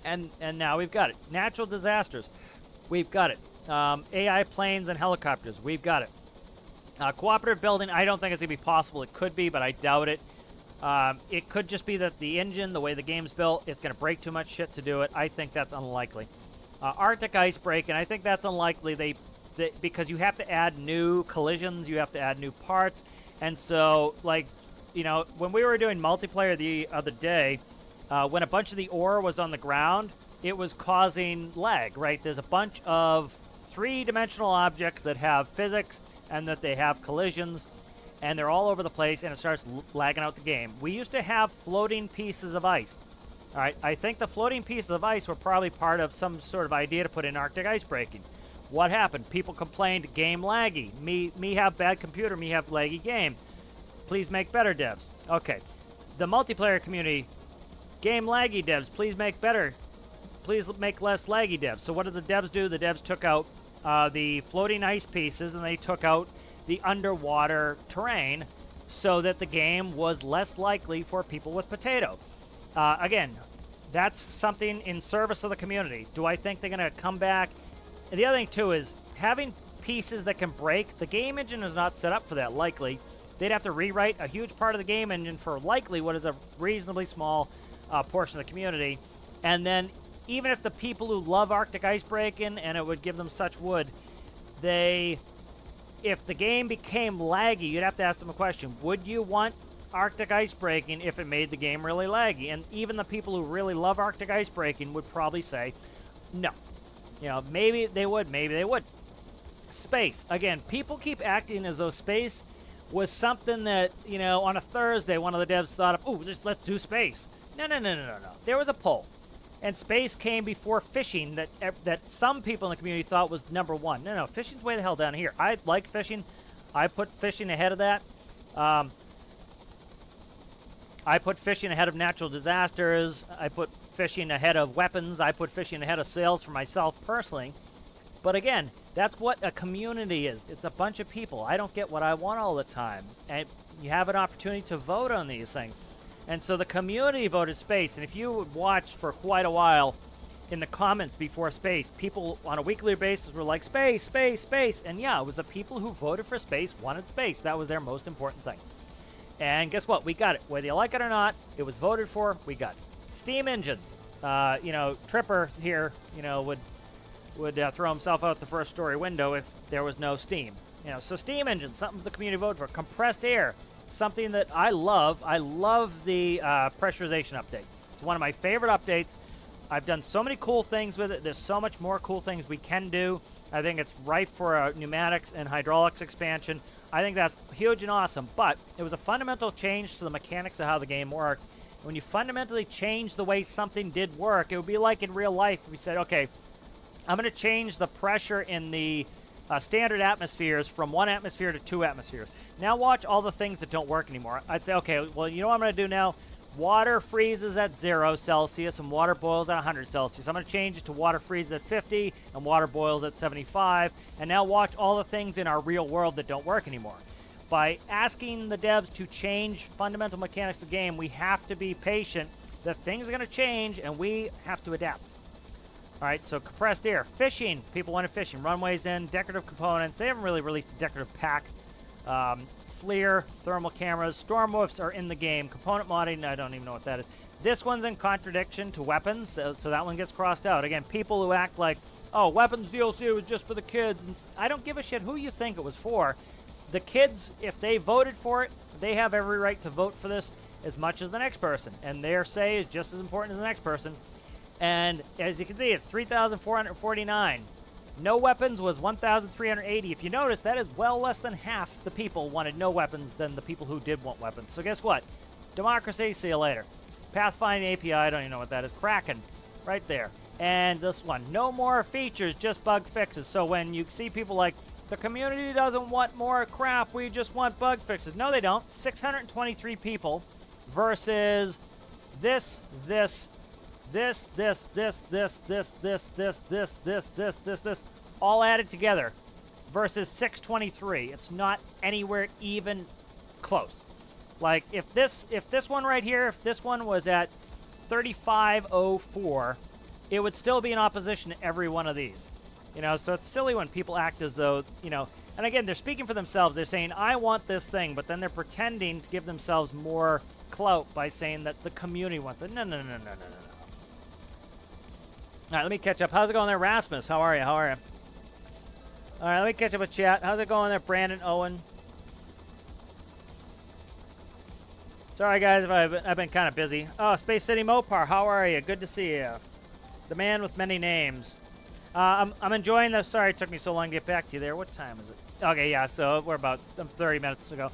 and now we've got it. Natural disasters, we've got it. AI planes and helicopters, we've got it. Cooperative building, I don't think it's going to be possible. It could be, but I doubt it. It could just be that the engine, the way the game's built, it's going to break too much shit to do it. I think that's unlikely. Arctic ice break, and I think that's unlikely. Because you have to add new collisions, you have to add new parts, and so, like, you know, when we were doing multiplayer the other day, when a bunch of the ore was on the ground, it was causing lag, right? There's a bunch of three-dimensional objects that have physics and that they have collisions, and they're all over the place, and it starts lagging out the game. We used to have floating pieces of ice. All right, I think the floating pieces of ice were probably part of some sort of idea to put in Arctic ice breaking. What happened? People complained, game laggy. Me have bad computer, me have laggy game. Please make better devs. Okay. The multiplayer community Game laggy devs, please make better. Please make less laggy devs. So what did the devs do? The devs took out the floating ice pieces, and they took out the underwater terrain so that the game was less likely for people with potato. Again, that's something in service of the community. Do I think they're going to come back? And the other thing, too, is having pieces that can break. The game engine is not set up for that, likely. They'd have to rewrite a huge part of the game engine for likely what is a reasonably small portion of the community. And then even if the people who love Arctic ice breaking and it would give them such wood, if the game became laggy, you'd have to ask them a question. Would you want Arctic ice breaking if it made the game really laggy? And even the people who really love Arctic ice breaking would probably say no. You know, maybe they would, maybe they would. Space. Again, people keep acting as though space was something that, you know, on a Thursday, one of the devs thought of, oh, let's do space. No. There was a poll. And space came before fishing that some people in the community thought was number one. No, fishing's way the hell down here. I like fishing. I put fishing ahead of that. I put fishing ahead of natural disasters. I put fishing ahead of weapons. I put fishing ahead of sales for myself personally. But again, that's what a community is. It's a bunch of people. I don't get what I want all the time. And you have an opportunity to vote on these things. And so the community voted space. And if you watched for quite a while in the comments before space, people on a weekly basis were like, space, space, space. And yeah, it was the people who voted for space wanted space. That was their most important thing. And guess what? We got it. Whether you like it or not, it was voted for. We got it. Steam engines. You know, Tripper here, you know, would throw himself out the first story window if there was no steam. You know, so steam engines, something the community voted for. Compressed air, something that I love. I love the pressurization update. It's one of my favorite updates. I've done so many cool things with it. There's so much more cool things we can do. I think it's ripe for pneumatics and hydraulics expansion. I think that's huge and awesome, but it was a fundamental change to the mechanics of how the game worked. When you fundamentally change the way something did work, it would be like in real life if we said, okay, I'm going to change the pressure in the standard atmospheres from 1 atmosphere to 2 atmospheres. Now watch all the things that don't work anymore. I'd say, okay, well, you know what I'm going to do now? Water freezes at 0 Celsius and water boils at 100 Celsius. I'm going to change it to water freezes at 50 and water boils at 75. And now watch all the things in our real world that don't work anymore. By asking the devs to change fundamental mechanics of the game, we have to be patient that things are going to change and we have to adapt. All right, so compressed air. Fishing. People wanted fishing. Runways in. Decorative components. They haven't really released a decorative pack. FLIR. Thermal cameras. Stormworks are in the game. Component modding. I don't even know what that is. This one's in contradiction to weapons, so that one gets crossed out. Again, people who act like, oh, weapons DLC was just for the kids. I don't give a shit who you think it was for. The kids, if they voted for it, they have every right to vote for this as much as the next person. And their say is just as important as the next person. And as you can see, it's 3,449. No weapons was 1,380. If you notice, that is well less than half the people wanted no weapons than the people who did want weapons. So guess what? Democracy, see you later. Pathfinding API, I don't even know what that is. Kraken, right there. And this one, no more features, just bug fixes. So when you see people like, the community doesn't want more crap, we just want bug fixes. No, they don't. 623 people versus this, all added together versus 623. It's not anywhere even close. Like if this one right here, if this one was at 3504, it would still be in opposition to every one of these. You know, so it's silly when people act as though, you know, and again, they're speaking for themselves. They're saying, I want this thing, but then they're pretending to give themselves more clout by saying that the community wants it. No. All right, let me catch up. How's it going there, Rasmus? How are you? All right, let me catch up with chat. How's it going there, Brandon, Owen? Sorry, guys, if I've been kind of busy. Oh, Space City Mopar, how are you? Good to see you. The man with many names. I'm enjoying the... Sorry it took me so long to get back to you there. What time is it? Okay, yeah, so we're about 30 minutes ago.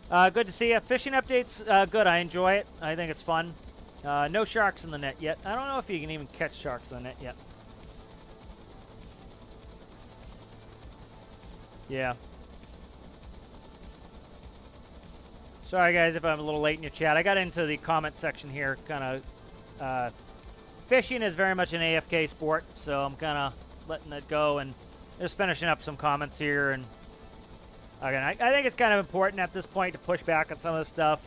Good to see you. Fishing updates, good. I enjoy it. I think it's fun. No sharks in the net yet. I don't know if you can even catch sharks in the net yet. Yeah. Sorry, guys, if I'm a little late in your chat. I got into the comment section here kind of fishing is very much an AFK sport, so I'm kind of letting it go and just finishing up some comments here. And again, I think it's kind of important at this point to push back on some of this stuff.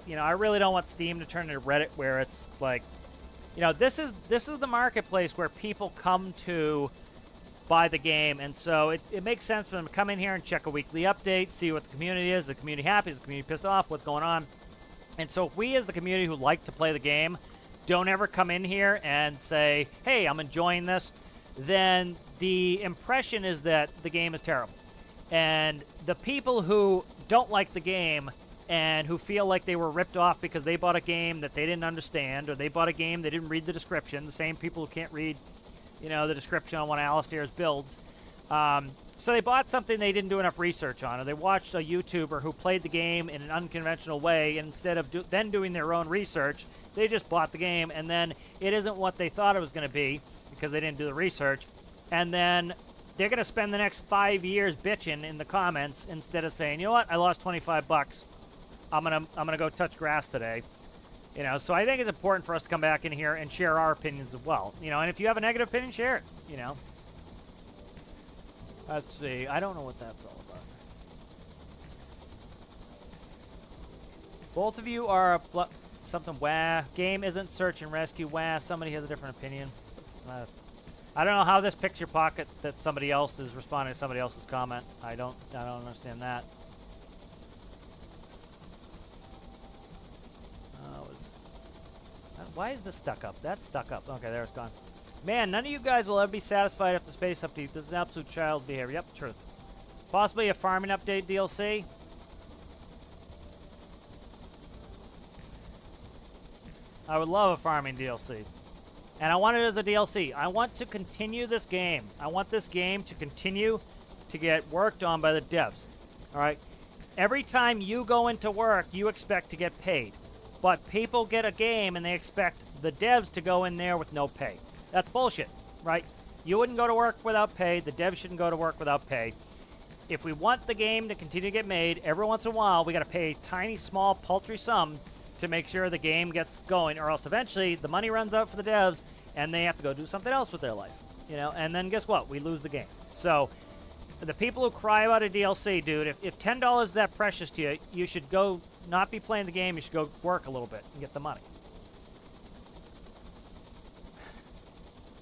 You know, I really don't want Steam to turn into Reddit, where it's like, you know, this is the marketplace where people come to buy the game, and so it makes sense for them to come in here and check a weekly update, see what the community is the community happy, is the community pissed off, what's going on. And so if we as the community who like to play the game don't ever come in here and say, hey, I'm enjoying this, then the impression is that the game is terrible. And the people who don't like the game and who feel like they were ripped off because they bought a game that they didn't understand, or they bought a game they didn't read the description, the same people who can't read, you know, the description on one of Alistair's builds. So they bought something they didn't do enough research on, or they watched a YouTuber who played the game in an unconventional way, and instead of then doing their own research, they just bought the game, and then it isn't what they thought it was going to be because they didn't do the research. And then they're going to spend the next 5 years bitching in the comments instead of saying, you know what, I lost 25 bucks. I'm gonna go touch grass today. You know, so I think it's important for us to come back in here and share our opinions as well. You know, and if you have a negative opinion, share it, you know. Let's see. I don't know what that's all about. Both of you are something wah. Game isn't search and rescue wah. Somebody has a different opinion. I don't know how this picture pocket that somebody else is responding to somebody else's comment. I don't understand that. Why is this stuck up? That's stuck up. Okay, there it's gone. Man, none of you guys will ever be satisfied after space update. This is an absolute child behavior. Yep, truth. Possibly a farming update DLC. I would love a farming DLC. And I want it as a DLC. I want to continue this game. I want this game to continue to get worked on by the devs. All right? Every time you go into work, you expect to get paid. But people get a game and they expect the devs to go in there with no pay. That's bullshit, right? You wouldn't go to work without pay. The devs shouldn't go to work without pay. If we want the game to continue to get made, every once in a while, we got to pay a tiny, small, paltry sum to make sure the game gets going, or else eventually the money runs out for the devs and they have to go do something else with their life, you know? And then guess what? We lose the game. So the people who cry about a DLC, dude, if $10 is that precious to you, you should go not be playing the game. You should go work a little bit and get the money.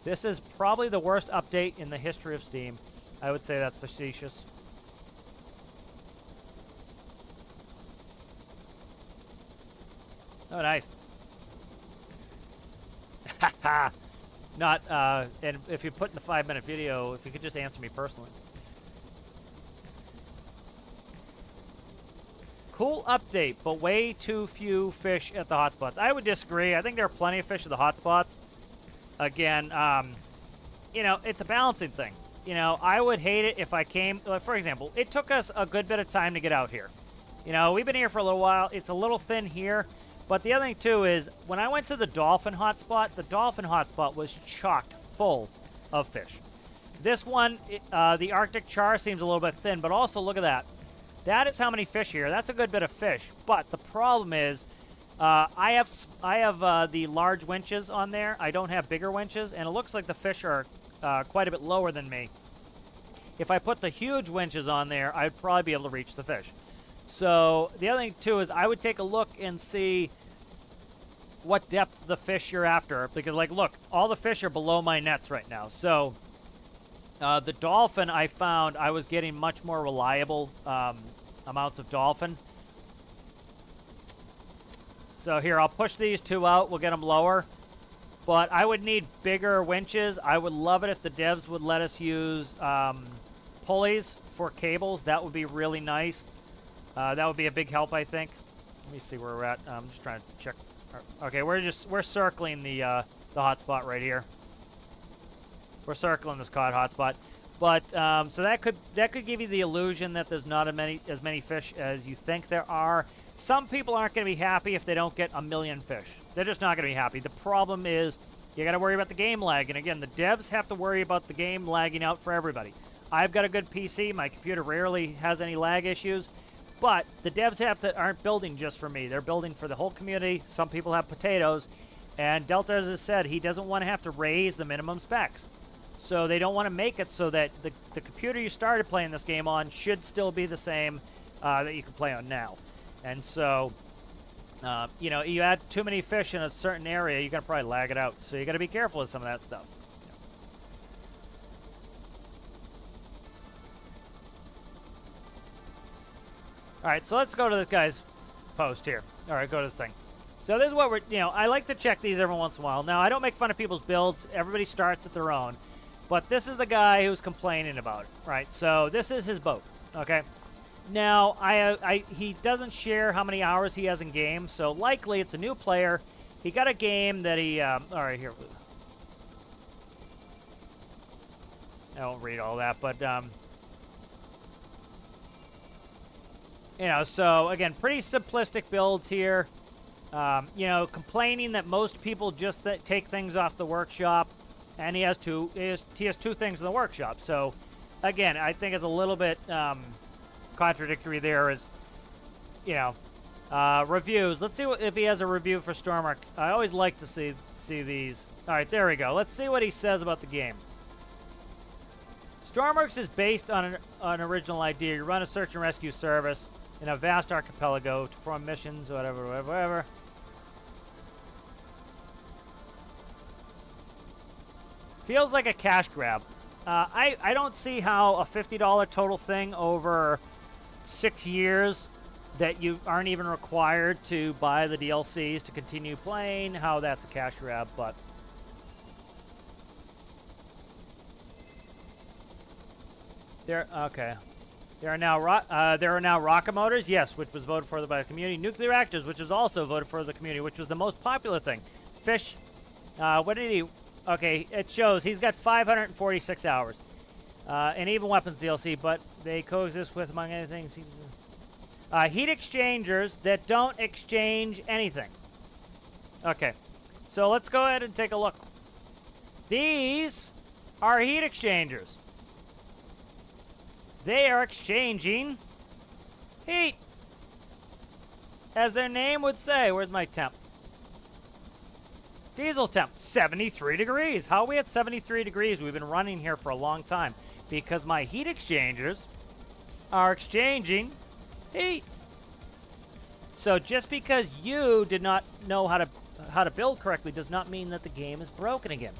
This is probably the worst update in the history of Steam. I would say that's facetious. Oh, nice. Not, and if you put in the 5-minute video, if you could just answer me personally. Cool update, but way too few fish at the hotspots. I would disagree. I think there are plenty of fish at the hotspots. Again, you know, it's a balancing thing. You know, I would hate it if I came, for example, it took us a good bit of time to get out here. You know, we've been here for a little while. It's a little thin here. But the other thing, too, is when I went to the dolphin hotspot was chocked full of fish. This one, the Arctic char seems a little bit thin, but also look at that. That is how many fish here. That's a good bit of fish. But the problem is, I have the large winches on there. I don't have bigger winches, and it looks like the fish are quite a bit lower than me. If I put the huge winches on there, I'd probably be able to reach the fish. So the other thing, too, is I would take a look and see what depth the fish you're after. Because, like, look, all the fish are below my nets right now. So the dolphin, I found I was getting much more reliable amounts of dolphin. So here, I'll push these two out. We'll get them lower. But I would need bigger winches. I would love it if the devs would let us use pulleys for cables. That would be really nice. That would be a big help, I think. Let me see where we're at. I'm just trying to check. Okay, we're circling the hotspot right here. We're circling this cod hotspot. But so that could give you the illusion that there's not as many fish as you think there are. Some people aren't going to be happy if they don't get a million fish. They're just not going to be happy. The problem is you got to worry about the game lag. And again, the devs have to worry about the game lagging out for everybody. I've got a good PC. My computer rarely has any lag issues. But the devs aren't building just for me. They're building for the whole community. Some people have potatoes. And Delta, as I said, he doesn't want to have to raise the minimum specs. So they don't want to make it so that the computer you started playing this game on should still be the same that you can play on now. And so, you know, you add too many fish in a certain area, you're going to probably lag it out. So you got to be careful with some of that stuff. All right, so let's go to this guy's post here. All right, go to this thing. So this is what we're, you know, I like to check these every once in a while. Now, I don't make fun of people's builds. Everybody starts at their own. But this is the guy who's complaining about it, right? So this is his boat, okay? Now, he doesn't share how many hours he has in game, so likely it's a new player. He got a game that he, all right, here. I won't read all that, but, you know, so, again, pretty simplistic builds here. You know, complaining that most people just take things off the workshop, and he has two things in the workshop. So, again, I think it's a little bit contradictory there. Is, you know, reviews. Let's see if he has a review for Stormworks. I always like to see these. All right, there we go. Let's see what he says about the game. Stormworks is based on an original idea. You run a search and rescue service in a vast archipelago to perform missions, whatever. Feels like a cash grab. I don't see how a $50 total thing over 6 years that you aren't even required to buy the DLCs to continue playing, how that's a cash grab, but... Okay. There are now rocket motors, yes, which was voted for by the community. Nuclear reactors, which was also voted for the community, which was the most popular thing. Fish, what did he... Okay, it shows he's got 546 hours. And even weapons DLC, but they coexist with, among other things, heat exchangers that don't exchange anything. Okay, so let's go ahead and take a look. These are heat exchangers. They are exchanging heat. As their name would say, where's my temp? Diesel temp, 73 degrees. How are we at 73 degrees? We've been running here for a long time because my heat exchangers are exchanging heat. So just because you did not know how to build correctly does not mean that the game is broken again.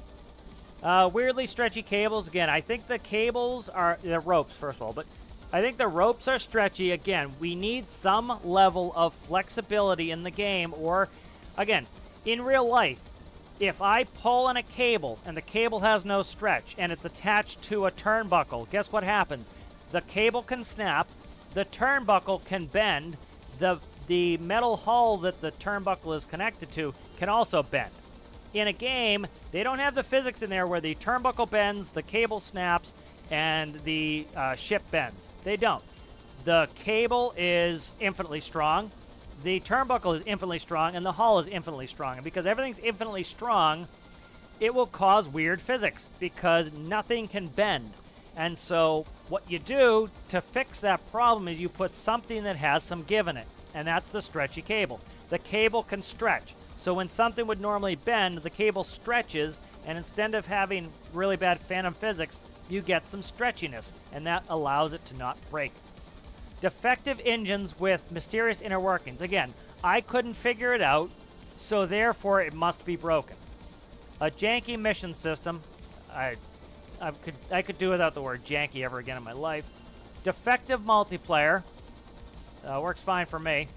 Weirdly stretchy cables. Again, I think the cables are... The ropes, first of all. But I think the ropes are stretchy. Again, we need some level of flexibility in the game. Or, again, in real life, if I pull on a cable and the cable has no stretch and it's attached to a turnbuckle, guess what happens? The cable can snap. The turnbuckle can bend. The metal hull that the turnbuckle is connected to can also bend. In a game, they don't have the physics in there where the turnbuckle bends, the cable snaps, and the ship bends. They don't. The cable is infinitely strong, the turnbuckle is infinitely strong, and the hull is infinitely strong. And because everything's infinitely strong, it will cause weird physics because nothing can bend. And so what you do to fix that problem is you put something that has some give in it, and that's the stretchy cable. The cable can stretch. So when something would normally bend, the cable stretches, and instead of having really bad phantom physics, you get some stretchiness, and that allows it to not break. Defective engines with mysterious inner workings. Again, I couldn't figure it out, so therefore it must be broken. A janky mission system. I could do without the word janky ever again in my life. Defective multiplayer. Works fine for me.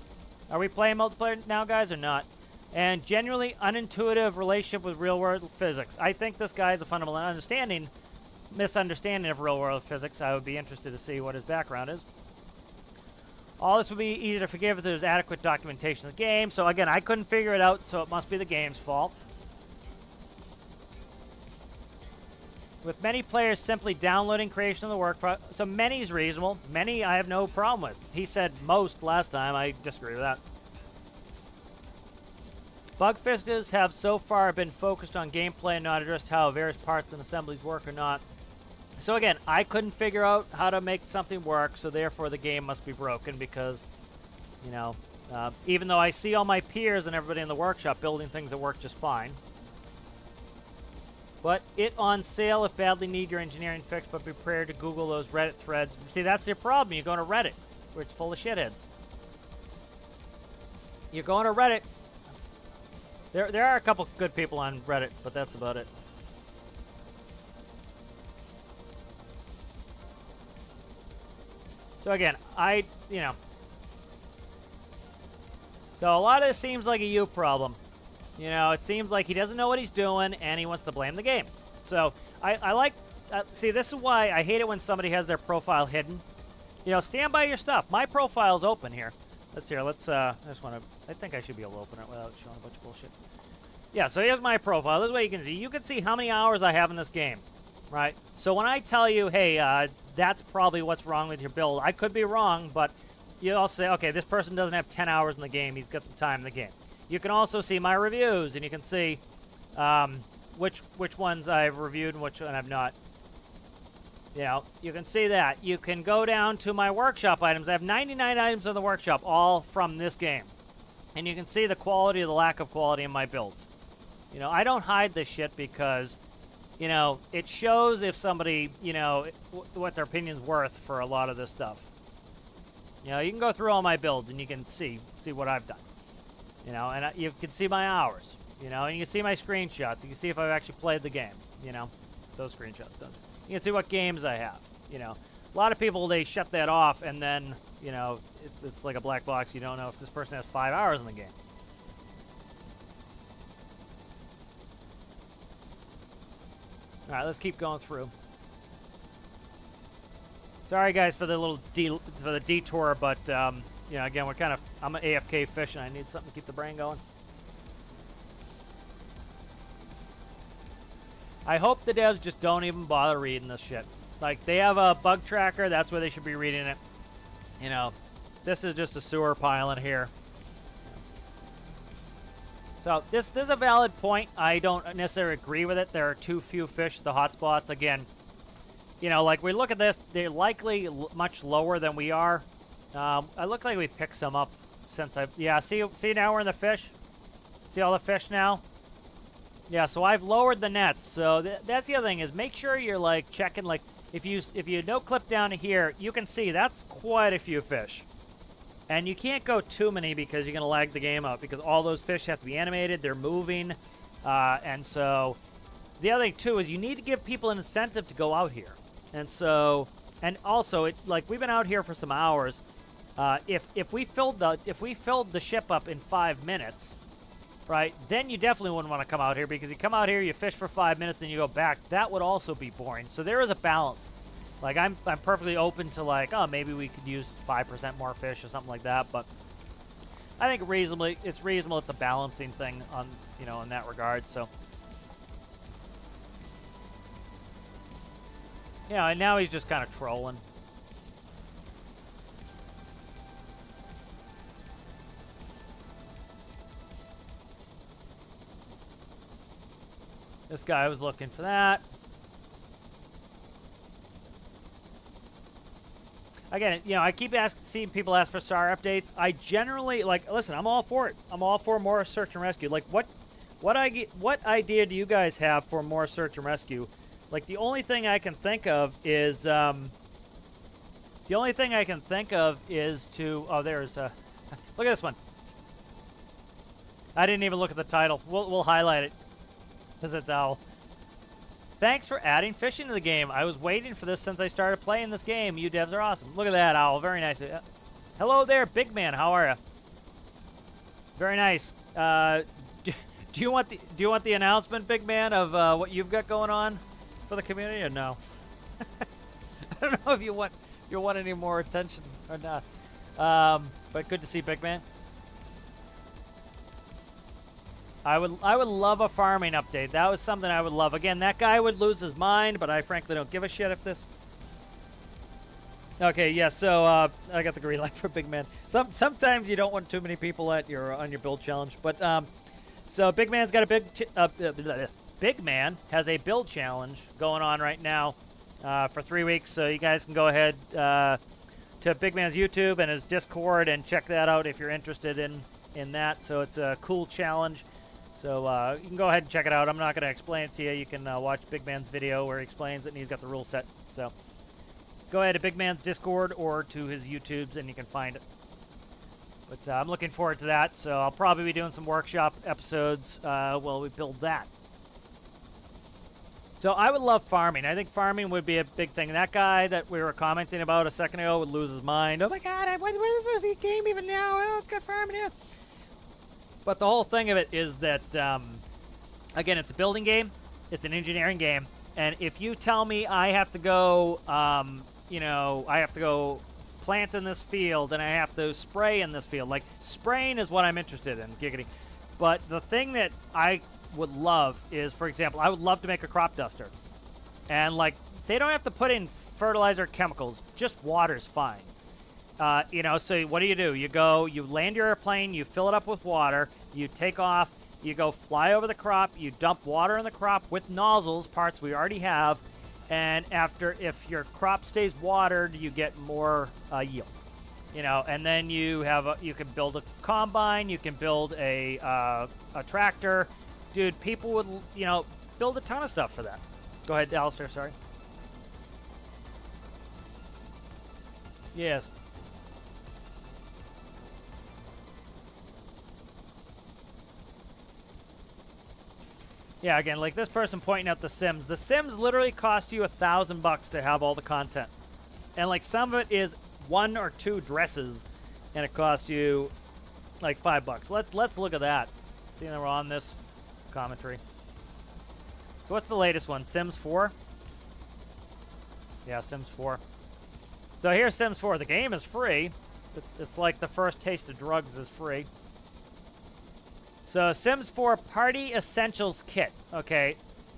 Are we playing multiplayer now, guys, or not? And genuinely unintuitive relationship with real-world physics. I think this guy has a fundamental misunderstanding of real-world physics. I would be interested to see what his background is. All this would be easy to forgive if there was adequate documentation of the game. So again, I couldn't figure it out, so it must be the game's fault. With many players simply downloading creation of the work. So many is reasonable. Many I have no problem with. He said most last time. I disagree with that. Bug fixes have so far been focused on gameplay and not addressed how various parts and assemblies work or not. So again, I couldn't figure out how to make something work, so therefore the game must be broken because, you know, Even though I see all my peers and everybody in the workshop building things that work just fine. But it on sale if badly need your engineering fixed, but be prepared to Google those Reddit threads. See, that's your problem. You go to Reddit, where it's full of shitheads. You're going to Reddit. There are a couple good people on Reddit, but that's about it. So again, so a lot of this seems like a you problem. You know, it seems like he doesn't know what he's doing, and he wants to blame the game. So I like, see, this is why I hate it when somebody has their profile hidden. You know, stand by your stuff. My profile's open here. I think I should be able to open it without showing a bunch of bullshit. Yeah, so here's my profile. This is what you can see. You can see how many hours I have in this game, right? So when I tell you, hey, that's probably what's wrong with your build, I could be wrong, but you also say, okay, this person doesn't have 10 hours in the game. He's got some time in the game. You can also see my reviews, and you can see which ones I've reviewed and which one I've not. You know, you can see that. You can go down to my workshop items. I have 99 items in the workshop, all from this game. And you can see the quality or the lack of quality in my builds. You know, I don't hide this shit because, you know, it shows if somebody, you know, what their opinion's worth for a lot of this stuff. You know, you can go through all my builds and you can see what I've done. You know, and you can see my hours. You know, and you can see my screenshots. You can see if I've actually played the game. You know, those screenshots. You can see what games I have. You know, a lot of people, they shut that off, and then, you know, it's like a black box. You don't know if this person has 5 hours in the game. All right, let's keep going through. Sorry, guys, for the little detour, but you know, again, I'm an AFK fish, and I need something to keep the brain going. I hope the devs just don't even bother reading this shit. Like, they have a bug tracker. That's where they should be reading it. You know, this is just a sewer pile in here. So this is a valid point. I don't necessarily agree with it. There are too few fish at the hotspots. Again, you know, like, we look at this, they're likely much lower than we are. It looks like we picked some up since yeah, see now we're in the fish? See all the fish now? Yeah, so I've lowered the nets. So that's the other thing, is make sure you're, like, checking, like, if you no clip down to here, you can see that's quite a few fish. And you can't go too many because you're going to lag the game out, because all those fish have to be animated, they're moving. And so the other thing, too, is you need to give people an incentive to go out here. And so, and also, like, we've been out here for some hours. If we filled the ship up in 5 minutes, right, then you definitely wouldn't want to come out here, because you come out here, you fish for 5 minutes, then you go back. That would also be boring. So there is a balance. Like, I'm perfectly open to, like, oh, maybe we could use 5% more fish or something like that. But I think it's reasonable. It's a balancing thing on, you know, in that regard. So, yeah, and now he's just kind of trolling. This guy was looking for that. Again, you know, I keep seeing people ask for SAR updates. I generally, like, listen, I'm all for it. I'm all for more search and rescue. Like, what idea do you guys have for more search and rescue? Like, the only thing I can think of is, to, oh, there's, look at this one. I didn't even look at the title. We'll highlight it, because it's Owl. Thanks for adding fishing to the game. I was waiting for this since I started playing this game. You devs are awesome. Look at that, Owl. Very nice. Hello there, big man. How are you? Very nice. Do you want the announcement, big man, of what you've got going on for the community, or no? I don't know if you want any more attention or not. But good to see, big man. I would love a farming update. That was something I would love. Again, that guy would lose his mind, but I frankly don't give a shit if this. Okay, yeah. So I got the green light for Big Man. Sometimes you don't want too many people on your build challenge, but so Big Man's got a Big Man has a build challenge going on right now for 3 weeks. So you guys can go ahead to to Big Man's YouTube and his Discord and check that out if you're interested in that. So it's a cool challenge. So you can go ahead and check it out. I'm not going to explain it to you. You can watch Big Man's video where he explains it and he's got the rules set. So go ahead to Big Man's Discord or to his YouTubes and you can find it. But I'm looking forward to that. So I'll probably be doing some workshop episodes while we build that. So I would love farming. I think farming would be a big thing. That guy that we were commenting about a second ago would lose his mind. Oh my God, what is this game even now? Oh, it's got farming now. But the whole thing of it is that, again, it's a building game. It's an engineering game. And if you tell me I have to go, you know, I have to go plant in this field and I have to spray in this field. Like, spraying is what I'm interested in, giggity. But the thing that I would love is, for example, I would love to make a crop duster. And, like, they don't have to put in fertilizer chemicals. Just water's fine. You know, so what do? You go, you land your airplane, you fill it up with water, you take off, you go fly over the crop, you dump water in the crop with nozzles, parts we already have, and after, if your crop stays watered, you get more yield. You know, and then you have you can build a combine, you can build a tractor. Dude, people would, you know, build a ton of stuff for that. Go ahead, Alistair, sorry. Yes. Yeah, again, like this person pointing out the Sims. The Sims literally cost you $1,000 to have all the content. And like some of it is 1 or 2 dresses, and it costs you like $5. Let's look at that. See that we're on this commentary. So what's the latest one? Sims 4? Yeah, Sims 4. So here's Sims 4. The game is free. It's like the first taste of drugs is free. So Sims 4 Party Essentials Kit. Okay.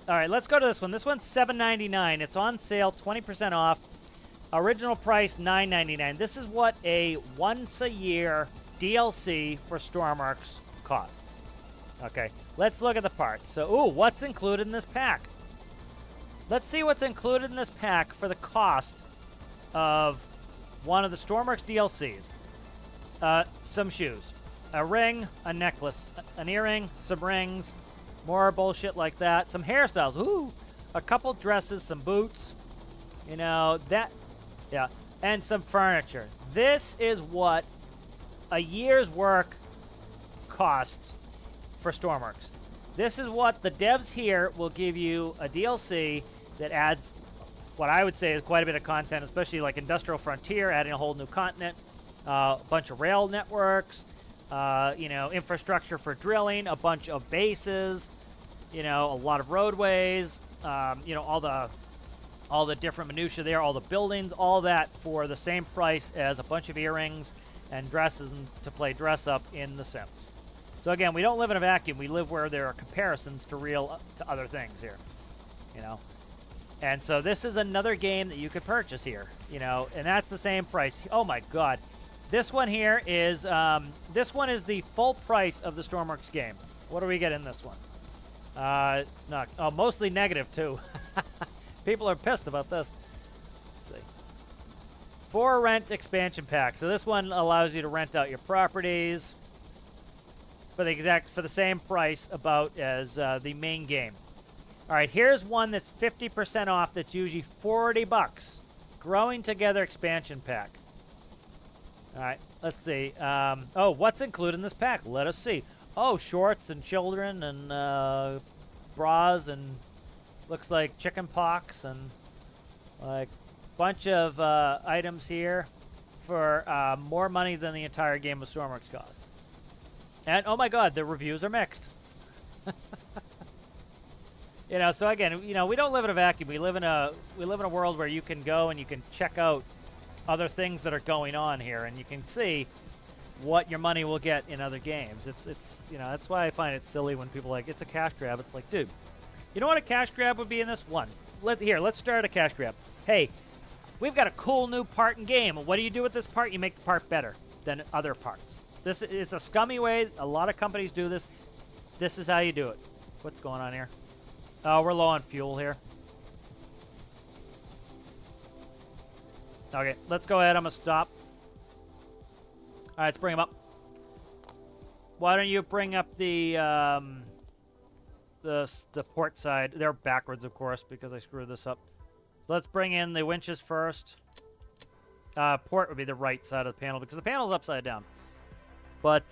All right, let's go to this one. This one's $7.99. It's on sale, 20% off. Original price $9.99. This is what a once-a-year DLC for Stormworks costs. Okay, let's look at the parts. So, ooh, what's included in this pack? Let's see what's included in this pack for the cost of one of the Stormworks DLCs. Some shoes, a ring, a necklace, an earring, some rings, more bullshit like that, some hairstyles, ooh, a couple dresses, some boots, you know, that, yeah, and some furniture. This is what a year's work costs for Stormworks. This is what the devs here will give you, a DLC that adds what I would say is quite a bit of content, especially like Industrial Frontier, adding a whole new continent, a bunch of rail networks, you know, infrastructure for drilling, a bunch of bases, you know, a lot of roadways, you know, all the different minutiae there, all the buildings, all that for the same price as a bunch of earrings and dresses to play dress up in The Sims. So again, we don't live in a vacuum. We live where there are comparisons to other things here, you know. And so this is another game that you could purchase here, you know, and that's the same price. Oh my God, this one here is the full price of the Stormworks game. What do we get in this one? It's not. Oh, mostly negative too. People are pissed about this. Let's see. For rent expansion pack. So this one allows you to rent out your properties for the same price about as the main game. All right, here's one that's 50% off. That's usually $40. Growing Together expansion pack. All right, let's see. Oh, what's included in this pack? Let us see. Oh, shorts and children and bras and looks like chicken pox and like bunch of items here for more money than the entire game of Stormworks costs. And oh my God, the reviews are mixed. You know, so again, you know, we don't live in a vacuum. We live in a world where you can go and you can check out other things that are going on here, and you can see what your money will get in other games. It's you know, that's why I find it silly when people are like, it's a cash grab. It's like, dude, you know what a cash grab would be in this one? Let's start a cash grab. Hey, we've got a cool new part in game. What do you do with this part? You make the part better than other parts. It's a scummy way. A lot of companies do this. This is how you do it. What's going on here? Oh, we're low on fuel here. Okay, let's go ahead. I'm going to stop. All right, let's bring them up. Why don't you bring up the port side? They're backwards, of course, because I screwed this up. Let's bring in the winches first. Port would be the right side of the panel because the panel's upside down. But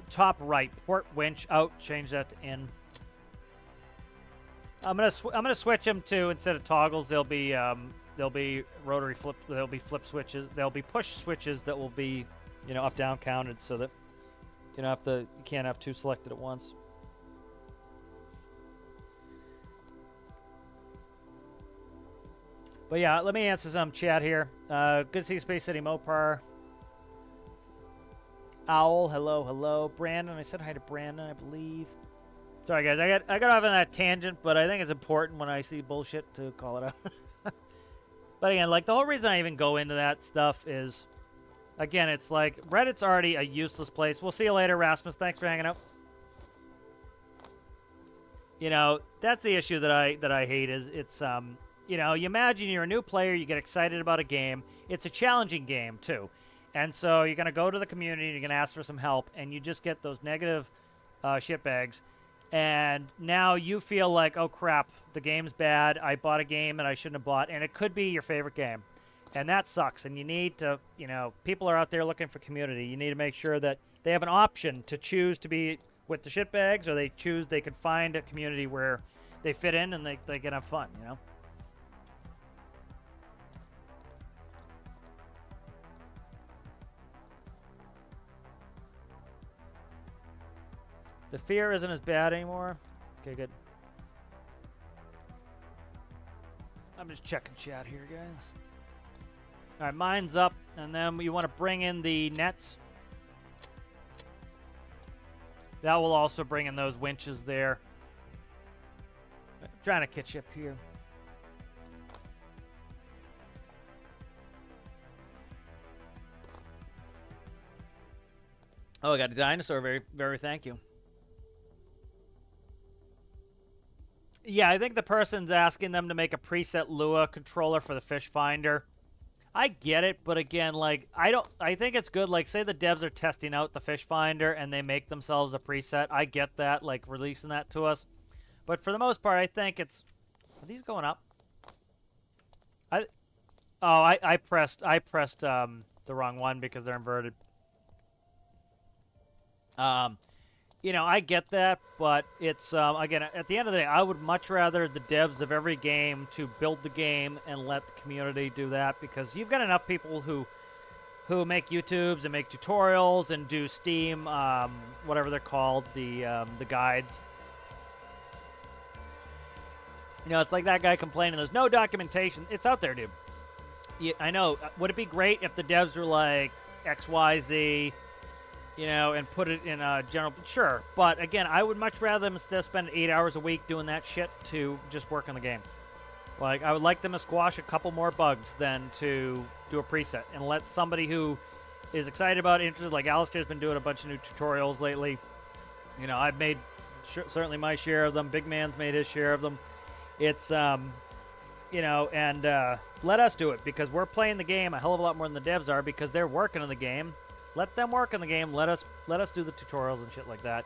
top right, port winch out. Change that to in. I'm gonna switch them to, instead of toggles, they'll be rotary flip. They'll be flip switches. They'll be push switches that will be, you know, up down counted, so that you can't have two selected at once. But yeah, let me answer some chat here. Good to see Space City Mopar. Owl, hello, hello. Brandon, I said hi to Brandon, I believe. Sorry guys, I got off on that tangent, but I think it's important when I see bullshit to call it out. But again, like, the whole reason I even go into that stuff is, again, it's like Reddit's already a useless place. We'll see you later, Rasmus. Thanks for hanging out. You know, that's the issue that I hate is it's you know, you imagine you're a new player, you get excited about a game. It's a challenging game too. And so you're going to go to the community, you're going to ask for some help, and you just get those negative shitbags. And now you feel like, oh crap, the game's bad, I bought a game that I shouldn't have bought, and it could be your favorite game. And that sucks, and you need to, you know, people are out there looking for community. You need to make sure that they have an option to choose to be with the shitbags, or they can find a community where they fit in and they can have fun, you know? The fear isn't as bad anymore. Okay, good. I'm just checking chat here, guys. All right, mine's up, and then you want to bring in the nets. That will also bring in those winches there. I'm trying to catch up here. Oh, I got a dinosaur. Very, very thank you. Yeah, I think the person's asking them to make a preset Lua controller for the fish finder. I get it, but again, like, I think it's good, like, say the devs are testing out the fish finder and they make themselves a preset. I get that, like, releasing that to us. But for the most part, I think it's... Are these going up? I pressed the wrong one because they're inverted. You know, I get that, but it's, again, at the end of the day, I would much rather the devs of every game to build the game and let the community do that, because you've got enough people who make YouTubes and make tutorials and do Steam, whatever they're called, the guides. You know, it's like that guy complaining there's no documentation. It's out there, dude. Yeah, I know. Would it be great if the devs were like XYZ, you know, and put it in a general... Sure, but again, I would much rather them instead spend 8 hours a week doing that shit to just work on the game. Like, I would like them to squash a couple more bugs than to do a preset and let somebody who is excited about it, like Alistair's been doing a bunch of new tutorials lately. You know, I've made certainly my share of them. Big Man's made his share of them. It's, you know, and let us do it, because we're playing the game a hell of a lot more than the devs are, because they're working on the game. Let them work on the game. Let us do the tutorials and shit like that.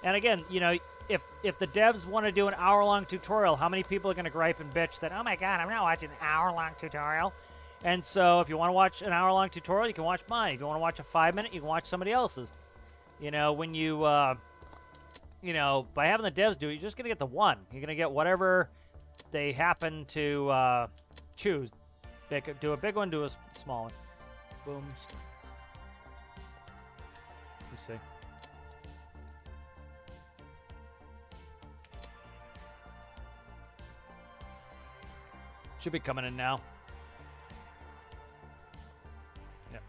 And again, you know, if the devs want to do an hour-long tutorial, how many people are going to gripe and bitch that, oh my god, I'm not watching an hour-long tutorial? And so if you want to watch an hour-long tutorial, you can watch mine. If you want to watch a 5-minute, you can watch somebody else's. You know, when you, you know, by having the devs do it, you're just going to get the one. You're going to get whatever they happen to choose. They could do a big one, do a small one. Boom. See. Should be coming in now. Yep.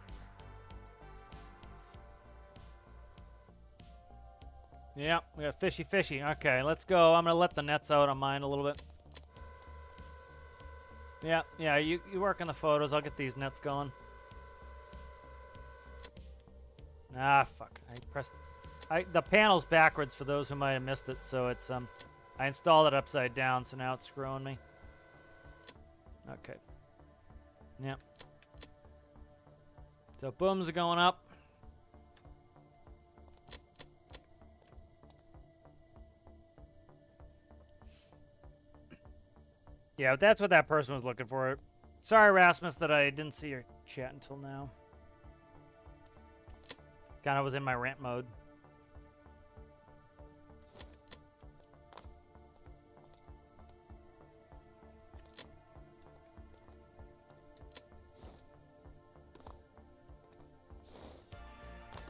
Yeah, we got fishy. Okay, let's go. I'm gonna let the nets out on mine a little bit. Yeah, you work on the photos. I'll get these nets going. Ah, fuck. The panel's backwards for those who might have missed it, so it's, I installed it upside down, so now it's screwing me. Okay. Yep. So booms are going up. Yeah, that's what that person was looking for. Sorry, Rasmus, that I didn't see your chat until now. Kind of was in my rant mode.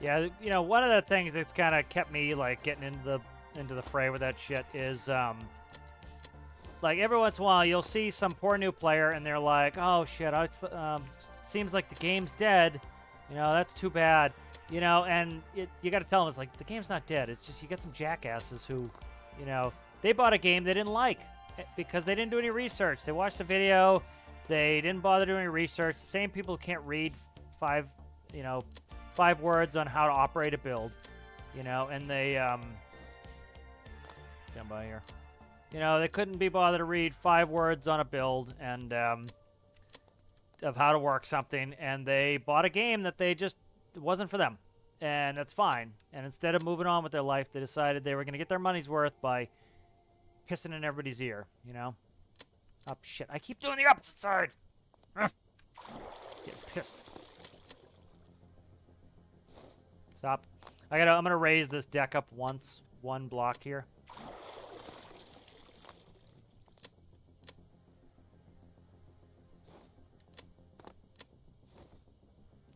Yeah, you know, one of the things that's kind of kept me like getting into the fray with that shit is like every once in a while you'll see some poor new player and they're like, "Oh shit, seems like the game's dead." You know, that's too bad. You know, and you got to tell them it's like the game's not dead. It's just you got some jackasses who, you know, they bought a game they didn't like because they didn't do any research. They watched a video, they didn't bother doing any research. The same people who can't read five words on how to operate a build, you know, and they stand by here. You know, they couldn't be bothered to read 5 words on a build and of how to work something, and they bought a game that it wasn't for them, and that's fine. And instead of moving on with their life, they decided they were going to get their money's worth by pissing in everybody's ear, you know? Oh, shit. I keep doing the opposite side. Ugh. Getting pissed. Stop. I'm going to raise this deck up one block here.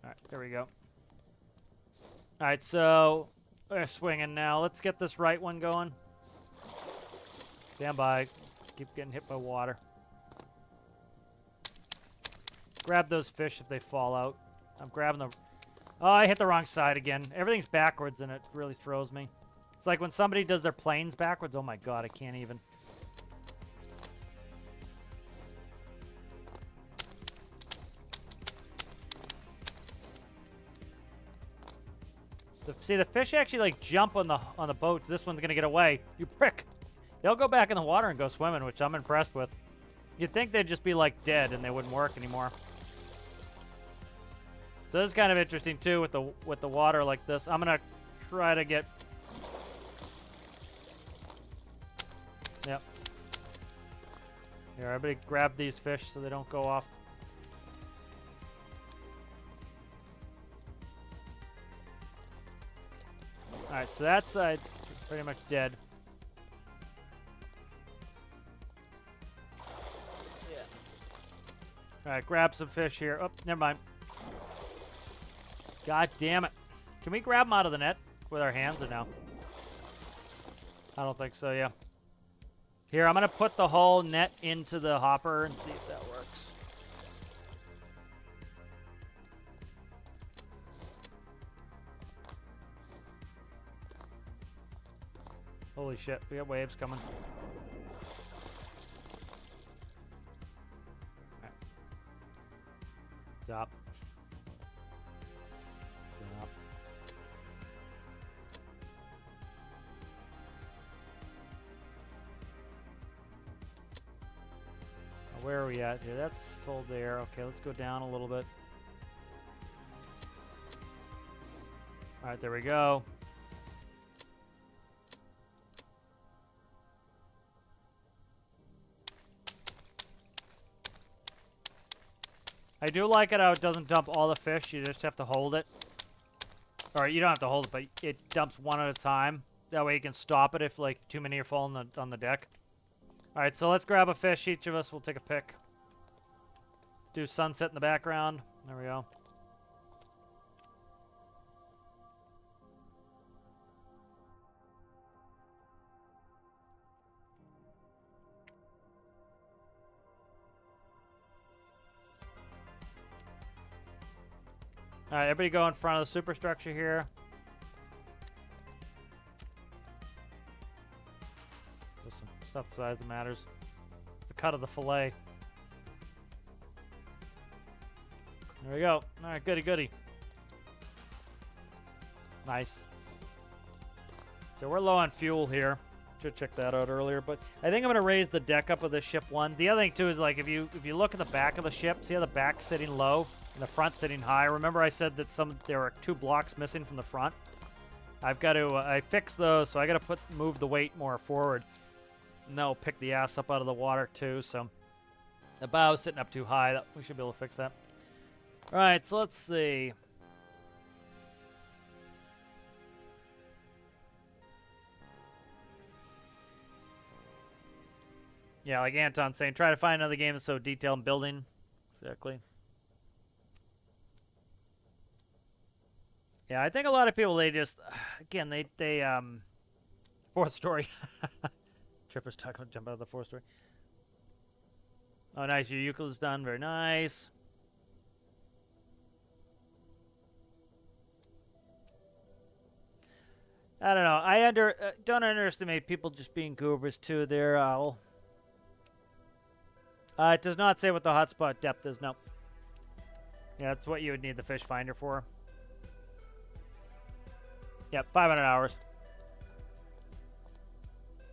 All right, there we go. All right, so we're swinging now. Let's get this right one going. Stand by. Keep getting hit by water. Grab those fish if they fall out. I'm grabbing the... Oh, I hit the wrong side again. Everything's backwards and it really throws me. It's like when somebody does their planes backwards. Oh my god, I can't even. See, the fish actually like jump on the boat. This one's gonna get away. You prick. They'll go back in the water and go swimming, which I'm impressed with. You'd think they'd just be like dead and they wouldn't work anymore. So this is kind of interesting too with the water like this. I'm gonna try to get. Yep. Here, everybody grab these fish so they don't go off. Alright, so that side's pretty much dead. Yeah. Alright, grab some fish here. Oh, never mind. God damn it. Can we grab them out of the net with our hands or no? I don't think so, yeah. Here, I'm going to put the whole net into the hopper and see if that works. Holy shit, we got waves coming. Right. Stop. Stop. Where are we at here? That's full there. Okay, let's go down a little bit. All right, there we go. I do like it how it doesn't dump all the fish. You just have to hold it. Or you don't have to hold it, but it dumps one at a time. That way you can stop it if like too many are falling on the deck. All right, so let's grab a fish. Each of us will take a pick. Let's do sunset in the background. There we go. All right, everybody go in front of the superstructure here. Listen, it's not the size that matters. It's the cut of the fillet. There we go. All right, goody, goody. Nice. So we're low on fuel here. should check that out earlier. But I think I'm gonna raise the deck up of the ship one. The other thing too is like if you look at the back of the ship, see how the back's sitting low and the front sitting high. Remember I said that there are 2 blocks missing from the front. I've got to I fixed those, so I got to move the weight more forward. And that'll pick the ass up out of the water too. So the bow's sitting up too high. We should be able to fix that. All right, so let's see. Yeah, like Anton's saying, try to find another game that's so detailed in building. Exactly. Yeah, I think a lot of people, they just, again, they fourth story. Tripper's talking about jump out of the fourth story. Oh, nice. Your Euclid's done. Very nice. I don't know. Don't underestimate people just being goobers too. There, Owl. It does not say what the hotspot depth is. No. Yeah, that's what you would need the fish finder for. Yep, 500 hours.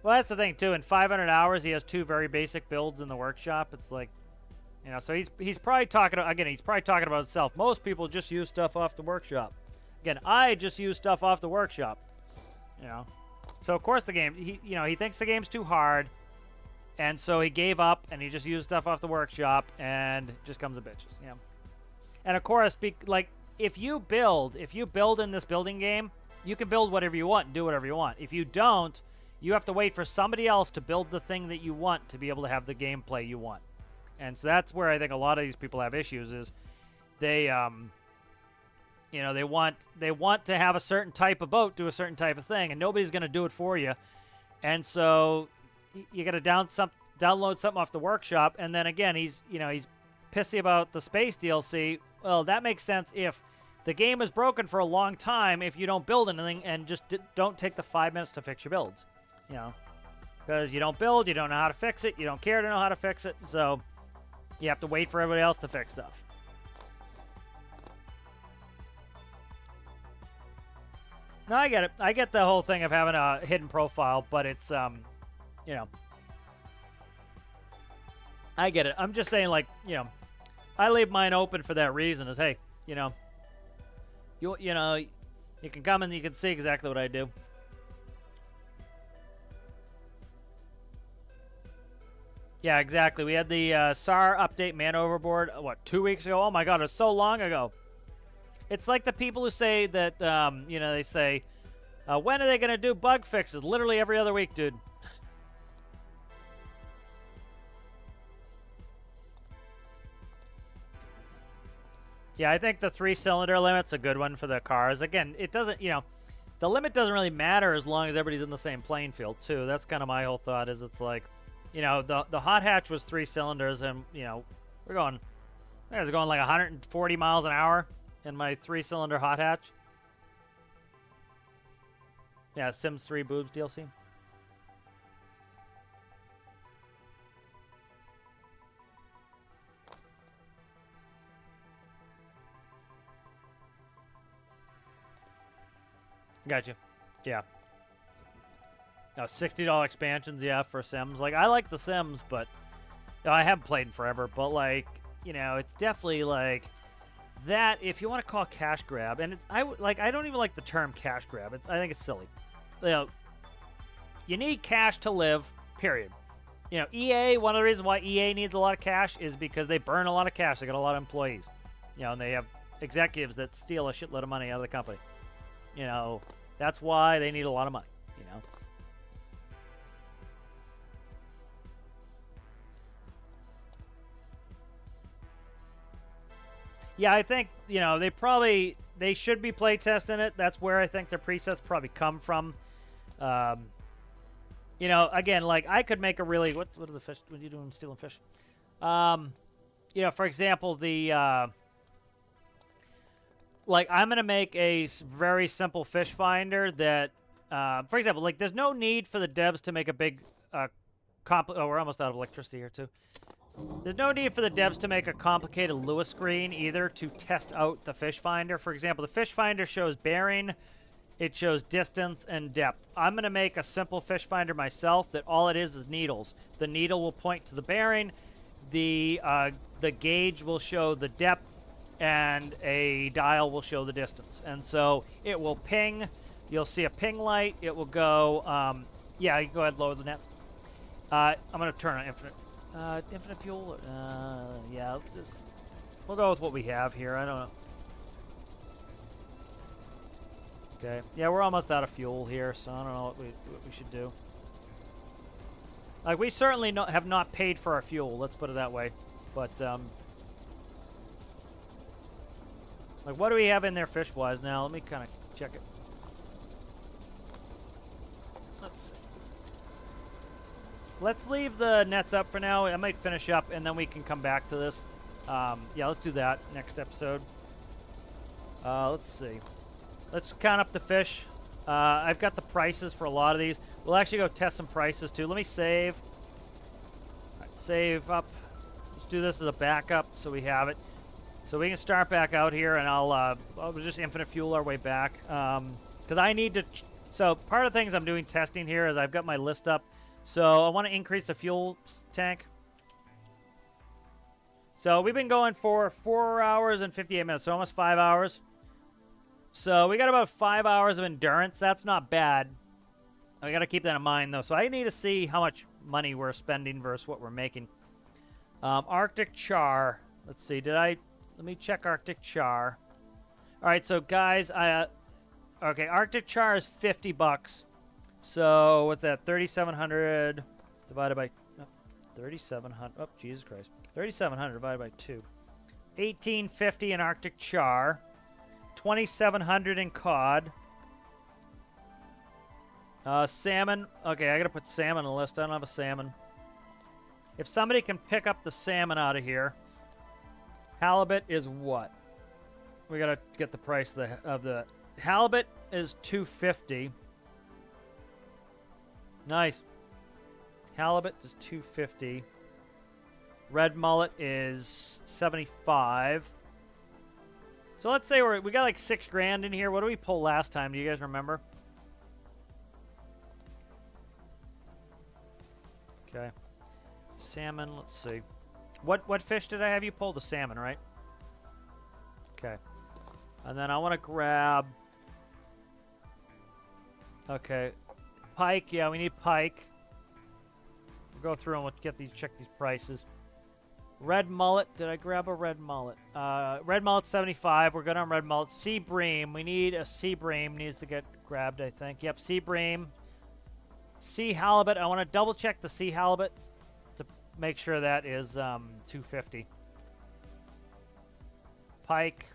Well, that's the thing too. In 500 hours, he has 2 very basic builds in the workshop. It's like, you know, so he's probably talking again. He's probably talking about himself. Most people just use stuff off the workshop. Again, I just use stuff off the workshop. You know, so of course the game. He thinks the game's too hard, and so he gave up and he just used stuff off the workshop and just comes to bitches. You know, and of course, like if you build in this building game, you can build whatever you want and do whatever you want. If you don't, you have to wait for somebody else to build the thing that you want to be able to have the gameplay you want. And so that's where I think a lot of these people have issues is they, they want to have a certain type of boat do a certain type of thing, and nobody's going to do it for you. And so you got to download something off the workshop, and then again, he's pissy about the space DLC. Well, that makes sense if the game is broken for a long time if you don't build anything and just don't take the 5 minutes to fix your builds. You know, because you don't build, you don't know how to fix it, you don't care to know how to fix it, so you have to wait for everybody else to fix stuff. No, I get it. I get the whole thing of having a hidden profile, but it's, I get it. I'm just saying, like, I leave mine open for that reason is, hey, you can come and you can see exactly what I do. Yeah, exactly. We had the SAR update man overboard, 2 weeks ago? Oh my god, it was so long ago. It's like the people who say that, they say, when are they going to do bug fixes? Literally every other week, dude. Yeah, I think the 3-cylinder limit's a good one for the cars. Again, it doesn't, the limit doesn't really matter as long as everybody's in the same playing field, too. That's kind of my whole thought is it's like, the hot hatch was 3 cylinders, and, we're going, I was going like 140 miles an hour in my 3-cylinder hot hatch. Yeah, Sims 3 Boobs DLC. Gotcha. Yeah. No, $60 expansions, yeah, for Sims. Like, I like the Sims, but I haven't played in forever. But, like, it's definitely, like, that, if you want to call cash grab, and I don't even like the term cash grab. I think it's silly. You need cash to live, period. EA, one of the reasons why EA needs a lot of cash is because they burn a lot of cash. They got a lot of employees. And they have executives that steal a shitload of money out of the company. That's why they need a lot of money, Yeah, I think, they should be playtesting it. That's where I think their presets probably come from. Again, like, I could make a really, what are the fish, what are you doing stealing fish? For example, like, I'm going to make a very simple fish finder that, for example, like, there's no need for the devs to make a big, oh, we're almost out of electricity here, too. There's no need for the devs to make a complicated Lewis screen either to test out the fish finder. For example, the fish finder shows bearing it shows distance and depth. I'm going to make a simple fish finder myself that all it is needles. The needle will point to the bearing. The gauge will show the depth, and a dial will show the distance. And so it will ping. You'll see a ping light. It will go, yeah, you can go ahead and lower the nets. I'm going to turn on infinite fuel. Yeah, we'll go with what we have here. I don't know. Okay. Yeah, we're almost out of fuel here, so I don't know what we should do. Like, we certainly have not paid for our fuel. Let's put it that way. But, like, what do we have in there fish-wise now? Let me kind of check it. Let's see. Let's leave the nets up for now. I might finish up, and then we can come back to this. Yeah, let's do that next episode. Let's see. Let's count up the fish. I've got the prices for a lot of these. We'll actually go test some prices, too. Let me save. All right, save up. Let's do this as a backup so we have it. So we can start back out here, and I'll just infinite fuel our way back. Because I need to... So part of the things I'm doing testing here is I've got my list up. So I want to increase the fuel tank. So we've been going for 4 hours and 58 minutes, so almost 5 hours. So we got about 5 hours of endurance. That's not bad. I got to keep that in mind, though. So I need to see how much money we're spending versus what we're making. Arctic char. Let's see. Let me check Arctic char. All right, so guys, okay, Arctic char is 50 bucks. So what's that? 3,700 divided by 3,700. Oh, Jesus Christ. 3,700 divided by 2. 1,850 in Arctic char. 2,700 in cod. Salmon. Okay, I gotta put salmon on the list. I don't have a salmon. If somebody can pick up the salmon out of here. Halibut is what? We gotta get the price of the halibut is $250. Nice. Halibut is $250. Red mullet is $75. So let's say we got like $6 grand in here. What did we pull last time? Do you guys remember? Okay. Salmon, let's see. What fish did I have you pull? The salmon, right? Okay. And then I want to grab... Okay. Pike, yeah, we need pike. We'll go through and we'll check these prices. Red mullet, did I grab a red mullet? Red mullet 75, we're good on red mullet. Sea bream, we need a sea bream, needs to get grabbed, I think. Yep, sea bream. Sea halibut, I want to double check the sea halibut to make sure that is $250. Pike.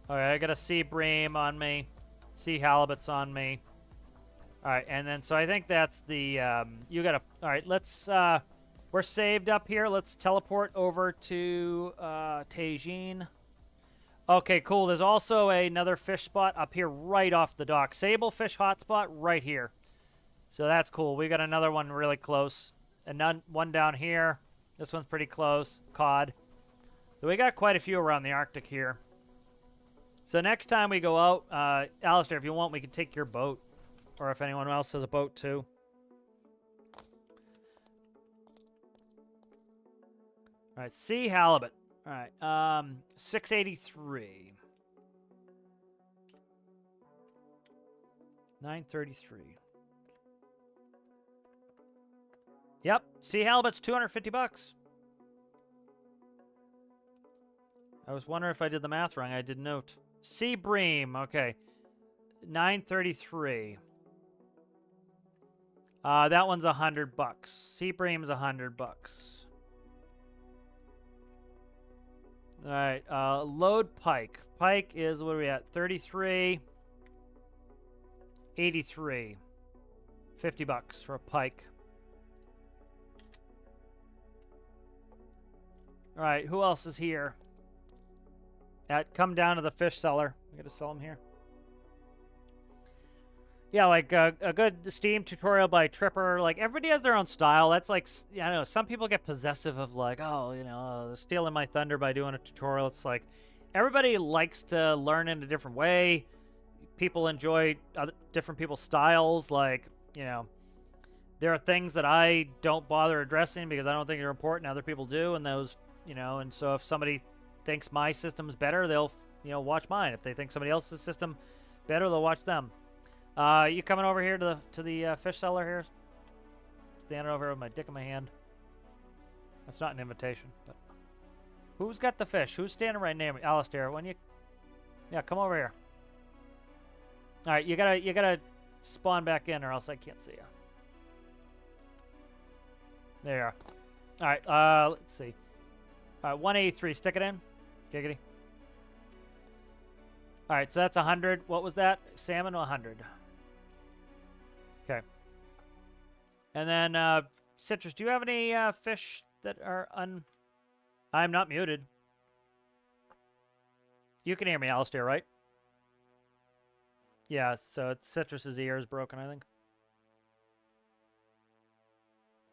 Alright, I got a sea bream on me. Sea halibut's on me. Alright, and then, so I think that's the, you gotta, alright, let's, we're saved up here. Let's teleport over to, Tajin. Okay, cool. There's also another fish spot up here right off the dock. Sable fish hotspot right here. So that's cool. We got another one really close. And one down here. This one's pretty close. Cod. So we got quite a few around the Arctic here. So next time we go out, Alistair, if you want, we can take your boat. Or if anyone else has a boat, too. All right, sea halibut. All right, 683. 933. Yep, sea halibut's 250 bucks. I was wondering if I did the math wrong. I did note. Sea bream, okay. 933. That one's 100 bucks. Sea bream's 100 bucks. All right, load pike. Pike is, what are we at? 33. 83. 50 bucks for a pike. All right, who else is here? Come down to the fish seller. We got to sell them here. Yeah, like a good Steam tutorial by Tripper. Like, everybody has their own style. That's like, I don't know, some people get possessive of like, oh, you know, stealing my thunder by doing a tutorial. It's like, everybody likes to learn in a different way. People enjoy different people's styles. Like, you know, there are things that I don't bother addressing because I don't think they're important. Other people do, and those, you know, and so if somebody thinks my system's better, they'll, you know, watch mine. If they think somebody else's system better, they'll watch them. You coming over here to the fish cellar here? Standing over here with my dick in my hand. That's not an invitation, but who's got the fish? Who's standing right near me? Alistair, when you, yeah, come over here. All right, you gotta spawn back in, or else I can't see you. There you are. All right, let's see. All right, 183. Stick it in. Giggity. All right, so that's 100. What was that? Salmon 100. Okay. And then, Citrus, do you have any fish that are I'm not muted. You can hear me, Alistair, right? Yeah, so it's Citrus's ear is broken, I think.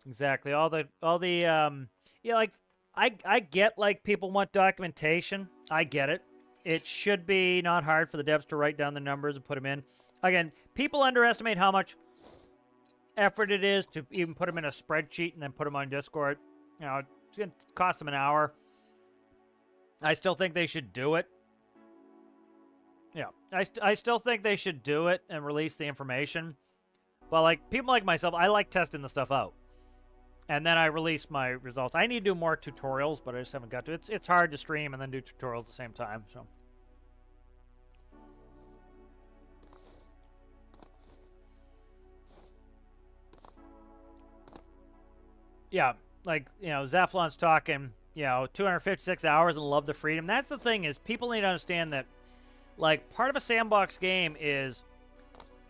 Exactly. All the yeah, like I get like people want documentation. I get it. It should be not hard for the devs to write down the numbers and put them in. Again, people underestimate how much effort it is to even put them in a spreadsheet and then put them on Discord. You know, it's going to cost them an hour. I still think they should do it. Yeah, I still think they should do it and release the information. But like people like myself, I like testing the stuff out. And then I release my results. I need to do more tutorials, but I just haven't got to. It's hard to stream and then do tutorials at the same time, so. Yeah, like, you know, Zaflon's talking, you know, 256 hours and love the freedom. That's the thing is people need to understand that, like, part of a sandbox game is,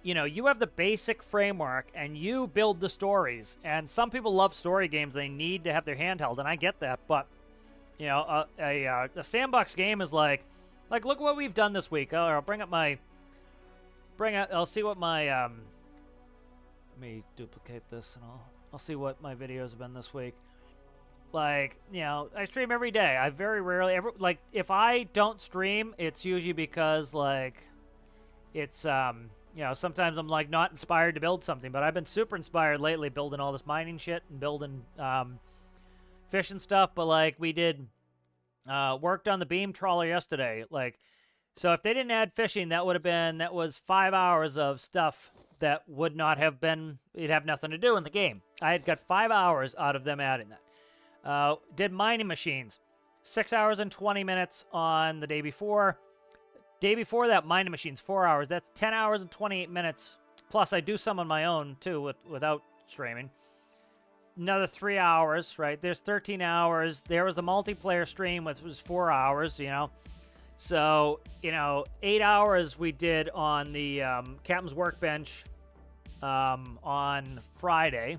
you know, you have the basic framework and you build the stories. And some people love story games. They need to have their handheld, and I get that. But, you know, a sandbox game is like, look what we've done this week. I'll I'll see what my, let me duplicate this and I'll see what my videos have been this week. Like, you know, I stream every day. I very rarely ever, like, if I don't stream, it's usually because, like, it's, you know, sometimes I'm, like, not inspired to build something, but I've been super inspired lately building all this mining shit and building fish and stuff. But, like, we did, worked on the beam trawler yesterday. Like, so if they didn't add fishing, that was 5 hours of stuff that would not have been, it'd have nothing to do in the game. I had got 5 hours out of them adding that. Did mining machines, 6 hours and 20 minutes on the day before. Day before that, mining machines, 4 hours. That's 10 hours and 28 minutes. Plus, I do some on my own, too, without streaming. Another 3 hours, right? There's 13 hours. There was the multiplayer stream, which was 4 hours, you know. So, you know, 8 hours we did on the Captain's Workbench on Friday.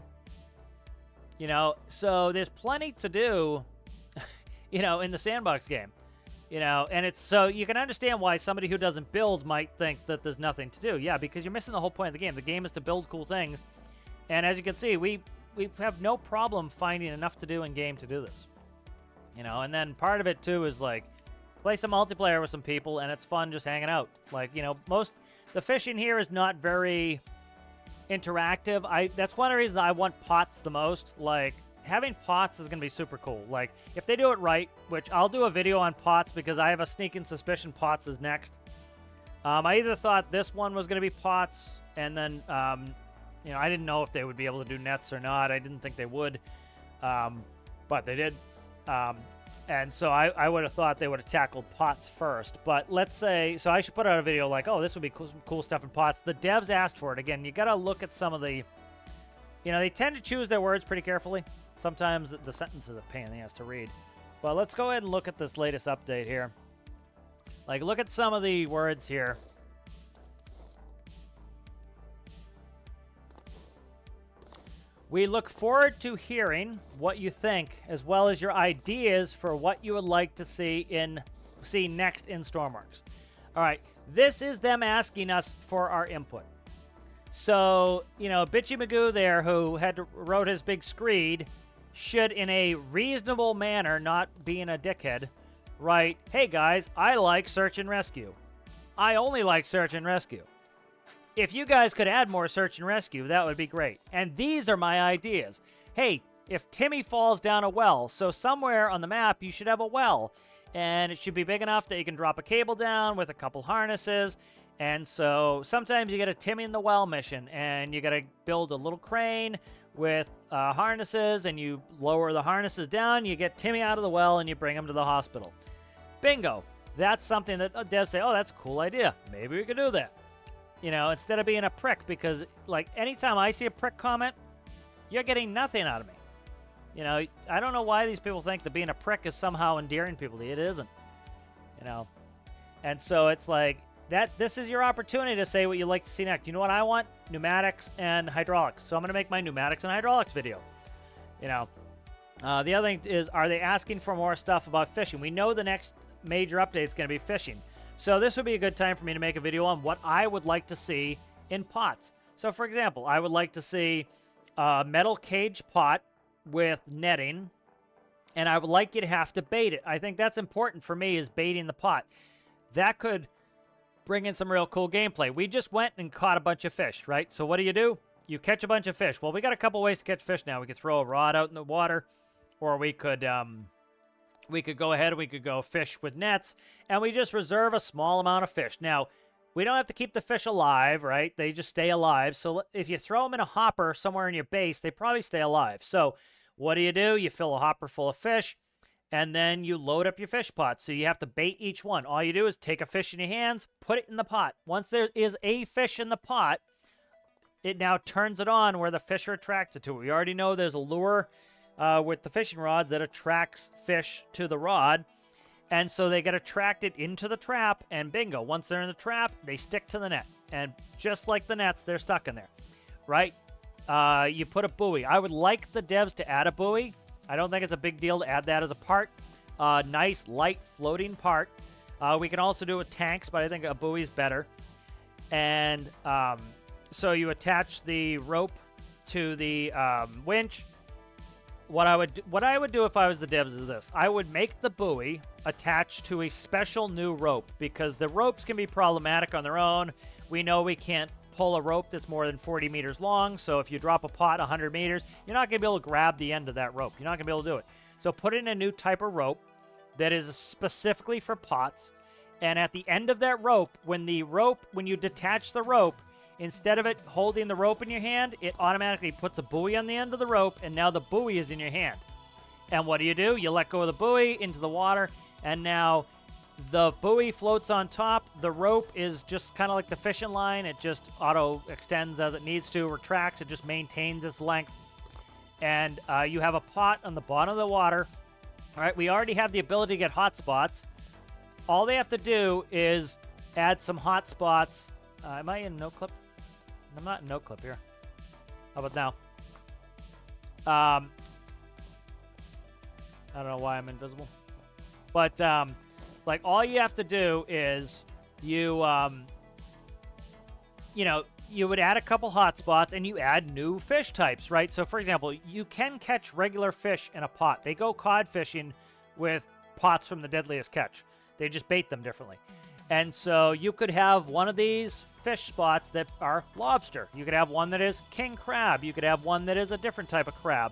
You know, so there's plenty to do, you know, in the sandbox game. You know, and it's so you can understand why somebody who doesn't build might think that there's nothing to do. Yeah, because you're missing the whole point of the game. The game is to build cool things. And as you can see, we have no problem finding enough to do in game to do this. You know, and then part of it too is like play some multiplayer with some people and it's fun just hanging out. Like, you know, the fishing here is not very interactive. That's one of the reasons I want pots the most. Like, having pots is going to be super cool. Like, if they do it right, which I'll do a video on pots because I have a sneaking suspicion pots is next. I either thought this one was going to be pots, and then, you know, I didn't know if they would be able to do nets or not. I didn't think they would, but they did. And so I would have thought they would have tackled pots first. But let's say, so I should put out a video like, oh, this would be cool stuff in pots. The devs asked for it. Again, you got to look at some of the, you know, they tend to choose their words pretty carefully. Sometimes the sentence is a pain in the ass to read. But let's go ahead and look at this latest update here. Like, look at some of the words here. We look forward to hearing what you think, as well as your ideas for what you would like to see next in Stormworks. All right, this is them asking us for our input. So, you know, Bitchy Magoo there, who wrote his big screed, should, in a reasonable manner, not being a dickhead, write, hey guys, I like search and rescue. I only like search and rescue. If you guys could add more search and rescue, that would be great. And these are my ideas. Hey, if Timmy falls down a well, so somewhere on the map you should have a well, and it should be big enough that you can drop a cable down with a couple harnesses. And so sometimes you get a Timmy in the well mission, and you got to build a little crane with harnesses, and you lower the harnesses down, you get Timmy out of the well, and you bring him to the hospital. Bingo. That's something that devs say, oh, that's a cool idea. Maybe we could do that. You know, instead of being a prick, because, like, anytime I see a prick comment, you're getting nothing out of me. You know, I don't know why these people think that being a prick is somehow endearing people. It isn't. You know? And so it's like, this is your opportunity to say what you'd like to see next. You know what I want? Pneumatics and hydraulics. So I'm going to make my pneumatics and hydraulics video. You know, the other thing is, are they asking for more stuff about fishing? We know the next major update is going to be fishing. So this would be a good time for me to make a video on what I would like to see in pots. So for example, I would like to see a metal cage pot with netting, and I would like you to have to bait it. I think that's important for me, is baiting the pot. That could bring in some real cool gameplay. We just went and caught a bunch of fish, right? So what do? You catch a bunch of fish. Well, we got a couple ways to catch fish now. We could throw a rod out in the water, or we could go ahead and we could go fish with nets, and we just reserve a small amount of fish. Now, we don't have to keep the fish alive, right? They just stay alive. So if you throw them in a hopper somewhere in your base, they probably stay alive. So what do? You fill a hopper full of fish, and then you load up your fish pot. So you have to bait each one. All you do is take a fish in your hands, put it in the pot. Once there is a fish in the pot, it now turns it on where the fish are attracted to it. We already know there's a lure with the fishing rods that attracts fish to the rod. And so they get attracted into the trap, and bingo, once they're in the trap, they stick to the net. And just like the nets, they're stuck in there, right? You put a buoy. I would like the devs to add a buoy. I don't think it's a big deal to add that as a part. Nice, light, floating part. We can also do it with tanks, but I think a buoy is better. And so you attach the rope to the winch. What I would do if I was the devs is this. I would make the buoy attached to a special new rope, because the ropes can be problematic on their own. We know we can't pull a rope that's more than 40 meters long, so if you drop a pot 100 meters, you're not going to be able to grab the end of that rope. You're not going to be able to do it. So put in a new type of rope that is specifically for pots, and at the end of that rope, when you detach the rope, instead of it holding the rope in your hand, it automatically puts a buoy on the end of the rope, and now the buoy is in your hand. And what do? You let go of the buoy into the water, and now the buoy floats on top. The rope is just kind of like the fishing line. It just auto-extends as it needs to, retracts. It just maintains its length. And you have a pot on the bottom of the water. All right, we already have the ability to get hotspots. All they have to do is add some hotspots. Am I in no clip? I'm not in no clip here. How about now? I don't know why I'm invisible. But, like, all you have to do is you would add a couple hotspots, and you add new fish types, right? So, for example, you can catch regular fish in a pot. They go cod fishing with pots from the Deadliest Catch. They just bait them differently. And so you could have one of these fish spots that are lobster. You could have one that is king crab. You could have one that is a different type of crab.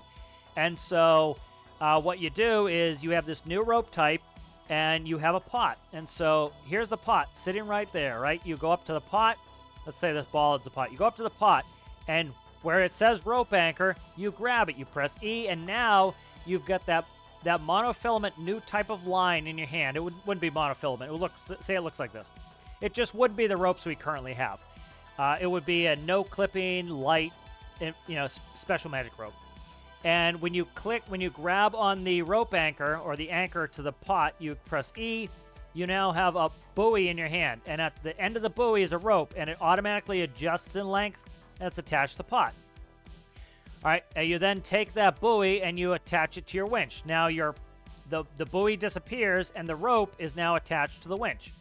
And so what you do is you have this new rope type, and you have a pot. And so here's the pot sitting right there, right? You go up to the pot. Let's say this ball is the pot. You go up to the pot, and where it says rope anchor, you grab it. You press E, and now you've got that monofilament new type of line in your hand. It wouldn't be monofilament. It would say it looks like this. It just wouldn't be the ropes we currently have. It would be a no clipping, light, special magic rope. And when you grab on the rope anchor, or the anchor to the pot, you press E, you now have a buoy in your hand. And at the end of the buoy is a rope, and it automatically adjusts in length, and it's attached to the pot. All right, and you then take that buoy and you attach it to your winch. Now the buoy disappears, and the rope is now attached to the winch.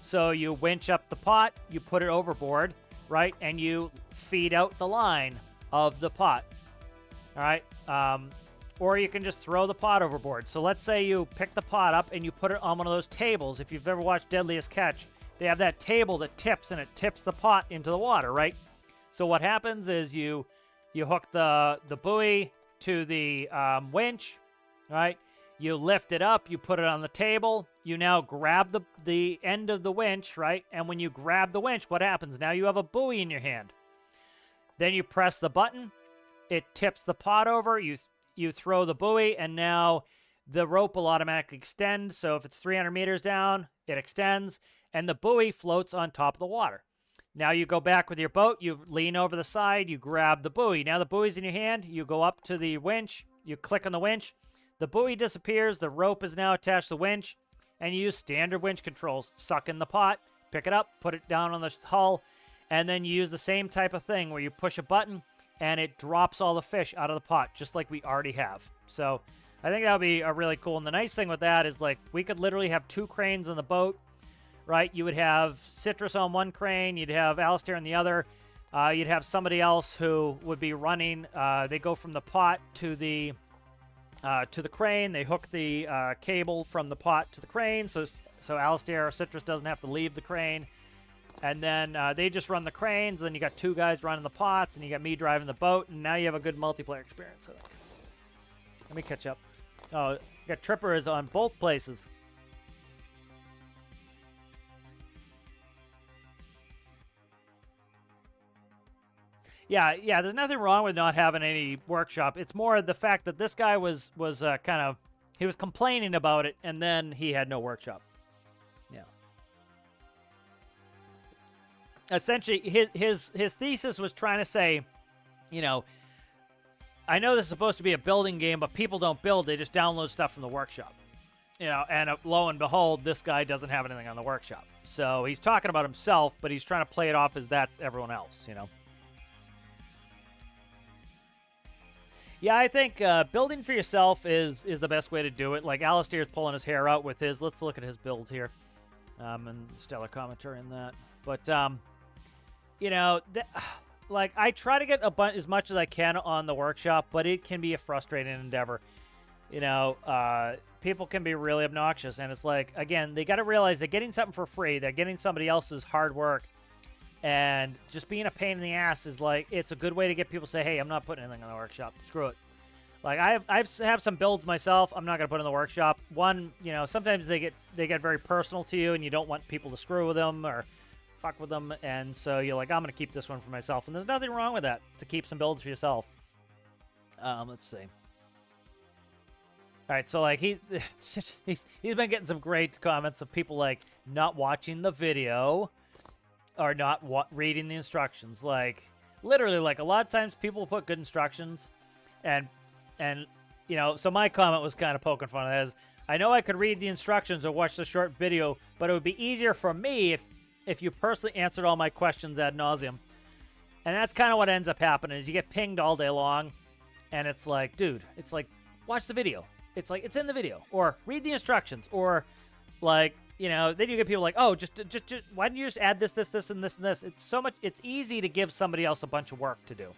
So you winch up the pot, you put it overboard, right? And you feed out the line of the pot. All right. Or you can just throw the pot overboard. So let's say you pick the pot up and you put it on one of those tables. If you've ever watched Deadliest Catch, they have that table that tips, and it tips the pot into the water, right? So what happens is you hook the buoy to the winch, right? You lift it up, you put it on the table. You now grab the end of the winch, right? And when you grab the winch, what happens? Now you have a buoy in your hand. Then you press the button. It tips the pot over. You throw the buoy, and now the rope will automatically extend. So if it's 300 meters down, it extends, and the buoy floats on top of the water. Now you go back with your boat, you lean over the side, you grab the buoy. Now the buoy's in your hand, you go up to the winch, you click on the winch, the buoy disappears, the rope is now attached to the winch, and you use standard winch controls. Suck in the pot, pick it up, put it down on the hull, and then you use the same type of thing where you push a button, and it drops all the fish out of the pot, just like we already have. So I think that would be a really cool. And the nice thing with that is, like, we could literally have 2 cranes on the boat, right? You would have Citrus on one crane, you'd have Alistair on the other, you'd have somebody else who would be running. They go from the pot to the crane. They hook the cable from the pot to the crane, so Alistair or Citrus doesn't have to leave the crane. And then they just run the cranes. Then you got 2 guys running the pots, and you got me driving the boat, and now you have a good multiplayer experience, I think. Let me catch up. Oh, you got trippers on both places. Yeah, there's nothing wrong with not having any workshop. It's more the fact that this guy was kind of, he was complaining about it, and then he had no workshop. Yeah. Essentially, his thesis was trying to say, you know, I know this is supposed to be a building game, but people don't build. They just download stuff from the workshop. You know, and lo and behold, this guy doesn't have anything on the workshop. So he's talking about himself, but he's trying to play it off as that's everyone else, you know. Yeah, I think building for yourself is the best way to do it. Like, Alistair's pulling his hair out with his. Let's look at his build here. And stellar commentary in that. But, you know, like, I try to get as much as I can on the workshop, but it can be a frustrating endeavor. You know, people can be really obnoxious. And it's like, again, they got to realize they're getting something for free. They're getting somebody else's hard work. And just being a pain in the ass is like, it's a good way to get people to say, hey, I'm not putting anything on the workshop. Screw it. Like, I have some builds myself. I'm not going to put in the workshop. One, you know, sometimes they get very personal to you, and you don't want people to screw with them or fuck with them. And so you're like, I'm going to keep this one for myself. And there's nothing wrong with that, to keep some builds for yourself. Let's see. All right, so, like, he's been getting some great comments of people, like, not watching the video or not reading the instructions. Like, literally, like, a lot of times people put good instructions, and you know, so my comment was kind of poking fun at it as, I know I could read the instructions or watch the short video, but it would be easier for me if you personally answered all my questions ad nauseum. And that's kind of what ends up happening, is you get pinged all day long, and it's like, dude, it's like, watch the video. It's like, it's in the video, or read the instructions, or, like, you know, then you get people like, oh, just why didn't you just add this, and this, and this? It's so much, it's easy to give somebody else a bunch of work to do.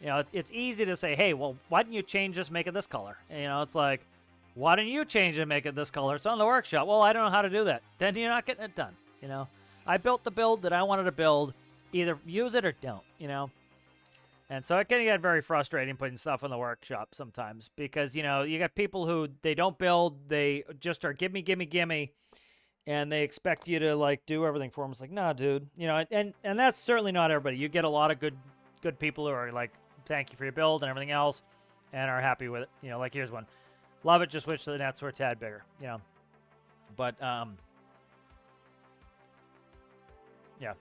You know, it's easy to say, hey, well, why didn't you change this, make it this color? And, you know, it's like, why didn't you change it and make it this color? It's on the workshop. Well, I don't know how to do that. Then you're not getting it done, you know? I built the build that I wanted to build. Either use it or don't, you know? And so it can get very frustrating putting stuff in the workshop sometimes because, you know, you got people who, they don't build, they just are gimme, and they expect you to, like, do everything for them. It's like, nah, dude. You know, and that's certainly not everybody. You get a lot of good people who are like, thank you for your build and everything else, and are happy with it. You know, like, here's one. Love it, just wish the nets were a tad bigger, you know. But, yeah.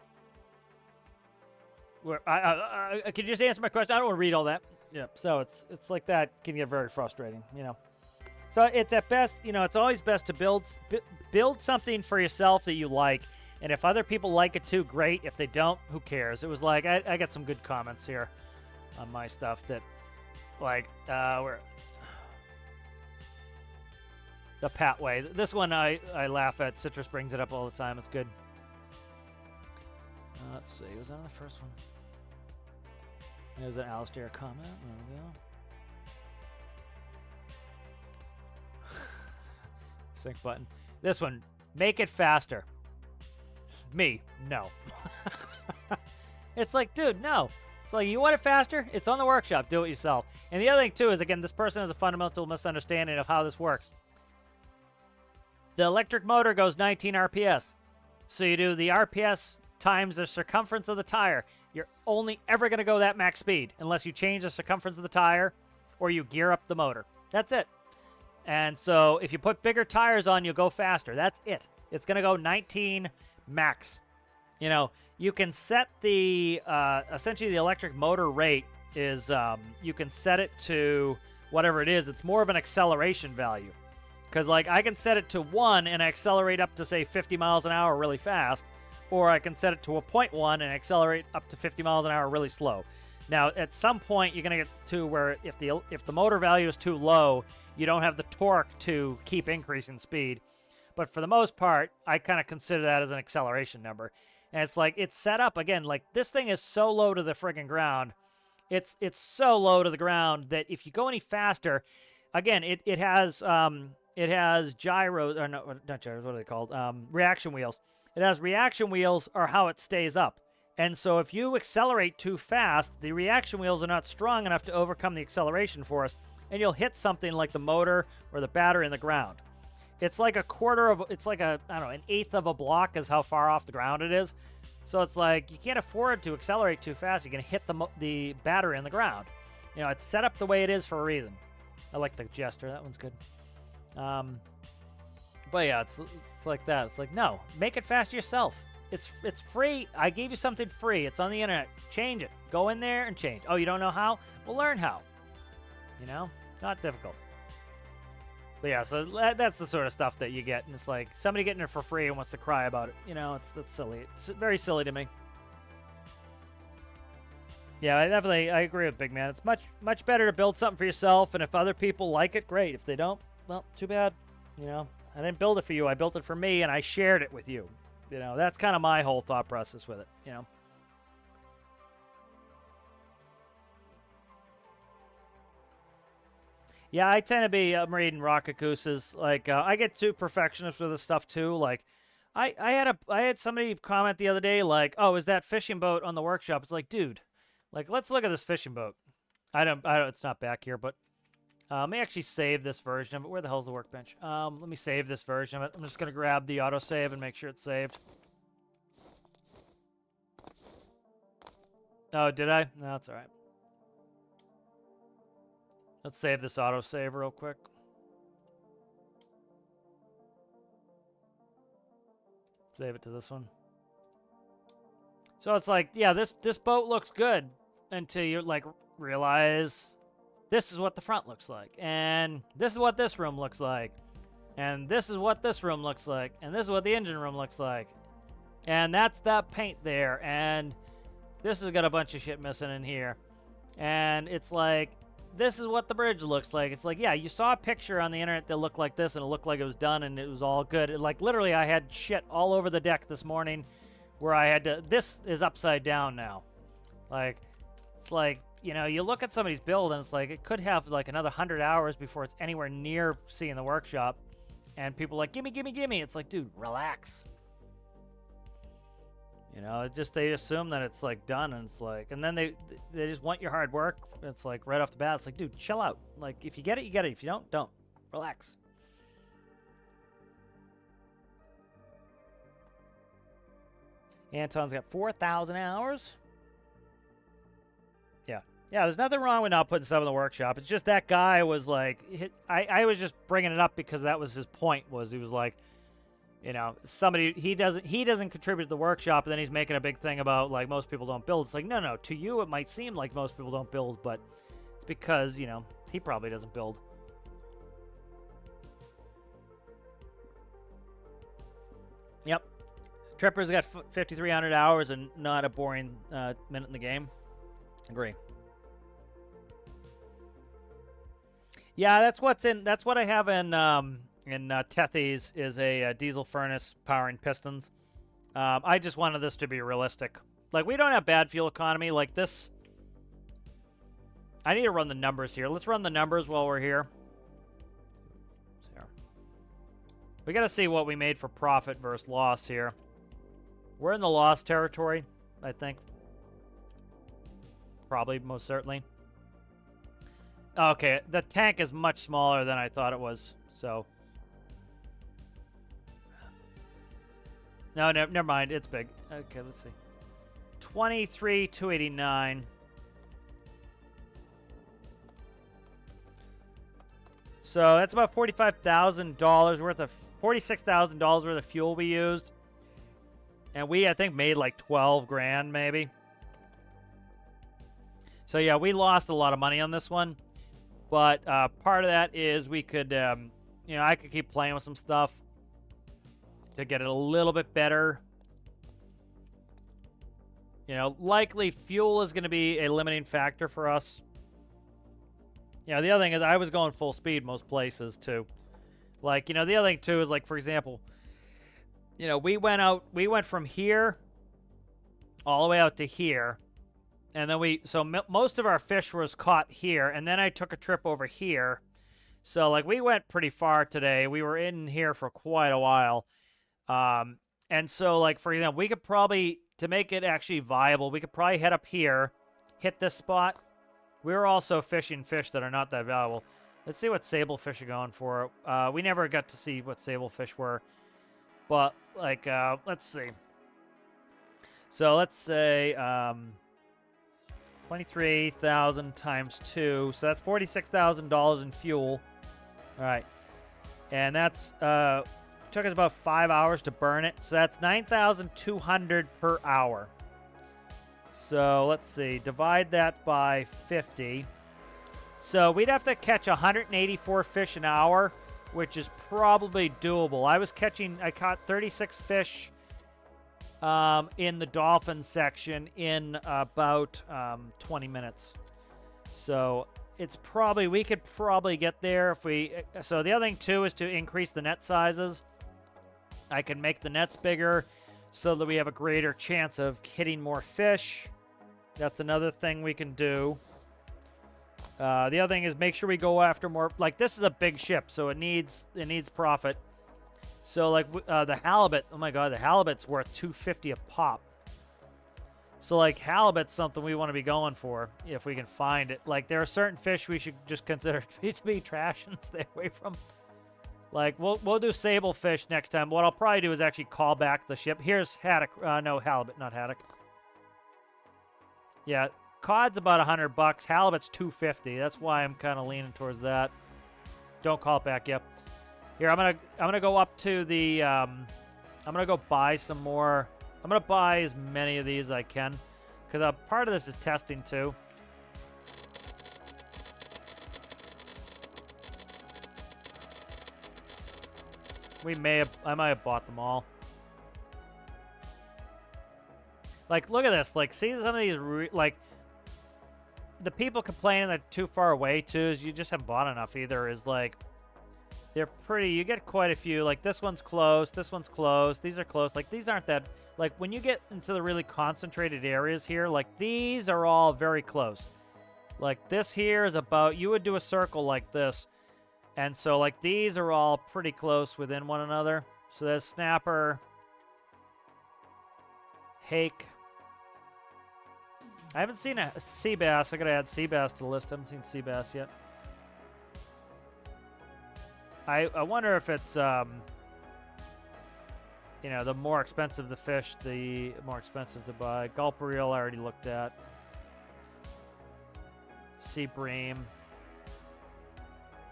Can you just answer my question? I don't want to read all that. Yeah, so it's like that can get very frustrating, you know. So it's at best, you know, it's always best to build something for yourself that you like. And if other people like it too, great. If they don't, who cares? It was like, I got some good comments here on my stuff that, like, where the Pat way. This one I laugh at. Citrus brings it up all the time. It's good. Let's see. Was that on the first one? There's an Alistair comment. There we go. Sync button. This one, make it faster. Me, no. It's like, dude, no. It's like, you want it faster? It's on the workshop. Do it yourself. And the other thing, too, is, again, this person has a fundamental misunderstanding of how this works. The electric motor goes 19 RPS. So you do the RPS times the circumference of the tire. You're only ever going to go that max speed unless you change the circumference of the tire or you gear up the motor. That's it. And so if you put bigger tires on, you'll go faster. That's it. It's going to go 19 max. You know, you can set the, essentially the electric motor rate is, you can set it to whatever it is. It's more of an acceleration value. Because, like, I can set it to 1 and accelerate up to, say, 50 miles an hour really fast. Or I can set it to a 0.1 and accelerate up to 50 miles an hour really slow. Now, at some point, you're going to get to where if the motor value is too low, you don't have the torque to keep increasing speed. But for the most part, I kind of consider that as an acceleration number. And it's like, it's set up, again, like, this thing is so low to the friggin' ground. It's so low to the ground that if you go any faster, again, it has gyros, or no, not gyros, what are they called? Reaction wheels. It has reaction wheels or how it stays up. And so if you accelerate too fast, the reaction wheels are not strong enough to overcome the acceleration force, and you'll hit something like the motor or the battery in the ground. It's like it's like a, I don't know, an eighth of a block is how far off the ground it is. So it's like, you can't afford to accelerate too fast. You're going to hit the battery in the ground. You know, it's set up the way it is for a reason. I like the gesture. That one's good. But yeah, it's like that. It's like, no, make it fast yourself. It's free. I gave you something free. It's on the internet. Change it. Go in there and change. Oh, you don't know how? Well, learn how. You know, it's not difficult. But yeah, so that's the sort of stuff that you get, and it's like somebody getting it for free and wants to cry about it. You know, that's silly. It's very silly to me. Yeah, I agree with Big Man. It's much better to build something for yourself, and if other people like it, great. If they don't, well, too bad. You know, I didn't build it for you. I built it for me, and I shared it with you. You know, that's kind of my whole thought process with it. You know. Yeah, I tend to be, I'm reading Rocket Goose's, like, I get too perfectionist with this stuff, too. Like, I had somebody comment the other day, like, oh, is that fishing boat on the workshop? It's like, dude, like, let's look at this fishing boat. I don't, it's not back here, but, let me actually save this version of it. Where the hell's the workbench? Let me save this version of it. I'm just going to grab the autosave and make sure it's saved. Oh, did I? No, that's all right. Let's save this autosave real quick. Save it to this one. So it's like, yeah, this boat looks good until you like realize this is what the front looks like, and this is what this room looks like, and this is what this room looks like, and this is what the engine room looks like, and that's that paint there, and this has got a bunch of shit missing in here, and it's like, this is what the bridge looks like. It's like, yeah, you saw a picture on the internet that looked like this, and it looked like it was done, and it was all good. Like, literally, I had shit all over the deck this morning where I had to, this is upside down now. Like, it's like, you know, you look at somebody's build, and it's like, it could have, like, another 100 hours before it's anywhere near seeing the workshop, and people are like, gimme, gimme, gimme. It's like, dude, relax. You know, it just, they assume that it's like done, and it's like, and then they just want your hard work. It's like right off the bat, it's like, dude, chill out. Like, if you get it, you get it. If you don't. Relax. Anton's got 4,000 hours. Yeah, there's nothing wrong with not putting stuff in the workshop. It's just that guy was like, I was just bringing it up because that was his point, was he was like, you know, somebody, he doesn't contribute to the workshop, and then he's making a big thing about, like, most people don't build. It's like, no, to you it might seem like most people don't build, but it's because, you know, he probably doesn't build. Yep. Tripper's got 5,300 hours and not a boring minute in the game. Agree. Yeah, that's what I have in Tethy's is a diesel furnace powering pistons. I just wanted this to be realistic. Like, we don't have bad fuel economy. Like, this I need to run the numbers here. Let's run the numbers while we're here. We got to see what we made for profit versus loss here. We're in the loss territory, I think. Probably, most certainly. Okay, the tank is much smaller than I thought it was, so. No, never mind. It's big. Okay, let's see. 23,289. So that's about $45,000 worth of $46,000 worth of fuel we used, and we I think made like 12 grand maybe. So yeah, we lost a lot of money on this one, but part of that is we could, you know, I could keep playing with some stuff to get it a little bit better. You know, likely fuel is going to be a limiting factor for us. Yeah, the other thing is I was going full speed most places too. Like, you know, the other thing too is like, for example, you know, we went from here all the way out to here. And then most of our fish was caught here. And then I took a trip over here. So like we went pretty far today. We were in here for quite a while. And so like, for example, we could probably, to make it actually viable, we could probably head up here, hit this spot. We were also fishing fish that are not that valuable. Let's see what sablefish are going for. We never got to see what sablefish were. But, like, let's see. So, let's say 23,000 times 2. So, that's $46,000 in fuel. All right. And that's, took us about 5 hours to burn it. So, that's 9,200 per hour. So, let's see. Divide that by 50. So, we'd have to catch 184 fish an hour, which is probably doable. I caught 36 fish in the dolphin section in about 20 minutes. So, we could probably get there if we... So, the other thing, too, is to increase the net sizes. I can make the nets bigger so that we have a greater chance of hitting more fish. That's another thing we can do. The other thing is make sure we go after more. Like, this is a big ship, so it needs profit. So, like, the halibut, oh my god, the halibut's worth $250 a pop. So, like, halibut's something we want to be going for if we can find it. Like, there are certain fish we should just consider to be trash and stay away from. Like, we'll do sablefish next time. What I'll probably do is actually call back the ship. Here's haddock. No, halibut, not haddock. Yeah, cod's about $100. Halibut's $250. That's why I'm kind of leaning towards that. Don't call it back yet. Here, I'm gonna go up to the. I'm gonna go buy some more. I'm gonna buy as many of these as I can, because part of this is testing too. I might have bought them all. Like, look at this. Like, see some of these, like, the people complaining that too far away, too, is you just haven't bought enough either, is, like, they're pretty, you get quite a few. Like, this one's close, these are close. Like, these aren't that, like, when you get into the really concentrated areas here, like, these are all very close. Like, this here is about, you would do a circle like this. And so, like, these are all pretty close within one another. So there's snapper, hake. I haven't seen a sea bass. I gotta add sea bass to the list. I haven't seen sea bass yet. I wonder if it's, you know, the more expensive the fish, the more expensive to buy. Gulper reel I already looked at. Sea bream.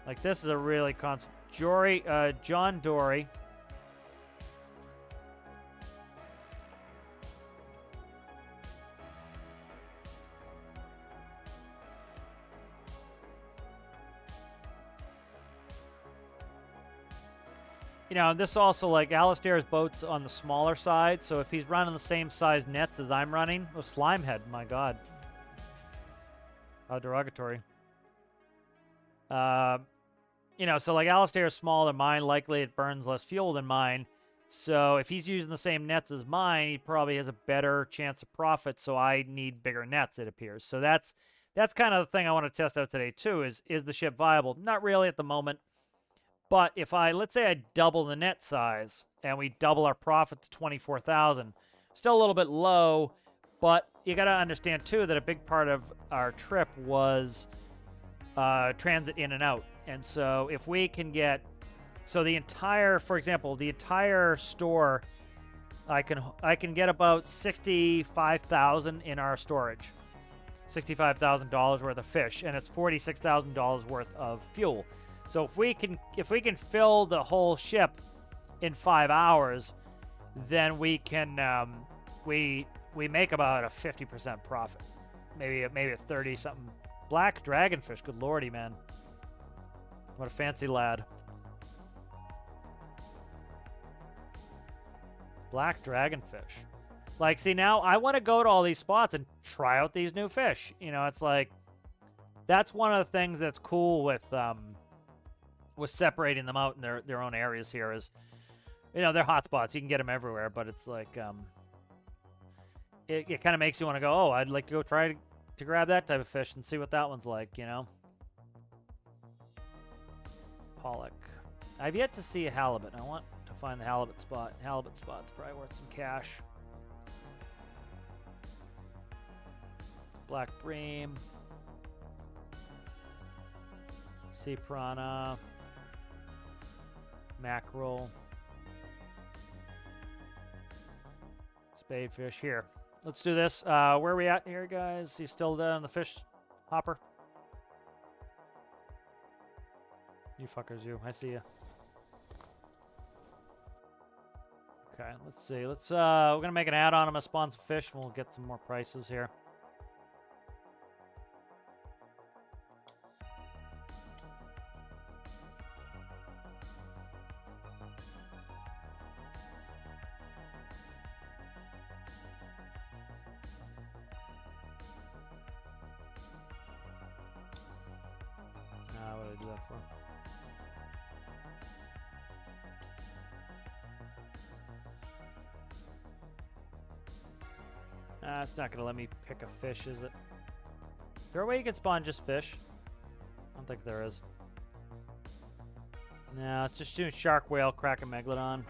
Like, this is a really John Dory. You know, this also, like, Alistair's boat's on the smaller side, so if he's running the same size nets as I'm running... Oh, Slimehead, my god. How derogatory. You know, so, like, Alistair's smaller than mine, likely it burns less fuel than mine. So if he's using the same nets as mine, he probably has a better chance of profit, so I need bigger nets, it appears. So that's that's kind of the thing I want to test out today too. Is the ship viable? Not really at the moment. But if let's say I double the net size and we double our profit to 24,000, still a little bit low, but you got to understand too that a big part of our trip was transit in and out. And so if we can get, so the entire, for example, the entire store, I can get about 65,000 in our storage, $65,000 worth of fish, and it's $46,000 worth of fuel. So if we can fill the whole ship in 5 hours, then we can we make about a 50% profit, maybe a 30 something. Black dragonfish, good lordy, man, what a fancy lad. Black dragonfish. Like, see, now I want to go to all these spots and try out these new fish. You know, it's like, that's one of the things that's cool with separating them out in their own areas here is, you know, they're hotspots. You can get them everywhere, but it's like, it kind of makes you want to go, oh, I'd like to go try to grab that type of fish and see what that one's like, you know? Pollock. I've yet to see a halibut. I want to find the halibut spot. Halibut spot's probably worth some cash. Black bream. Sea piranha. Mackerel. Spadefish. Here. Let's do this. Where are we at here, guys? You still on the fish hopper? You fuckers, you. I see you. Okay, let's see. Let's we're gonna make an add-on. I'm gonna spawn some fish and we'll get some more prices here. What did I do that for? It's not gonna let me pick a fish, is it? Is there a way you can spawn just fish? I don't think there is. No, it's just doing shark, whale, kraken, megalodon.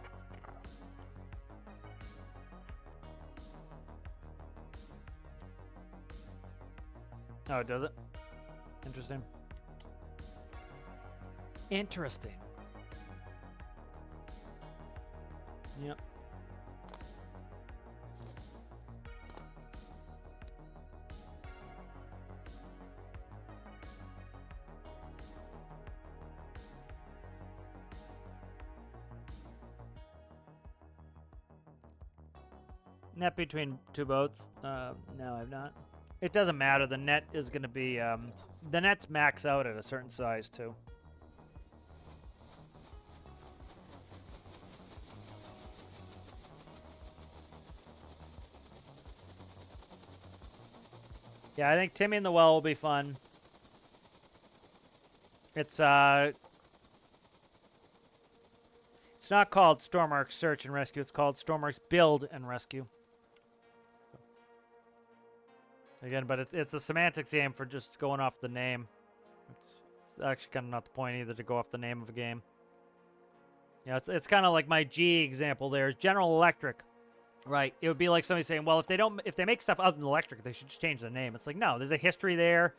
Oh, it does it? Interesting. Interesting. Yep. Net between two boats? No, I've not. It doesn't matter. The net is going to be... the net's max out at a certain size, too. Yeah, I think Timmy in the Well will be fun. It's not called Stormworks Search and Rescue. It's called Stormworks Build and Rescue. Again, but it's a semantics game for just going off the name. It's actually kind of not the point either to go off the name of a game. Yeah, it's kind of like my G example there. General Electric, right? It would be like somebody saying, well, if they make stuff other than electric, they should just change the name. It's like, no, there's a history there.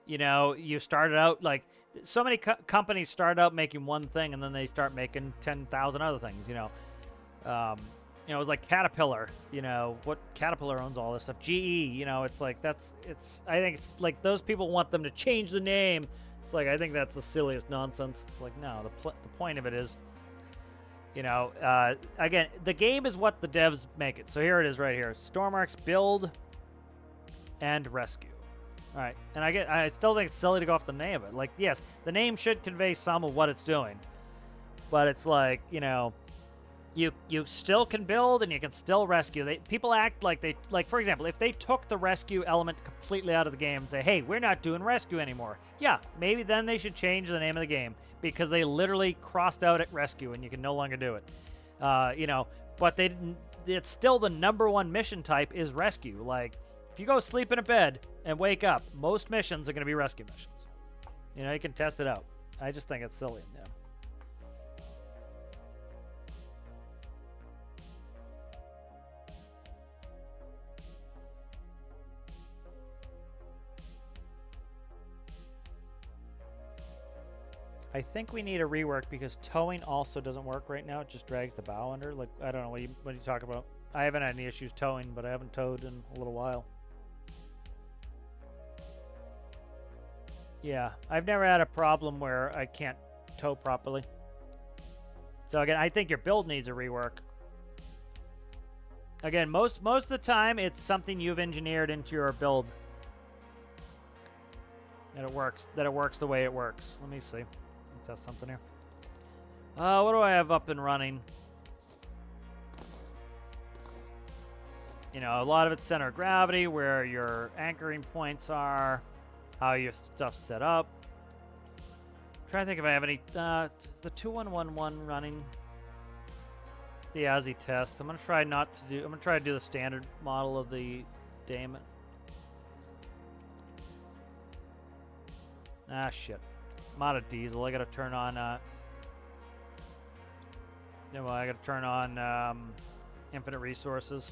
You know, you started out like so many companies start out making one thing and then they start making 10,000 other things. You know, it was like Caterpillar. You know, what Caterpillar owns all this stuff. GE. You know, it's like I think it's like those people want them to change the name. It's like I think that's the silliest nonsense. It's like no, the point of it is. You know, again, the game is what the devs make it. So here it is right here. Stormworks Build and Rescue. All right. And I still think it's silly to go off the name of it. Like, yes, the name should convey some of what it's doing. But it's like, you know, you still can build and you can still rescue. People act like for example, if they took the rescue element completely out of the game and say, hey, we're not doing rescue anymore. Yeah, maybe then they should change the name of the game. Because they literally crossed out at rescue and you can no longer do it. You know, but they didn't. It's still the #1 mission type is rescue. Like, if you go sleep in a bed, And wake up. Most missions are going to be rescue missions. You know, you can test it out. I just think it's silly. Yeah. I think we need a rework because towing also doesn't work right now. It just drags the bow under. Like, I don't know what you talk about. I haven't had any issues towing, but I haven't towed in a little while. Yeah, I've never had a problem where I can't tow properly. So again, I think your build needs a rework. Again, most of the time, it's something you've engineered into your build. That it works the way it works. Let me see. Test something here. What do I have up and running? You know, a lot of it's center of gravity, where your anchoring points are, how your stuff's set up. I'm trying to think if I have any. The 2111 running. The ASI test. I'm gonna try to do the standard model of the Damon. Ah, shit. I'm out of diesel. I gotta turn on, I gotta turn on, infinite resources.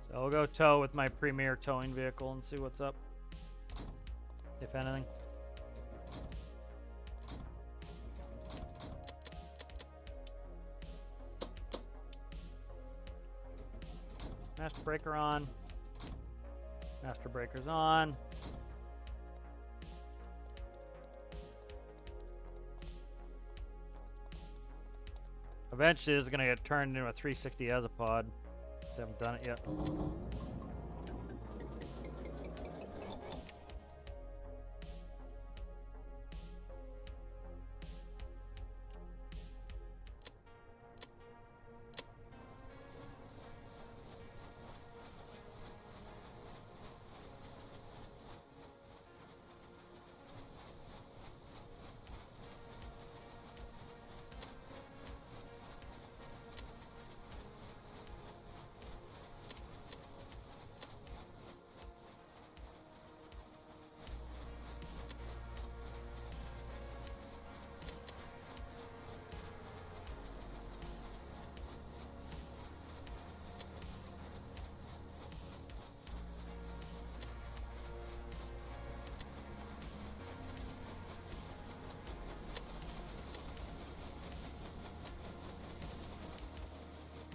So I'll go tow with my premier towing vehicle and see what's up, if anything. Master breaker on. Master breaker's on. Eventually, this is going to get turned into a 360 as a pod. Just haven't done it yet.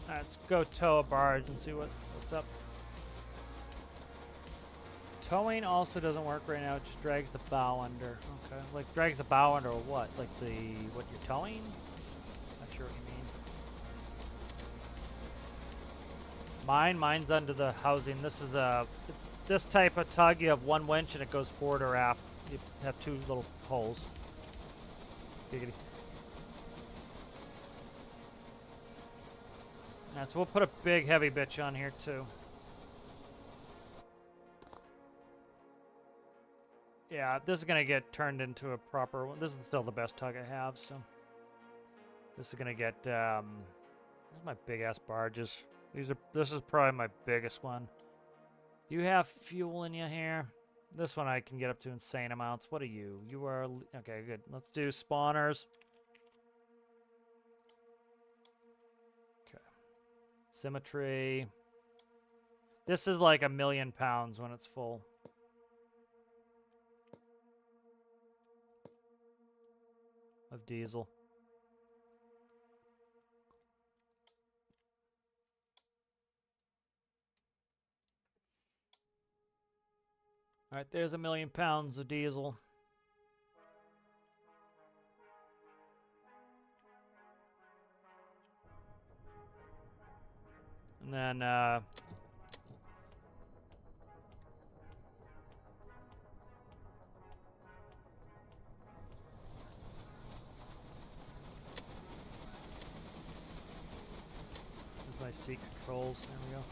Alright, let's go tow a barge and see what's up. Towing also doesn't work right now. It just drags the bow under. Okay. Like, drags the bow under what? Like what you're towing? Not sure what you mean. Mine's under the housing. This is it's this type of tug. You have one winch and it goes forward or aft. You have two little holes. Giggity. Alright, so we'll put a big heavy bitch on here too. Yeah, this is gonna get turned into a proper one. This is still the best tug I have, so this is gonna get there's my big ass barges. This is probably my biggest one. Do you have fuel in you here? This one I can get up to insane amounts. What are you? You are okay, good. Let's do spawners. Symmetry. This is like 1,000,000 pounds when it's full. Of diesel. Alright, there's 1,000,000 pounds of diesel. And then, this is my seat controls. There we go.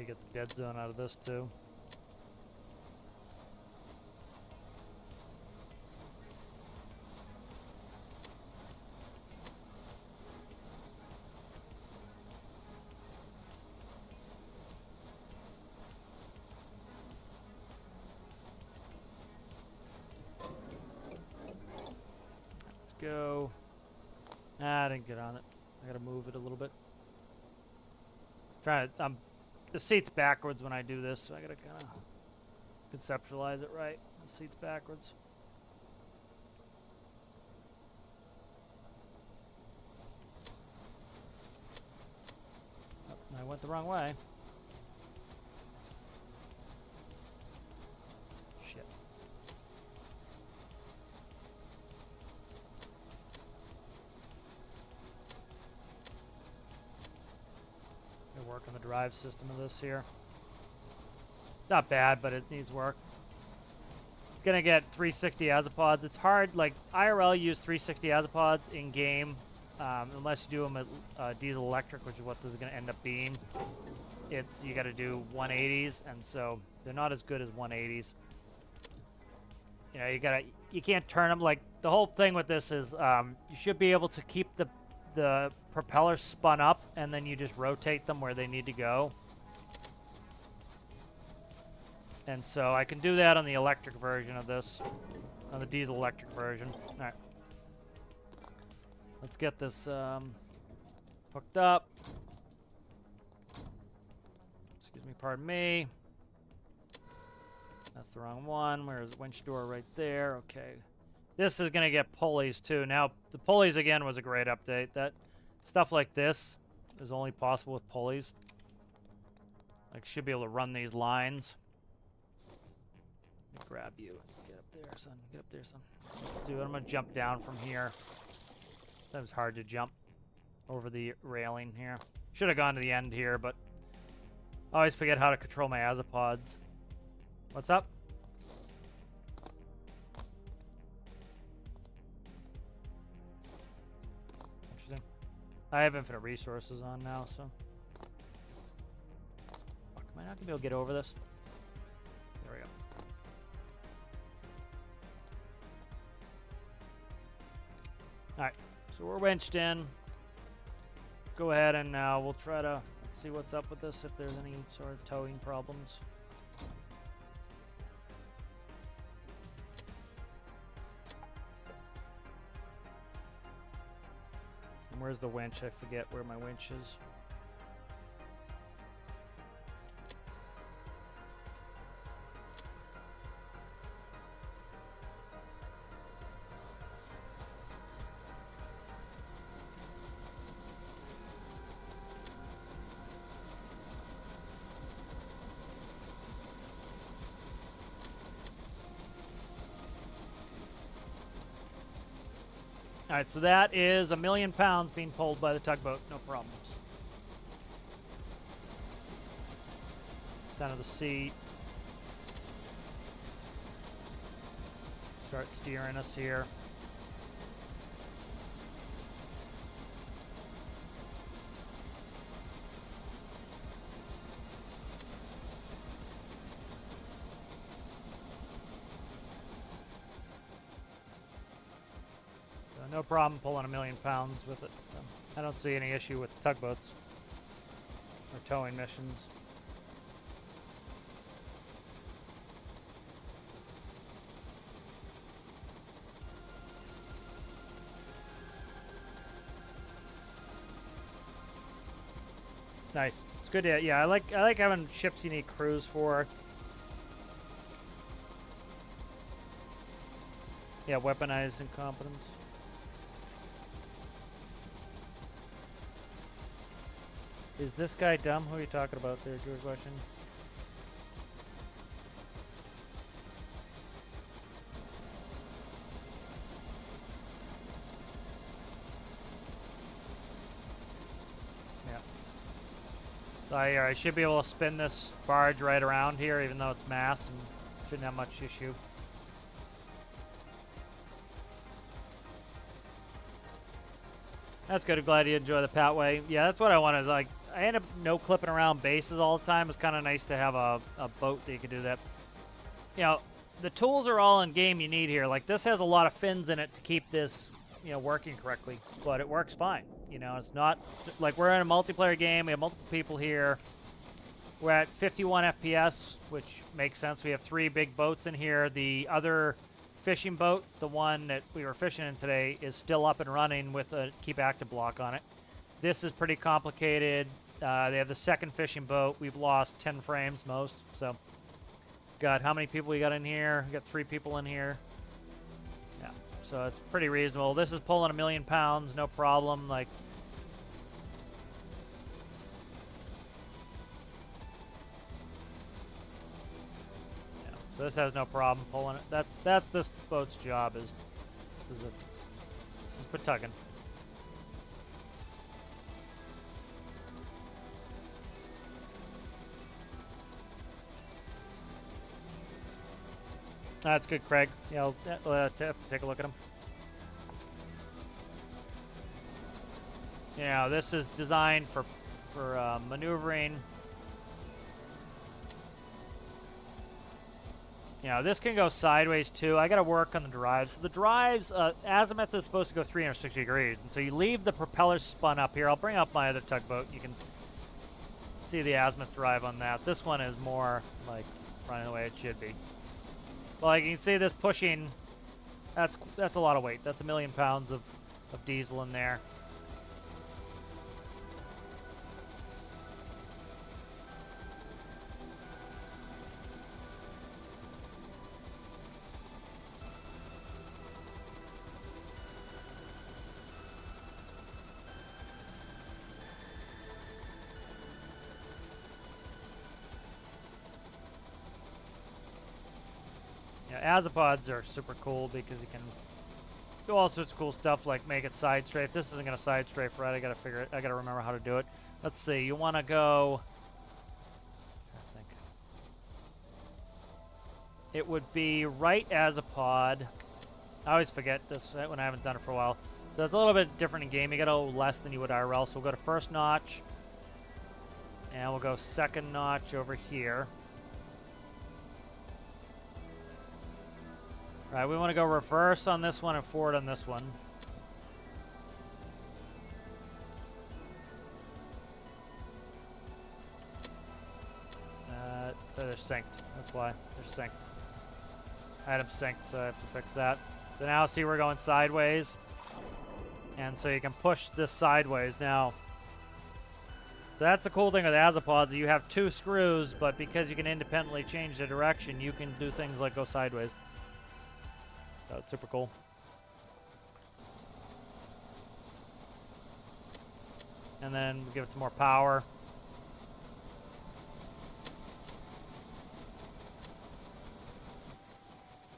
You get the dead zone out of this too. Let's go. Ah, I didn't get on it. I gotta move it a little bit. Trying to, the seat's backwards when I do this, so I gotta kind of conceptualize it right. The seat's backwards. Oh, I went the wrong way. Shit. Work on the drive system of this here. Not bad, but it needs work. It's gonna get 360 azipods. It's hard, like IRL use 360 azipods in game, unless you do them at diesel electric, which is what this is gonna end up being. It's you got to do 180s, and so they're not as good as 180s. You know, you can't turn them. Like the whole thing with this is you should be able to keep the propellers spun up, and then you just rotate them where they need to go. And so I can do that on the electric version of this, on the diesel electric version. All right. Let's get this hooked up. Excuse me, pardon me. That's the wrong one. Where's the winch door? Right there. Okay. This is going to get pulleys too. Now, the pulleys again was a great update. That stuff like this is only possible with pulleys. Like, should be able to run these lines. Let me grab you. Get up there, son. Get up there, son. Let's do it. I'm going to jump down from here. That was hard to jump over the railing here. Should have gone to the end here, but I always forget how to control my azipods. What's up? Interesting. I have infinite resources on now, so. Fuck, am I not gonna be able to get over this? There we go. Alright, so we're winched in. Go ahead and we'll try to see what's up with this, if there's any sort of towing problems. And where's the winch? I forget where my winch is. All right, so that is 1,000,000 pounds being pulled by the tugboat, no problems. Center the seat. Start steering us here. No problem pulling 1,000,000 pounds with it. I don't see any issue with tugboats or towing missions. Nice. It's good to, yeah, I like having ships you need crews for. Yeah, weaponized incompetence. Is this guy dumb? Who are you talking about there, George Washington? Yeah. I should be able to spin this barge right around here, even though it's mass, and shouldn't have much issue. That's good. I'm glad you enjoy the Patway. Yeah, that's what I want. Is like I end up no clipping around bases all the time. It's kind of nice to have a boat that you can do that. You know, the tools are all in game you need here. Like this has a lot of fins in it to keep this, you know, working correctly, but it works fine. You know, it's not like we're in a multiplayer game. We have multiple people here. We're at 51 FPS, which makes sense. We have 3 big boats in here. The other fishing boat, the one that we were fishing in today, is still up and running with a keep active block on it. This is pretty complicated. They have the second fishing boat. We've lost 10 frames most. So, God, how many people we got in here? We got 3 people in here. Yeah, so it's pretty reasonable. This is pulling 1,000,000 pounds, no problem. Like, yeah, so this has no problem pulling it. That's this boat's job. This is for tugging. That's good, Craig. Yeah, I'll have to take a look at him. Yeah, this is designed for maneuvering. Yeah, this can go sideways too. I got to work on the drives. So the drives, azimuth is supposed to go 360 degrees, and so you leave the propellers spun up here. I'll bring up my other tugboat. You can see the azimuth drive on that. This one is more like running the way it should be. Like you can see this pushing, that's a lot of weight. That's 1,000,000 pounds of diesel in there. Yeah, azipods are super cool because you can do all sorts of cool stuff like make it side strafe. This isn't going to side strafe right. I got to remember how to do it. Let's see. You want to go, I think it would be right azipod. I always forget this when I haven't done it for a while. So it's a little bit different in game. You got to go less than you would IRL. So we'll go to first notch, and we'll go second notch over here. All right, we want to go reverse on this one and forward on this one. They're synced. That's why they're synced. I had them synced, so I have to fix that. So now see we're going sideways. And so you can push this sideways now. So that's the cool thing with azipods. You have 2 screws, but because you can independently change the direction, you can do things like go sideways. So it's super cool. And then we give it some more power.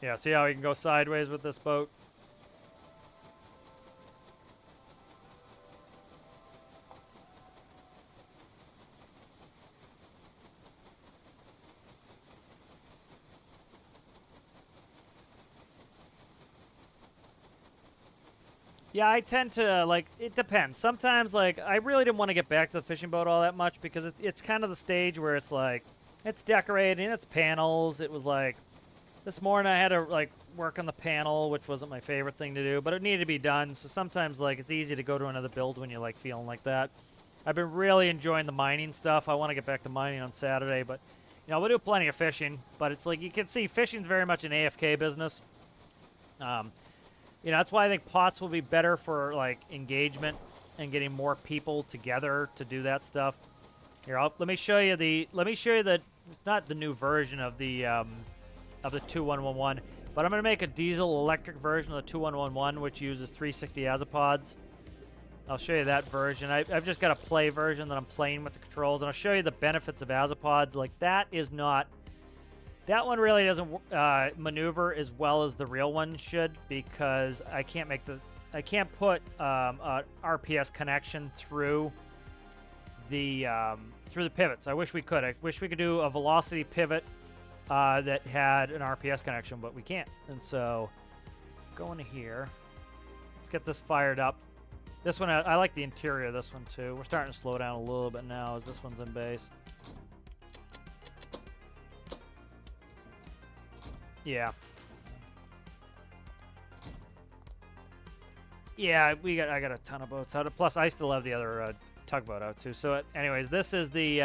Yeah, see how you can go sideways with this boat? Yeah, I tend to, like, it depends. Sometimes, like, I really didn't want to get back to the fishing boat all that much because it's kind of the stage where it's, like, it's decorated and it's panels. It was, like, this morning I had to, like, work on the panel, which wasn't my favorite thing to do, but it needed to be done. So sometimes, like, it's easy to go to another build when you're, like, feeling like that. I've been really enjoying the mining stuff. I want to get back to mining on Saturday, but, you know, we'll do plenty of fishing. But it's, like, you can see fishing's very much an AFK business. You know, that's why I think pots will be better for, like, engagement and getting more people together to do that stuff. Here, let me show you the not the new version of the 2111, but I'm going to make a diesel electric version of the 2111, which uses 360 azipods. I'll show you that version. I've just got a play version that I'm playing with the controls, and I'll show you the benefits of azipods. Like, that is not... That one really doesn't maneuver as well as the real one should, because I can't put a RPS connection through the pivots. I wish we could. I wish we could do a velocity pivot that had an RPS connection, but we can't. And so, go into here. Let's get this fired up. This one, I like the interior of this one too. We're starting to slow down a little bit now as this one's in base. Yeah. Yeah, I got a ton of boats out. Plus, I still have the other tugboat out too. So, anyways, this is the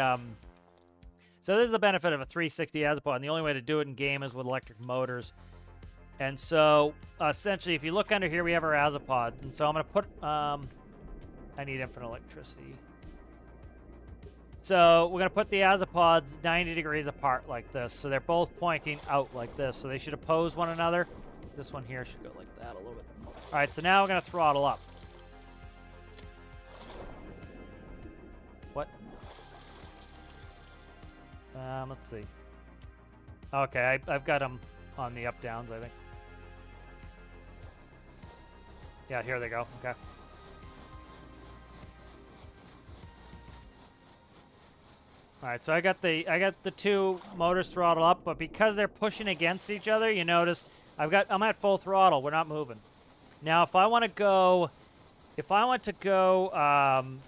so this is the benefit of a 360 Azapod. And the only way to do it in game is with electric motors. And so, essentially, if you look under here, we have our Azapods. And so I'm going to put, I need infinite electricity. So we're going to put the Azapods 90 degrees apart like this. So they're both pointing out like this. So they should oppose one another. This one here should go like that a little bit. All right, so now we're going to throttle up. What? Let's see. Okay, I've got them on the up-downs, I think. Yeah, here they go. Okay. All right, so I got the two motors throttled up, but because they're pushing against each other, you notice I'm at full throttle. We're not moving. Now, if I want to go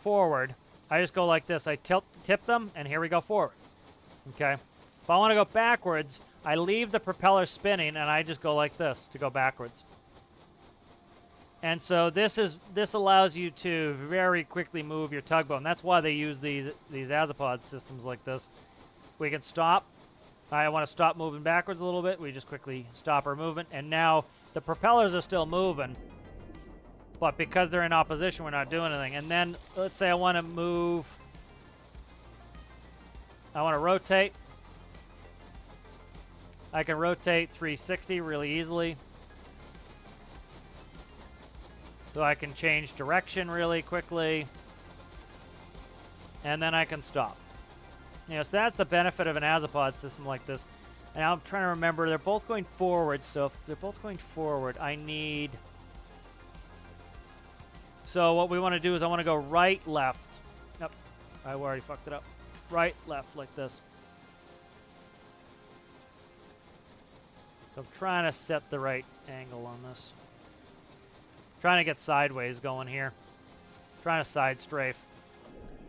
forward, I just go like this. I tip them, and here we go forward. Okay. If I want to go backwards, I leave the propeller spinning, and I just go like this to go backwards. And so this allows you to very quickly move your tugboat, and that's why they use these Azapod systems like this. We can stop. I want to stop moving backwards a little bit. We just quickly stop our movement, and now the propellers are still moving, but because they're in opposition, we're not doing anything. And then let's say I want to move. I want to rotate. I can rotate 360 really easily. So I can change direction really quickly. And then I can stop. You know, so that's the benefit of an Azapod system like this. And I'm trying to remember, they're both going forward. So if they're both going forward, I need... So what we want to do is I want to go right, left. Yep, I already fucked it up. Right, left, like this. So I'm trying to set the right angle on this. Trying to get sideways going here. Trying to side strafe.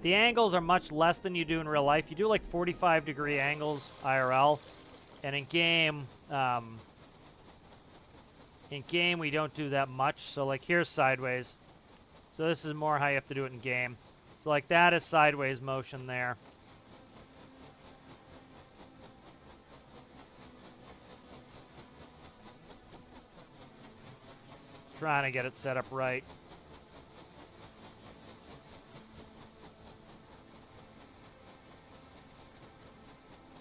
The angles are much less than you do in real life. You do like 45-degree angles IRL, and in game we don't do that much. So like here's sideways. So this is more how you have to do it in game. So like that is sideways motion there. Trying to get it set up right.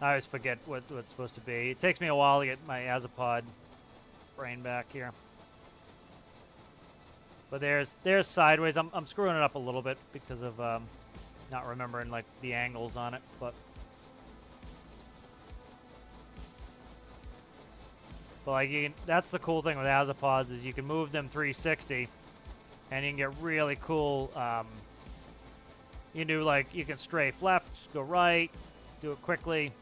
I always forget what it's supposed to be. It takes me a while to get my Azapod brain back here. But there's sideways. I'm screwing it up a little bit because of not remembering like the angles on it, but like that's the cool thing with Azapods is you can move them 360, and you can get really cool. You can do like you can strafe left, go right, do it quickly.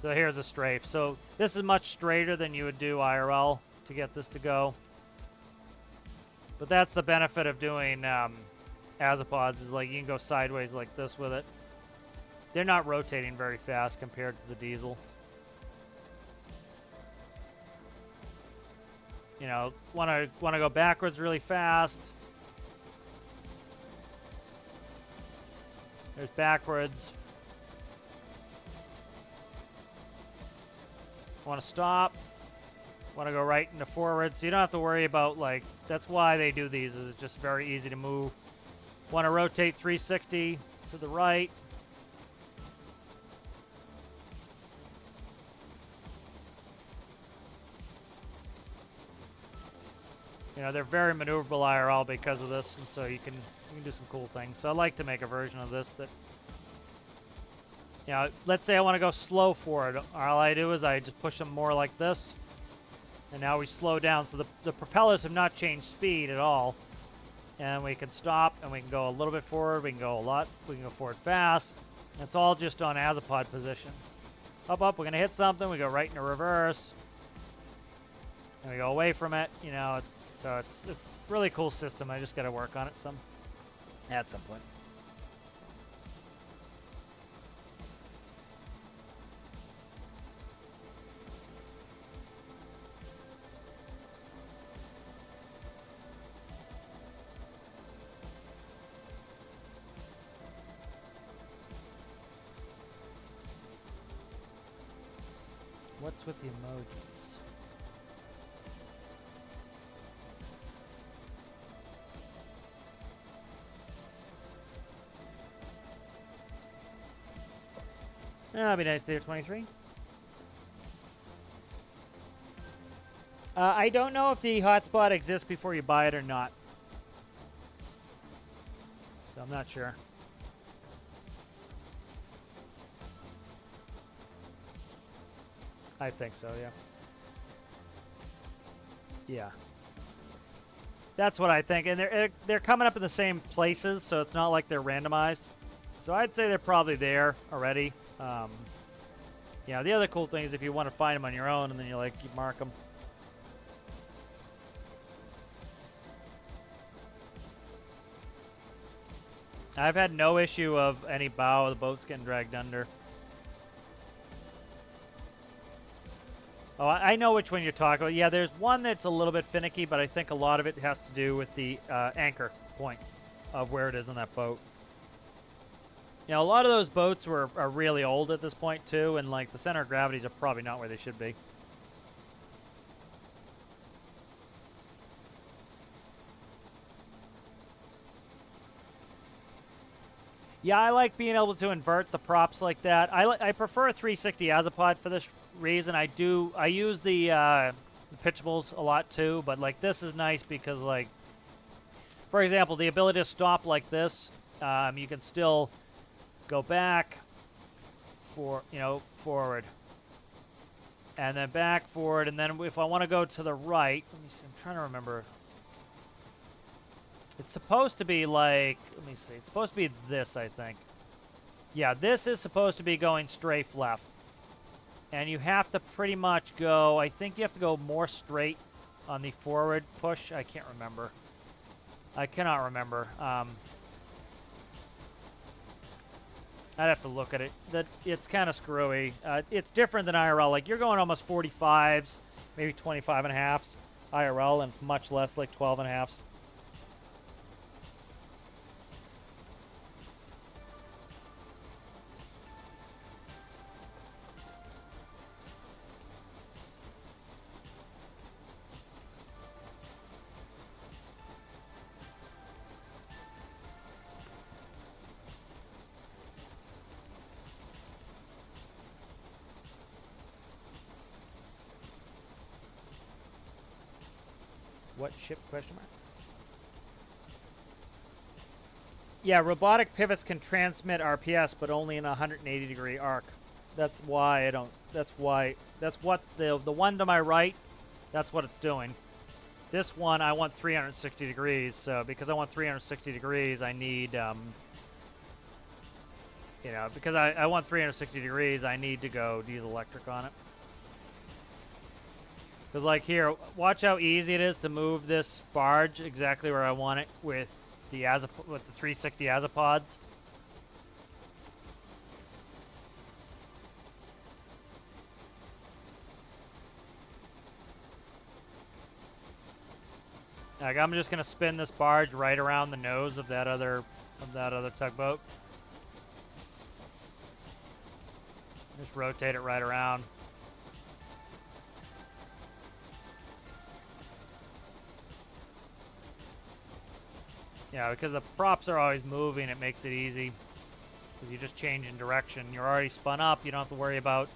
So here's a strafe. So this is much straighter than you would do IRL to get this to go. But that's the benefit of doing Azapods is like you can go sideways like this with it. They're not rotating very fast compared to the diesel. You know, want to go backwards really fast. There's backwards. Want to stop. Want to go right into forward. So you don't have to worry about like, that's why they do these, is it's just very easy to move. Want to rotate 360 to the right. You know, they're very maneuverable IRL because of this, and so you can do some cool things. So I like to make a version of this that, you know, let's say I want to go slow forward. All I do is I just push them more like this, and now we slow down. So the propellers have not changed speed at all, and we can stop, and we can go a little bit forward. We can go we can go forward fast. It's all just on Azapod position. Up, we're going to hit something. We go right into reverse. And we go away from it, you know, it's Really cool system. I just got to work on it at some point. What's with the emojis? That'd be nice there, 23. I don't know if the hotspot exists before you buy it or not. So I'm not sure. I think so, yeah. Yeah. That's what I think. And they're coming up in the same places, so it's not like they're randomized. So I'd say they're probably there already. Yeah, the other cool thing is if you want to find them on your own and then you mark them. I've had no issue of any bow of the boats getting dragged under. Oh, I know which one you're talking about. Yeah, there's one that's a little bit finicky, but I think a lot of it has to do with the anchor point of where it is on that boat. You know, a lot of those boats are really old at this point, too, and, like, the center of gravities are probably not where they should be. Yeah, I like being able to invert the props like that. I prefer a 360 azipod for this reason. I use the pitchables a lot too, but like this is nice because, like, for example, the ability to stop like this, you can still go back forward, and then back, forward, and then if I want to go to the right, let me see. I'm trying to remember. It's supposed to be like, let me see. It's supposed to be this, I think. Yeah, this is supposed to be going strafe left. And you have to pretty much go, I think you have to go more straight on the forward push. I can't remember. I cannot remember. I'd have to look at it. It's kind of screwy. It's different than IRL. Like, you're going almost 45s, maybe 25 and a halves IRL, and it's much less, like 12 and a halves. What ship, question mark? Yeah, robotic pivots can transmit RPS, but only in a 180-degree arc. That's why I don't, that's what the one to my right, that's what it's doing. This one, I want 360 degrees, so because I want 360 degrees, I need, because I want 360 degrees, I need to go diesel electric on it. Because, like, here, watch how easy it is to move this barge exactly where I want it with the 360 azipods. Like, I'm just gonna spin this barge right around the nose of that other tugboat. Just rotate it right around. Yeah, because the props are always moving, it makes it easy. Because you just change in direction. You're already spun up. You don't have to worry about,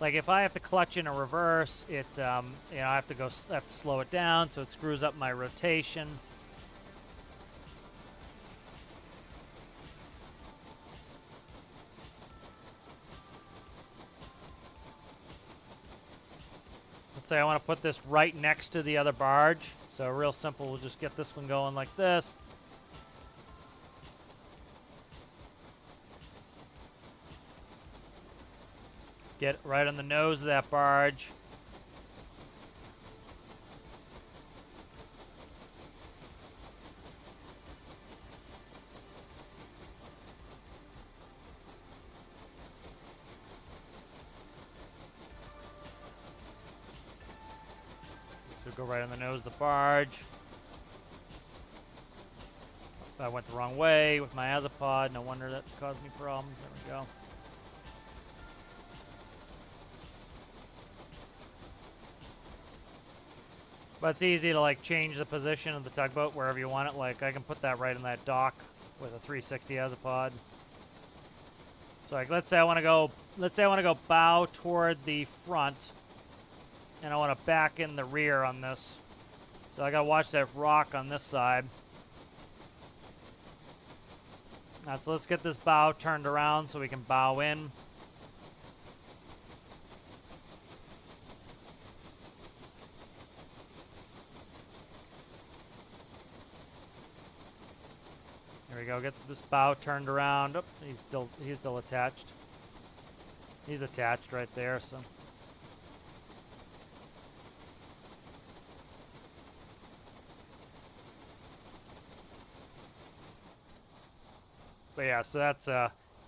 like, if I have to clutch in a reverse, it, I have to slow it down, so it screws up my rotation. Let's say I want to put this right next to the other barge. So real simple, we'll just get this one going like this. Get right on the nose of that barge. So go right on the nose of the barge. I went the wrong way with my azopod. No wonder that caused me problems. There we go. But it's easy to like change the position of the tugboat wherever you want it. Like I can put that right in that dock with a 360 azopod. So like let's say I want to go bow toward the front, and I want to back in the rear on this. So I gotta watch that rock on this side. So let's get this bow turned around so we can bow in. There we go. Get this bow turned around. Oh, he's still attached. He's attached right there. So. But yeah, so that's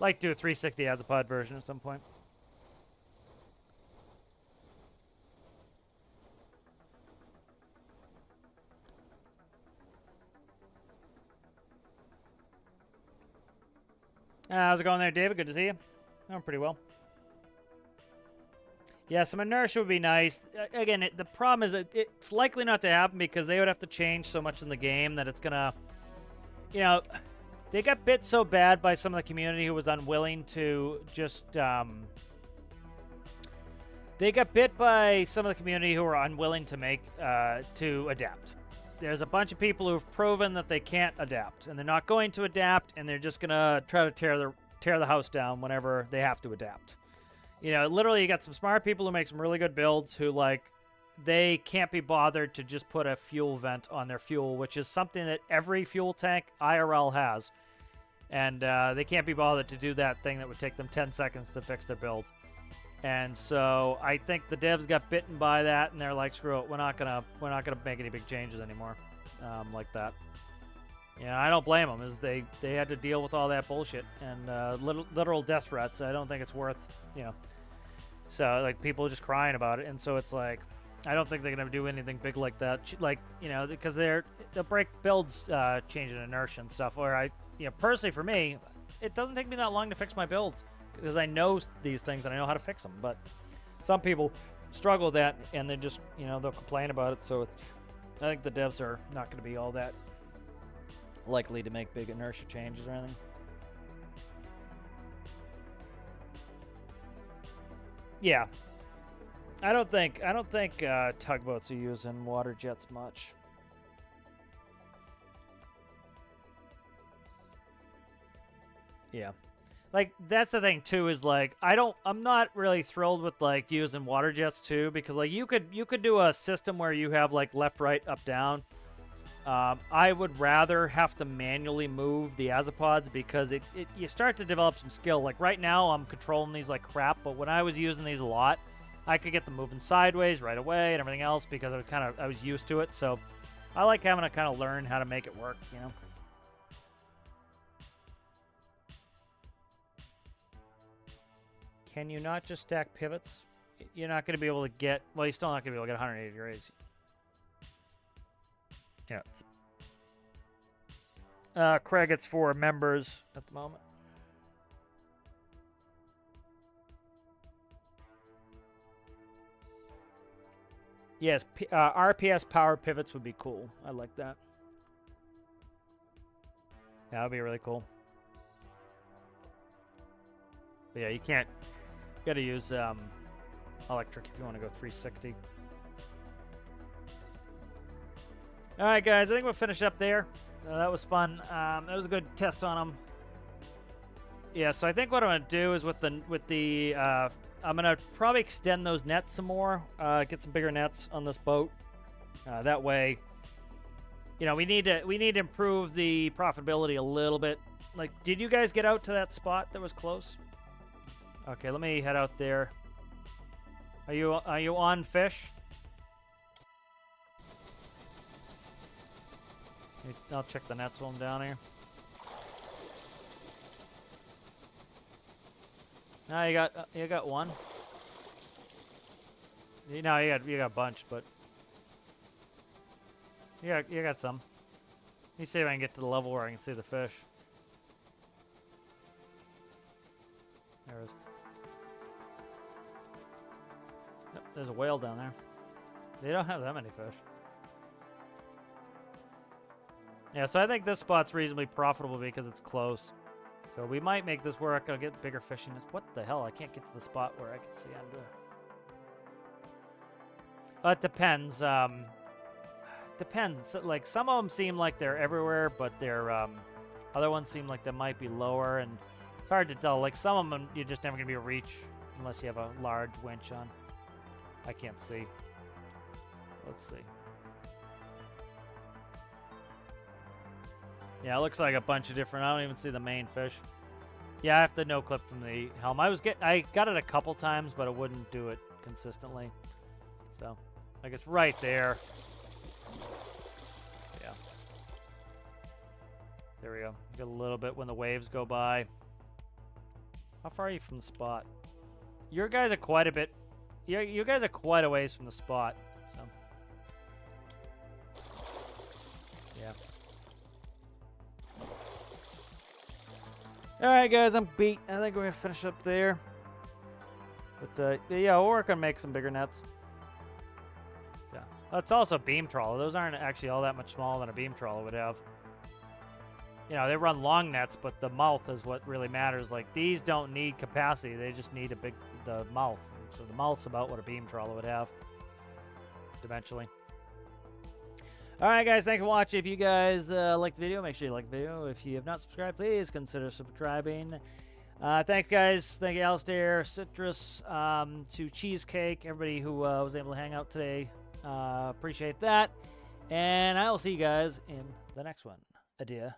like do a 360 azopod version at some point. How's it going there, David? Good to see you. Going pretty well. Yeah, some inertia would be nice. Again, the problem is that it's likely not to happen because they would have to change so much in the game that it's gonna, you know, they got bit so bad by some of the community who was unwilling to just, they got bit by some of the community who were unwilling to to adapt. There's a bunch of people who've proven that they can't adapt, and they're not going to adapt, and they're just gonna try to tear the house down whenever they have to adapt. You know, literally, you got some smart people who make some really good builds who, like, they can't be bothered to just put a fuel vent on their fuel, which is something that every fuel tank IRL has. And they can't be bothered to do that thing that would take them 10 seconds to fix their build. And so I think the devs got bitten by that, and they're like, screw it, we're not gonna make any big changes anymore, like that. Yeah, I don't blame them. Is they had to deal with all that bullshit and literal death threats. I don't think it's worth, you know. So like people are just crying about it, and so it's like I don't think they're gonna do anything big like that. Like, you know, because they'll break builds, changing inertia and stuff. Or personally for me, it doesn't take me that long to fix my builds because I know these things and I know how to fix them. But some people struggle with that, and they just, you know, they'll complain about it. So I think the devs are not going to be all that likely to make big inertia changes or anything. Yeah, I don't think tugboats are using water jets much. Yeah, like that's the thing too. Is like I'm not really thrilled with like using water jets too, because like you could do a system where you have like left, right, up, down. I would rather have to manually move the azopods because you start to develop some skill. Like right now, I'm controlling these like crap, but when I was using these a lot, I could get them moving sideways right away and everything else because I was used to it. So I like having to kind of learn how to make it work, you know. Can you not just stack pivots? You're not going to be able to get, well, you're still not going to be able to get 180 degrees. Yeah. Craig, it's for members at the moment. Yes, RPS power pivots would be cool. I like that. Yeah, that would be really cool. But yeah, you can't. You gotta use electric if you want to go 360. All right, guys. I think we'll finish up there. That was fun. That was a good test on them. Yeah, so I think what I'm gonna do is with the I'm gonna probably extend those nets some more. Get some bigger nets on this boat. That way, you know, we need to improve the profitability a little bit. Like, did you guys get out to that spot that was close? Okay, let me head out there. Are you on fish? I'll check the nets while I'm down here. No, you got one. No, you got a bunch, but Yeah, you got some. Let me see if I can get to the level where I can see the fish. There it is. Yep, there's a whale down there. They don't have that many fish. Yeah, so I think this spot's reasonably profitable because it's close. So we might make this work. I'll get bigger fishing. What the hell? I can't get to the spot where I can see under. It depends. Depends. Like some of them seem like they're everywhere, but they're other ones seem like they might be lower, and it's hard to tell. Like some of them, you're just never gonna be able to reach unless you have a large winch on. I can't see. Let's see. Yeah, it looks like a bunch of different. I don't even see the main fish. Yeah, I have to no clip from the helm. I got it a couple times, but it wouldn't do it consistently. So, like it's right there. Yeah. There we go. Get a little bit when the waves go by. How far are you from the spot? Your guys are quite a bit. You guys are quite a ways from the spot. So. Yeah. Alright guys, I'm beat. I think we're going to finish up there. But yeah, we'll work on making some bigger nets. Yeah. That's also beam trawler. Those aren't actually all that much smaller than a beam trawler would have. You know, they run long nets, but the mouth is what really matters. Like, these don't need capacity. They just need the mouth. So the mouth's about what a beam trawler would have. Dimensionally. Alright guys, thanks for watching. If you guys liked the video, make sure you like the video. If you have not subscribed, please consider subscribing. Thanks guys. Thank you Alistair, Citrus, to Cheesecake, everybody who was able to hang out today. Appreciate that. And I will see you guys in the next one. Adieu.